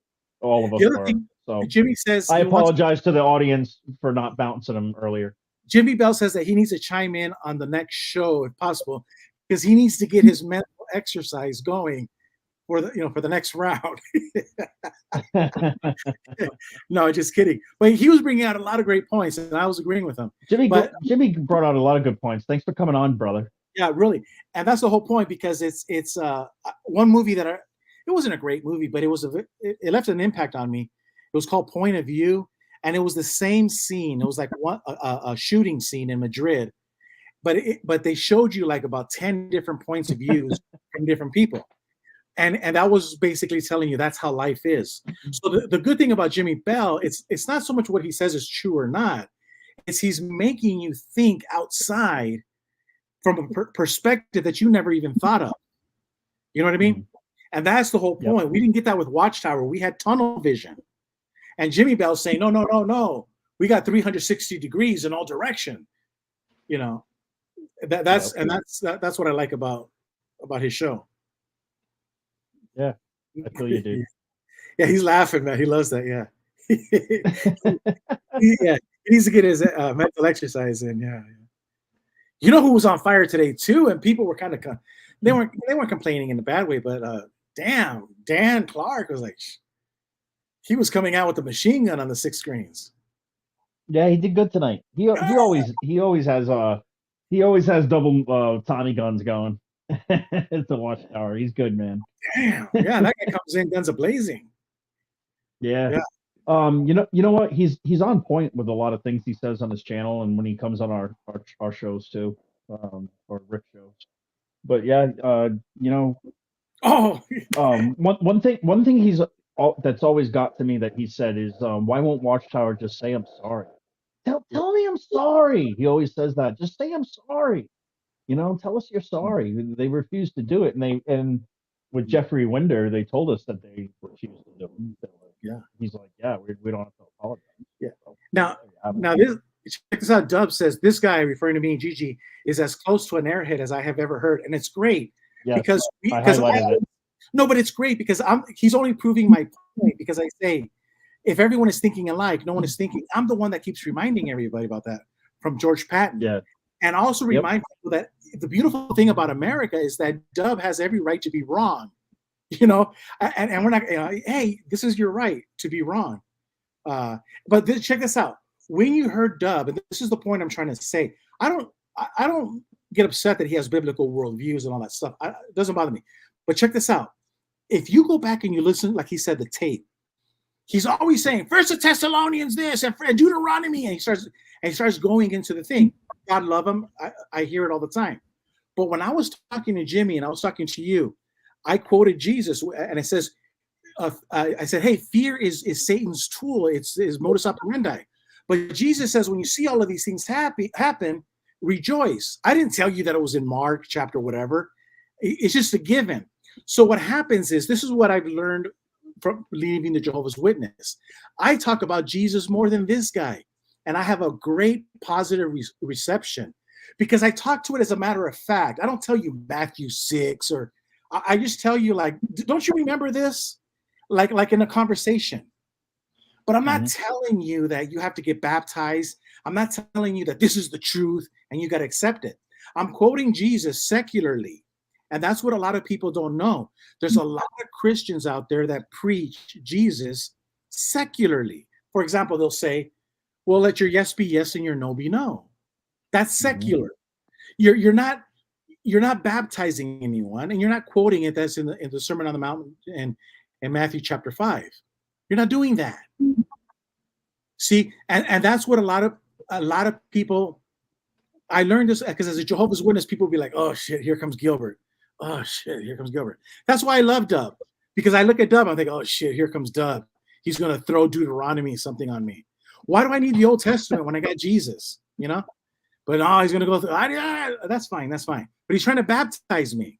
All of us were. So Jimmy says I apologize to the audience for not bouncing him earlier. Jimmy Bell says that he needs to chime in on the next show if possible, because he needs to get his mental exercise going for the next round. No, just kidding. But he was bringing out a lot of great points, and I was agreeing with him. Jimmy brought out a lot of good points. Thanks for coming on, brother. Yeah, really. And that's the whole point, because it's one movie that it wasn't a great movie, but it left an impact on me. It was called Point of View, and it was the same scene. It was like a shooting scene in Madrid, but they showed you like about 10 different points of views from different people. And that was basically telling you that's how life is. So the good thing about Jimmy Bell, it's not so much what he says is true or not. It's he's making you think outside from a perspective that you never even thought of. You know what I mean? And that's the whole point. Yep. We didn't get that with Watchtower. We had tunnel vision. And Jimmy Bell's saying, no. We got 360 degrees in all direction. That's what I like about his show. Yeah, I feel you, dude. Yeah, he's laughing, man. He loves that. Yeah. Yeah. He needs to get his mental exercise in. Yeah. You know who was on fire today too, and people were kind of they weren't complaining in a bad way, but damn, Dan Clark was like he was coming out with a machine gun on the 6 screens. Yeah, he did good tonight. He always has double Tommy guns going. It's the Watchtower. He's good, man. Damn, yeah, that guy comes in guns a blazing. Yeah. Yeah. You know what? He's on point with a lot of things he says on his channel and when he comes on our shows too, or Rick shows. But yeah, you know, Oh, one thing that's always got to me that he said is, why won't Watchtower just say I'm sorry? Tell me I'm sorry. He always says that. Just say I'm sorry. You know, tell us you're sorry. They refuse to do it, and with Jeffrey Winder, they told us that they refused to do it. Yeah. He's like, yeah, we don't have to apologize. Yeah. So, Now this check this out. Dub says this guy referring to me and Gigi is as close to an airhead as I have ever heard, and it's great because I highlighted it. No, but it's great because he's only proving my point because I say if everyone is thinking alike, no one is thinking. I'm the one that keeps reminding everybody about that from George Patton. Yeah. And also remind people that the beautiful thing about America is that Dub has every right to be wrong. You know, and we're not, hey, this is your right to be wrong. But check this out. When you heard Dub, and this is the point I'm trying to say, I don't get upset that he has biblical worldviews and all that stuff. It doesn't bother me. But check this out. If you go back and you listen, like he said, the tape, he's always saying, First the Thessalonians this and Deuteronomy, and he starts going into the thing. God love him. I hear it all the time. But when I was talking to Jimmy and I was talking to you, I quoted Jesus, and it says, I said, hey, fear is Satan's tool. It's modus operandi. But Jesus says, when you see all of these things happen, rejoice. I didn't tell you that it was in Mark chapter whatever. It's just a given. So what happens is, this is what I've learned from leaving the Jehovah's Witness. I talk about Jesus more than this guy. And I have a great positive reception because I talk to it as a matter of fact. I don't tell you Matthew 6 or I just tell you, like, don't you remember this? Like in a conversation. But I'm not telling you that you have to get baptized. I'm not telling you that this is the truth and you got to accept it. I'm quoting Jesus secularly. And that's what a lot of people don't know. There's a lot of Christians out there that preach Jesus secularly. For example, they'll say, well, let your yes be yes and your no be no. That's secular. You're not baptizing anyone, and you're not quoting it. That's in the Sermon on the Mount and in Matthew chapter 5. You're not doing that. See, and that's what a lot of people. I learned this because as a Jehovah's Witness, people will be like, "Oh shit, here comes Gilbert. Oh shit, here comes Gilbert." That's why I love Dub, because I look at Dub, I think, "Oh shit, here comes Dub. He's gonna throw Deuteronomy something on me. Why do I need the Old Testament when I got Jesus? You know?" But he's gonna go through. That's fine. That's fine. But he's trying to baptize me.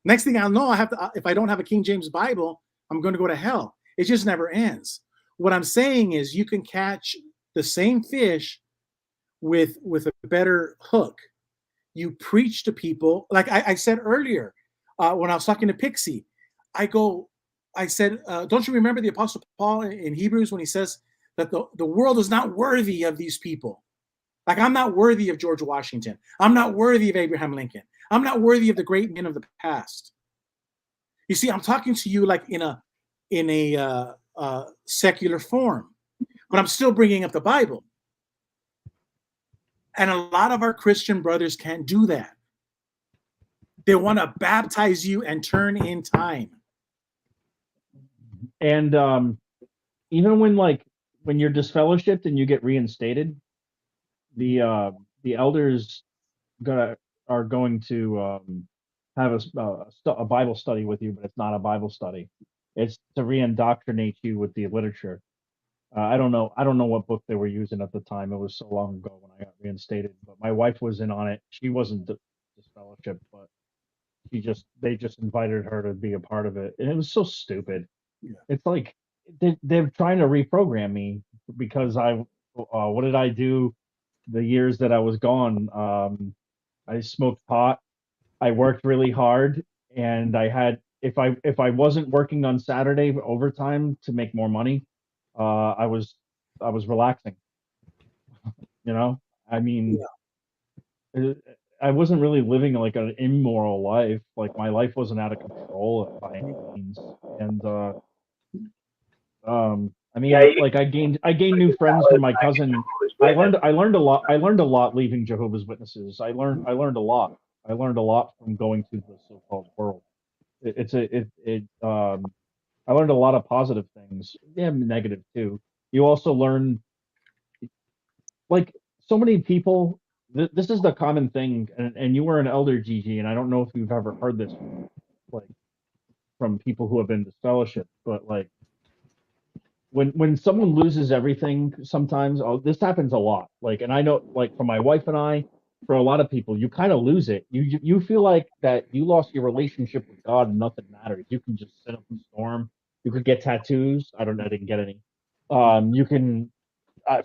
Next thing I'll know, I have to. If I don't have a King James Bible, I'm going to go to hell. It just never ends. What I'm saying is, you can catch the same fish with a better hook. You preach to people, like I said earlier when I was talking to Pixie. I said, don't you remember the Apostle Paul in Hebrews when he says that the world is not worthy of these people? Like, I'm not worthy of George Washington. I'm not worthy of Abraham Lincoln. I'm not worthy of the great men of the past. You see, I'm talking to you like in a secular form, but I'm still bringing up the Bible. And a lot of our Christian brothers can't do that. They want to baptize you and turn in time. And even when you're disfellowshipped and you get reinstated, the elders are going to have a Bible study with you, but it's not a Bible study. It's to reindoctrinate you with the literature. I don't know what book they were using at the time. It was so long ago when I got reinstated. But my wife was in on it. She wasn't disfellowshipped, but they just invited her to be a part of it, and it was so stupid. Yeah. It's like they're trying to reprogram me because what did I do the years that I was gone? I smoked pot. I worked really hard, and I had if I wasn't working on Saturday overtime to make more money, I was relaxing. You know, I mean, Yeah. I wasn't really living like an immoral life. Like my life wasn't out of control by any means. And I Yeah, mean, you like I gained new friends from my cousin. I learned a lot. I learned a lot leaving Jehovah's Witnesses. I learned a lot. I learned a lot from going to the so-called world. I learned a lot of positive things. Yeah, negative too. You also learn, like, so many people. This is the common thing, and you were an elder, Gigi, and I don't know if you've ever heard this, like, from people who have been to fellowship, but like when someone loses everything, sometimes, oh, this happens a lot. Like, and I know, like, for my wife and I, for a lot of people, you kind of lose it. You feel like that you lost your relationship with God and nothing matters. You can just sit up a storm. You could get tattoos. I didn't get any. You can, uh,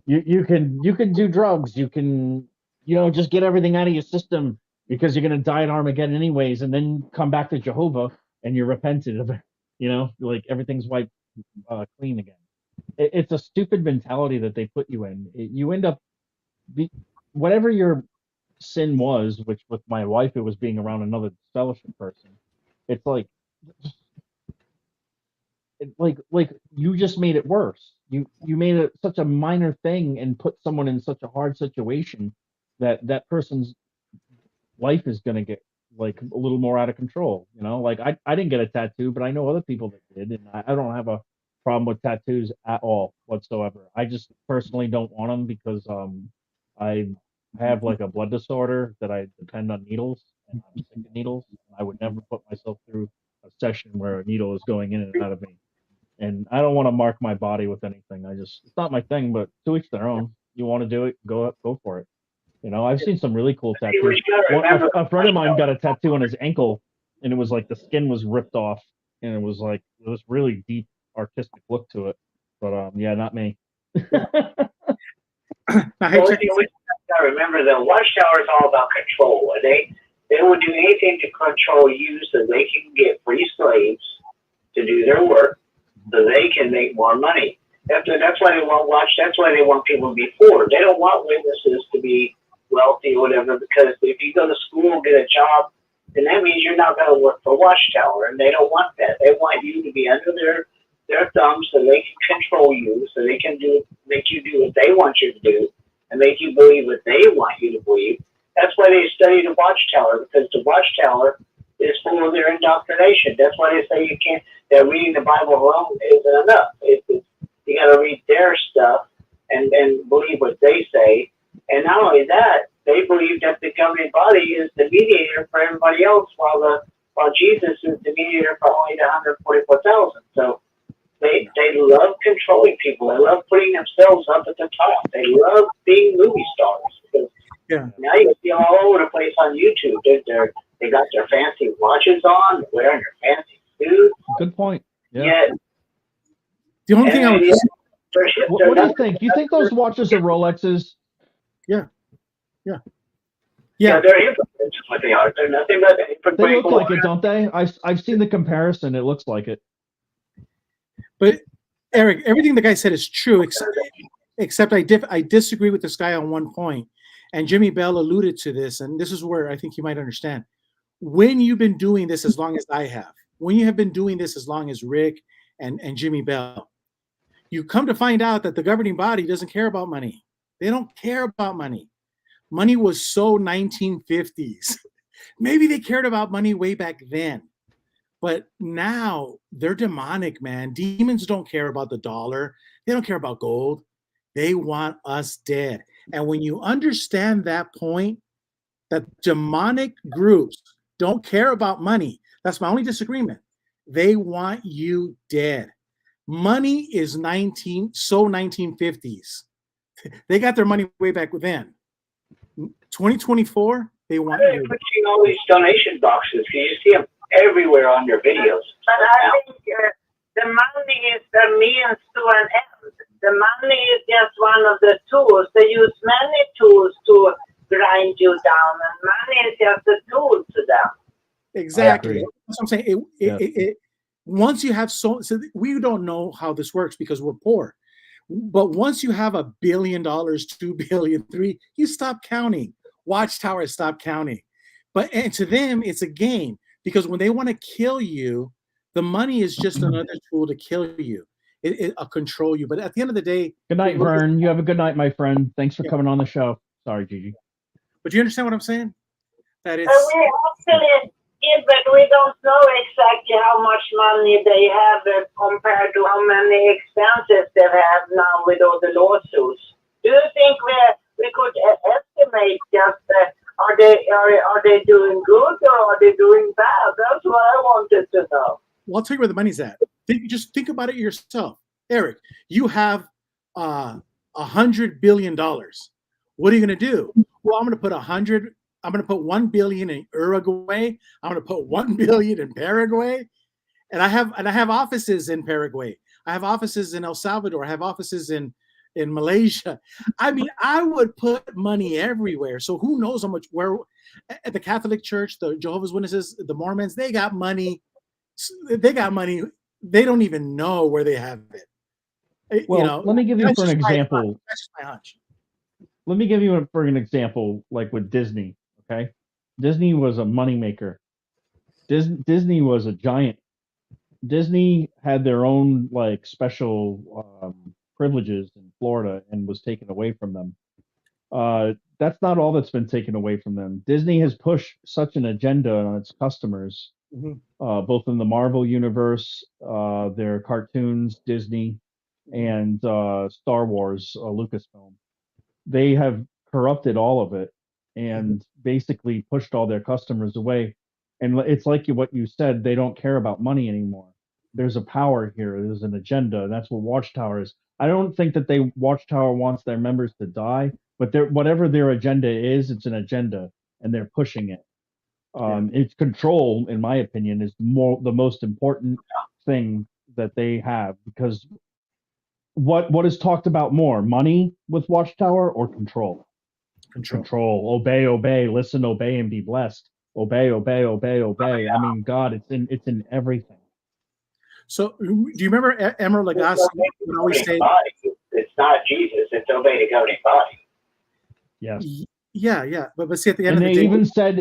you can do drugs. You can, just get everything out of your system because you're gonna die at Armageddon anyways, and then come back to Jehovah and you're repentant of it. Like everything's wiped clean again. It's a stupid mentality that they put you in. You end up whatever your sin was, which with my wife it was being around another fellowship person. It's like you just made it worse. You made it such a minor thing and put someone in such a hard situation that person's life is going to get like a little more out of control. Like I didn't get a tattoo, but I know other people that did, and I don't have a problem with tattoos at all whatsoever. I just personally don't want them because I have like a blood disorder that I depend on needles, and I'm sick of needles. I would never put myself through a session where a needle is going in and out of me, and I don't want to mark my body with anything. It's not my thing, but to each their own. You want to do it, go for it. I've seen some really cool see what tattoos. you gotta remember. A friend of mine got a tattoo on his ankle, and it was like the skin was ripped off, and it was like this really deep artistic look to it. But yeah, not me. Now, hey, Well, check. you gotta remember the Watchtower is all about control. They will do anything to control you so they can get free slaves to do their work, so they can make more money. That's why they want That's why they want people to be poor. They don't want witnesses to be wealthy or whatever, because if you go to school and get a job, then that means you're not going to work for Watchtower, and they don't want that. They want you to be under their thumb so they can control you, so they can make you do what they want you to do, and make you believe what they want you to believe. That's why they study the Watchtower, because the Watchtower is full of their indoctrination. That's why they say that reading the Bible alone isn't enough. You got to read their stuff and believe what they say. And not only that, they believe that the governing body is the mediator for everybody else, while Jesus is the mediator for only the 144,000. So they love controlling people. They love putting themselves up at the top. They love being movie stars. Because now you see them all over the place on YouTube. They got their fancy watches on, they're wearing their fancy suits. Good point. Yeah. Yet, The only thing I would. What do you think? Do you think those watches are Rolexes? Yeah. Yeah, they're hypocrites. What they are. They're nothing but hypocrites. They look like it, don't they? I've seen the comparison. It looks like it. But Eric, everything the guy said is true, except I disagree with this guy on one point. And Jimmy Bell alluded to this, and this is where I think you might understand. When you've been doing this as long as I have, when you have been doing this as long as Rick and Jimmy Bell, you come to find out that the governing body doesn't care about money. They don't care about money. Money was so 1950s. Maybe they cared about money way back then. But now they're demonic, man. Demons don't care about the dollar. They don't care about gold. They want us dead. And when you understand that point, that demonic groups don't care about money, that's my only disagreement. They want you dead. Money is 1950s. They got their money way back then. 2024, they want you. They're putting all these donation boxes. You see them everywhere on your videos. But I think the money is the means to an end. The money is just one of the tools. They use many tools to grind you down, and money is just a tool to them. Exactly. That's what I'm saying. Once you have so we don't know how this works because we're poor. But once you have $1 billion, $2 billion, $3, you stop counting. Watchtower stop counting. And to them, it's a game, because when they want to kill you, the money is just another tool to kill you, control you. But at the end of the day, good night, Vern. You have a good night, my friend. Thanks for coming on the show. Sorry, Gigi. But do you understand what I'm saying? That it's. We actually did, but we don't know exactly how much money they have compared to how many expenses they have now with all the lawsuits. Do you think we could estimate just are they doing good or are they doing bad? That's what I wanted to know. Well, I'll tell you where the money's at. Just think about it yourself, Eric. You have $100 billion. What are you going to do? Well, I'm going to put $1 billion in Uruguay. I'm going to put $1 billion in Paraguay, and I have offices in Paraguay. I have offices in El Salvador. I have offices in Malaysia. I mean, I would put money everywhere. So who knows how much? Where at the Catholic Church, the Jehovah's Witnesses, the Mormons, they got money. They got money. They don't even know where they have it. Well, let me give you for an example. That's just my hunch. Let me give you for an example, like with Disney. Okay, Disney was a moneymaker. Disney was a giant. Disney had their own like special privileges in Florida and was taken away from them. That's not all that's been taken away from them. Disney has pushed such an agenda on its customers, both in the Marvel universe, their cartoons, Disney, and Star Wars, Lucasfilm. They have corrupted all of it and basically pushed all their customers away. And it's like what you said, they don't care about money anymore. There's a power here. There's an agenda. And that's what Watchtower is. I don't think that Watchtower wants their members to die, but whatever their agenda is, it's an agenda and they're pushing it. It's control, in my opinion, is the most important thing that they have, because what is talked about more, money with Watchtower or control? Control. Obey, listen, obey, and be blessed. Obey. I mean, God, it's in everything. So, do you remember Emeril Lagasse would always say, "It's not Jesus; it's obey the governing body." Yes. Yeah. But see, at the end and of the day,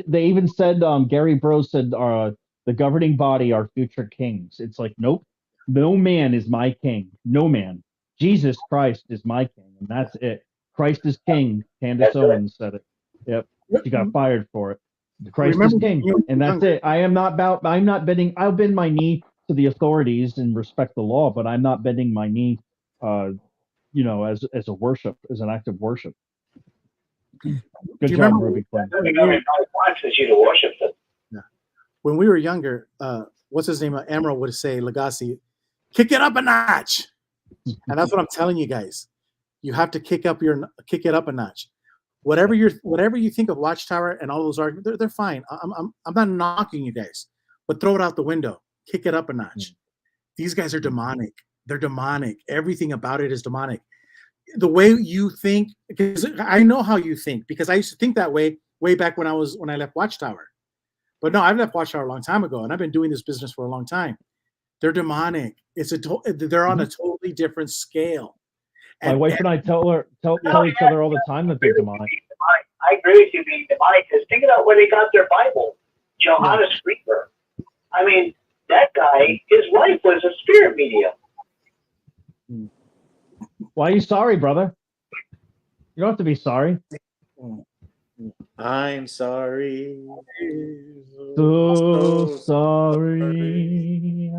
they even said, Gary Bro said, the governing body are future kings. It's like, nope, no man is my king. No man. Jesus Christ is my king, and that's it. Christ is king. Candace Owens said it. Yep, she got fired for it. Christ is king, and that's it. I'm not bending. I'll bend my knee to the authorities and respect the law, but I'm not bending my knee, as a worship, as an act of worship. Good job, Ruby Quinn. The governing body wants you to worship them. Yeah. When we were younger, what's his name? Emeril would say, Lagasse, kick it up a notch. And that's what I'm telling you guys. You have to kick it up a notch. Whatever you think of Watchtower and all those arguments, they're fine. I'm not knocking you guys, but throw it out the window. Kick it up a notch. These guys are demonic. They're demonic. Everything about it is demonic. The way you think, because I know how you think, because I used to think that way back when I left Watchtower. But no, I've left Watchtower a long time ago, and I've been doing this business for a long time. They're demonic. They're on a totally different scale. My wife and I tell each other all the time that they're demonic. I agree with you being demonic, because think about where they got their Bible. Johannes Reaper. I mean, that guy, his wife was a spirit medium. Why are you sorry, brother? You don't have to be sorry. I'm sorry. So sorry.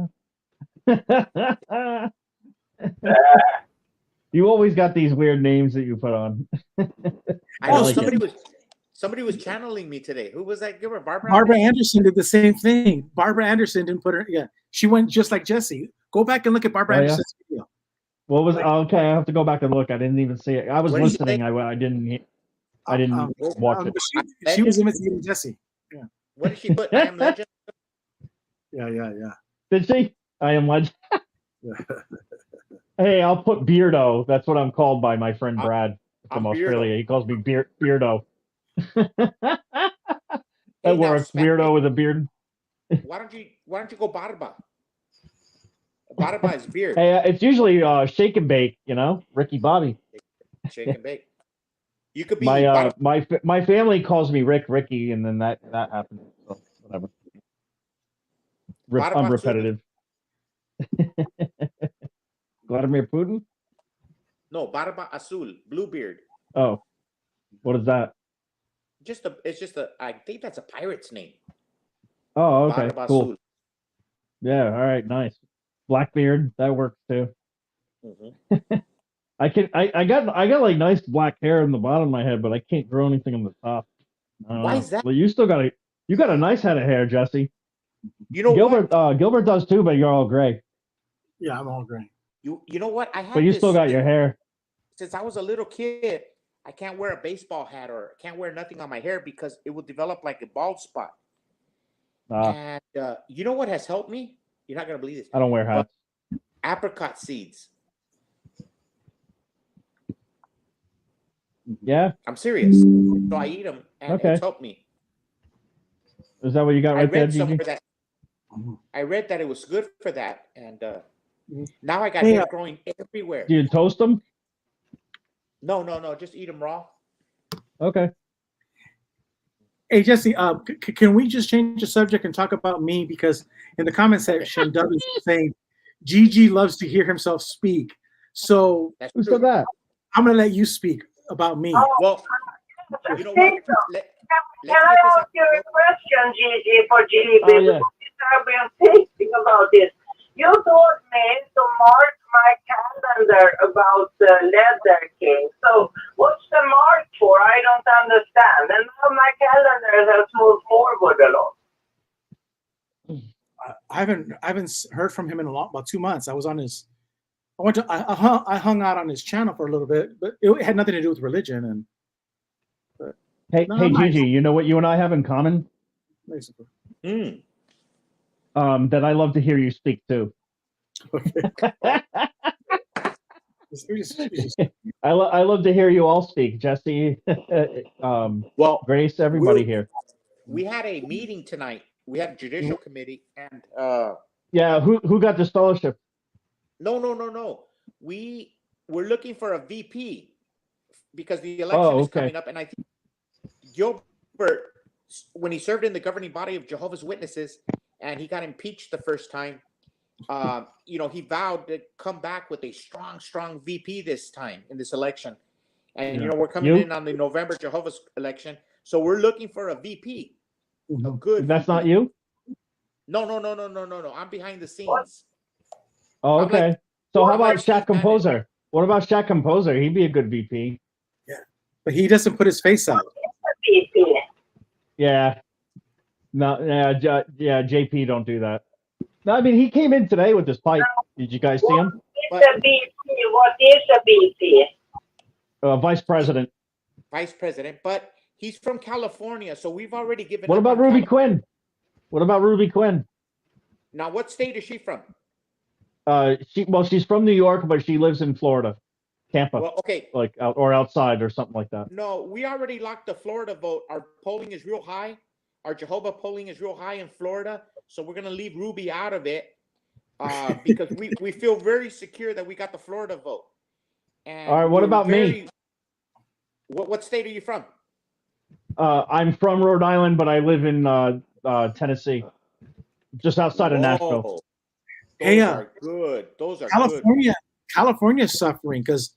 You always got these weird names that you put on. I know somebody was channeling me today. Who was that? Give her Barbara Anderson did the same thing. Barbara Anderson didn't put her. Yeah, she went just like Jesse. Go back and look at Barbara Anderson's video. What was okay? I have to go back and look. I didn't even see it. I was listening. I didn't watch it. She was imitating Jesse. Yeah. What did she put? I am legend. Yeah. Did she? I am legend. Hey, I'll put Beardo. That's what I'm called by my friend Brad from Australia. He calls me Beardo. That works. Weirdo with a beard. Why don't you go Barba? Barba is beard. Hey, it's usually shake and bake. You know, Ricky Bobby. Shake and bake. You could be My family calls me Ricky, and then that happens. So whatever. I'm repetitive. Vladimir Putin? No, Barba Azul, Bluebeard. Oh, what is that? It's just a. I think that's a pirate's name. Oh, okay, Barba cool. Azul. Yeah, all right, nice. Blackbeard, that works too. Mm-hmm. I got like nice black hair in the bottom of my head, but I can't grow anything on the top. Why is that? Well, you got a nice head of hair, Jesse. You know Gilbert, what? Gilbert does too, but you're all gray. Yeah, I'm all gray. You know what? I had. But you still got your hair. Since I was a little kid, I can't wear a baseball hat or can't wear nothing on my hair because it will develop like a bald spot. And you know what has helped me? You're not gonna believe this. I don't wear hats. Apricot seeds. Yeah, I'm serious. So I eat them, and it's helped me. Is that what you got right there, Gigi? I read that it was good for that, and now I got hair growing everywhere. Do you toast them? No, just eat them raw. Okay. Hey Jesse, can we just change the subject and talk about me? Because in the comment section, Doug is saying Gigi loves to hear himself speak. So who said that? I'm gonna let you speak about me. Well, you know what? Can I ask you a question, Gigi, for GB? Oh, yeah. I've been thinking about this. You told me to mark my calendar about the Leather King. So what's the mark for? I don't understand. And now my calendar has moved forward a lot. I haven't heard from him in about 2 months. I was on his. I hung out on his channel for a little bit, but it had nothing to do with religion. Hey, Gigi, you know what you and I have in common? Basically. That I love to hear you speak too. Okay. I love to hear you all speak, Jesse. Grace, everybody here. We had a meeting tonight. We had a judicial committee, and yeah, who got this fellowship? No. We're looking for a VP because the election is coming up, and I think Gilbert, when he served in the governing body of Jehovah's Witnesses, and he got impeached the first time, he vowed to come back with a strong VP this time in this election. And, we're coming in on the November Jehovah's election. So we're looking for a VP. A good That's VP. not you? No. I'm behind the scenes. Oh, okay. So how about Shaq Composer? What about Shaq Composer? He'd be a good VP. Yeah. But he doesn't put his face out. Yeah. No, yeah, JP don't do that. No, I mean, he came in today with this pipe. Did you guys see him? What is a VP? Vice President. Vice President, but he's from California, so we've already given. What about Ruby Quinn? What about Ruby Quinn? Now, what state is she from? She's from New York, but she lives in Florida, Tampa. Well, okay. Like outside or something like that. No, we already locked the Florida vote. Our polling is real high. Our Jehovah polling is real high in Florida, so we're gonna leave Ruby out of it because we feel very secure that we got the Florida vote. And all right, what about me? What state are you from? I'm from Rhode Island, but I live in Tennessee, just outside of Nashville. Those are good. Those are California. good. California's suffering because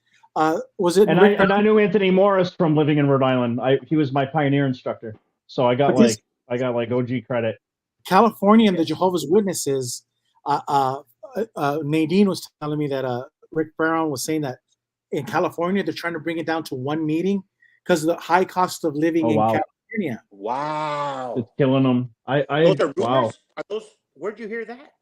was it? And I knew Anthony Morris from living in Rhode Island. He was my pioneer instructor, so I got like OG credit. California and the Jehovah's Witnesses. Nadine was telling me that Rick Barron was saying that in California they're trying to bring it down to one meeting because of the high cost of living in California. Wow, it's killing them. Those are rumors? Are those? Where'd you hear that?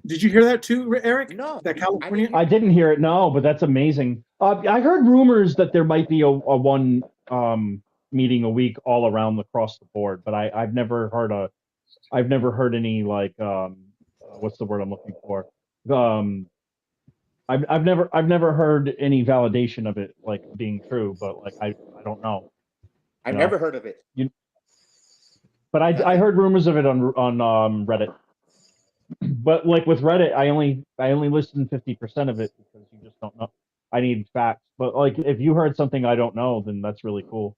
Did you hear that too, Eric? No, that California. I didn't hear it. No, but that's amazing. I heard rumors that there might be a one meeting a week all around across the board, but I've never heard any like what's the word I'm looking for? I've never heard any validation of it like being true, but like I don't know. I've never heard of it. But I heard rumors of it on Reddit. But like with Reddit, I only listen 50% of it because you just don't know. I need facts. But like if you heard something I don't know, then that's really cool.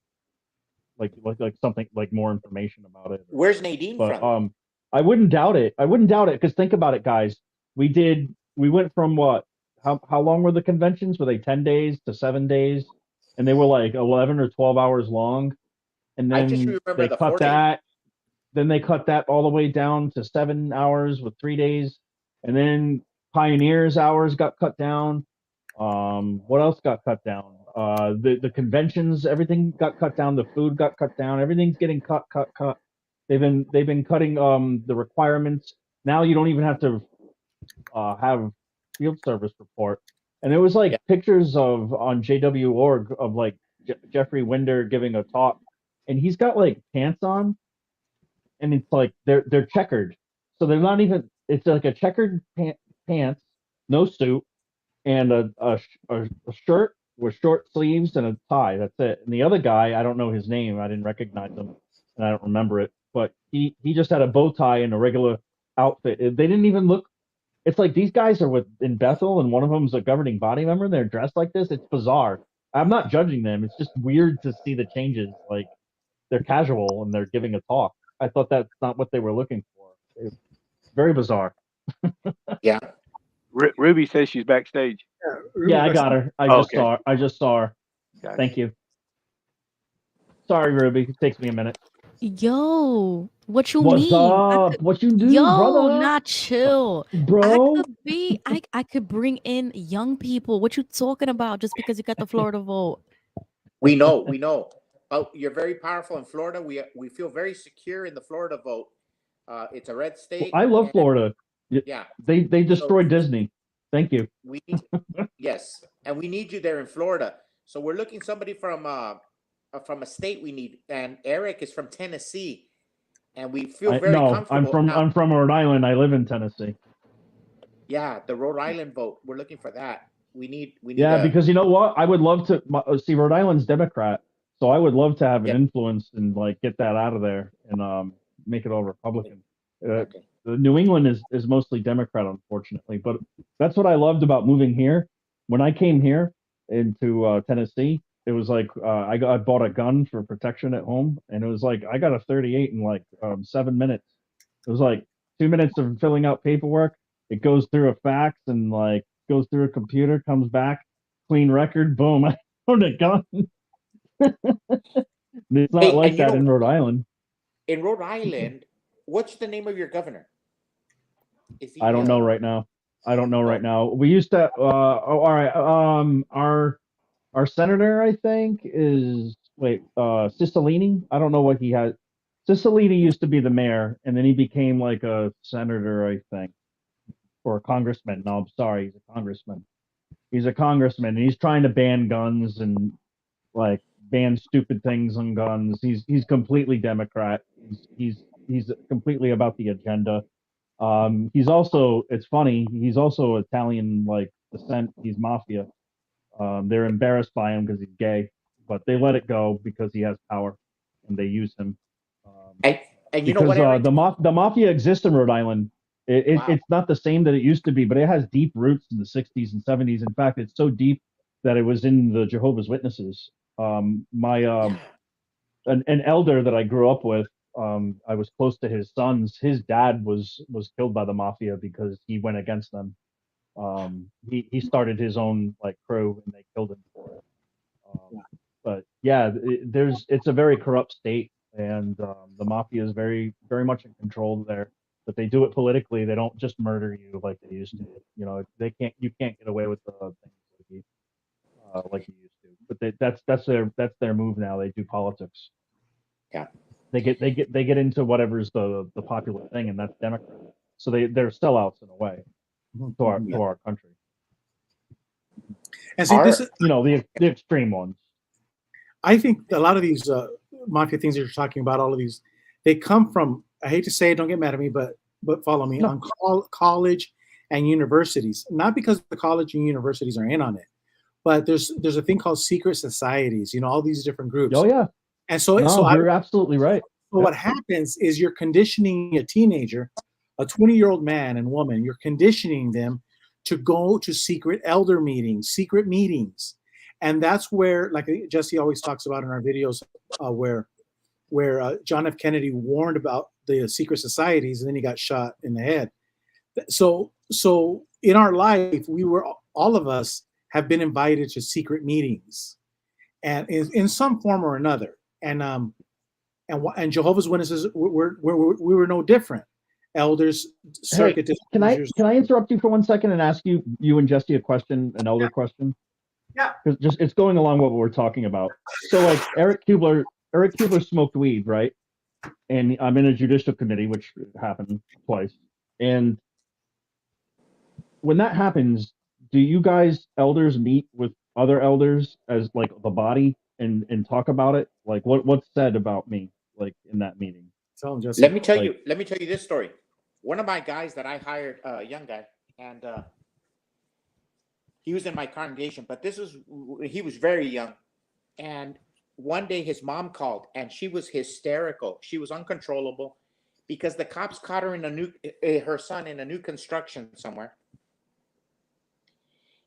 Like something like more information about it. Where's Nadine But from? I wouldn't doubt it. I wouldn't doubt it because think about it, guys. We went from what? How long were the conventions? Were they 10 days to 7 days? And they were like 11 or 12 hours long. And I just then remember they the cut 4 days. that. Then they cut that all the way down to 7 hours with 3 days. And then Pioneers hours got cut down. What else got cut down? The conventions, everything got cut down. The food got cut down. Everything's getting cut. They've been cutting the requirements. Now you don't even have to have field service report. And there was like Yeah. pictures of on JW.org of like Jeffrey Winder giving a talk, and he's got like pants on, and it's like they're checkered, so they're not even. It's like a checkered pants, no suit, and a shirt with short sleeves and a tie. That's it. And the other guy, I don't know his name. I didn't recognize him, and I don't remember it. But he just had a bow tie and a regular outfit. They didn't even look. It's like these guys are in Bethel, and one of them's a governing body member. And they're dressed like this. It's bizarre. I'm not judging them. It's just weird to see the changes. Like they're casual and they're giving a talk. I thought that's not what they were looking for. It's very bizarre. Yeah. Ruby says she's backstage. Yeah, I got her. I just saw her. Gotcha. Thank you. Sorry, Ruby. It takes me a minute. Yo, what you What's mean? up? What you do, Yo, brother? not chill. Bro. I could bring in young people. What you talking about just because you got the Florida vote? We know. But you're very powerful in Florida. We feel very secure in the Florida vote. It's a red state. I love Florida. Yeah. They destroyed Disney. Thank you. Yes, and we need you there in Florida. So we're looking somebody from a state we need, and Eric is from Tennessee, and we feel very comfortable. I'm from Rhode Island. I live in Tennessee. Yeah, the Rhode Island vote. We're looking for that. We need. Yeah, because you know what? I would love to see Rhode Island's Democrat, so I would love to have an influence and like get that out of there and make it all Republican. New England is mostly Democrat, unfortunately, but that's what I loved about moving here. When I came here into Tennessee, it was like I bought a gun for protection at home, and it was like I got a 38 in like 7 minutes. It was like 2 minutes of filling out paperwork. It goes through a fax and like goes through a computer, comes back, clean record, boom, I own a gun. It's not like that in Rhode Island. In Rhode Island, what's the name of your governor? I don't know right now. We used to. All right. Our senator, I think, is Cicilline. I don't know what he has. Cicilline used to be the mayor, and then he became like a senator, I think, or a congressman. No, I'm sorry, he's a congressman. He's a congressman, and he's trying to ban guns and like ban stupid things on guns. He's completely Democrat. He's completely about the agenda. He's also, it's funny, he's also Italian like descent. He's mafia. They're embarrassed by him because he's gay, but they let it go because he has power, and they use him. And you know what, Eric? The mafia exists in Rhode Island. It's not the same that it used to be, but it has deep roots in the 60s and 70s. In fact, it's so deep that it was in the Jehovah's Witnesses. An elder that I grew up with, I was close to his sons. His dad was killed by the mafia because he went against them. He started his own like crew, and they killed him for it. But yeah, it's a very corrupt state, and the mafia is very very much in control there. But they do it politically. They don't just murder you like they used to. You know, you can't get away with the things like you used to. But that's their move now. They do politics. Yeah. They get into whatever's the popular thing, and that's Democrat. So they're sellouts in a way to our country. And see, this is, the extreme ones. I think a lot of these mafia things that you're talking about, all of these, they come from, I hate to say it, don't get mad at me, but follow me, on college and universities. Not because the college and universities are in on it, but there's a thing called secret societies, all these different groups. Oh, yeah. And so you're absolutely right. So what happens is you're conditioning a teenager, a 20-year-old man and woman, you're conditioning them to go to secret elder meetings, secret meetings. And that's where, like Jesse always talks about in our videos, where John F. Kennedy warned about the secret societies, and then he got shot in the head. So in our life, all of us have been invited to secret meetings, and in some form or another. And Jehovah's Witnesses, we were no different. Elders, circuit. Hey, can I interrupt you for 1 second and ask you and Jesse a question, an elder question? Yeah. Because it's going along what we're talking about. So like Eric Kubler smoked weed, right? And I'm in a judicial committee, which happened twice. And when that happens, do you guys elders meet with other elders as like the body and talk about it? Like what's said about me, like in that meeting? Tell him, Jesse. Let me tell you this story. One of my guys that I hired, a young guy, and he was in my congregation, but he was very young. And one day his mom called and she was hysterical. She was uncontrollable because the cops caught her her son in a new construction somewhere.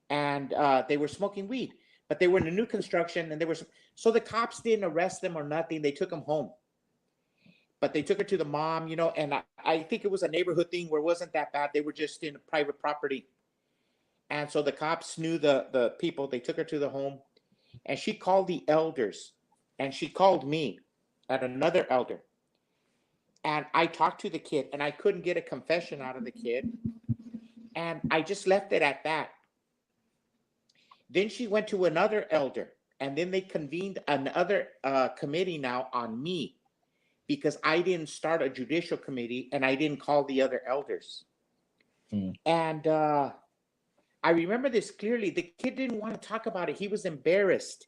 And they were smoking weed, but they were in a new construction, and so the cops didn't arrest them or nothing. They took him home. But they took her to the mom, and I think it was a neighborhood thing where it wasn't that bad. They were just in private property. And so the cops knew the people. They took her to the home, and she called the elders, and she called me at another elder. And I talked to the kid, and I couldn't get a confession out of the kid. And I just left it at that. Then she went to another elder, and then they convened another committee now on me, because I didn't start a judicial committee and I didn't call the other elders. And I remember this clearly. The kid didn't want to talk about it. He was embarrassed.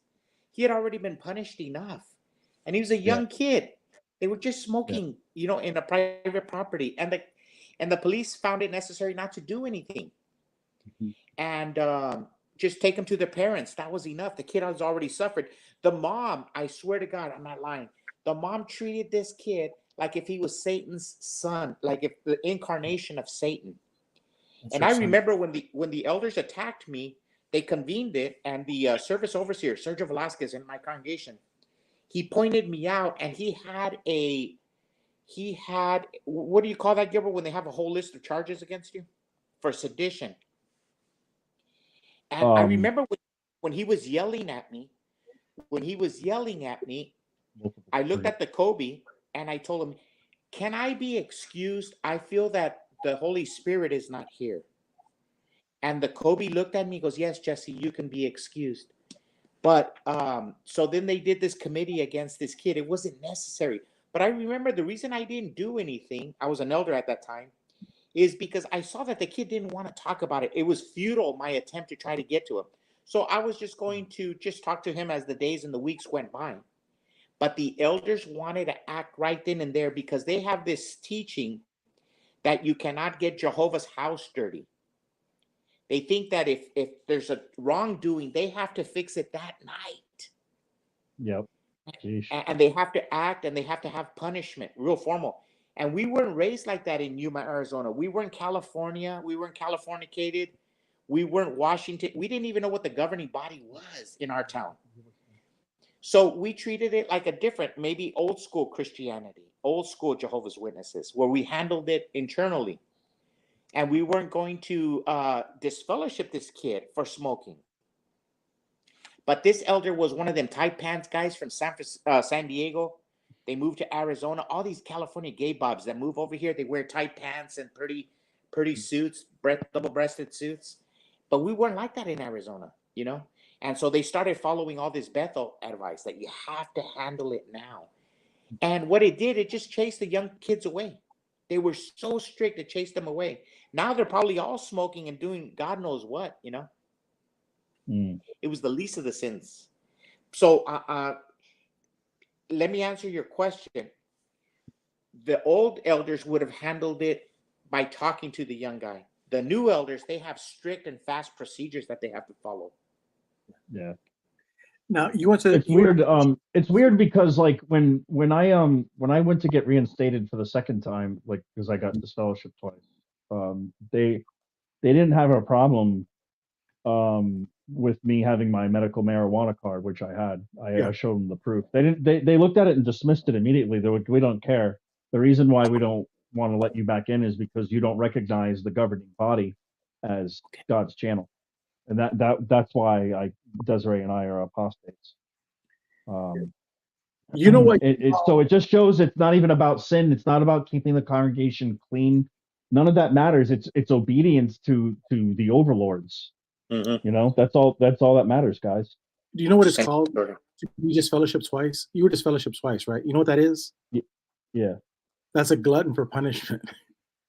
He had already been punished enough. And he was a young kid. They were just smoking, in a private property. And the police found it necessary not to do anything. And just take them to their parents. That was enough. The kid has already suffered. The mom, I swear to God, I'm not lying. The mom treated this kid like if he was Satan's son, like if the incarnation of Satan. And I remember when the elders attacked me, they convened it, and the service overseer, Sergio Velasquez, in my congregation, he pointed me out, and he had what do you call that, Gilbert, when they have a whole list of charges against you for sedition? And I remember when he was yelling at me, I looked at the Kobe and I told him, "Can I be excused? I feel that the Holy Spirit is not here." And the Kobe looked at me and goes, "Yes, Jesse, you can be excused." But so then they did this committee against this kid. It wasn't necessary. But I remember the reason I didn't do anything, I was an elder at that time, is because I saw that the kid didn't want to talk about it. It was futile, my attempt to try to get to him. So I was just going to just talk to him as the days and the weeks went by. But the elders wanted to act right then and there because they have this teaching that you cannot get Jehovah's house dirty. They think that if there's a wrongdoing, they have to fix it that night. Yep. And they have to act, and they have to have punishment, real formal. And we weren't raised like that in Yuma, Arizona. We weren't California. We weren't Californicated. We weren't Washington. We didn't even know what the governing body was in our town. So we treated it like a different, maybe old school Christianity, old school Jehovah's Witnesses, where we handled it internally. And we weren't going to disfellowship this kid for smoking. But this elder was one of them tight pants guys from San Diego. They moved to Arizona. All these California gay bobs that move over here, they wear tight pants and pretty suits, double-breasted suits. But we weren't like that in Arizona, And so they started following all this Bethel advice that you have to handle it now. And what it did, it just chased the young kids away. They were so strict, it chased them away. Now they're probably all smoking and doing God knows what, It was the least of the sins. So let me answer your question. The old elders would have handled it by talking to the young guy. The new elders, they have strict and fast procedures that they have to follow. Yeah. Now you went to. It's weird. It's weird because like when I went to get reinstated for the second time, like because I got disfellowship twice, they didn't have a problem with me having my medical marijuana card, which I had. I showed them the proof. They didn't. They looked at it and dismissed it immediately. They were, we don't care. The reason why we don't want to let you back in is because you don't recognize the governing body as God's channel, and that's why Desiree and I are apostates. You know what? So it just shows it's not even about sin. It's not about keeping the congregation clean. None of that matters. It's obedience to the overlords. You know, that's all that matters, guys. Do you know what it's called? You just fellowship twice. You were just fellowship twice, right? You know what that is? Yeah. That's a glutton for punishment.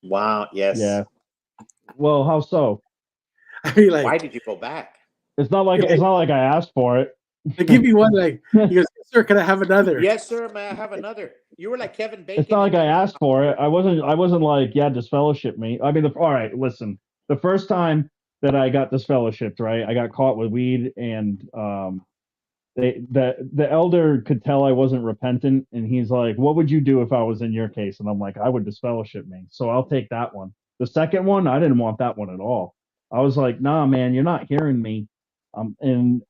Wow. Yes. Yeah. Well, how so? I mean, like, why did you go back? It's not like I asked for it. They give you one, like, he goes, "Sir, can I have another?" Yes, sir. May I have another? You were like Kevin Bacon. It's not like I asked for it. I wasn't like, yeah, disfellowship me. I mean, all right, listen. The first time that I got disfellowshipped, right, I got caught with weed, and the elder could tell I wasn't repentant, and he's like, "What would you do if I was in your case?" And I'm like, "I would disfellowship me." So I'll take that one. The second one, I didn't want that one at all. I was like, "Nah, man, you're not hearing me." And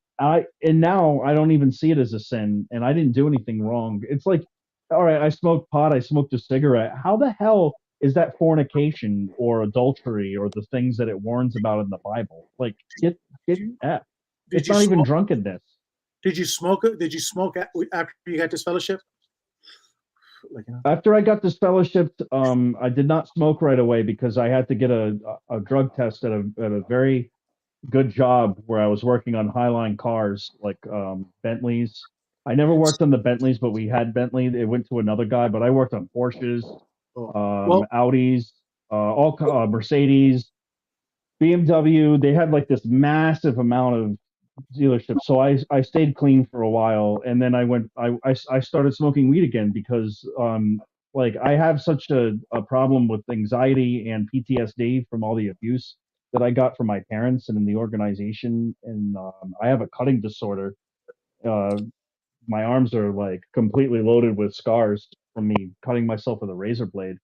now I don't even see it as a sin, and I didn't do anything wrong. It's like, all right, I smoked pot, I smoked a cigarette. How the hell is that fornication or adultery or the things that it warns about in the Bible? Like, get F. It's not even drunkenness. Did you smoke? Did you smoke after you got this fellowship? After I got disfellowshipped, I did not smoke right away because I had to get a drug test at a very good job where I was working on Highline cars, like Bentleys. I never worked on the Bentleys, but we had Bentley. It went to another guy, but I worked on Porsches, Audis, Mercedes, BMW. They had like this massive amount of dealerships. So I stayed clean for a while, and then I started smoking weed again because like I have such a problem with anxiety and PTSD from all the abuse that I got from my parents and in the organization, and I have a cutting disorder. My arms are like completely loaded with scars from me cutting myself with a razor blade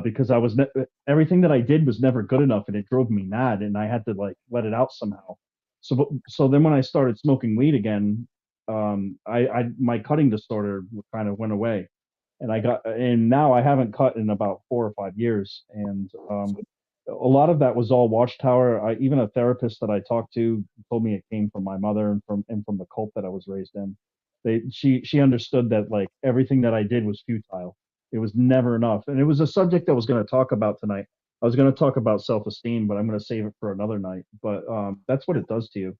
because everything that I did was never good enough, and it drove me mad, and I had to like let it out somehow. So then when I started smoking weed again, I my cutting disorder kind of went away, and now I haven't cut in about 4 or 5 years, and a lot of that was all Watchtower. Even a therapist that I talked to told me it came from my mother and from the cult that I was raised in. She understood that like everything that I did was futile. It was never enough, and it was a subject I was going to talk about tonight. I was going to talk about self-esteem, but I'm going to save it for another night. But that's what it does to you.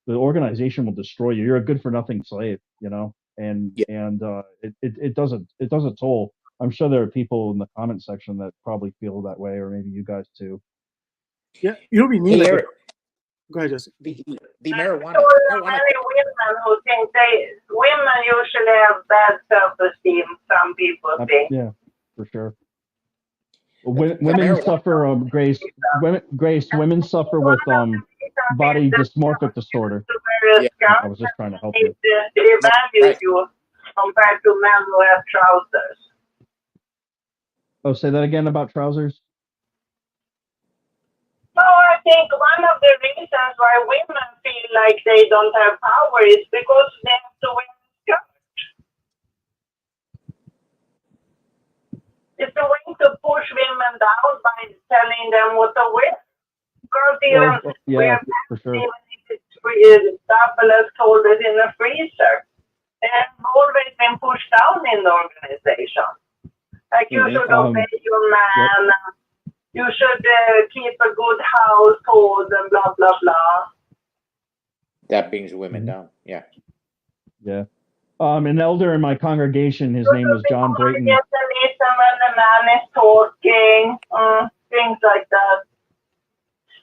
The organization will destroy you. You're a good-for-nothing slave, you know, and it does a toll. I'm sure there are people in the comment section that probably feel that way, or maybe you guys too. Yeah, you know what I mean. Hey, like, go ahead, Jesse. The marijuana. So many women who think women usually have bad self-esteem. Some people think. Yeah, for sure. Women suffer Grace. Women suffer with body dysmorphic disorder. I was just trying to help you. They value you compared to men who have trousers. Oh, say that again about trousers. No, I think one of the reasons why women feel like they don't have power is because they have to wear a skirt. It's a way to push women down by telling them what to wear. Girls even wear pants, for sure. even if it's double as cold as in a freezer. They have always been pushed down in the organization. Like you should obey your man. Yep. You should keep a good household and blah, blah, blah. That brings women down. Yeah. Yeah. An elder in my congregation, his name was John Brayton. Yes, and listen when the man is talking, things like that.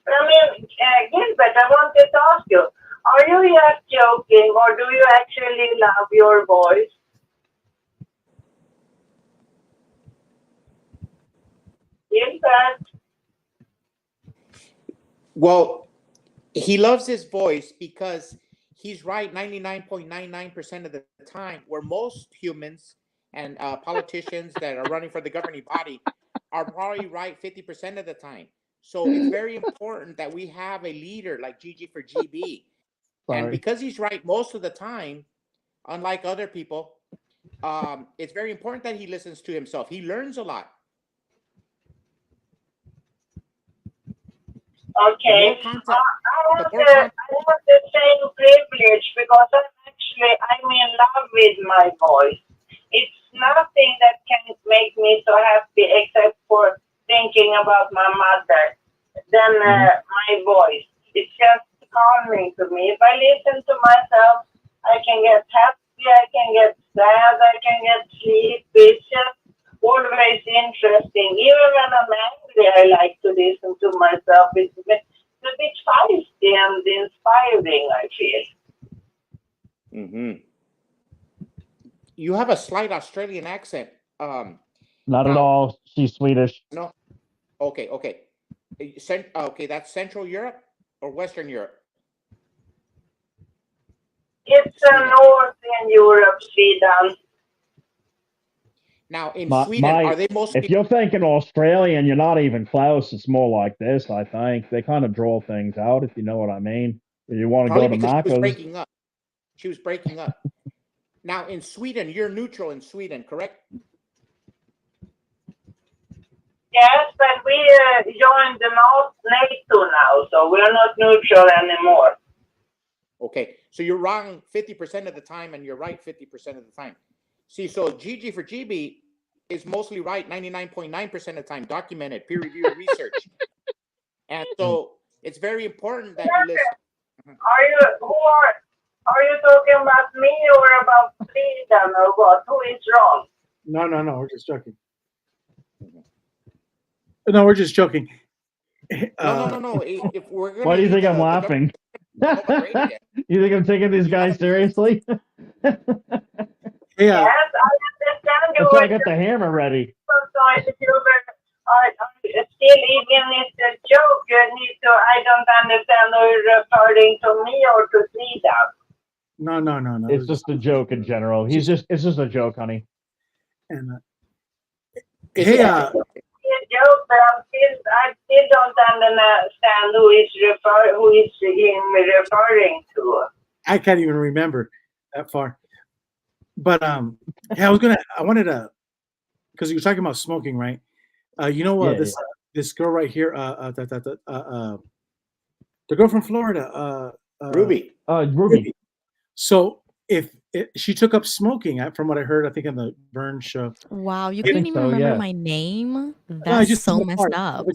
But I mean, Gilbert, I wanted to ask you, are you just joking or do you actually love your voice? Gilbert? Well, he loves his voice because he's right 99.99% of the time, where most humans and politicians that are running for the governing body are probably right 50% of the time. So it's very important that we have a leader like Gigi for GB. And because he's right most of the time, unlike other people, it's very important that he listens to himself. He learns a lot. Okay. I have the same privilege because I'm in love with my voice. It's nothing that can make me so happy except for thinking about my mother. Then my voice. It's just calming to me. If I listen to myself, I can get happy, I can get sad, I can get sleepy. It's just always interesting. Even when I'm angry, I like to listen to myself. It's a bit feisty and inspiring, I feel. Mm-hmm. You have a slight Australian accent. Not at all. She's Swedish. No. Okay. Okay, that's Central Europe or Western Europe? It's Northern Europe, Sweden. Now, in Sweden, are they mostly... If you're thinking Australian, you're not even close. It's more like this, I think. They kind of draw things out, if you know what I mean. If you want to go to Macca's. She was breaking up. Now, in Sweden, you're neutral in Sweden, correct? Yes, but we joined the NATO now, so we're not neutral anymore. Okay, so you're wrong 50% of the time, and you're right 50% of the time. See, so Gigi for GB is mostly right 99.9% of the time, documented, peer-reviewed research. And so it's very important that you listen. Are you talking about me or about Sweden or what? Who is wrong? No, we're just joking. No, we're just joking. No. If we're gonna Why do you think I'm laughing? You think I'm taking these guys seriously? Yes, I understand you. That's why I got the hammer ready. Still, even if it's a joke, I don't understand whether you're referring to me or to Sweden. No. It's just a joke in general. It's just a joke, honey. And It's a joke, but I still don't understand who is him referring to. I can't even remember that far. But I wanted to, because you were talking about smoking, right? This girl right here, the girl from Florida, Ruby. Ruby. So if she took up smoking, from what I heard, I think in the Burn show. Wow, you couldn't even remember my name? That's so messed up.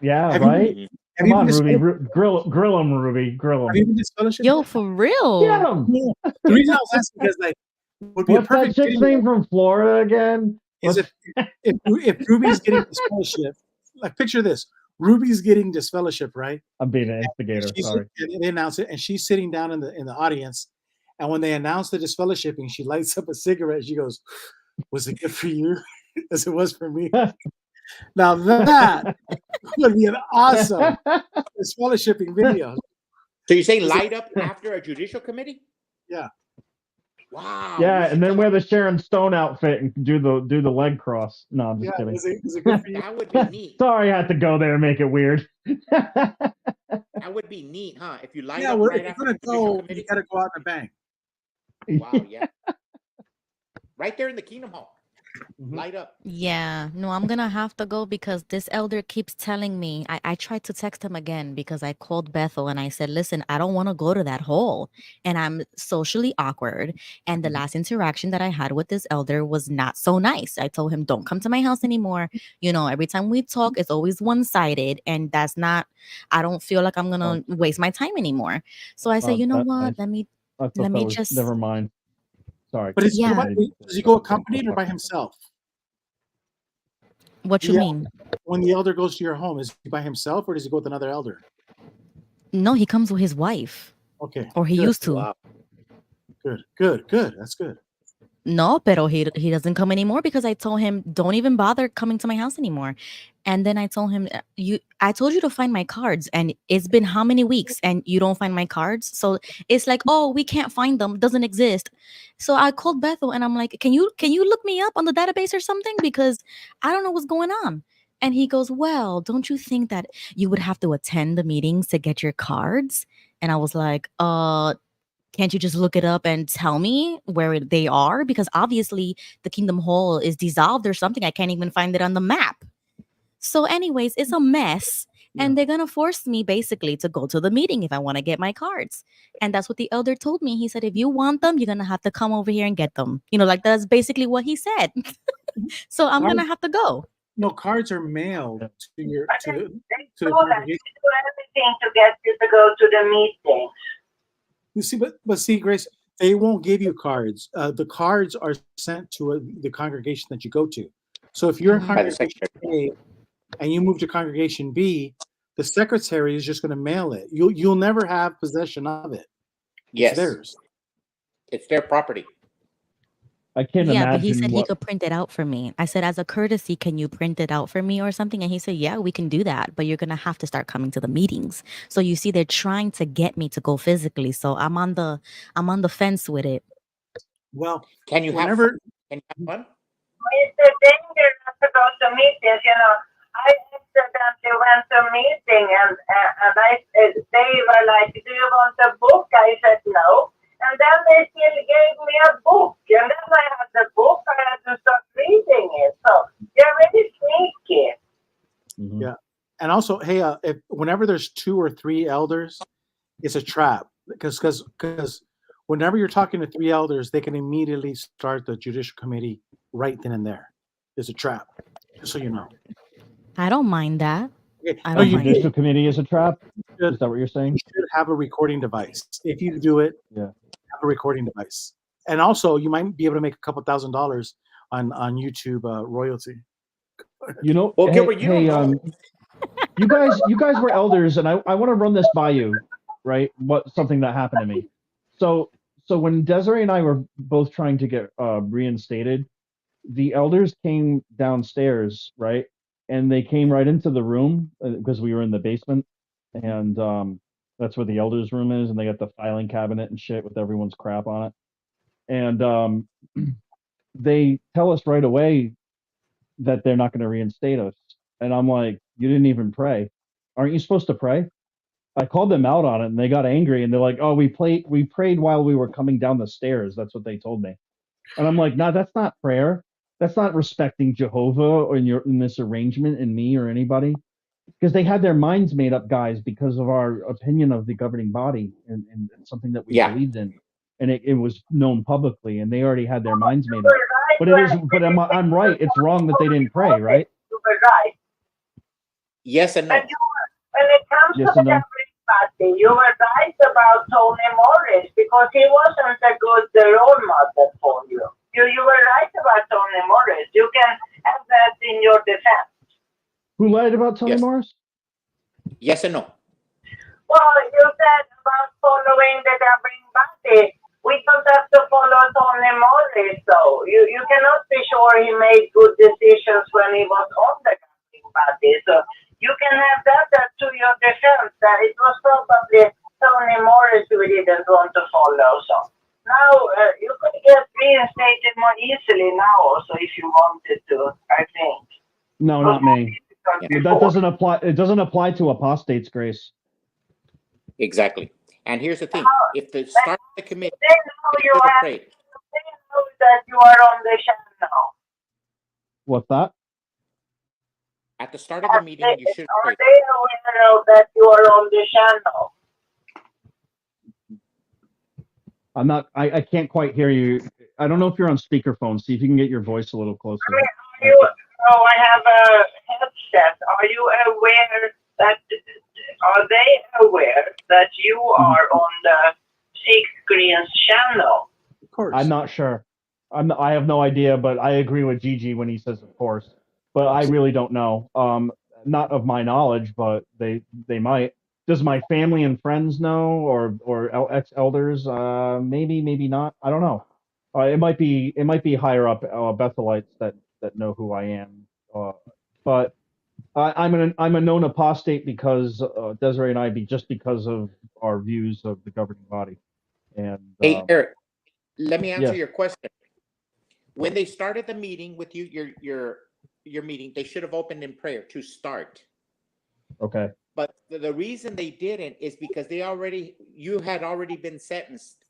Yeah, right? Come on, Ruby. Grill him, Ruby. Grill him. Yo, for real? Get him. The reason I was asking is what's that chick's name from Florida again? Is if Ruby's getting disfellowship, like picture this. Ruby's getting disfellowship, right? I'm being an instigator, sorry. They announce it, and she's sitting down in the audience. And when they announce the disfellowshipping, she lights up a cigarette. She goes, "Was it good for you as it was for me?" Now that would be an awesome disfellowshipping video. So you say light up after a judicial committee? Yeah. Wow. Yeah, and then wear the Sharon Stone outfit and do the leg cross. No, I'm just kidding. Is it good for you? That would be neat. Sorry, I had to go there and make it weird. That would be neat, huh? If you light up right after the judicial committee, you got to go out in a bang. Wow, yeah. Right there in the Kingdom Hall. Light up. Yeah, no, I'm gonna have to go because this elder keeps telling me. I tried to text him again because I called Bethel and I said, listen, I don't want to go to that hole and I'm socially awkward. And the last interaction that I had with this elder was not so nice. I told him, don't come to my house anymore. You know, every time we talk, it's always one-sided and that's not, I don't feel like I'm gonna waste my time anymore. So I said, you know what, nice. let me just never mind. Sorry. But does he go accompanied or by himself? What you mean? When the elder goes to your home, is he by himself or does he go with another elder? No, he comes with his wife. Okay. Or he used to. Wow. Good. That's good. no, pero he doesn't come anymore because I told him don't even bother coming to my house anymore. And then I told him I told you to find my cards and it's been how many weeks and you don't find my cards? So it's like, "Oh, we can't find them. Doesn't exist." So I called Bethel and I'm like, "Can you look me up on the database or something because I don't know what's going on." And he goes, "Well, don't you think that you would have to attend the meetings to get your cards?" And I was like, can't you just look it up and tell me where they are? Because obviously the Kingdom Hall is dissolved or something. I can't even find it on the map." So, anyways, it's a mess. And they're gonna force me basically to go to the meeting if I want to get my cards. And that's what the elder told me. He said, if you want them, you're gonna have to come over here and get them. Like that's basically what he said. So I'm gonna have to go. No, cards are mailed to your to They the told us congregation. to do everything to get you to go to the meeting. You see, but see, Grace, they won't give you cards. The cards are sent to the congregation that you go to. So if you're in By the congregation secretary. A and you move to congregation B, the secretary is just going to mail it. You'll never have possession of it. Yes. It's theirs. It's their property. I can't Yeah, but he imagine said he what. could print it out for me. I said, as a courtesy, can you print it out for me or something? And he said, yeah, we can do that, but you're gonna have to start coming to the meetings. So you see, they're trying to get me to go physically. So I'm on the fence with it. Well, Can you whenever have fun? Can you have fun? It's a danger not to go to meetings. I accidentally went to a meeting and they were like, "Do you want a book?" I said no. And then they still gave me a book. And then I had the book, I had to start reading it. So they're really sneaky. Yeah, and also, hey, if whenever there's 2 or 3 elders, it's a trap because whenever you're talking to 3 elders, they can immediately start the judicial committee right then and there. It's a trap, just so you know. I don't mind that. Okay. I No, The don't you mind judicial it. committee is a trap. should Is that what you're saying? you should have a recording device. If you do it, Yeah. have a recording device, and also you might be able to make a couple $1,000s on YouTube royalty. Well, Hey, Gilbert, you hey, don't know. you guys were elders, and I want to run this by you, right? Something that happened to me. So when Desiree and I were both trying to get reinstated, the elders came downstairs, right? And they came right into the room because we were in the basement, and that's where the elders' room is, and they got the filing cabinet and shit with everyone's crap on it. And they tell us right away that they're not going to reinstate us. And I'm like, you didn't even pray. Aren't you supposed to pray? I called them out on it and they got angry and they're like, oh, we prayed while we were coming down the stairs. That's what they told me. And I'm like, no, that's not prayer. That's not respecting Jehovah or in this arrangement and me or anybody. Because they had their minds made up, guys, because of our opinion of the governing body and something that we believed in. And it was known publicly and they already had their minds made up. But I'm right. It's wrong that they didn't pray, right? You were right. Yes and no. When it comes Yes to and the no. Catholic Party, you were right about Tony Morris because he wasn't a good role model for you. You were right about Tony Morris. You can have that in your defense. Who lied about Tony Morris? Yes and no. Well, you said about following the governing body. We don't have to follow Tony Morris, though. You cannot be sure he made good decisions when he was on the governing body. So you can have that to your defense. It was probably Tony Morris we didn't want to follow. So now you could get reinstated more easily now also if you wanted to, I think. No, not me. That doesn't apply. It doesn't apply to apostates, Grace. Exactly. And here's the thing: if the start of the committee, they know you have prayed. They know that you are on the channel. What's that? At the start of the meeting, you should Are pray. they aware that you are on the channel? I'm not. I can't quite hear you. I don't know if you're on speakerphone. See if you can get your voice a little closer. I have a headset. Are you aware that? Are they aware that you are on the Six Greens channel? Of course. I'm not sure. I have no idea, but I agree with Gigi when he says of course. But I really don't know. Not of my knowledge, but they might. Does my family and friends know, or ex elders? Maybe, maybe not. I don't know. It might be higher up Bethelites that know who I am, but I'm a known apostate because Desiree and I just because of our views of the governing body. And Hey, Eric, let me answer yes, your question. When they started the meeting with you, your meeting, they should have opened in prayer to start. okay. But the reason they didn't is because you had already been sentenced.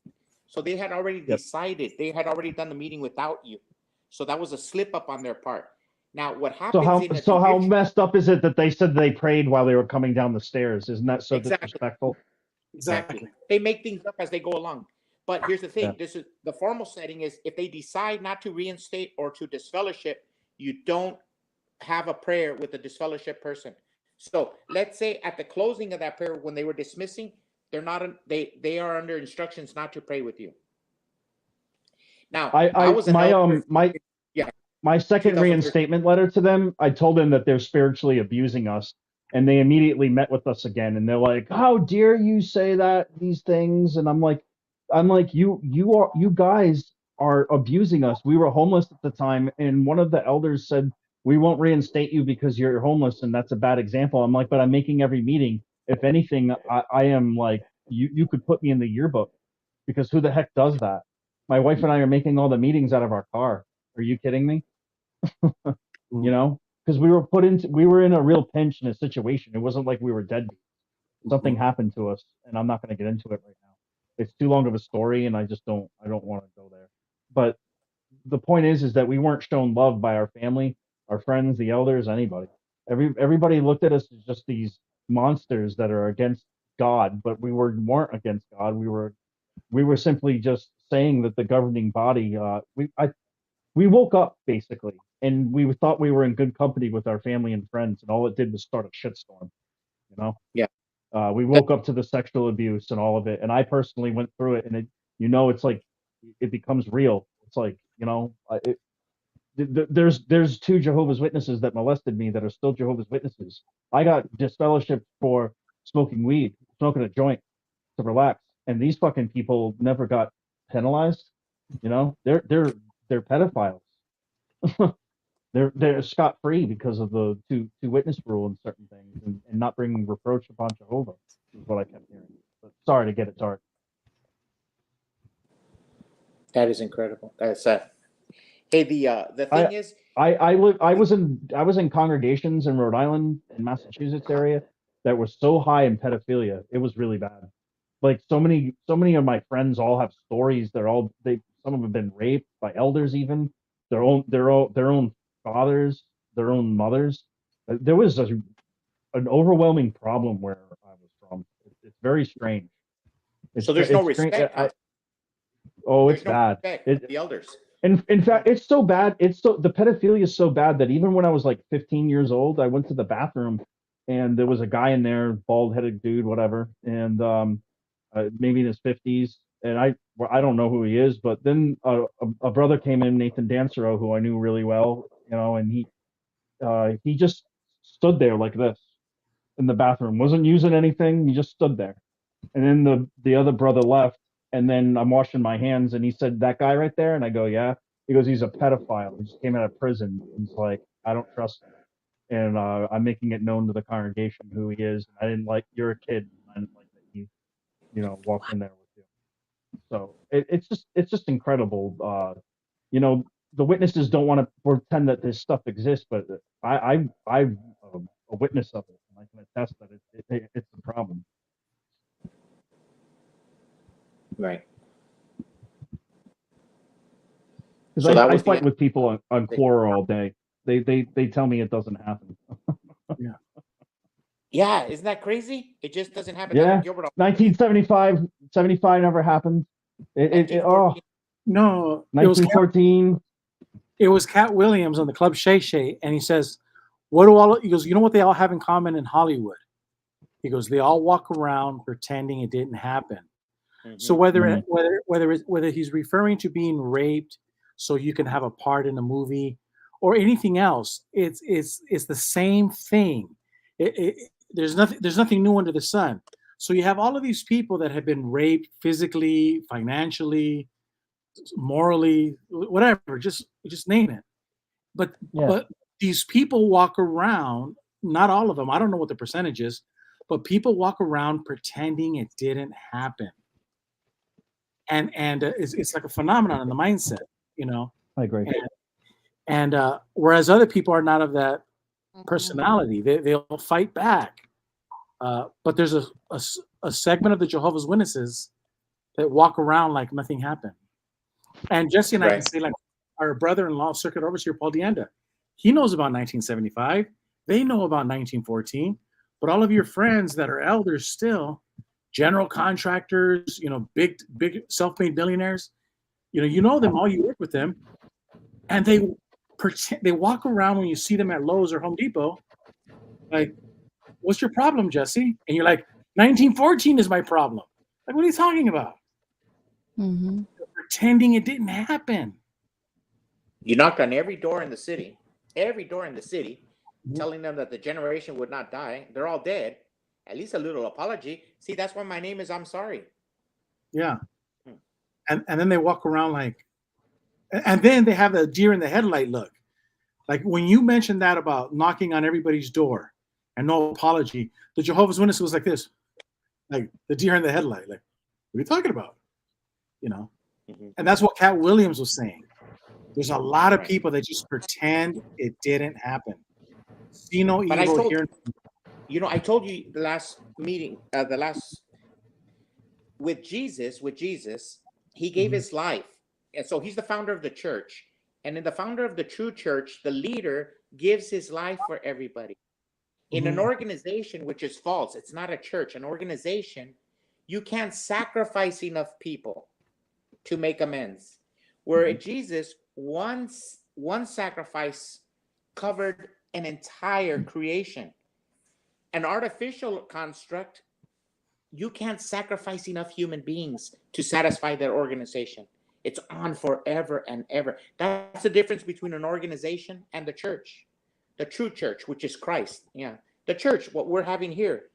So they had already decided, they had already done the meeting without you. So that was a slip up on their part. Now, what happens in a How tradition, messed up is it that they said they prayed while they were coming down the stairs? Isn't that so exactly, disrespectful? exactly. They make things up as they go along. But here's the thing: Yeah. this is the formal setting is if they decide not to reinstate or to disfellowship, you don't have a prayer with the disfellowship person. So let's say at the closing of that prayer, when they were dismissing, they are under instructions not to pray with you. Now, I was an elder. Yeah, my second 2013. reinstatement letter to them, I told them that they're spiritually abusing us, and they immediately met with us again, and they're like, "How dare you say these things?" And I'm like, you guys are abusing us. We were homeless at the time, and one of the elders said, "We won't reinstate you because you're homeless, and that's a bad example." I'm like, but I'm making every meeting. If anything, I am like, you could put me in the yearbook, because who the heck does that? My wife and I are making all the meetings out of our car. Are you kidding me? You know, because we were in a real pinch in a situation. It wasn't like we were dead. Something happened to us, and I'm not going to get into it right now. It's too long of a story, and I don't want to go there. But the point is that we weren't shown love by our family, our friends, the elders, anybody. Everybody looked at us as just these monsters that are against God, but weren't against God. We were simply just saying that the governing body. We woke up basically, and we thought we were in good company with our family and friends, and all it did was start a shitstorm. You know. Yeah. We woke up to the sexual abuse and all of it, and I personally went through it, and it's like it becomes real. It's like there's two Jehovah's Witnesses that molested me that are still Jehovah's Witnesses. I got disfellowshipped for smoking weed, smoking a joint to relax, and these fucking people never got penalized. You know, they're pedophiles. They're scot free because of the two witness rule and certain things, and not bringing reproach upon Jehovah is what I kept hearing. But sorry to get it dark. That is incredible. That's sad. Hey, the thing is, I was in congregations in Rhode Island and Massachusetts area that were so high in pedophilia. It was really bad. Like so many of my friends all have stories. Some of them have been raped by elders, even their own fathers, their own mothers. There was an overwhelming problem where I was from. It's very strange. so there's no Strange. respect. It's There's no bad. respect of the elders. In fact, it's so bad. The pedophilia is so bad that even when I was like 15 years old, I went to the bathroom, and there was a guy in there, bald-headed dude, whatever, and maybe in his 50s, and I don't know who he is, but then a brother came in, Nathan Dancero, who I knew really well, and he just stood there like this in the bathroom, wasn't using anything, he just stood there, and then the other brother left, and then I'm washing my hands, and he said, "That guy right there," and I go, "Yeah." He goes, "He's a pedophile. He just came out of prison." He's like, "I don't trust him," and I'm making it known to the congregation who he is. I didn't like, you're a kid. I didn't like that he walked in there with you. So it's just incredible. The witnesses don't want to pretend that this stuff exists, but I'm a witness of it, and I can attest that it's a problem. Right. Because I fight with people on Quora all day. They tell me it doesn't happen. Yeah, isn't that crazy? It just doesn't happen. Yeah, Gilbert, 1975, 75 never happened. No, 1914. It was Cat Williams on the Club Shay Shay, and he says, he goes, you know what they all have in common in Hollywood? He goes, they all walk around pretending it didn't happen. Mm-hmm. So whether he's referring to being raped so you can have a part in a movie or anything else, it's the same thing. There's nothing new under the sun. So you have all of these people that have been raped physically, financially, morally, whatever, just name it. But Yeah. but these people walk around, not all of them, I don't know what the percentage is, but people walk around pretending it didn't happen. And it's like a phenomenon in the mindset, you know. I agree. And whereas other people are not of that personality, they'll fight back. But there's a segment of the Jehovah's Witnesses that walk around like nothing happened. And Jesse and I can Right. say, like, our brother-in-law, Circuit Overseer Paul Dienda, he knows about 1975. They know about 1914. But all of your friends that are elders still, general contractors, big self-made millionaires, you know them, all you work with them, and they walk around when you see them at Lowe's or Home Depot, like, what's your problem, Jesse? And you're like, 1914 is my problem. Like, what are you talking about? Mm-hmm. Pretending it didn't happen. You knocked on every door in the city, telling them that the generation would not die. They're all dead. At least a little apology. See, that's why my name is I'm sorry. Yeah. And then they walk around like, and then they have the deer in the headlight look. Like when you mentioned that about knocking on everybody's door and no apology, the Jehovah's Witness was like this, like the deer in the headlight. Like, what are you talking about? And that's what Cat Williams was saying. There's a lot of people that just pretend it didn't happen. See no But evil, hear. I told you the last meeting, with Jesus, he gave his life. And so he's the founder of the church. And in the founder of the true church, the leader gives his life for everybody. In an organization, which is false, it's not a church, an organization, you can't sacrifice enough people to make amends. Where Jesus, one sacrifice covered an entire creation. An artificial construct, you can't sacrifice enough human beings to satisfy their organization. It's on forever and ever. That's the difference between an organization and the church. The true church, which is Christ. Yeah. The church, what we're having here,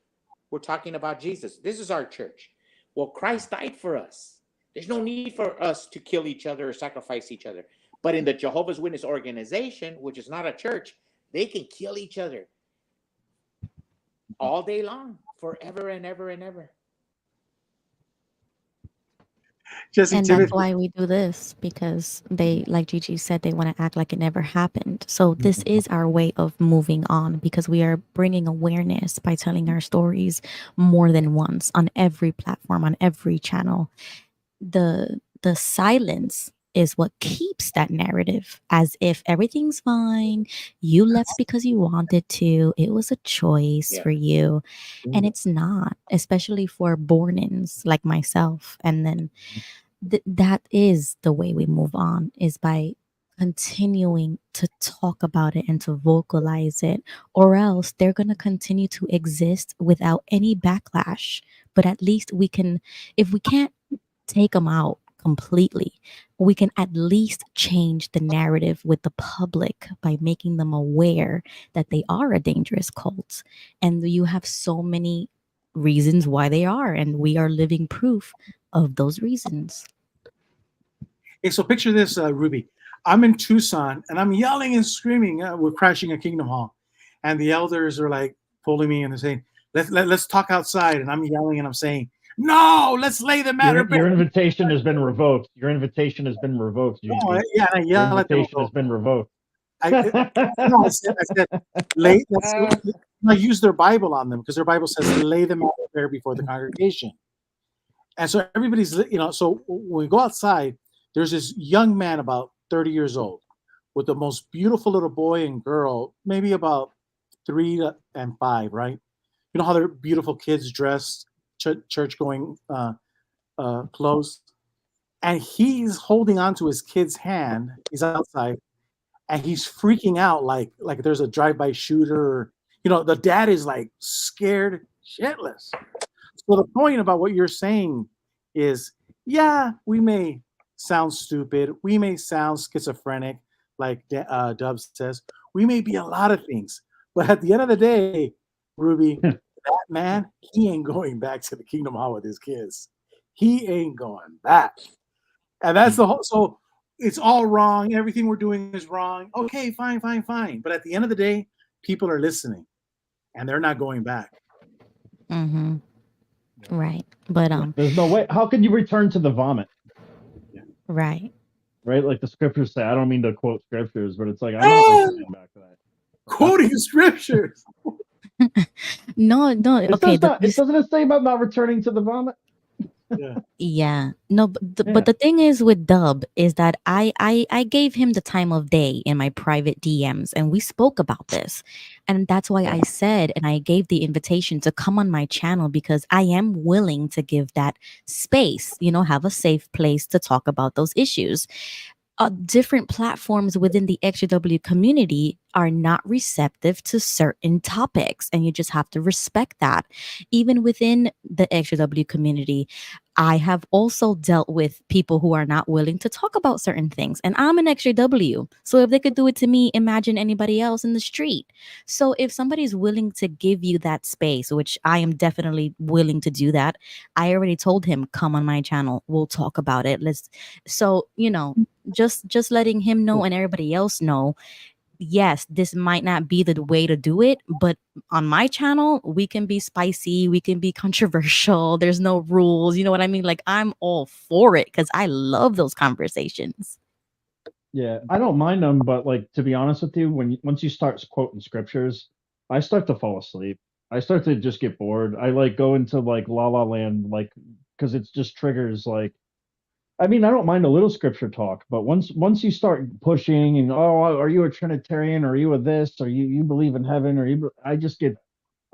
we're talking about Jesus. This is our church. Well, Christ died for us. There's no need for us to kill each other or sacrifice each other. But in the Jehovah's Witness organization, which is not a church, they can kill each other all day long, forever and ever and ever. Jesse, And Timothy. that's why we do this, because they, like Gigi said, they want to act like it never happened. So this is our way of moving on, because we are bringing awareness by telling our stories more than once on every platform, on every channel. The silence is what keeps that narrative as if everything's fine. You left because you wanted to. It was a choice for you. And it's not, especially for born-ins like myself. And then that is the way we move on, is by continuing to talk about it and to vocalize it, or else they're going to continue to exist without any backlash. But at least we can, if we can't take them out completely, we can at least change the narrative with the public by making them aware that they are a dangerous cult. And you have so many reasons why they are, and we are living proof of those reasons. Hey, so picture this, Ruby. I'm in Tucson and I'm yelling and screaming. We're crashing a Kingdom Hall, and the elders are like pulling me and they're saying, "Let's talk outside." And I'm yelling and I'm saying, "No, let's lay the matter." Your invitation has been revoked. Your invitation has been revoked, Gigi. Oh, yeah, I Your yell at them. invitation has been revoked. I said, I use their Bible on them, because their Bible says, "Lay the matter bare before the congregation." And so everybody's, so when we go outside, there's this young man about 30 years old with the most beautiful little boy and girl, maybe about 3 and 5, right? You know how they're beautiful kids dressed, church going clothes. And he's holding onto his kid's hand. He's outside and he's freaking out like there's a drive-by shooter. The dad is like scared shitless. So the point about what you're saying is, yeah, we may sound stupid. We may sound schizophrenic, like Dub says. We may be a lot of things. But at the end of the day, Ruby, that man, he ain't going back to the Kingdom Hall with his kids. He ain't going back. And that's the whole. So it's all wrong. Everything we're doing is wrong. Okay, fine. But at the end of the day, people are listening, and they're not going back. Mm-hmm. Right. But there's no way. How can you return to the vomit? Right. Right, like the scriptures say. I don't mean to quote scriptures, but it's like I'm not returning back to that. Quoting scriptures. No. It Okay. says not. It doesn't it say about not returning to the vomit? Yeah. No, but the thing is with Dub is that I gave him the time of day in my private DMs and we spoke about this. And that's why I said and I gave the invitation to come on my channel because I am willing to give that space, have a safe place to talk about those issues. Different platforms within the XJW community are not receptive to certain topics, and you just have to respect that. Even within the XJW community, I have also dealt with people who are not willing to talk about certain things, and I'm an XJW. So if they could do it to me, imagine anybody else in the street. So if somebody's willing to give you that space, which I am definitely willing to do that, I already told him, come on my channel, we'll talk about it. Just letting him know and everybody else know, yes, this might not be the way to do it, but on my channel we can be spicy, we can be controversial, there's no rules, you know what I mean? Like, I'm all for it because I love those conversations. Yeah, I don't mind them, but like, to be honest with you, once you start quoting scriptures, I start to fall asleep. I start to just get bored. I like go into like la la land, like, because it just triggers like, I mean, I don't mind a little scripture talk, but once you start pushing and, oh, are you a Trinitarian? Are you a this? Or you believe in heaven? I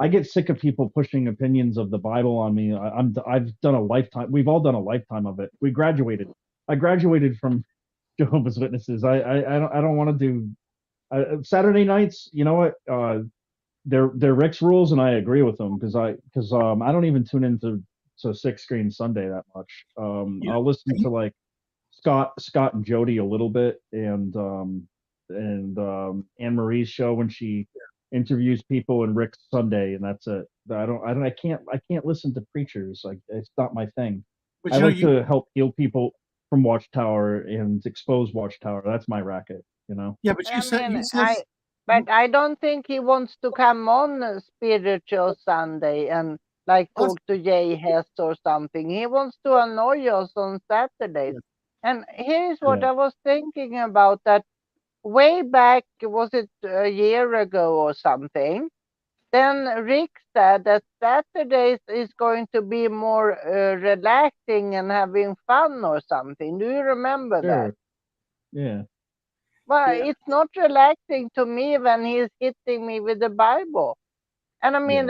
get sick of people pushing opinions of the Bible on me. I've done a lifetime. We've all done a lifetime of it. We graduated. I graduated from Jehovah's Witnesses. I don't want to do Saturday nights. You know what? They're Rick's rules, and I agree with them because I don't even tune into Six Screen Sunday that much. I'll listen to like Scott and Jody a little bit, and Anne Marie's show when she interviews people, and Rick's Sunday, and that's it. I can't listen to preachers. Like, it's not my thing. But I like to help heal people from Watchtower and expose Watchtower. That's my racket. Yeah, but I mean, I don't think he wants to come on a spiritual Sunday and like talk to Jay Hess or something. He wants to annoy us on Saturdays. And here's what I was thinking about that way back, was it a year ago or something? Then Rick said that Saturdays is going to be more relaxing and having fun or something. Do you remember that? Yeah. Well, it's not relaxing to me when he's hitting me with the Bible. And I mean,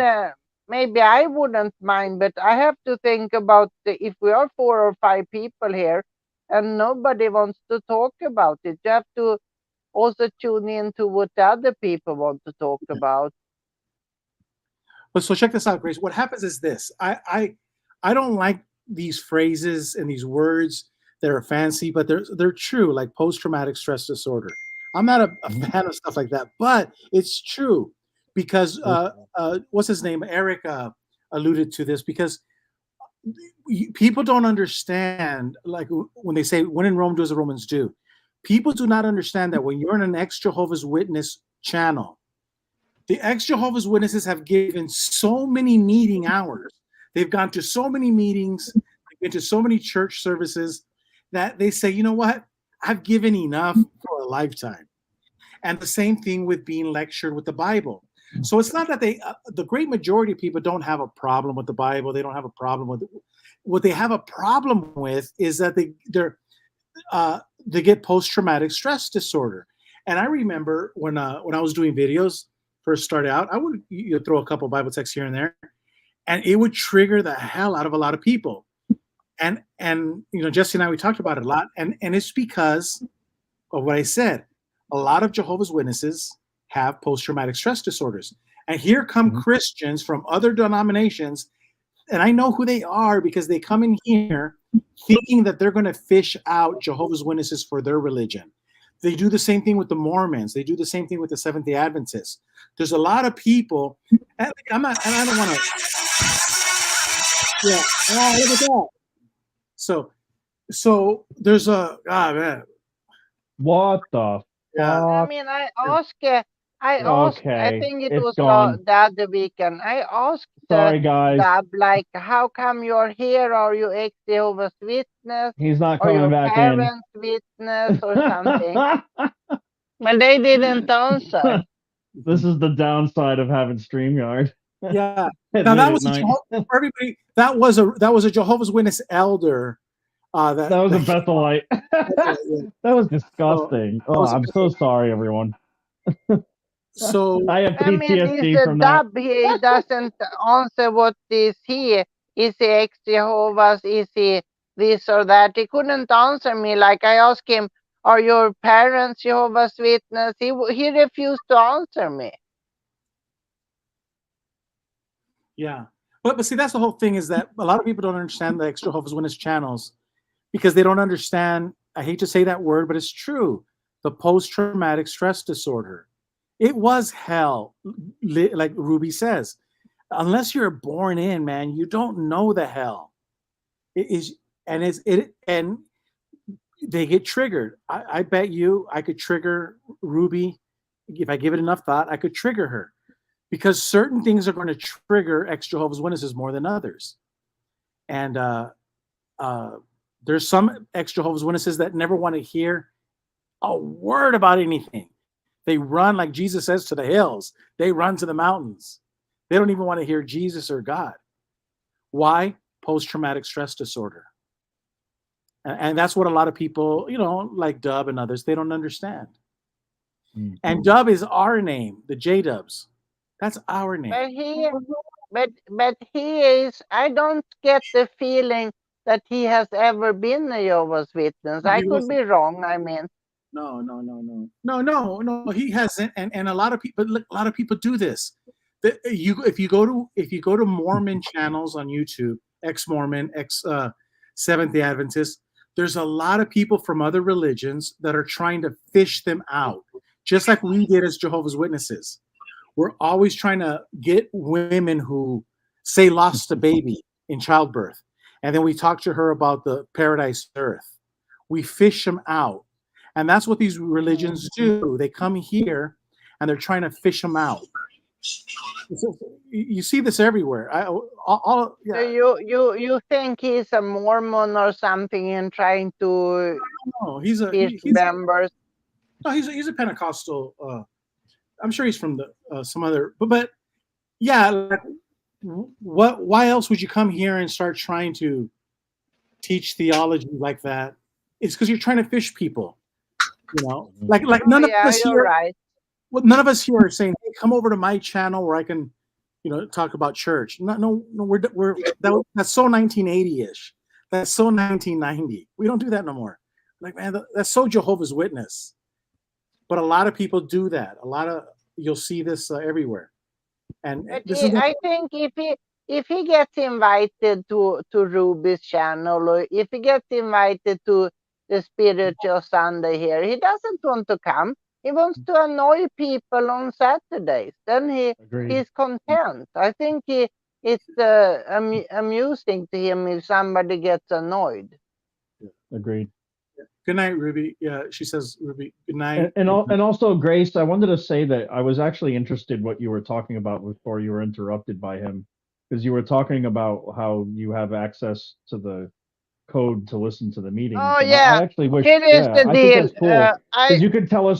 maybe I wouldn't mind, but I have to think about if we are 4 or 5 people here and nobody wants to talk about it, you have to also tune in to what the other people want to talk about. But so check this out, Grace. What happens is this. I don't like these phrases and these words that are fancy, but they're true, like post-traumatic stress disorder. I'm not a fan of stuff like that, but it's true because what's his name? Eric alluded to this because people don't understand, like when they say, when in Rome, do as the Romans do. People do not understand that when you're in an ex-Jehovah's Witness channel, the ex-Jehovah's Witnesses have given so many meeting hours. They've gone to so many meetings, they've been to so many church services that they say, you know what? I've given enough for a lifetime. And the same thing with being lectured with the Bible. So it's not that the great majority of people don't have a problem with the Bible. They don't have a problem with it. What they have a problem with is that they get post-traumatic stress disorder. And I remember when I was doing videos, first started out, I would throw a couple Bible texts here and there, and it would trigger the hell out of a lot of people. And Jesse and I, we talked about it a lot, and it's because of what I said. A lot of Jehovah's Witnesses have post-traumatic stress disorders, and here come Christians from other denominations, and I know who they are because they come in here thinking that they're going to fish out Jehovah's Witnesses for their religion. They do the same thing with the Mormons. They do the same thing with the Seventh-day Adventists. There's a lot of people, and I don't want to. Yeah. Oh, look at that. So So there's a man. What the Yeah. I fuck? mean, I Okay, think it it's was gone. the other weekend. I asked Sorry, guys. Dab, like, how come you're here? Are you ex-Jehovah's Witness? He's not Or coming your back in. parents' witness or something? But they didn't answer. This is the downside of having StreamYard. Yeah. At Now that late was at a night. for everybody. That was a Jehovah's Witness elder. That was a Bethelite. That was disgusting. Oh, I'm so sorry, everyone. So I have I mean, is PTSD the from that. Dab, he doesn't answer what is he? Is he ex-Jehovah's? Is he this or that? He couldn't answer me. Like I asked him, are your parents Jehovah's Witness? He refused to answer me. Yeah. But see, that's the whole thing, is that a lot of people don't understand the Jehovah's Witness channels because they don't understand. I hate to say that word, but it's true. The post-traumatic stress disorder. It was hell, like Ruby says. Unless you're born in, man, you don't know the hell. It is, and they get triggered. I bet you I could trigger Ruby if I give it enough thought. I could trigger her because certain things are going to trigger ex Jehovah's Witnesses more than others. And there's some ex Jehovah's Witnesses that never want to hear a word about anything. They run, like Jesus says, to the hills. They run to the mountains. They don't even want to hear Jesus or God. Why? Post-traumatic stress disorder. And that's what a lot of people, like Dub and others, they don't understand. Mm-hmm. And Dub is our name, the J-Dubs. That's our name. But he is, I don't get the feeling that he has ever been a Jehovah's Witness. No, I could be wrong, I mean. No, he hasn't. And a lot of people do this. If you go to Mormon channels on YouTube, ex-Mormon, Seventh-day Adventist, there's a lot of people from other religions that are trying to fish them out, just like we did as Jehovah's Witnesses. We're always trying to get women who say lost a baby in childbirth, and then we talk to her about the paradise earth. We fish them out. And that's what these religions do. They come here and they're trying to fish them out. You see this everywhere. So you think he's a Mormon or something and trying to he's members? No, he's a Pentecostal. I'm sure he's from some other, but yeah. Like, why else would you come here and start trying to teach theology like that? It's because you're trying to fish people. Like none of us here. Right. Well, none of us here are saying, "Hey, come over to my channel where I can, talk about church." No, that's so 1980-ish. That's so 1990. We don't do that no more. Like, man, that's so Jehovah's Witness. But a lot of people do that. You'll see this everywhere. And I think if he gets invited to Ruby's channel, or if he gets invited to the Spiritual Sunday here, he doesn't want to come. He wants to annoy people on Saturdays. Then he's content. I think it's amusing to him if somebody gets annoyed. Agreed. Good night, Ruby. Yeah, she says, Ruby, good night. And also, Grace, I wanted to say that I was actually interested what you were talking about before you were interrupted by him, because you were talking about how you have access to the code to listen to the meetings. Oh, and yeah. I actually wish. Here is the I deal. think that's cool because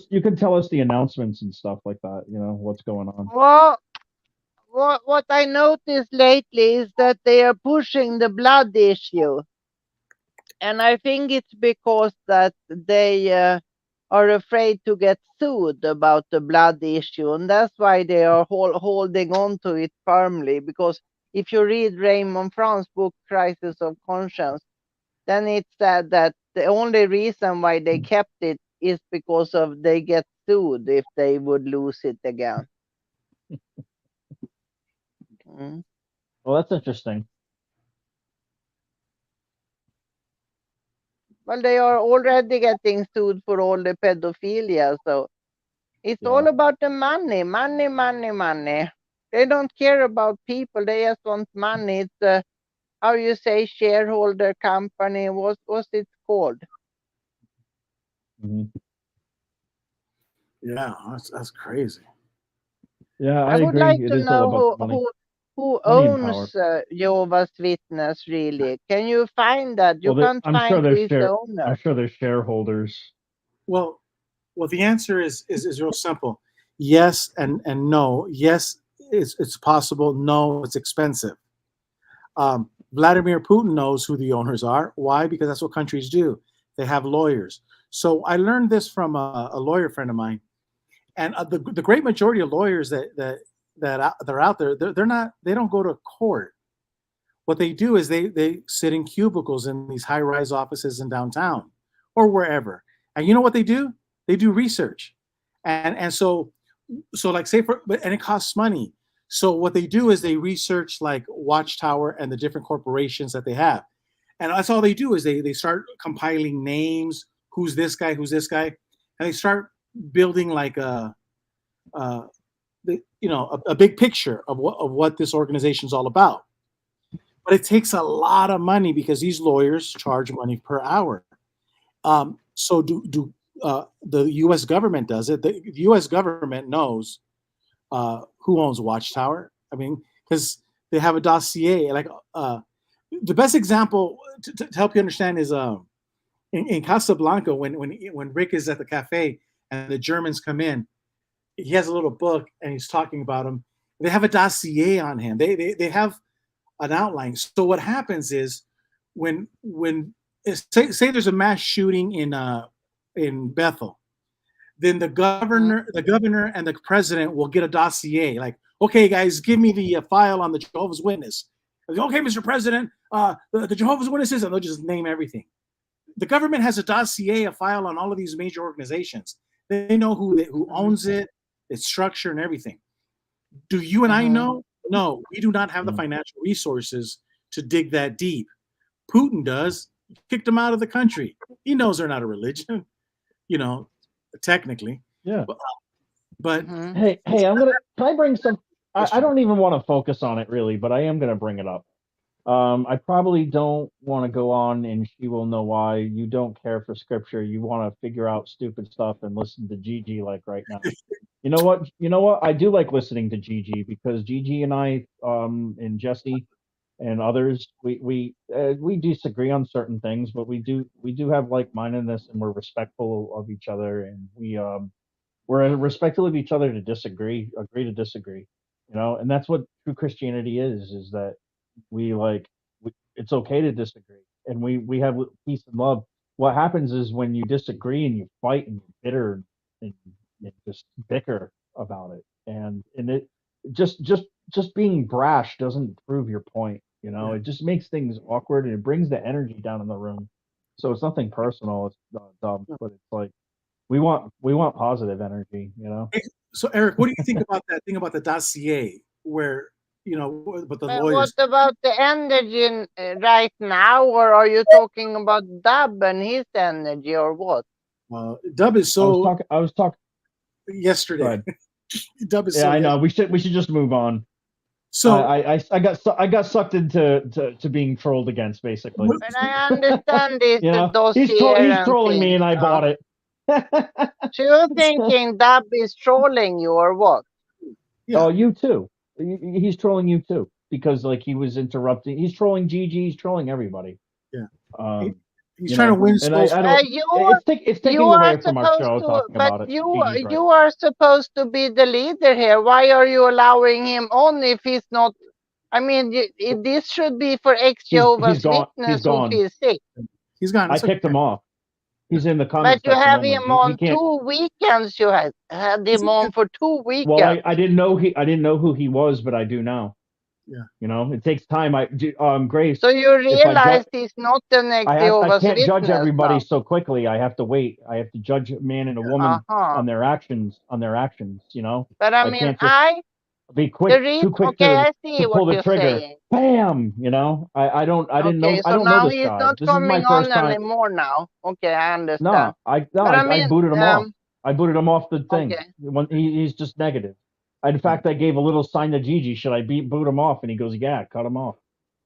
you could tell us the announcements and stuff like that. What's going on. Well, what I noticed lately is that they are pushing the blood issue. And I think it's because that they are afraid to get sued about the blood issue. And that's why they are holding on to it firmly. Because if you read Raymond Fran's book, Crisis of Conscience, then it said that the only reason why they kept it is because of they get sued if they would lose it again. Well, that's interesting. Well, they are already getting sued for all the pedophilia, so it's all about the money, money, money, money. They don't care about people, they just want money. It's how you say shareholder company, what's it called. Mm-hmm. Yeah, that's crazy. Yeah, I would agree. like It to is all know about money. who Money and power. owns Jehovah's Witness really. Can you find that? You Well, can't I'm sure find there's this owner. I'm sure there's shareholders. Well, the answer is real simple. Yes and no. Yes, it's possible. No, it's expensive. Vladimir Putin knows who the owners are. Why? Because that's what countries do. They have lawyers. So I learned this from a lawyer friend of mine, and the great majority of lawyers that are out there, they don't go to court. What they do is they sit in cubicles in these high-rise offices in downtown or wherever. And you know what they do? They do research. And so like and it costs money. So what they do is they research like Watchtower and the different corporations that they have. And that's all they do is they start compiling names, who's this guy, and they start building like a big picture of what this organization is all about. But it takes a lot of money because these lawyers charge money per hour. So the U.S. government does it. The U.S. government knows who owns Watchtower. I mean, because they have a dossier. Like the best example to help you understand is in Casablanca when Rick is at the cafe and the Germans come in. He has a little book and he's talking about them. They have a dossier on him. They have an outline. So what happens is when say there's a mass shooting in Bethel, then the governor and the president will get a dossier. Like, okay, guys, give me the file on the Jehovah's Witness. Okay, Mr. President, the Jehovah's Witnesses, and they'll just name everything. The government has a dossier, a file on all of these major organizations. They know who owns it, its structure, and everything. Do you and I know? No, we do not have the financial resources to dig that deep. Putin does. Kicked them out of the country. He knows they're not a religion, technically. Yeah. But hey, can I bring some? I don't even want to focus on it really, but I am going to bring it up. I probably don't want to go on, and she will know why. You don't care for scripture. You want to figure out stupid stuff and listen to Gigi like right now. You know what? I do like listening to Gigi because Gigi and I, and Jesse and others, we disagree on certain things, but we do have like-mindedness, and we're respectful of each other, and we're respectful of each other to disagree, agree to disagree. And that's what true Christianity is that it's okay to disagree, and we have peace and love. What happens is when you disagree and you fight and you're bitter and just bicker about it, and it just being brash doesn't prove your point. It just makes things awkward, and it brings the energy down in the room. So it's nothing personal. It's not dumb, but it's like we want positive energy. So Eric, what do you think about that thing about the dossier where but the lawyers? What about the energy right now, or are you talking about Dub and his energy, or what? Dub is so. I was talking yesterday. Dub is yeah, so. I know. We should just move on. So I got sucked into being trolled against, basically. But I understand this. He's trolling me, and I bought it. So you're thinking Dub is trolling you, or what? Yeah. Oh, you too. He's trolling you too because he was interrupting. He's trolling Gigi. He's trolling everybody. Yeah. He's trying to win. And I don't. It's taking away from our show talking about it. You are supposed to be the leader here. Why are you allowing him on if he's not? I mean, this should be for ex-Jehovah's Witness who feels sick. He's gone. I kicked him off. He's in the comments. But you have him on 2 weekends. You had him on for 2 weekends. Well, I didn't know who he was, but I do now. Yeah. It takes time. Grace. So you realize he's not the next Jehovah's Witness. I can't judge everybody so quickly. I have to wait. I have to judge a man and a woman on their actions. But I mean, be quick, too quick to pull the trigger. Saying. Bam! I didn't know. I don't know this guy. So now he's not coming on anymore now. Okay, I understand. No, I booted him off. I booted him off the thing. Okay. When he's just negative. In fact, I gave a little sign to Gigi. Should I boot him off? And he goes, "Yeah, cut him off."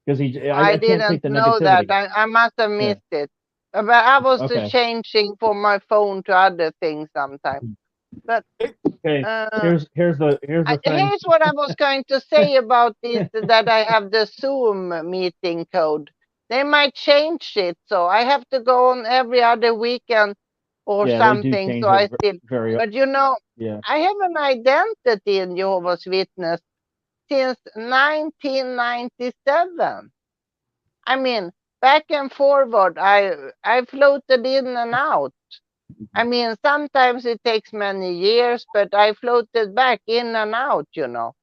Because I didn't know that. I must have missed it. But I was Okay. changing from my phone to other things sometimes. But Okay. Here's the thing. here's what I was going to say about this: that I have the Zoom meeting code. They might change it, so I have to go on every other weekend or Yeah, they do something. change So I it still, very. but you know, Yeah. I have an identity in Jehovah's Witness since 1997. I mean, back and forward, I floated in and out. I mean, sometimes it takes many years, but I floated back in and out, you know.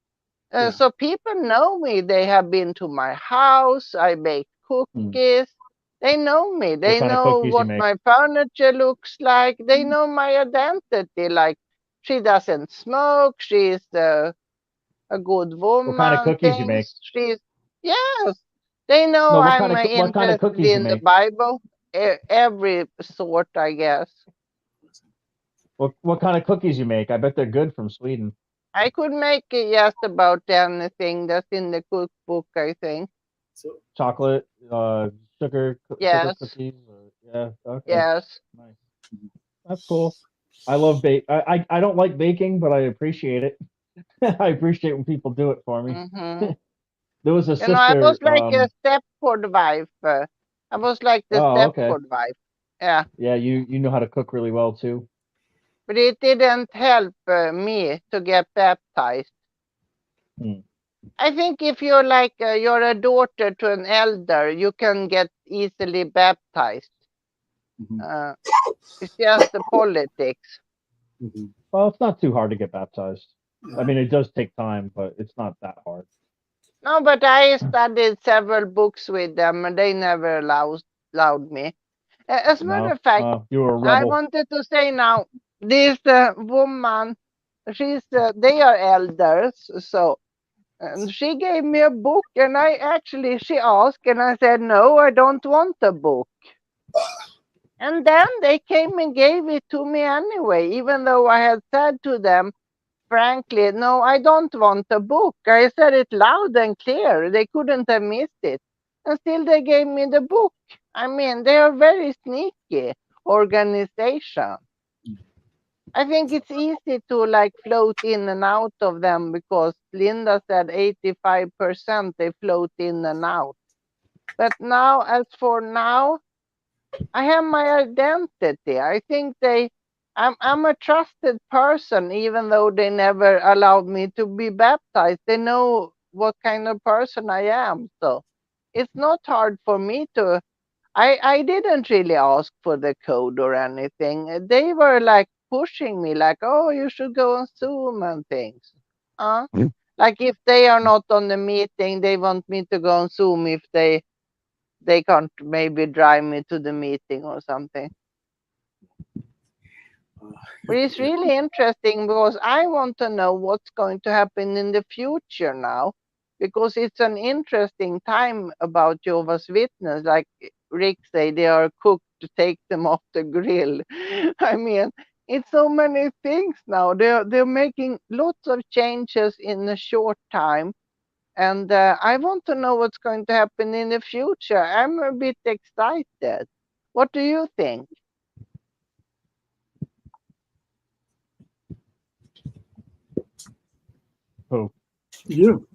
Yeah. So people know me. They have been to my house. I bake cookies. They know me. They kind of know cookies you what make? my furniture looks like. They know my identity. Like, she doesn't smoke. She's a good What kind of woman. cookies you make? She's, yes. They know No, I'm what kind of interested cookies you in the make? Bible. Every sort, I guess. What kind of cookies you make? I bet they're good from Sweden. I could make just about anything that's in the cookbook, I think. So Chocolate, sugar Yes. cookies. Yeah. Okay. Yes. Nice. That's cool. I love bake. I don't like baking, but I appreciate it. I appreciate when people do it for me. Mm-hmm. There was a You know, I was sister. like a Stepford wife. I was like the Oh, okay. Stepford wife. Yeah. Yeah, you know how to cook really well too. But it didn't help me to get baptized. Hmm. I think if you're like you're a daughter to an elder, you can get easily baptized. It's just the politics. Well, it's not too hard to get baptized. I mean, it does take time, but it's not that hard. No, but I studied several books with them, and they never allowed me. As a matter No, of fact, you were a I rebel. wanted to say now, this woman, they are elders, so and she gave me a book, and she asked, and I said, no, I don't want a book. And then they came and gave it to me anyway, even though I had said to them, frankly, no, I don't want a book. I said it loud and clear. They couldn't have missed it. And still they gave me the book. I mean, they are very sneaky organization. I think it's easy to like float in and out of them because Linda said 85% they float in and out. But now, as for now, I have my identity. I think I'm a trusted person, even though they never allowed me to be baptized. They know what kind of person I am. So it's not hard for me to, I didn't really ask for the code or anything. They were like pushing me like, oh, you should go on Zoom and things. Like if they are not on the meeting, they want me to go on Zoom if they can't maybe drive me to the meeting or something. But it's really interesting because I want to know what's going to happen in the future now, because it's an interesting time about Jehovah's Witness. Like Rick say, they are cooked to take them off the grill. I mean, it's so many things now. They're making lots of changes in a short time. And I want to know what's going to happen in the future. I'm a bit excited. What do you think? Who? You.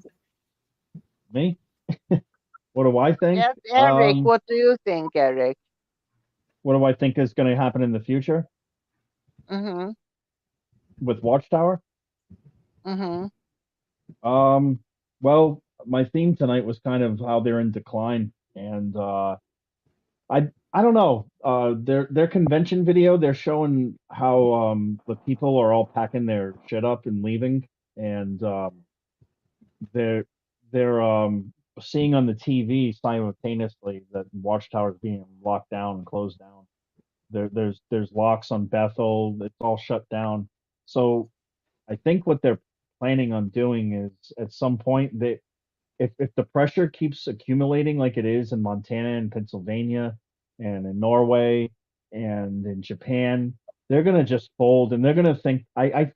Me? What do I think? Yes, Eric. What do you think, Eric? What do I think is going to happen in the future Mm-hmm. with Watchtower? Mm-hmm. Well, my theme tonight was kind of how they're in decline, and I don't know. Their convention video, they're showing how the people are all packing their shit up and leaving, and they're they're seeing on the TV simultaneously that Watchtower is being locked down and closed down. There's locks on Bethel. It's all shut down. So I think what they're planning on doing is at some point they if the pressure keeps accumulating like it is in Montana and Pennsylvania and in Norway and in Japan, they're gonna just fold and they're gonna think I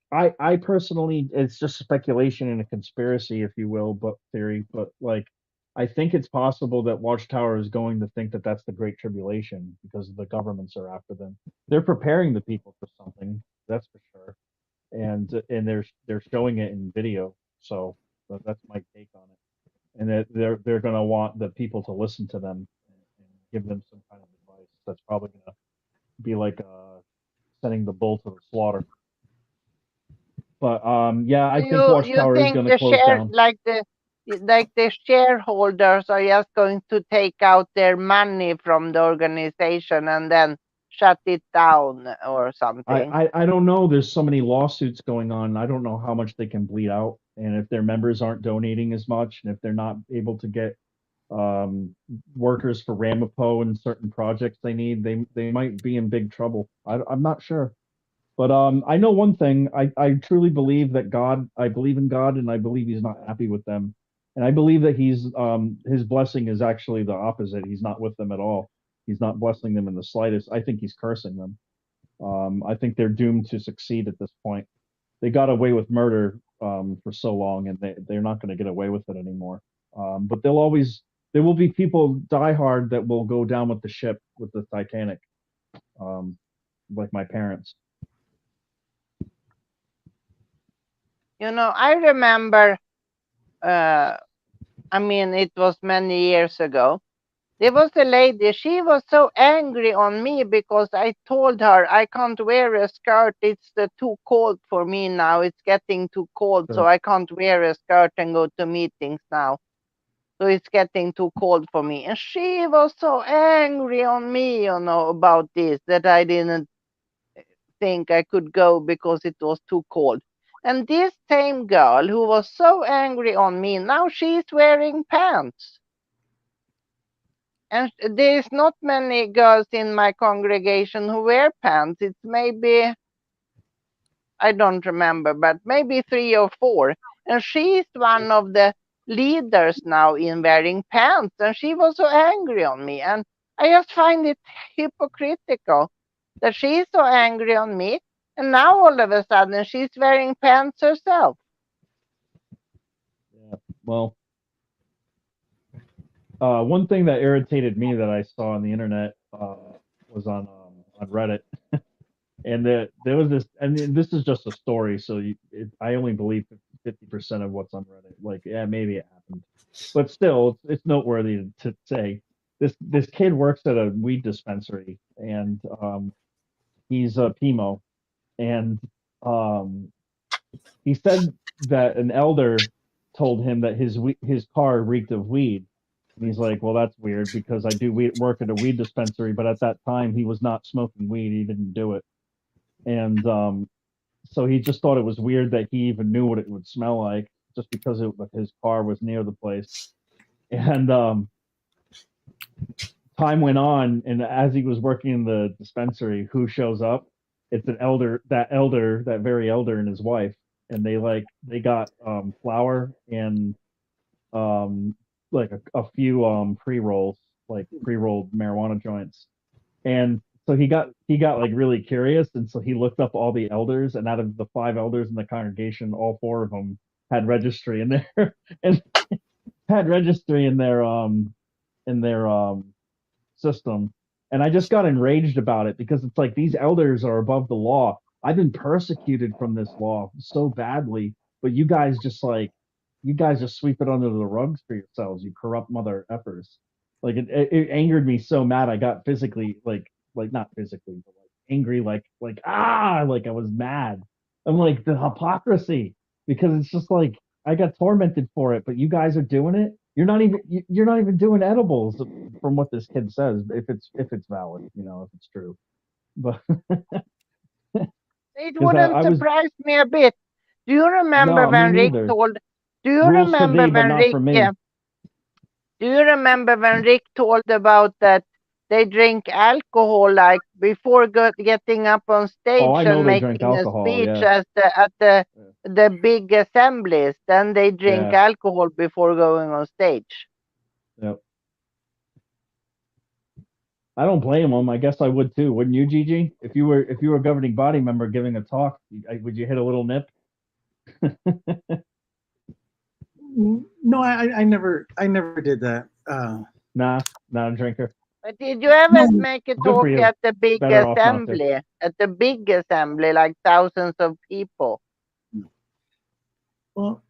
personally it's just speculation and a conspiracy, if you will, but theory, but like I think it's possible that Watchtower is going to think that that's the Great Tribulation because the governments are after them. They're preparing the people for something, that's for sure, and they're showing it in video. So that's my take on it. And that they're going to want the people to listen to them and give them some kind of advice. That's probably going to be like sending the bull to the slaughter. But yeah, I think You Watchtower is think going to the close share down. like the shareholders are just going to take out their money from the organization and then shut it down or something? I don't know. There's so many lawsuits going on. I don't know how much they can bleed out, and if their members aren't donating as much, and if they're not able to get workers for Ramapo and certain projects they need, they might be in big trouble. I'm not sure. But I know one thing. I truly believe that God. I believe in God, and I believe He's not happy with them. And I believe that His blessing is actually the opposite. He's not with them at all. He's not blessing them in the slightest. I think He's cursing them. I think they're doomed to succeed at this point. They got away with murder for so long, and they're not going to get away with it anymore. But there will be people die hard that will go down with the ship, with the Titanic, like my parents. I remember, it was many years ago. There was a lady, she was so angry on me because I told her I can't wear a skirt. It's too cold for me now. It's getting too cold, so I can't wear a skirt and go to meetings now. So it's getting too cold for me. And she was so angry on me, about this, that I didn't think I could go because it was too cold. And this same girl who was so angry on me, now she's wearing pants. And there's not many girls in my congregation who wear pants. It's maybe, I don't remember, but maybe 3 or 4. And she's one of the leaders now in wearing pants. And she was so angry on me. And I just find it hypocritical that she's so angry on me. And now all of a sudden she's wearing pants herself. Yeah. Well, one thing that irritated me that I saw on the internet was on Reddit, and there was this. I mean, this is just a story, so I only believe 50% of what's on Reddit. Like, yeah, maybe it happened, but still, it's noteworthy to say. This kid works at a weed dispensary, and he's a PMO, and um, he said that an elder told him that his car reeked of weed. And he's like, well, that's weird because I do work at a weed dispensary, but at that time he was not smoking weed. He didn't do it. And so he just thought it was weird that he even knew what it would smell like just because his car was near the place. And time went on, and as he was working in the dispensary, who shows up? It's that very elder and his wife, and they got flour and like a few pre-rolls, like pre-rolled marijuana joints. And so he got like really curious, and so he looked up all the elders, and out of the 5 elders in the congregation, all 4 of them had registry in there and had registry in their system. And I just got enraged about it because it's like these elders are above the law. I've been persecuted from this law so badly, but you guys just sweep it under the rugs for yourselves, you corrupt mother effers. Like it angered me so mad I got physically like not physically, but like angry, like like I was mad. I'm like the hypocrisy because it's just like I got tormented for it, but you guys are doing it. You're not even doing edibles from what this kid says, if it's valid, if it's true. But It because wouldn't I was surprise me a bit. Do you remember no, me when Rick neither. told? Do you Rules for remember thee, but when not Rick? for me. Do you remember when Rick told about that they drink alcohol like before getting up on Oh, stage I know and they drink making a alcohol. speech Yeah, at the big assemblies? Then they drink yeah, alcohol before going on stage. yep. I don't blame them. I guess I would too, wouldn't you, Gigi? If you were a governing body member giving a talk, would you hit a little nip? No, I never did that. Nah, not a drinker. But did you ever No. make a Good for talk you. at the big Better off not to. assembly? At the big assembly, like thousands of people. Well,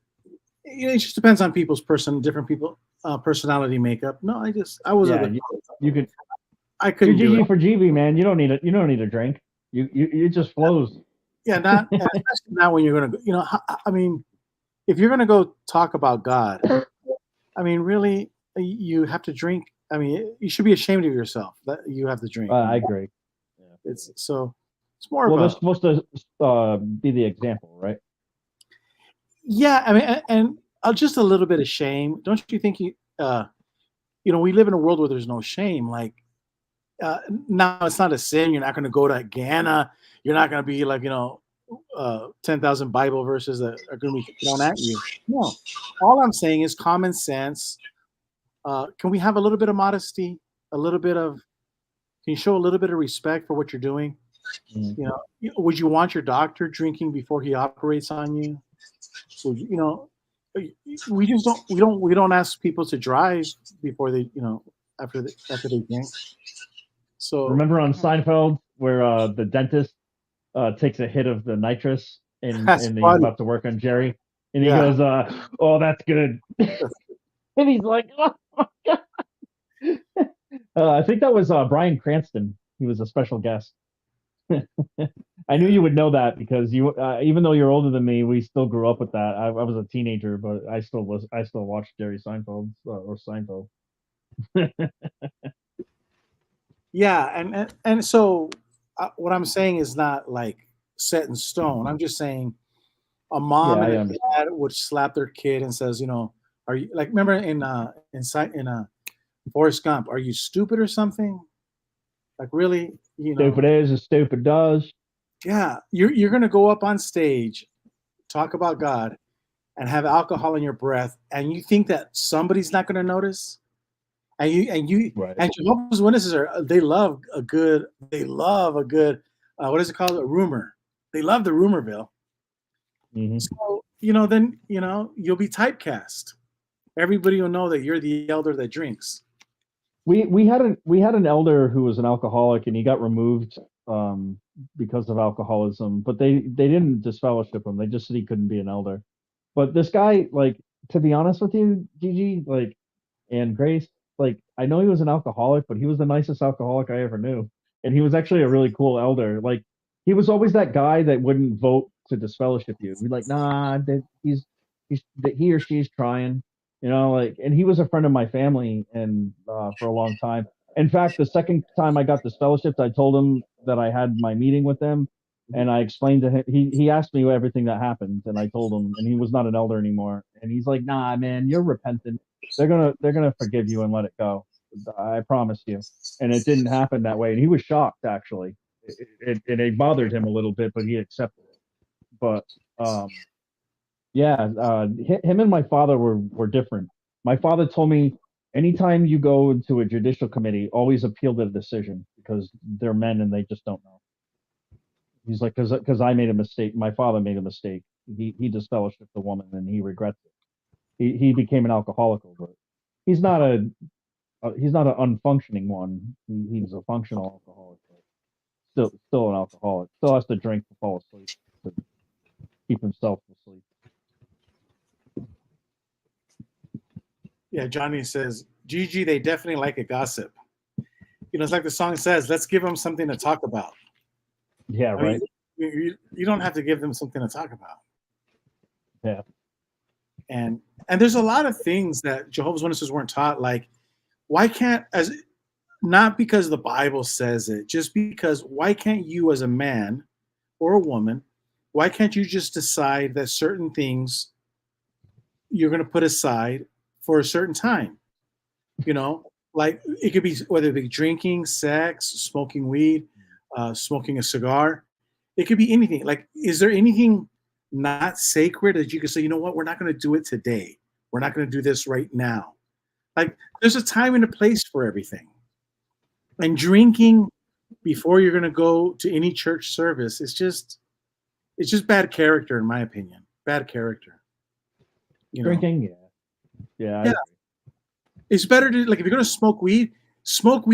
it just depends on people's different people, personality makeup. No, I was Yeah, other. you could. I couldn't do GG it. for GB, man. You don't need a drink. You just flows. Yeah, not and especially not when you're gonna. I mean, if you're gonna go talk about God, I mean, really, you have to drink. I mean, you should be ashamed of yourself that you have to drink. I agree. Yeah. It's more Well, they're about. supposed to be the example, right? Yeah, I mean, and just a little bit of shame. Don't you think we live in a world where there's no shame. Like, now it's not a sin. You're not going to go to Ghana. You're not going to be like, 10,000 Bible verses that are going to be thrown at you. No, all I'm saying is common sense. Can we have a little bit of modesty? Can you show a little bit of respect for what you're doing? Mm-hmm. Would you want your doctor drinking before he operates on you? Would you, we just we don't ask people to drive before they, after they drink. So remember on Seinfeld where the dentist takes a hit of the nitrous and that's he's funny. about to work on Jerry, and he Yeah. goes, "Oh, that's good," and he's like, "Oh my god." I think that was Bryan Cranston. He was a special guest. I knew you would know that because even though you're older than me, we still grew up with that. I was a teenager, but I still watched Jerry Seinfeld or Seinfeld. Yeah, and so what I'm saying is not like set in stone. I'm just saying a mom Yeah, I and a understand. dad would slap their kid and says, are you like, remember in Forrest Gump, are you stupid or something? Like, really, Stupid is as stupid does. Yeah, you're gonna go up on stage, talk about God, and have alcohol in your breath, and you think that somebody's not gonna notice? Right. And Jehovah's Witnesses they love a good what is it called, a rumor. They love the rumorville. Mm-hmm. So then you'll be typecast. Everybody will know that you're the elder that drinks. We had an elder who was an alcoholic and he got removed because of alcoholism, but they didn't disfellowship him. They just said he couldn't be an elder. But this guy, like, to be honest with you, Gigi, like, and Grace, like, I know he was an alcoholic, but he was the nicest alcoholic I ever knew, and he was actually a really cool elder. Like, he was always that guy that wouldn't vote to disfellowship you. He'd be like, nah, he or she's trying, like, and he was a friend of my family and for a long time. In fact, the second time I got disfellowshipped, I told him that I had my meeting with them, and I explained to him. He asked me everything that happened, and I told him, and he was not an elder anymore. And he's like, "Nah, man, you're repentant. They're gonna forgive you and let it go. I promise you." And it didn't happen that way, and he was shocked actually. It bothered him a little bit, but he accepted it. But yeah, him and my father were different. My father told me, anytime you go into a judicial committee, always appeal the decision because they're men and they just don't know. He's like, because I made a mistake. My father made a mistake. He disfellowshipped the woman and he regrets it. He became an alcoholic over it. He's not an unfunctioning one. He's a functional alcoholic, but still an alcoholic. Still has to drink to fall asleep to keep himself asleep. Yeah, Johnny says, Gigi, they definitely like a gossip. It's like the song says, let's give them something to talk about. Yeah, right. You don't have to give them something to talk about. Yeah. And there's a lot of things that Jehovah's Witnesses weren't taught. Like, why can't, not because the Bible says it, just because why can't you as a man or a woman, why can't you just decide that certain things you're going to put aside for a certain time? Like it could be whether it be drinking, sex, smoking weed, smoking a cigar. It could be anything. Like, is there anything not sacred that you could say, you know what, we're not going to do it today. We're not going to do this right now. Like, there's a time and a place for everything. And drinking before you're going to go to any church service is just bad character, in my opinion. Bad character. Drinking, yeah. Yeah. It's better to, like, if you're gonna smoke weed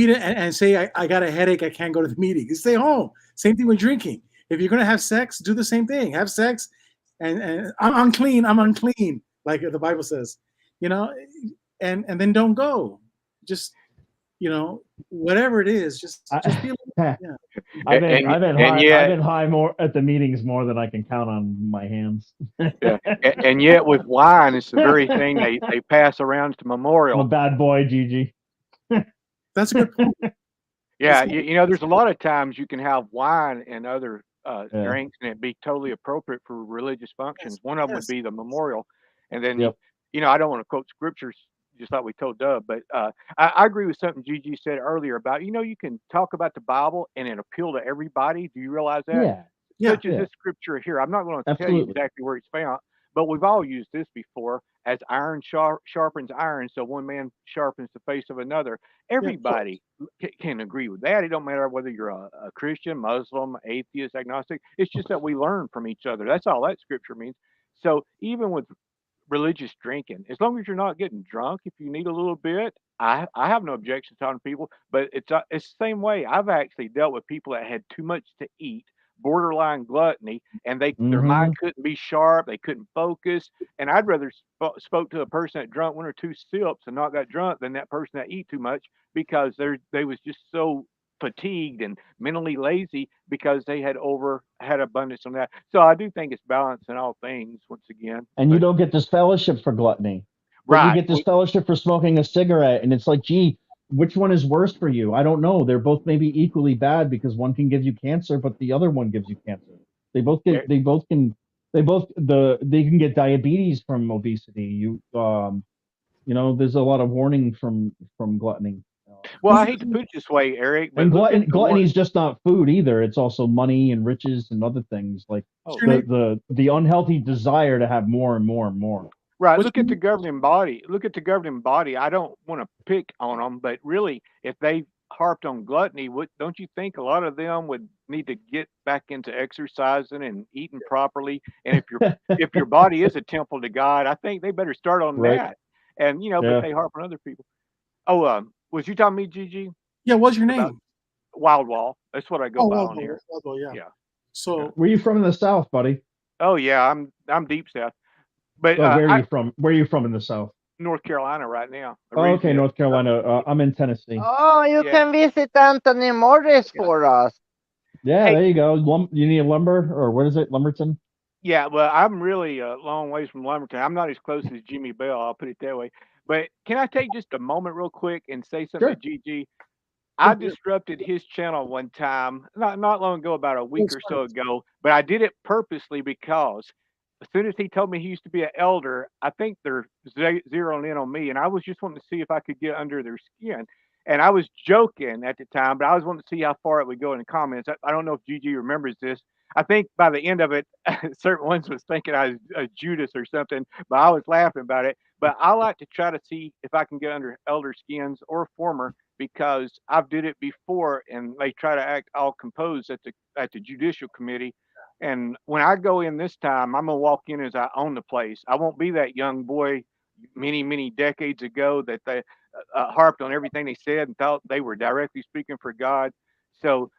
and say I got a headache, I can't go to the meeting. You stay home. Same thing with drinking. If you're gonna have sex, do the same thing. Have sex, and I'm unclean. I'm unclean, like the Bible says, and then don't go. Just whatever it is, just be a little, yeah. I've been high. yet, I've been high more at the meetings more than I can count on my hands. yeah, and yet with wine, it's the very thing they pass around to I'm a memorial. bad boy, Gigi. That's a good point. Yeah, there's a lot of times you can have wine and other Yeah. drinks, and it be totally appropriate for religious functions. One of them would Yes. be the memorial, and then Yep. I don't want to quote scriptures just like we told Dub, but I agree with something Gigi said earlier about you can talk about the Bible and it appeal to everybody. Do you realize that? Yeah. Yeah. Such as this scripture here. I'm not going to tell you Absolutely. exactly where it's found, but we've all used this before as iron sharpens iron, so one man sharpens the face of another. Everybody can agree with that. It don't matter whether you're a Christian, Muslim, atheist, agnostic. It's just that we learn from each other. That's all that scripture means. So even with religious drinking, as long as you're not getting drunk, if you need a little bit, I have no objection to talking to people. But it's the same way. I've actually dealt with people that had too much to eat, borderline gluttony, and their mind couldn't be sharp, they couldn't focus, and I'd rather spoke to a person that drunk one or two sips and not got drunk than that person that eat too much, because they was just so fatigued and mentally lazy because they had abundance on that. So I do think it's balance in all things once again. And you don't get this fellowship for gluttony, but you Right. get this fellowship for smoking a cigarette, and it's like, gee, which one is worse for you? I don't know. They're both maybe equally bad because one can give you cancer, but the other one gives you cancer. They both get. They can get diabetes from obesity. There's a lot of warning from gluttony. Well, I hate to put it this way, Eric, but And look at gluttony is just not food either. It's also money and riches and other things, like the unhealthy desire to have more and more and more. Right. Look at the governing body. Look at the governing body. I don't want to pick on them, but really, if they harped on gluttony, don't you think a lot of them would need to get back into exercising and eating properly? And if your body is a temple to God, I think they better start on that. And but they harp on other people. Oh, was you talking to me, Gigi? Yeah. What's your name? Wild Wall. That's what I go by on here. Wild Wall, yeah. Yeah. So where are you from in the South, buddy? Oh yeah, I'm deep South. But where are you from? Where are you from in the South? North Carolina right now. Oh, okay, North Carolina. I'm in Tennessee. Oh, you can visit Anthony Morris for us. Yeah, there you go. You need a lumber, or what is it, Lumberton? Yeah, well, I'm really a long ways from Lumberton. I'm not as close as Jimmy Bell, I'll put it that way. But can I take just a moment real quick and say something to GG? I disrupted his channel one time, not long ago, about a week or so ago, but I did it purposely because as soon as he told me he used to be an elder, I think they're zeroing in on me, and I was just wanting to see if I could get under their skin. And I was joking at the time, but I was wanting to see how far it would go in the comments. I don't know if GG remembers this. I think by the end of it, certain ones was thinking I was a Judas or something, but I was laughing about it. But I like to try to see if I can get under elder skins or former, because I've did it before, and they try to act all composed at the judicial committee. And when I go in this time, I'm gonna walk in as I own the place. I won't be that young boy many decades ago that they harped on everything they said and thought they were directly speaking for God. So,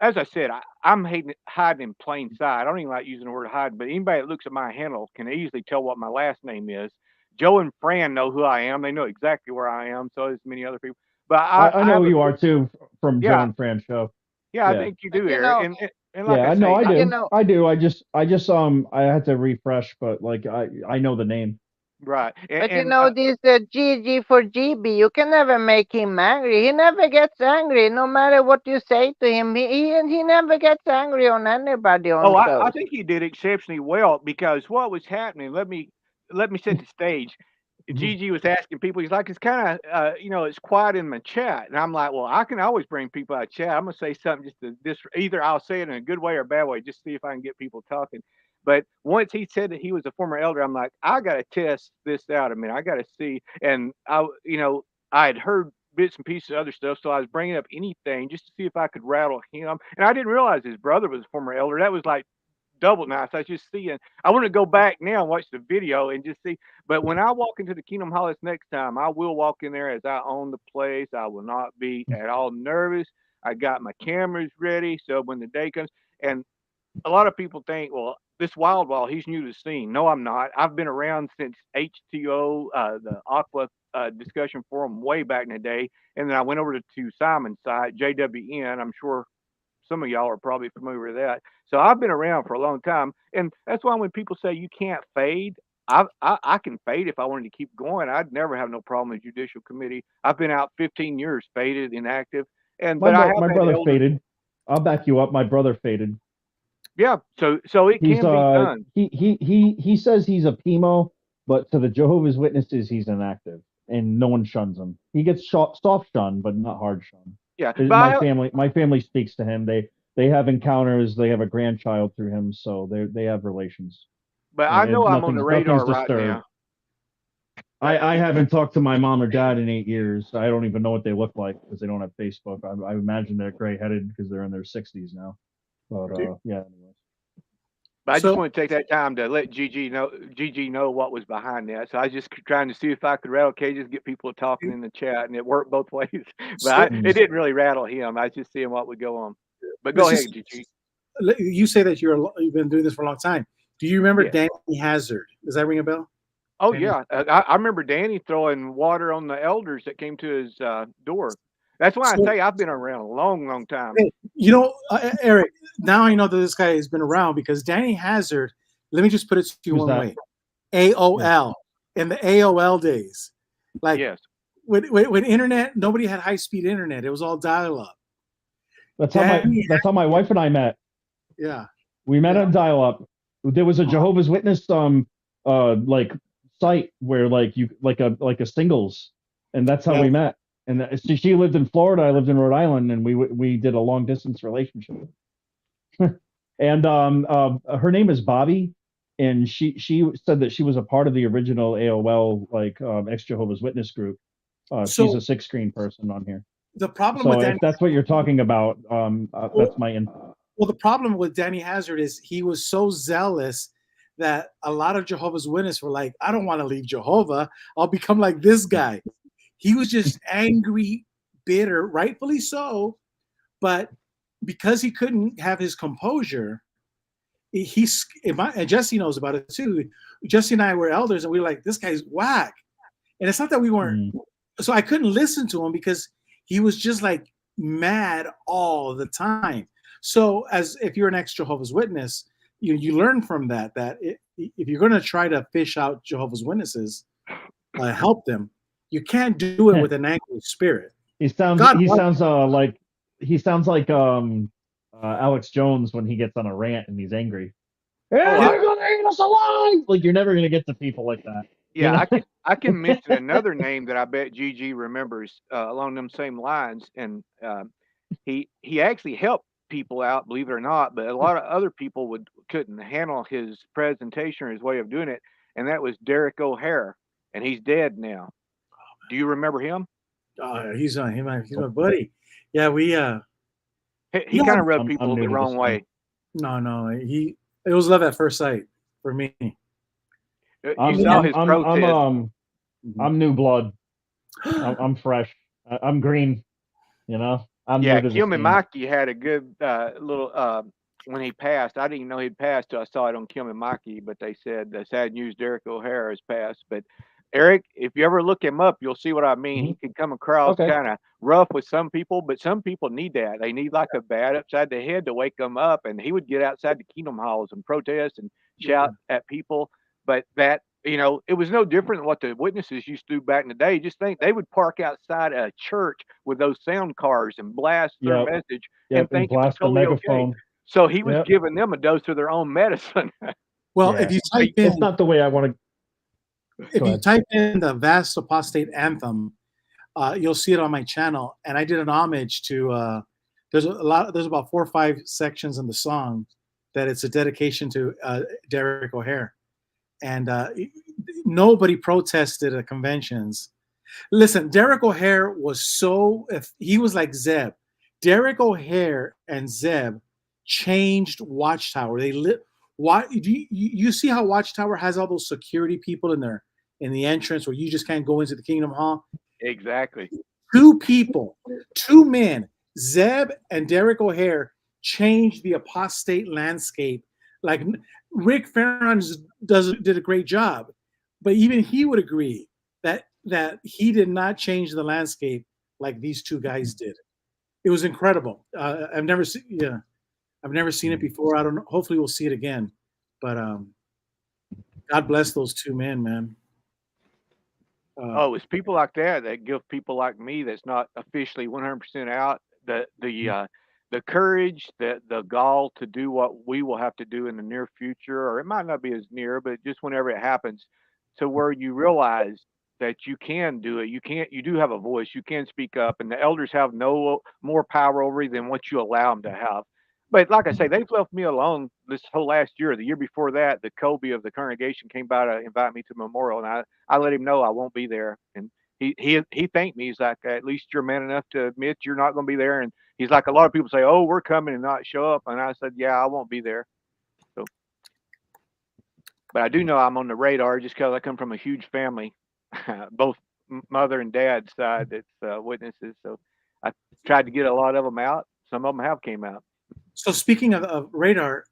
as I said, I'm hiding in plain sight. I don't even like using the word hide, but anybody that looks at my handle can easily tell what my last name is. Joe and Fran know who I am. They know exactly where I am. So does many other people. But I know who you are too from Joe and Fran show. Yeah, I think you do, Eric. And like I I know, say, I do. I just I had to refresh, but like I know the name. Right. But this GG for GB, you can never make him angry. He never gets angry, no matter what you say to him. He never gets angry on anybody on I think he did exceptionally well, because what was happening, let me set the stage. Gigi was asking people, he's like, it's kind of, it's quiet in my chat. And I'm like, well, I can always bring people out of chat. I'm going to say something either I'll say it in a good way or a bad way, just see if I can get people talking. But once he said that he was a former elder, I'm like, I got to test this out. I mean, I got to see. And I had heard bits and pieces of other stuff, so I was bringing up anything just to see if I could rattle him. And I didn't realize his brother was a former elder. That was like double nice. I was just seeing. I want to go back now and watch the video and just see. But when I walk into the Kingdom Hall this next time, I will walk in there as I own the place. I will not be at all nervous. I got my cameras ready, so when the day comes, and a lot of people think, well, this Wild Wall, he's new to the scene. No, I'm not. I've been around since HTO, the Aqua discussion forum way back in the day, and then I went over to Simon's site, JWN. I'm sure some of y'all are probably familiar with that. So I've been around for a long time, and that's why when people say you can't fade, I can fade if I wanted to keep going. I'd never have no problem with Judicial Committee. I've been out 15 years, faded, inactive, and but I have My had brother elders. faded. I'll back you up. My brother faded. Yeah, so it He's can be done. he says he's a PMO, but to the Jehovah's Witnesses he's inactive, and no one shuns him. He gets soft shun, but not hard shun. Yeah, but My family speaks to him. They have encounters. They have a grandchild through him, so they have relations. But I know I'm on the radar nothing's right disturbed. now. I haven't talked to my mom or dad in 8 years. I don't even know what they look like because they don't have Facebook. I imagine they're gray headed because they're in their 60s now. But yeah. Anyways. But I just want to take that time to let Gigi know what was behind that. So I was just trying to see if I could rattle cages, get people talking in the chat, and it worked both ways. But it didn't really rattle him. I was just seeing what would go on. But go ahead, Gigi. You say that you've been doing this for a long time. Do you remember Danny Hazard? Does that ring a bell? Oh, yeah. I remember Danny throwing water on the elders that came to his door. That's why I say I've been around a long, long time. Hey, you know, Eric, now I know that this guy has been around because Danny Hazard, let me just put it to you one way. AOL, in the AOL days. Like, when internet, nobody had high-speed internet. It was all dial-up. That's how my wife and I met. Yeah. We met on dial-up. There was a Jehovah's Witness like site where like a singles, and that's how we met. And she lived in Florida, I lived in Rhode Island, and we did a long distance relationship. And her name is Bobby, and she said that she was a part of the original AOL like ex Jehovah's Witness group. She's a 6-screen person on here. The problem so with if that's what you're talking about, that's my info. Well, the problem with Danny Hazard is he was so zealous that a lot of Jehovah's Witnesses were like, I don't want to leave Jehovah. I'll become like this guy. He was just angry, bitter, rightfully so. But because he couldn't have his composure, and Jesse knows about it too. Jesse and I were elders, and we were like, this guy's whack. And it's not that we weren't. So I couldn't listen to him because he was just like mad all the time. So as if you're an ex-Jehovah's Witness, you learn from that if you're going to try to fish out Jehovah's Witnesses, help them, you can't do it with an angry spirit. He sounds like Alex Jones when he gets on a rant and he's angry. Hey, you're gonna eat us alive! Like you're never gonna get to people like that. Yeah, I can mention another name that I bet Gigi remembers along them same lines, and he actually helped people out, believe it or not, but a lot of other people couldn't handle his presentation or his way of doing it, and that was Derek O'Hare, and he's dead now. Do you remember him? He's my buddy. Yeah, we he kind of rubbed people the wrong way. No, it was love at first sight for me. You saw his protest. I'm new blood. I'm fresh. I'm green. You know. Kim and Mikey had a good little when he passed. I didn't even know he'd passed till I saw it on Kim and Mikey, but they said the sad news Derek O'Hare has passed. But Eric, if you ever look him up, you'll see what I mean. He can come across kind of rough with some people, but some people need that. They need like a bat upside the head to wake them up. And he would get outside the Kingdom Halls and protest and shout at people. But that, it was no different than what the witnesses used to do back in the day. Just think they would park outside a church with those sound cars and blast their message and think it was totally okay. So he was giving them a dose of their own medicine. Well, if you type in, it's not the way I want to. If you type in the Vast Apostate Anthem, you'll see it on my channel. And I did an homage to. There's about 4 or 5 sections in the song that it's a dedication to Derek O'Hare. And nobody protested at conventions. Listen, Derek O'Hare was he was like Zeb. Derek O'Hare and Zeb changed Watchtower. Why do you see how Watchtower has all those security people in the entrance where you just can't go into the Kingdom Hall? Exactly. Two people, two men, Zeb and Derek O'Hare, changed the apostate landscape. Like Rick Farron did a great job, but even he would agree that he did not change the landscape like these two guys did. It was incredible. I've never seen it before. I don't know. Hopefully, we'll see it again. But God bless those two men, man. Oh, it's people like that that give people like me that's not officially 100% out the courage, the gall to do what we will have to do in the near future, or it might not be as near, but just whenever it happens, to where you realize that you can do it. You do have a voice. You can speak up, and the elders have no more power over you than what you allow them to have. But like I say, they've left me alone this whole last year. The year before that, the Kobe of the congregation came by to invite me to memorial, and I let him know I won't be there. And he thanked me. He's like, at least you're man enough to admit you're not going to be there. And he's like, a lot of people say, oh, we're coming and not show up. And I said, yeah, I won't be there. So, but I do know I'm on the radar just because I come from a huge family, both mother and dad's side that's witnesses. So I tried to get a lot of them out. Some of them have came out. So speaking of radar,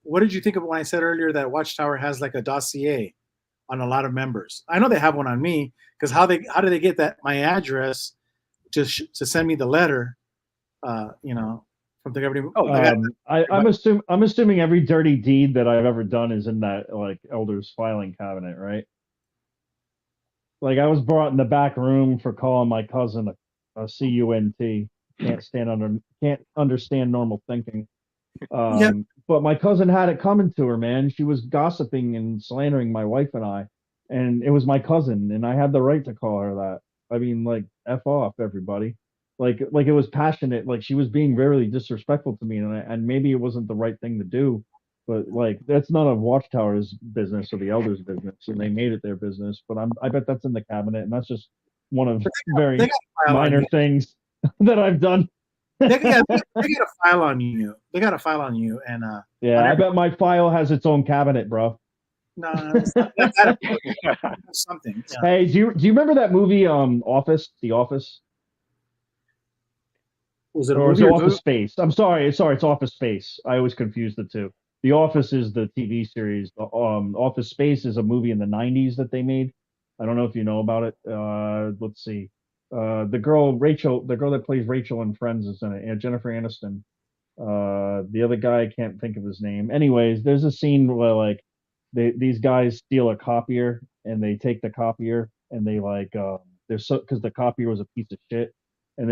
what did you think of when I said earlier that Watchtower has like a dossier on a lot of members? I know they have one on me because how do they get that my address to send me the letter? From the government. Oh, I'm assuming every dirty deed that I've ever done is in that like elders filing cabinet, right? Like I was brought in the back room for calling my cousin a CUNT. Can't understand normal thinking. But my cousin had it coming to her, man. She was gossiping and slandering my wife and I, and it was my cousin, and I had the right to call her that. I mean, like, F off, everybody. Like it was passionate. Like she was being very disrespectful to me, and maybe it wasn't the right thing to do, but like that's none of Watchtower's business or the elders' business, and they made it their business. But I bet that's in the cabinet, and that's just one of very minor things that I've done. They got a file on you. They got a file on you, and yeah, I bet my file has its own cabinet, bro. No, it's not that something. Yeah. Hey, do you remember that movie, Office? The Office. Was it or is it Office Space? I'm sorry, it's Office Space. I always confuse the two. The Office is the TV series. Office Space is a movie in the '90s that they made. I don't know if you know about it. Let's see. The girl that plays Rachel in Friends is in it. Jennifer Aniston. The other guy, I can't think of his name. Anyways, there's a scene where like these guys steal a copier and they take the copier and they like because the copier was a piece of shit, and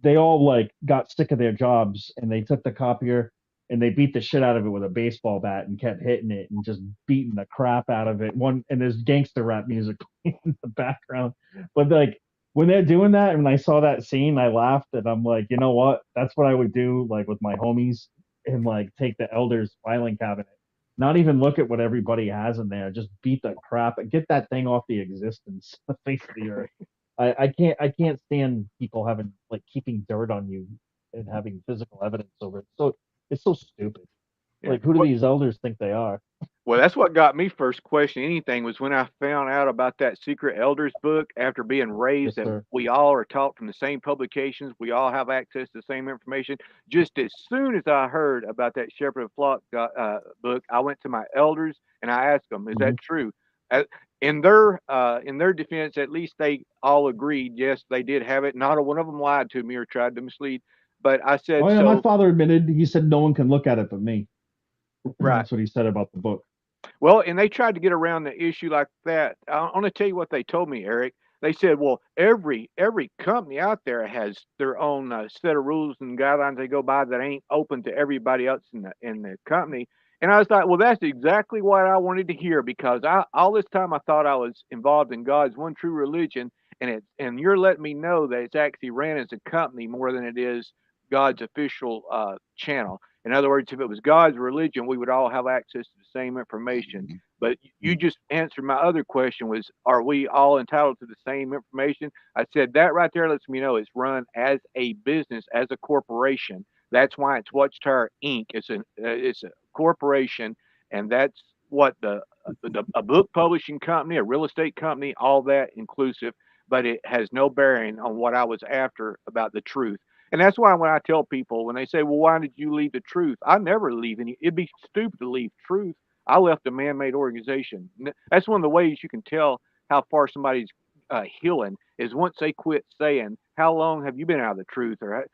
they all like got sick of their jobs and they took the copier and they beat the shit out of it with a baseball bat and kept hitting it and just beating the crap out of it. And there's gangster rap music in the background. But like when they're doing that, and when I saw that scene, I laughed and I'm like, you know what? That's what I would do like with my homies and like take the elders filing cabinet. Not even look at what everybody has in there. Just beat the crap and get that thing off the existence, the face of the earth. I can't stand people having like keeping dirt on you and having physical evidence over it. So it's so stupid. Like who do these elders think they are? Well, that's what got me first questioning anything was when I found out about that secret elders book after being raised that we all are taught from the same publications. We all have access to the same information. Just as soon as I heard about that Shepherd of Flock book, I went to my elders and I asked them, "Is that true?" In their defense, at least they all agreed, yes, they did have it. Not a one of them lied to me or tried to mislead. But I said, "Oh yeah, my father admitted. He said no one can look at it but me." Right. That's what he said about the book. Well, and they tried to get around the issue like that. I want to tell you what they told me, Eric. They said, "Well, every company out there has their own set of rules and guidelines they go by that ain't open to everybody else in the company." And I was like, "Well, that's exactly what I wanted to hear because all this time I thought I was involved in God's one true religion, and you're letting me know that it's actually ran as a company more than it is God's official channel." In other words, if it was God's religion, we would all have access to the same information. But you just answered my other question was, are we all entitled to the same information? I said that right there lets me know it's run as a business, as a corporation. That's why it's Watchtower Inc. It's a corporation, and that's what a book publishing company, a real estate company, all that inclusive. But it has no bearing on what I was after about the truth. And that's why when I tell people, when they say, well, why did you leave the truth? I never leave any. It'd be stupid to leave truth. I left a man made organization. That's one of the ways you can tell how far somebody's healing is once they quit saying, how long have you been out of the truth? Or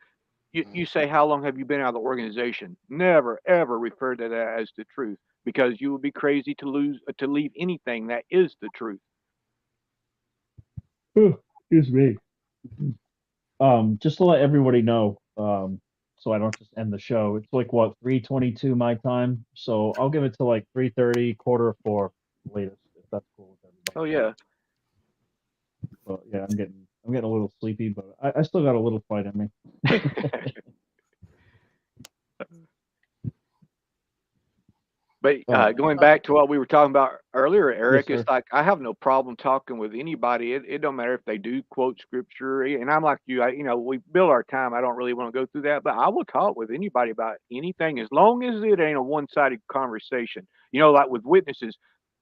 you say, how long have you been out of the organization? Never, ever refer to that as the truth because you would be crazy to leave anything that is the truth. Excuse me. Just to let everybody know, so I don't just end the show. It's like what 3:22 my time, so I'll give it to like 3:30, quarter of 4 latest, if that's cool with everybody. Oh yeah. But yeah, I'm getting a little sleepy, but I still got a little fight in me. But going back to what we were talking about earlier, Eric, Yes, it's like I have no problem talking with anybody. It don't matter if they do quote scripture, and I'm like you. We build our time. I don't really want to go through that, but I will talk with anybody about anything as long as it ain't a one-sided conversation. Like with witnesses,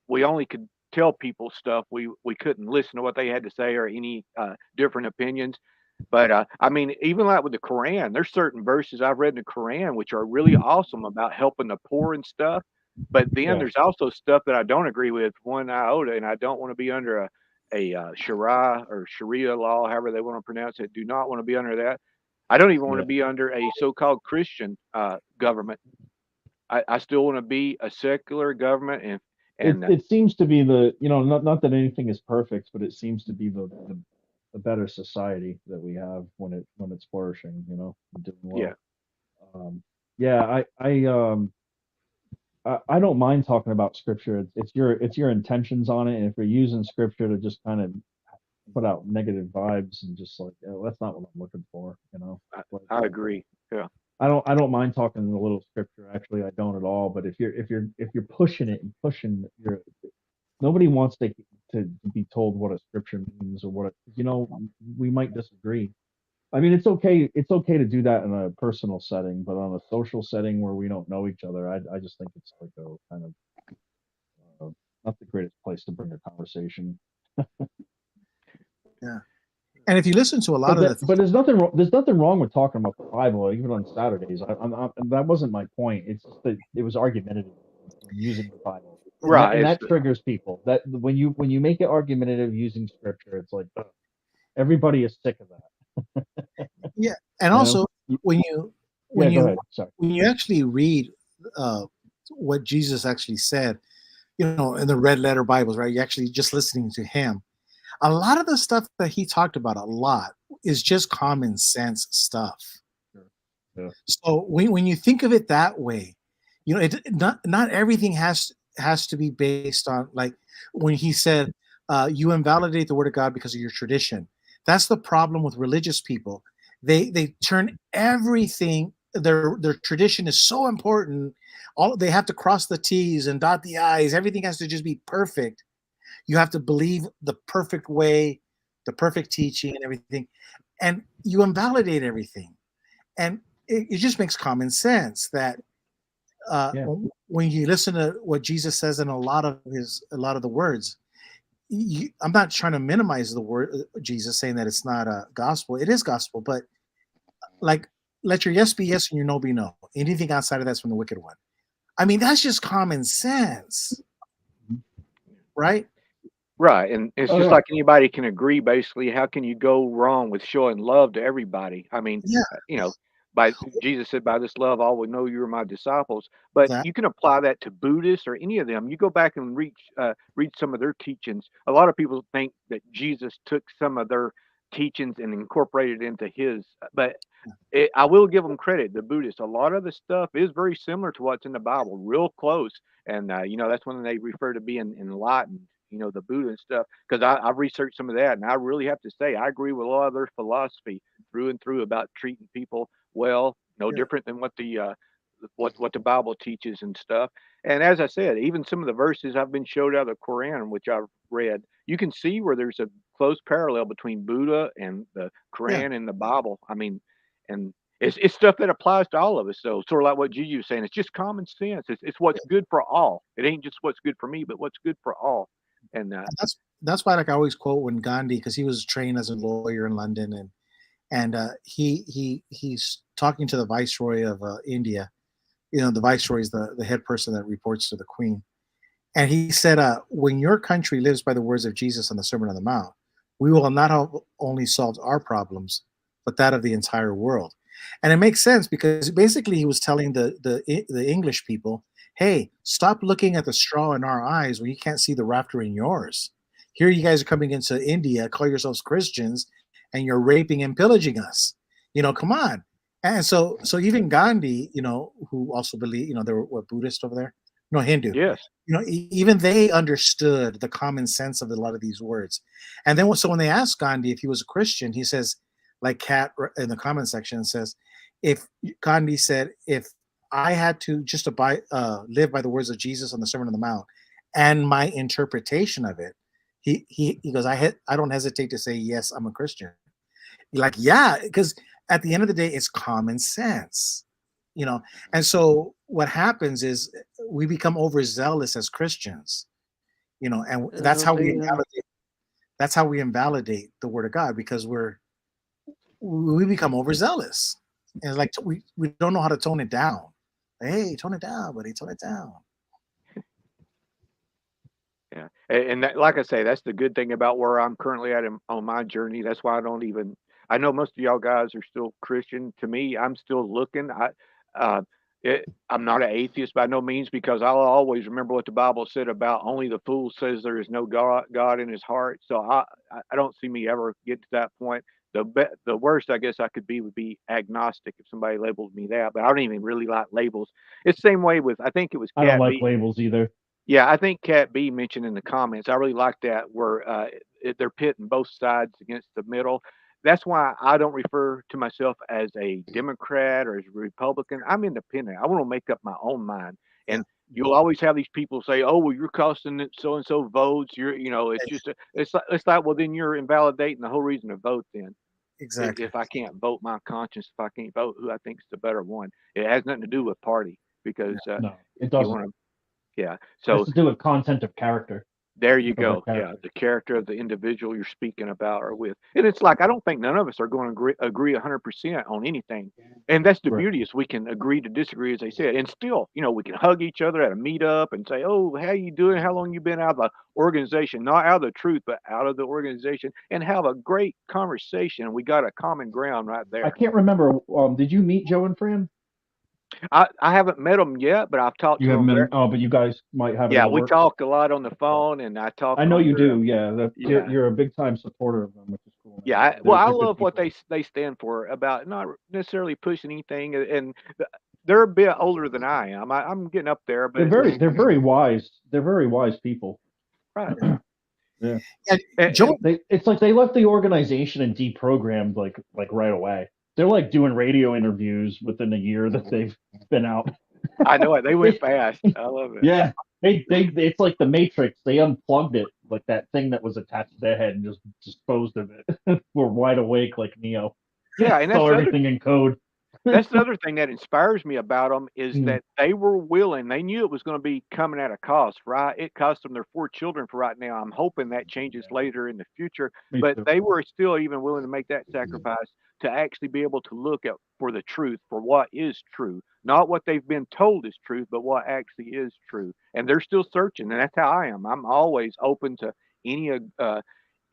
we only could tell people stuff. We couldn't listen to what they had to say or any different opinions. But I mean, even like with the Quran, there's certain verses I've read in the Quran which are really awesome about helping the poor and stuff. But then there's also stuff that I don't agree with one iota, and I don't want to be under a Sharia law, however they want to pronounce it. Do not want to be under that. I don't even want to be under a so-called Christian government. I still want to be a secular government, and it seems to be not that anything is perfect, but it seems to be the better society that we have when it's flourishing, and doing well. Yeah. I don't mind talking about scripture. It's your intentions on it, and if you're using scripture to just kind of put out negative vibes and just like that's not what I'm looking for, I agree. Yeah. I don't mind talking a little scripture. Actually, I don't at all. But if you're pushing it and pushing nobody wants to be told what a scripture means or what we might disagree. I mean, it's okay to do that in a personal setting, but on a social setting where we don't know each other, I just think it's like a kind of not the greatest place to bring a conversation. Yeah. And if you listen to a lot but there's nothing wrong with talking about the Bible even on Saturdays. That wasn't my point. It's just that it was argumentative using the Bible, right? And that triggers people. That when you make it argumentative using scripture, it's like everybody is sick of that. Yeah, and also when you actually read what Jesus actually said, in the red letter Bibles, right? You're actually just listening to him. A lot of the stuff that he talked about a lot is just common sense stuff. Yeah. So when you think of it that way, not everything has to be based on, like when he said, you invalidate the word of God because of your tradition. That's the problem with religious people. They turn everything, their tradition is so important. They have to cross the T's and dot the I's. Everything has to just be perfect. You have to believe the perfect way, the perfect teaching and everything. And you invalidate everything. And it just makes common sense that when you listen to what Jesus says in a lot of the words, I'm not trying to minimize the word Jesus saying that it's not a gospel. It is gospel, but like, let your yes be yes and your no be no. Anything outside of that's from the wicked one. I mean, that's just common sense, right? Right, and it's just like anybody can agree. Basically, how can you go wrong with showing love to everybody? I mean, by Jesus said, "By this love, all will know you are my disciples." But you can apply that to Buddhists or any of them. You go back and read some of their teachings. A lot of people think that Jesus took some of their teachings and incorporated into his, but I will give them credit. The Buddhists, a lot of the stuff is very similar to what's in the Bible, real close. And that's when they refer to being enlightened. The Buddha and stuff, because I've researched some of that, and I really have to say I agree with a lot of their philosophy through and through about treating people well, no different than what the what the Bible teaches and stuff. And as I said, even some of the verses I've been showed out of the Quran, which I've read, you can see where there's a close parallel between Buddha and the Yeah. Quran and the Bible. I mean, and it's stuff that applies to all of us. So sort of like what Gigi was saying, it's just common sense. It's what's good for all. It ain't just what's good for me, but what's good for all. And That's why, like, I always quote when Gandhi, because he was trained as a lawyer in London, and he's talking to the viceroy of India. You know, the viceroy is the head person that reports to the queen. And he said, when your country lives by the words of Jesus on the Sermon on the Mount, we will not have only solved our problems, but that of the entire world. And it makes sense because basically he was telling the English people, hey, stop looking at the straw in our eyes when you can't see the rafter in yours. Here you guys are coming into India, call yourselves Christians, and you're raping and pillaging us. You know, come on. And so even Gandhi, you know, who also believe, you know, they were what, Buddhist over there? No, Hindu. yes, You know, even they understood the common sense of a lot of these words. And then so when they asked Gandhi if he was a Christian, he says, like Kat in the comment section says, if Gandhi said, if I had to just live by the words of Jesus on the Sermon on the Mount and my interpretation of it, he goes, I don't hesitate to say, yes, I'm a Christian. Like, yeah, because at the end of the day, it's common sense, you know. And so what happens is we become overzealous as Christians, you know, and that's how we invalidate. That's how we invalidate the Word of God, because we become overzealous, and it's like we don't know how to tone it down. Hey, tone it down, buddy, tone it down. yeah, and that, like I say, that's the good thing about where I'm currently at on my journey. That's why I don't even. I know most of y'all guys are still Christian. To me, I'm still looking. Uh, I'm not an atheist by no means, because I'll always remember what the Bible said about only the fool says there is no God in his heart. So I don't see me ever get to that point. The worst I guess I could be would be agnostic if somebody labeled me that, but I don't even really like labels. It's the same way with, I think it was I don't Cat like B. labels either. Yeah, I think Cat B mentioned in the comments. I really like that where they're pitting both sides against the middle. That's why I don't refer to myself as a Democrat or as a Republican. I'm independent. I want to make up my own mind. Yeah. And you'll always have these people say, "Oh, well, you're costing it so and so votes. You know, it's just it's like, well, then you're invalidating the whole reason to vote. Then, Exactly. if I can't vote my conscience, if I can't vote who I think is the better one, it has nothing to do with party, because No, it you doesn't. want to, yeah. It has So to do with content of character. there you Of the go. Yeah, character. the character of the individual you're speaking about or with. And it's like I don't think none of us are going to agree 100% on anything. And that's the Right. beauty, is we can agree to disagree, as they said. And still, you know, we can hug each other at a meetup and say, "Oh, how you doing? How long you been out of the organization?" Not out of the truth, but out of the organization, and have a great conversation. We got a common ground right I there. can't remember. Did you meet Joe and Fran? I haven't met them yet, but I've talked You to haven't them. been. Oh, but you guys might have it in Yeah, the we works. talk a lot on the phone, and I talk I know on you their do. Yeah, yeah. you're a big time supporter of them, which is cool. Yeah, Man. well, I They're good love what people. they stand for, about not necessarily pushing anything, and they're a bit older than I am. I'm getting up there, but They're very wise. They're very wise people. right. Yeah. And And Joe, It's like they left the organization and deprogrammed like right away. They're like doing radio interviews within a year that they've been out. I know it. They went fast. I love it. Yeah, they it's like the Matrix. They unplugged it, like that thing that was attached to their head, and just disposed of it. We're wide awake like Neo. Yeah, and Saw everything in code. that's the other thing that inspires me about them, is Mm, that they were willing. They knew it was going to be coming at a cost, right? It cost them their 4 children for right now. I'm hoping that changes later in the future, me but too. they were still even willing to make that sacrifice to actually be able to look at for the truth, for what is true, not what they've been told is truth, but what actually is true. And they're still searching, and that's how I am. I'm always open to any uh,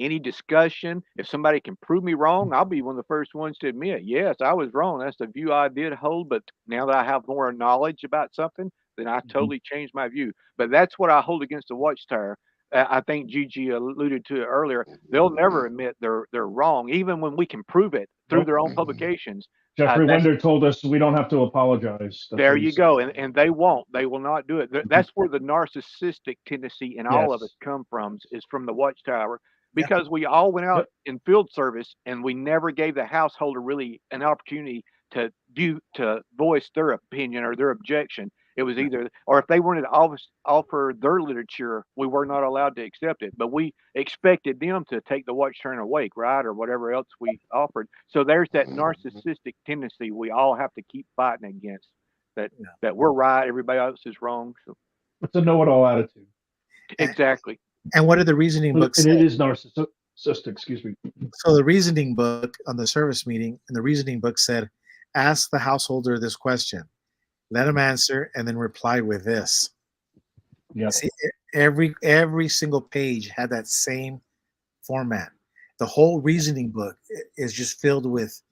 any discussion. If somebody can prove me wrong, I'll be one of the first ones to admit, yes, I was wrong. That's the view I did hold. But now that I have more knowledge about something, then I Mhm. totally changed my view. But that's what I hold against the Watchtower. I think Gigi alluded to it earlier. They'll never admit they're wrong, even when we can prove it through Nope. their own publications. Jeffrey That's Winder told us we don't have to apologize. That's there what he you said. go, and they won't. They will not do it. Mhm. That's where the narcissistic tendency in all of us Yes. come from, is from the Watchtower, yeah, because we all went out Yep. in field service and we never gave the householder really an opportunity to voice their opinion or their objection. It was either, or if they wanted to offer their literature, we were not allowed to accept it. But we expected them to take the Watchtower and Awake, right, or whatever else we offered. So there's that narcissistic tendency we all have to keep fighting against. That we're right, everybody else is wrong. So it's a know-it-all attitude. Exactly. And what did the reasoning book say? And it is narcissistic. Excuse me. So the reasoning book on the service meeting, and the reasoning book said, ask the householder this question, let him answer, and then reply with this. Yeah. See, every single page had that same format. The whole reasoning book is just filled with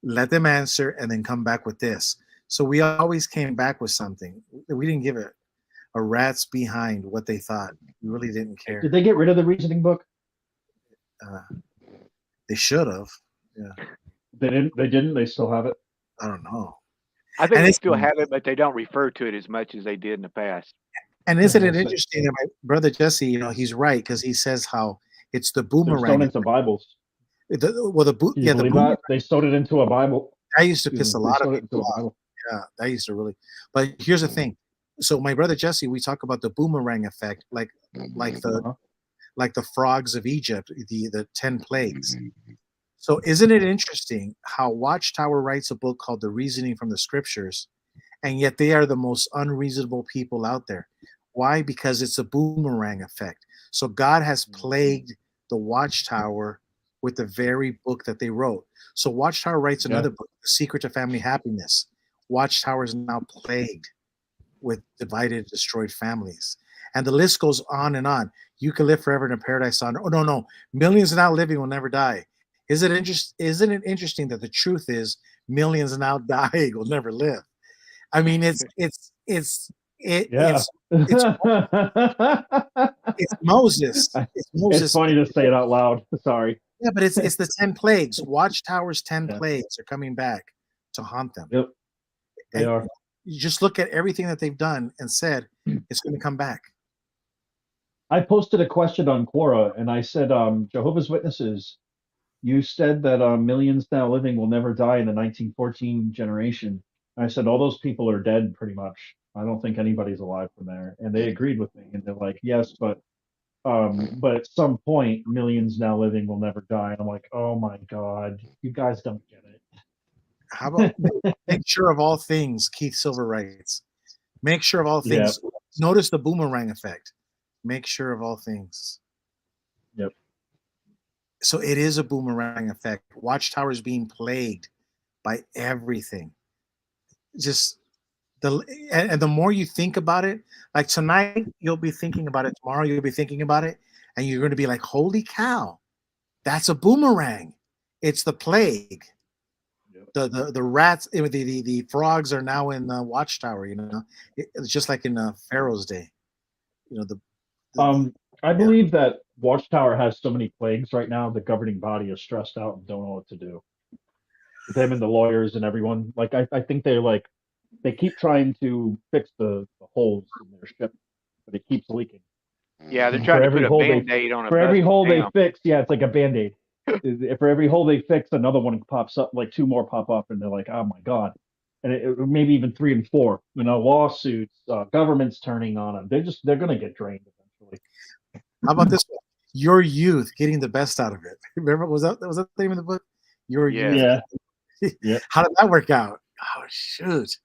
let them answer and then come back with this. So we always came back with something. We didn't give it a rat's behind what they thought. We really didn't care. Did they get rid of the reasoning book? They should have. Yeah. They didn't. They didn't. They still have it. I don't know. I think they still have it, but they don't refer to it as much as they did in the past. And isn't it interesting that my brother Jesse, he's right, because he says how it's the boomerang. They're into Bibles. The they sewed it into a Bible. That used to piss a lot of people off. Yeah, that used to really. But here's the thing. So my brother Jesse, we talk about the boomerang effect, like the frogs of Egypt, the 10 plagues. So isn't it interesting how Watchtower writes a book called The Reasoning from the Scriptures, and yet they are the most unreasonable people out there. Why? Because it's a boomerang effect. So God has plagued the Watchtower with the very book that they wrote. So Watchtower writes another book, The Secret to Family Happiness. Watchtower is now plagued with divided, destroyed families. And the list goes on and on. You can live forever in a paradise on. Oh, no. Millions now living will never die. Isn't it interesting that the truth is millions now dying will never live? I mean, it's Moses. It's Moses. It's funny to say it out loud. Sorry. Yeah, but it's the 10 plagues. Watchtower's 10 plagues are coming back to haunt them. Yep. They are. You just look at everything that they've done and said it's going to come back. I posted a question on Quora and I said, Jehovah's Witnesses, you said that millions now living will never die in the 1914 generation. I said, all those people are dead pretty much. I don't think anybody's alive from there. And they agreed with me. And they're like, yes, but at some point, millions now living will never die. And I'm like, oh my God, you guys don't get it. How about make sure of all things, Keith Silver writes. Make sure of all things. Yeah. Notice the boomerang effect. Make sure of all things. Yep. So it is a boomerang effect. Watchtower is being plagued by everything. Just and the more you think about it, like tonight, you'll be thinking about it. Tomorrow, you'll be thinking about it, and you're going to be like, "Holy cow, that's a boomerang! It's the plague." Yep. The rats, the frogs are now in the Watchtower. It's just like in Pharaoh's day. I believe that Watchtower has so many plagues right now. The governing body is stressed out and don't know what to do. Them and the lawyers and everyone. Like I think they keep trying to fix the holes in their ship, but it keeps leaking. Yeah, they're trying to put a Band-Aid on it. For every hole they fix, it's like a Band-Aid. For every hole they fix, another one pops up, like 2 more pop up, and they're like, oh my God. And maybe even 3 and 4, lawsuits, government's turning on them. They're going to get drained eventually. How about this one? Your youth getting the best out of it. Remember, was that the name of the book? Your youth. Yeah. Yeah. How did that work out? Oh shoot!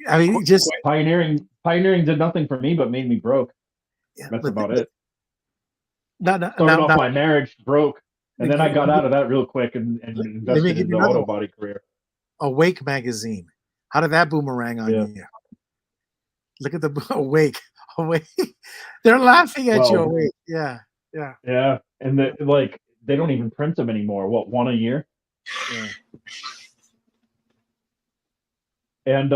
I mean, just pioneering did nothing for me, but made me broke. Yeah, that's about it. Started off my marriage broke, and then I got out of that real quick and invested in the auto body career. Awake magazine. How did that boomerang on you? Look at the Awake. They're laughing at you. Awake. Yeah. And they don't even print them anymore. What, 1 a year? Yeah. And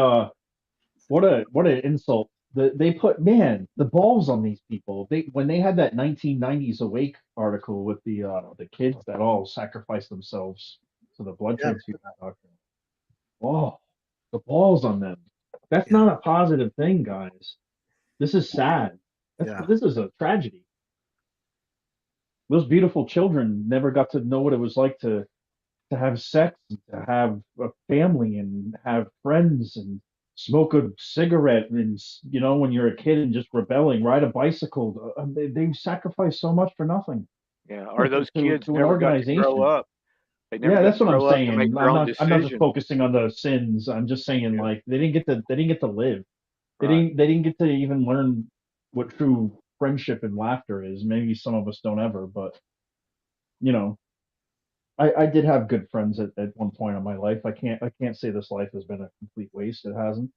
what an insult. They put the balls on these people. When they had that 1990s Awake article with the kids that all sacrificed themselves to the blood transfusion doctrine. Oh, the balls on them. That's not a positive thing, guys. This is sad. This is a tragedy. Those beautiful children never got to know what it was like to to have sex, and to have a family, and have friends, and smoke a cigarette, and when you're a kid and just rebelling, ride a bicycle. They sacrifice so much for nothing Yeah. Or those to kids an never got to grow organization. up. They never Yeah, got that's to what I'm grow up to make saying. their own I'm not just decisions. focusing on the sins. I'm just saying Yeah. like they didn't get to live. Right. They didn't get to even learn what true friendship and laughter is. Maybe some of us don't ever, but you know, I did have good friends at one point in my life. I can't say this life has been a complete waste. It hasn't.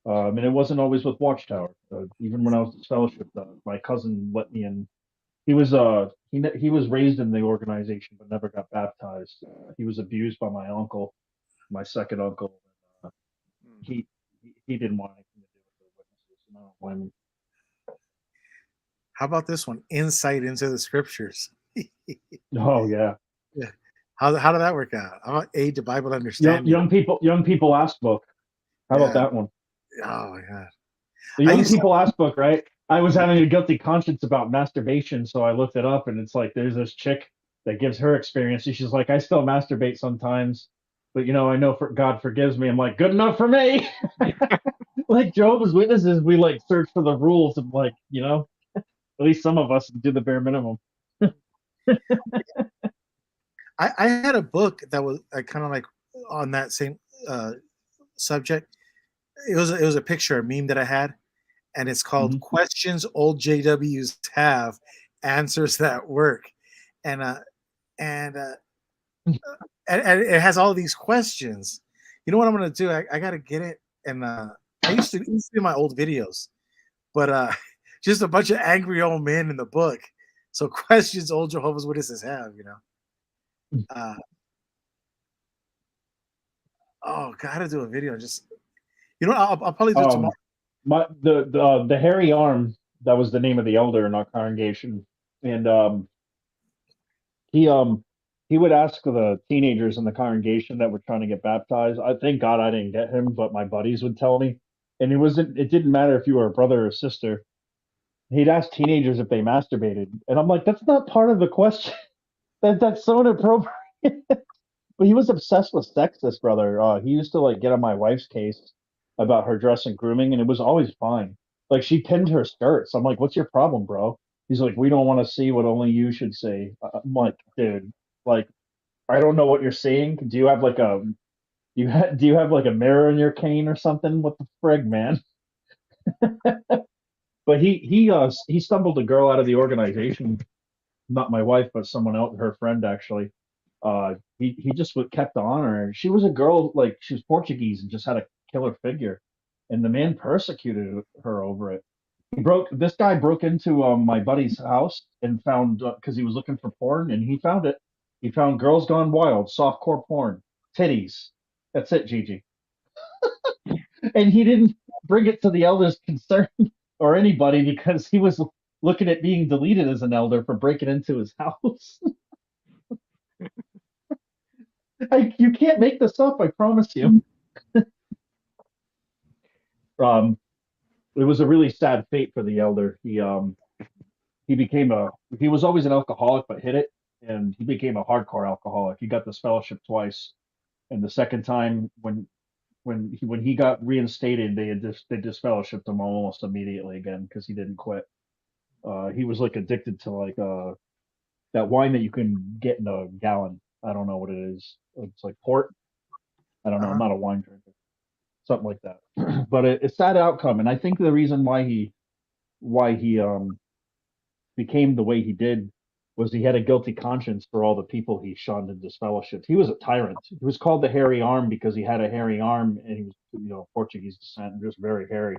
And it wasn't always with Watchtower. Even when I was disfellowshipped, my cousin let me in. He was raised in the organization but never got baptized. He was abused by my uncle, my second uncle. Uh, he he didn't want anything to do with the witnesses, and I don't blame him. How about this one? Insight into the scriptures. Oh yeah. Yeah. How did that work out? How about aid to Bible understanding? Young people ask book. How about Yeah. that one? Oh my god. The I young used to, people ask book, right? I was having a guilty conscience about masturbation, so I looked it up, and it's like there's this chick that gives her experience. And she's like, I still masturbate sometimes, but I know God forgives me. I'm like, good enough for me. Like Jehovah's Witnesses, we like search for the rules of like, at least some of us do the bare minimum. I had a book that was kind of like on that same uh, subject. It was a picture, a meme that I had, and it's called Mhm. "Questions Old JWs Have, Answers That Work," and and, uh, and it has all these questions. You know what I'm gonna do? I gotta get it, and I used to see my old videos, but just a bunch of angry old men in the book. So questions old Jehovah's Witnesses have, Uh, oh, gotta do a video. Just I'll probably do it tomorrow. The hairy arm, that was the name of the elder in our congregation, and he um he would ask the teenagers in the congregation that were trying to get baptized. I thank God I didn't get him, but my buddies would tell me, and it didn't matter if you were a brother or sister. He'd ask teenagers if they masturbated, and I'm like, that's not part of the question. That's so inappropriate. But he was obsessed with sex, this brother. He used to like get on my wife's case about her dress and grooming, and it was always fine. Like she pinned her skirts. I'm like, "What's your problem, bro?" He's like, "We don't want to see what only you should see." I'm like, "Dude, like, I don't know what you're seeing. Do you have like do you have like a mirror in your cane or something? What the frig, man?" But he stumbled a girl out of the organization, not my wife, but someone else, her friend actually. He just kept on her. She was a girl, like she was Portuguese and just had a killer figure, and the man persecuted her over it. This guy broke into my buddy's house and found, because he was looking for porn, and he found it. He found Girls Gone Wild, softcore porn, titties. That's it, Gigi. And he didn't bring it to the elders concerned or anybody because he was looking at being deleted as an elder for breaking into his house. You can't make this up. I promise you. Um, it was a really sad fate for the elder. He became he was always an alcoholic but hid it, and he became a hardcore alcoholic. He got this fellowship twice, and the second time when he got reinstated, they disfellowshipped him almost immediately again because he didn't quit. He was like addicted to like that wine that you can get in a gallon. I don't know what it is. It's like port. I don't know. I'm Uh-huh. not a wine drinker. Something like that. But it's that outcome, and I think the reason why he became the way he did was he had a guilty conscience for all the people he shunned and disfellowshipped. He was a tyrant. He was called the hairy arm because he had a hairy arm, and he was Portuguese descent and just very hairy.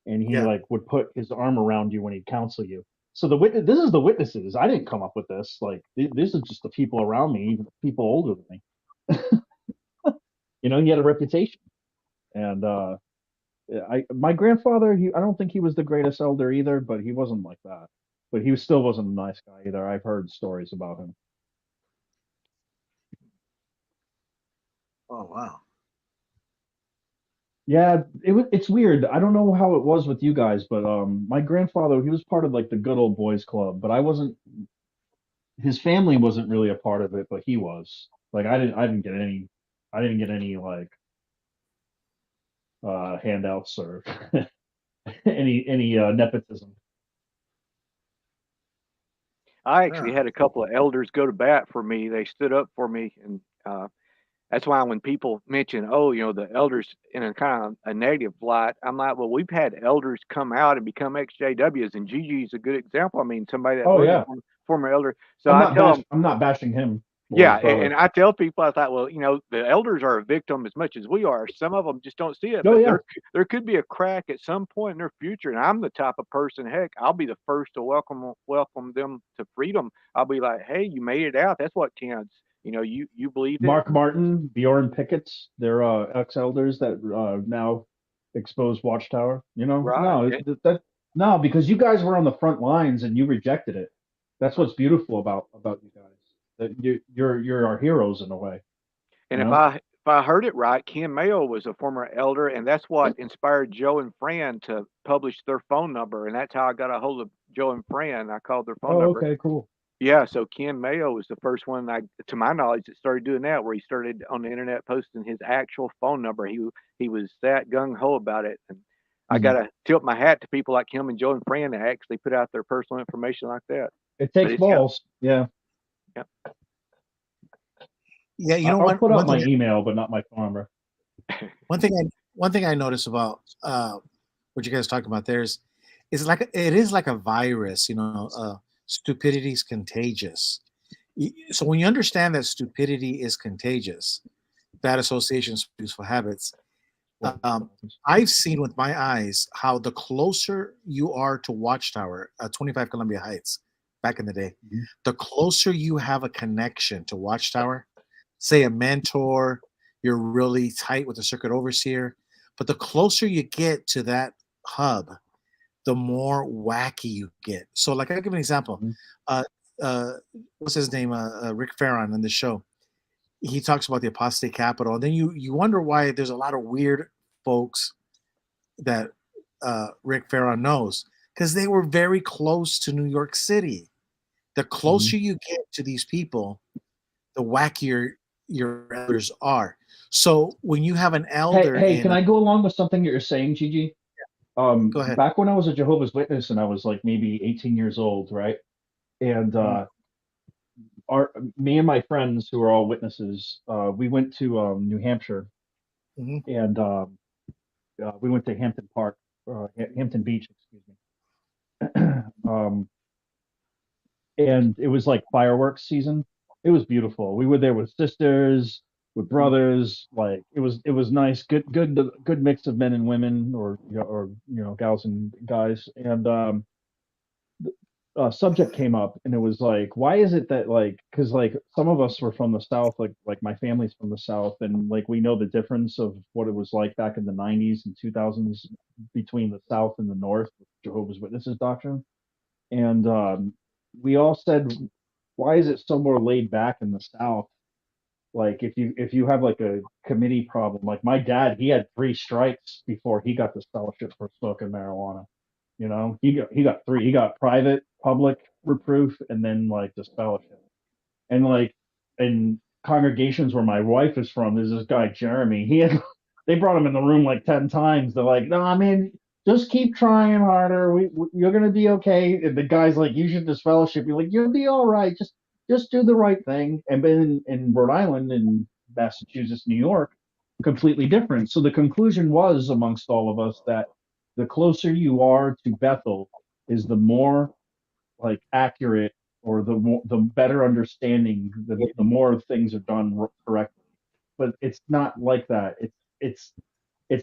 And he Yeah. like would put his arm around you when he'd counsel you. So this is the witnesses. I didn't come up with this. Like this is just the people around me, even people older than me. He had a reputation, and my grandfather, I don't think he was the greatest elder either, but he wasn't like that. But he still wasn't a nice guy either. I've heard stories about him. Oh wow. Yeah, it's weird. I don't know how it was with you guys, but my grandfather, he was part of like the good old boys club, but I wasn't. His family wasn't really a part of it, but he was. Like I didn't get any like handouts or any nepotism. I actually had a couple of elders go to bat for me. They stood up for me, and that's why when people mention, oh, the elders in a kind of a negative light, I'm like, well, we've had elders come out and become XJWs, and Gigi's a good example. I mean, somebody that Oh was yeah, a former elder. So I tell them, I'm not bashing him or yeah, his brother. and I tell people, I thought, well, the elders are a victim as much as we are. Some of them just don't see it, Oh but yeah, there could be a crack at some point in their future. And I'm the type of person, heck, I'll be the first to welcome them to freedom. I'll be like, hey, you made it out. That's what counts. You believed it. Mark Martin, Bjorn Pickett, they're ex-elders that now expose Watchtower. Right. No, no, because you guys were on the front lines and you rejected it. That's what's beautiful about you guys. That you're our heroes in a way. And if I heard it right, Ken Mayo was a former elder, and that's what inspired Joe and Fran to publish their phone number, and that's how I got a hold of Joe and Fran. I called their phone Oh, number. okay, cool. Yeah, so Ken Mayo was the first one, to my knowledge, that started doing that, where he started on the internet posting his actual phone number. He was that gung ho about it, and I got to tilt my hat to people like him and Joe and Fran that actually put out their personal information like that. It takes balls. Yeah. Yeah. Yeah, I'll put out my email, but not my phone number. One thing I notice about what you guys talk about there is it is like a virus. Stupidity is contagious. So when you understand that stupidity is contagious, bad associations with useful habits, I've seen with my eyes how the closer you are to Watchtower, 25 Columbia Heights, back in the day, the closer you have a connection to Watchtower, say a mentor, you're really tight with the circuit overseer, but the closer you get to that hub, the more wacky you get. So, like, I'll give an example. What's his name? Rick Farron on the show. He talks about the apostate capital, and then you wonder why there's a lot of weird folks that Rick Farron knows, because they were very close to New York City. The closer you get to these people, the wackier your elders are. So when you have an elder, Hey, can I go along with something that you're saying, Gigi? Go ahead. Back when I was a Jehovah's Witness and I was like maybe 18 years old, right? And me and my friends who are all witnesses, we went to New Hampshire, and we went to Hampton Park, Hampton Beach, excuse me. And it was like fireworks season. It was beautiful. We were there with sisters, with brothers. Like it was nice, good mix of men and women, or gals and guys. And subject came up, and it was like, why is it that because some of us were from the South, like my family's from the South, and like we know the difference of what it was like back in the 90s and 2000s between the South and the North with Jehovah's Witnesses doctrine. And we all said, why is it so more laid back in the South? Like if you have like a committee problem, like my dad, he had 3 strikes before he got the scholarship for smoking marijuana. He got 3. He got private, public reproof, and then like the scholarship. And like in congregations where my wife is from, there's this guy Jeremy. They brought him in the room like 10 times. They're like, no, I mean, just keep trying harder. You're gonna be okay. And the guy's like, you should disfellowship. You're like, you'll be all right. Just do the right thing. And then in Rhode Island, in Massachusetts, New York, completely different. So the conclusion was amongst all of us that the closer you are to Bethel is the more like accurate, or the better understanding, the more things are done correctly. But it's not like that. It's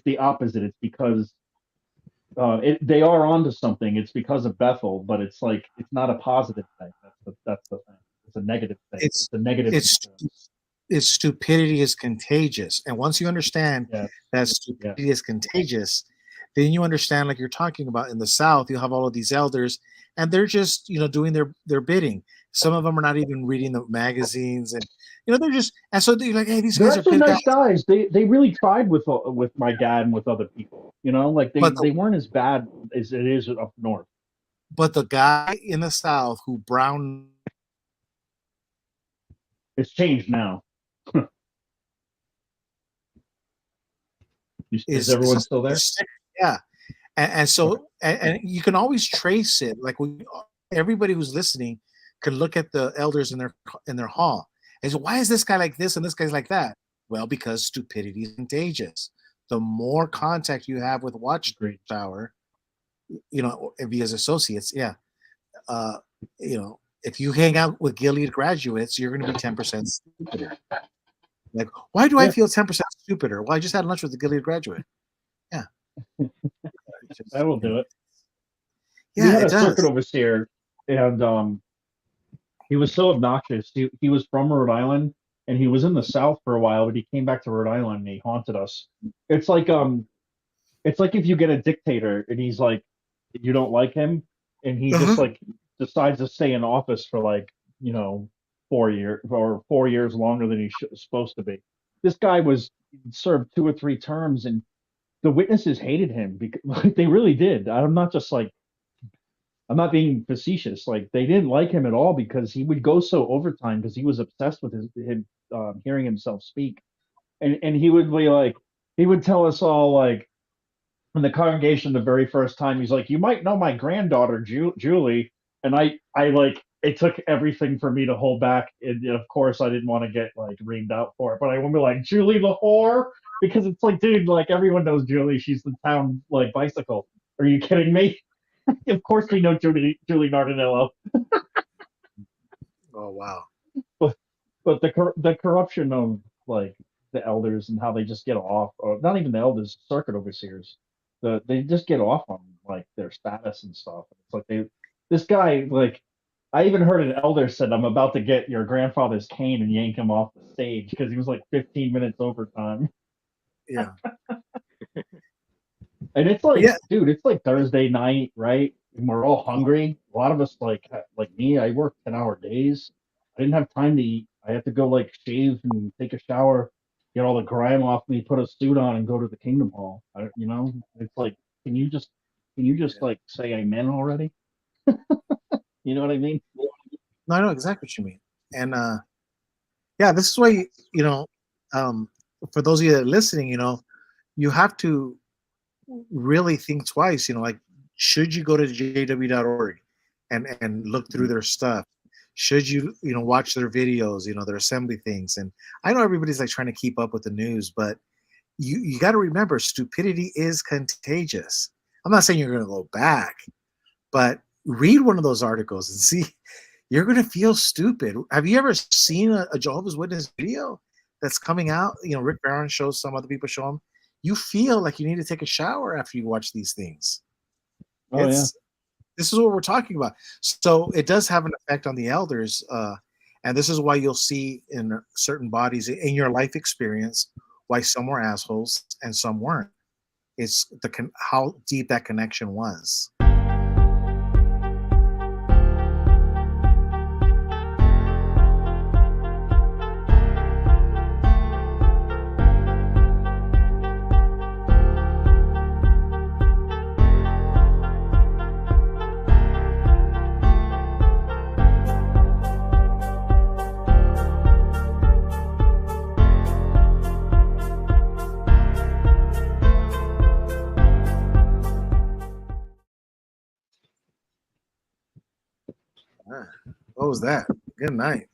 the opposite. It's because they are onto something. It's because of Bethel, but it's not a positive thing. That's the thing. It's a negative thing. It's a negative. It's stupidity is contagious, and once you understand that stupidity is contagious, then you understand, like you're talking about in the South, you have all of these elders, and they're just doing their bidding. Some of them are not even reading the magazines, and they're just, and so they're like, hey, these guys are actually nice guys. They really tried with my dad and with other people. Like they weren't as bad as it is up north. But the guy in the South who Brown, it's changed now. Is everyone still there? Yeah, and so and you can always trace it. Like everybody who's listening could look at the elders in their hall and say, why is this guy like this and this guy's like that? Well, because stupidity is contagious. The more contact you have with Watchtower, via associates, if you hang out with Gilead graduates, you're going to be 10% stupider. Like, why do I feel 10% stupider? Well, I just had lunch with a Gilead graduate. Yeah. That will do it. Yeah, we had it a circuit does. overseer, and he was so obnoxious. He was from Rhode Island, and he was in the South for a while, but he came back to Rhode Island and he haunted us. It's like if you get a dictator and he's like, you don't like him, and he just like decides to stay in office for 4 years or 4 years longer than he's supposed to be. This guy served 2 or 3 terms, and the witnesses hated him because they really did. I'm not being facetious. Like, they didn't like him at all because he would go so overtime because he was obsessed with him hearing himself speak, and he would be like, he would tell us all, like, in the congregation the very first time, he's like, you might know my granddaughter Julie, and I like, it took everything for me to hold back, and of course I didn't want to get like reamed out for it, but I wouldn't be like, Julie the whore, because it's like, dude, like, everyone knows Julie. She's the town like bicycle. Are you kidding me? Of course we know Julie Nardinello. Oh wow. But the corruption of, like, the elders and how they just get off, or not even the elders, circuit overseers, they just get off on like their status and stuff. It's like this guy, like, I even heard an elder said, I'm about to get your grandfather's cane and yank him off the stage because he was like 15 minutes overtime. Yeah. And it's like, dude, it's like Thursday night, right? And we're all hungry. A lot of us, like me, I work 10-hour days. I didn't have time to eat. I had to go like shave and take a shower, get all the grime off me, put a suit on, and go to the Kingdom Hall. It's like, can you just like say amen already? You know what I mean? No, I know exactly what you mean. And this is why for those of you that are listening, you have to really think twice. Like, should you go to jw.org and look through their stuff? Should you watch their videos, their assembly things? And I know everybody's like trying to keep up with the news, but you got to remember, stupidity is contagious. I'm not saying you're going to go back, but read one of those articles and see. You're going to feel stupid. Have you ever seen a Jehovah's Witness video that's coming out? Rick Barron shows some, other people show them. You feel like you need to take a shower after you watch these things. This is what we're talking about. So it does have an effect on the elders. And this is why you'll see in certain bodies in your life experience why some were assholes and some weren't. It's how deep that connection was. What was that? Good night.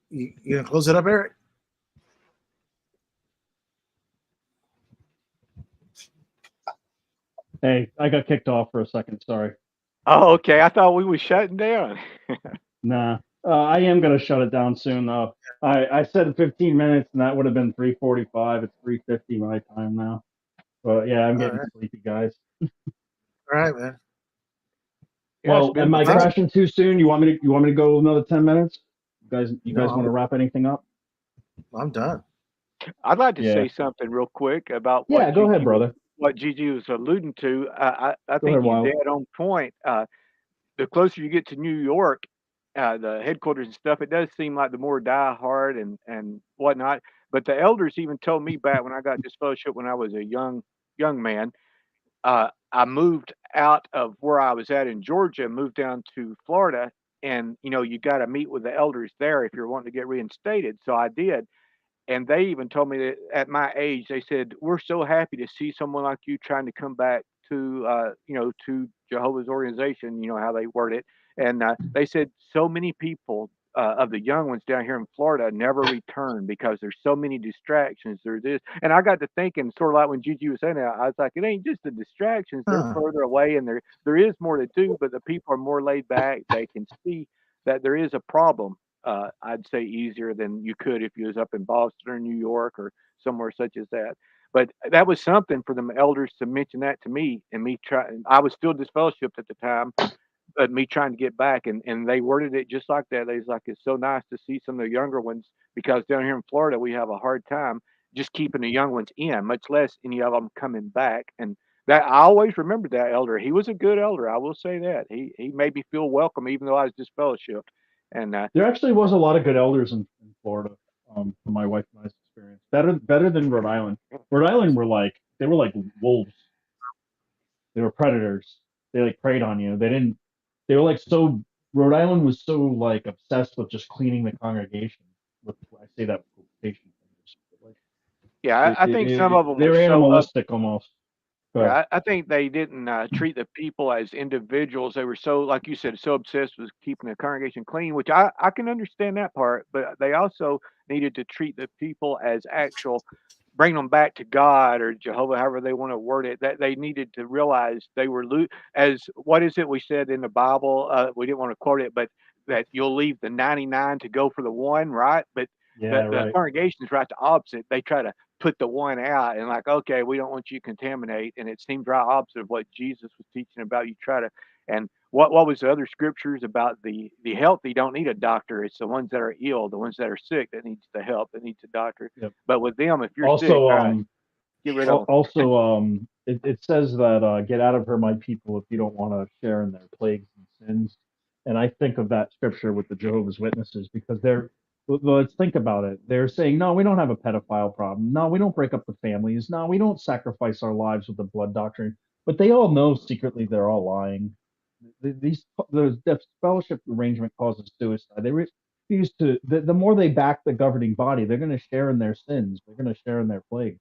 You gonna close it up, Eric? Hey, I got kicked off for a second. Sorry. Oh, okay. I thought we were shutting down. Nah. I am gonna shut it down soon, though. I said 15 minutes, and that would have been 3:45. It's 3:50 my time now. But yeah, I'm getting sleepy, guys. All right, man. Well, am I crashing too soon? You want me to go another 10 minutes? You guys want to wrap anything up? I'm done. I'd like to say something real quick about go ahead, brother. What Gigi was alluding to. I Go think ahead, you're Wild. dead on point. The closer you get to New York, the headquarters and stuff, it does seem like the more diehard and whatnot. But the elders even told me back when I got this fellowship when I was a young man, I moved out of where I was at in Georgia, moved down to Florida, and you got to meet with the elders there if you're wanting to get reinstated. So I did, and they even told me that at my age, they said, "We're so happy to see someone like you trying to come back to Jehovah's organization." You know how they word it, and they said so many people of the young ones down here in Florida never return because there's so many distractions. There's this, and I got to thinking, sort of like when Gigi was saying that, I was like, it ain't just the distractions; they're further away, and there is more to do, but the people are more laid back. They can see that there is a problem. I'd say easier than you could if you was up in Boston or New York or somewhere such as that. But that was something for them elders to mention that to me, and me trying. I was still disfellowshipped at the time, but me trying to get back, and they worded it just like that. They was like, it's so nice to see some of the younger ones because down here in Florida we have a hard time just keeping the young ones in, much less any of them coming back. And that I always remembered that elder. He was a good elder. I will say that he made me feel welcome even though I was disfellowshipped. And There actually was a lot of good elders in Florida, from my wife and I's experience. Better than Rhode Island. Rhode Island they were like wolves. They were predators. They like preyed on you. They were like so. Rhode Island was so like obsessed with just cleaning the congregation. I say that with quotation fingers. But, like, yeah, I think some of them they were were so up. animalistic almost. Yeah, I think they didn't treat the people as individuals. They were so, like you said, so obsessed with keeping the congregation clean, which I can understand that part. But they also needed to treat the people as actual, bring them back to God or Jehovah, however they want to word it. That they needed to realize they were as what is it we said in the Bible? We didn't want to quote it, but that you'll leave the 99 to go for the one, right? But Yeah, the right. congregation is right the opposite. They try to put the one out and like, okay, we don't want you to contaminate. And it seems right opposite of what Jesus was teaching about. You try to, and what was the other scriptures about the healthy don't need a doctor. It's the ones that are ill, the ones that are sick that needs the help, that needs a doctor. Yep. But with them, if you're sick, Also, all right, get rid of them. it says that get out of her, my people, if you don't want to share in their plagues and sins. And I think of that scripture with the Jehovah's Witnesses because let's think about it. They're saying, no, we don't have a pedophile problem. No, we don't break up the families. No, we don't sacrifice our lives with the blood doctrine. But they all know secretly they're all lying. The fellowship arrangement causes suicide. They refuse to. The more they back the governing body, they're going to share in their sins. They're going to share in their plagues.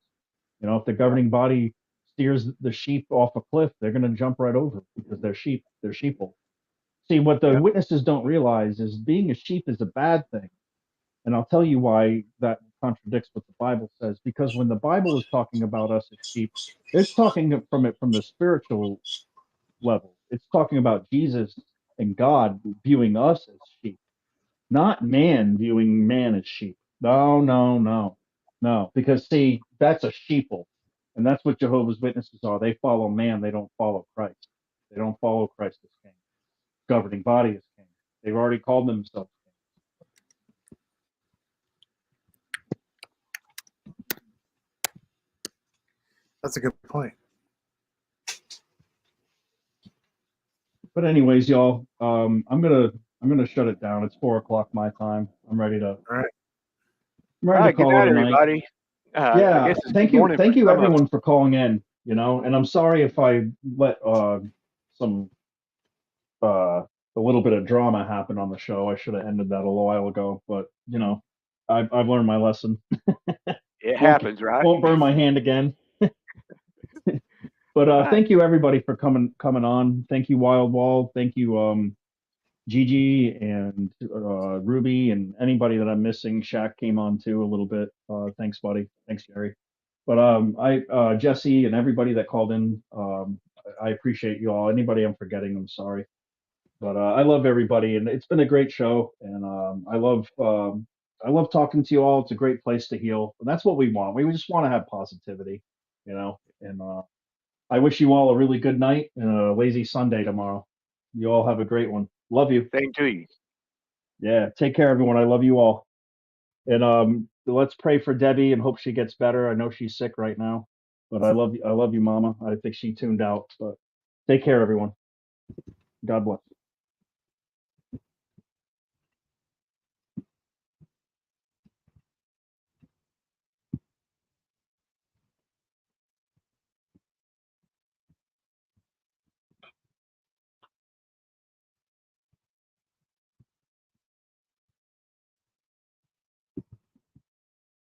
If the governing body steers the sheep off a cliff, they're going to jump right over because they're sheep. They're sheeple. See, what the witnesses don't realize is being a sheep is a bad thing. And I'll tell you why that contradicts what the Bible says. Because when the Bible is talking about us as sheep, it's talking from the spiritual level. It's talking about Jesus and God viewing us as sheep, not man viewing man as sheep. No, no, no, no. Because see, that's a sheeple. And that's what Jehovah's Witnesses are. They follow man, they don't follow Christ. They don't follow Christ as king. Governing body as king. They've already called themselves king. That's a good point. But anyways, y'all, I'm gonna shut it down. It's 4 o'clock my time. I'm ready to. All right. I'm ready to Good call night, it a night. everybody. I Yeah, guess it's good morning thank for you some of us. everyone for calling in. And I'm sorry if I let some a little bit of drama happen on the show. I should have ended that a little while ago, but I've learned my lesson. It won't happens, right? won't burn my hand again. But Right. thank you everybody for coming on. Thank you Wild Wall. Thank you Gigi and Ruby and anybody that I'm missing. Shaq came on too a little bit. Thanks, buddy. Thanks, Jerry. But Jesse and everybody that called in, I appreciate you all. Anybody I'm forgetting, I'm sorry. But I love everybody, and it's been a great show. And I love talking to you all. It's a great place to heal, and that's what we want. We just want to have positivity, And I wish you all a really good night and a lazy Sunday tomorrow. You all have a great one. Love you. Same to you. Yeah, take care, everyone. I love you all. And let's pray for Debbie and hope she gets better. I know she's sick right now, but I love you, Mama. I think she tuned out. But take care, everyone. God bless.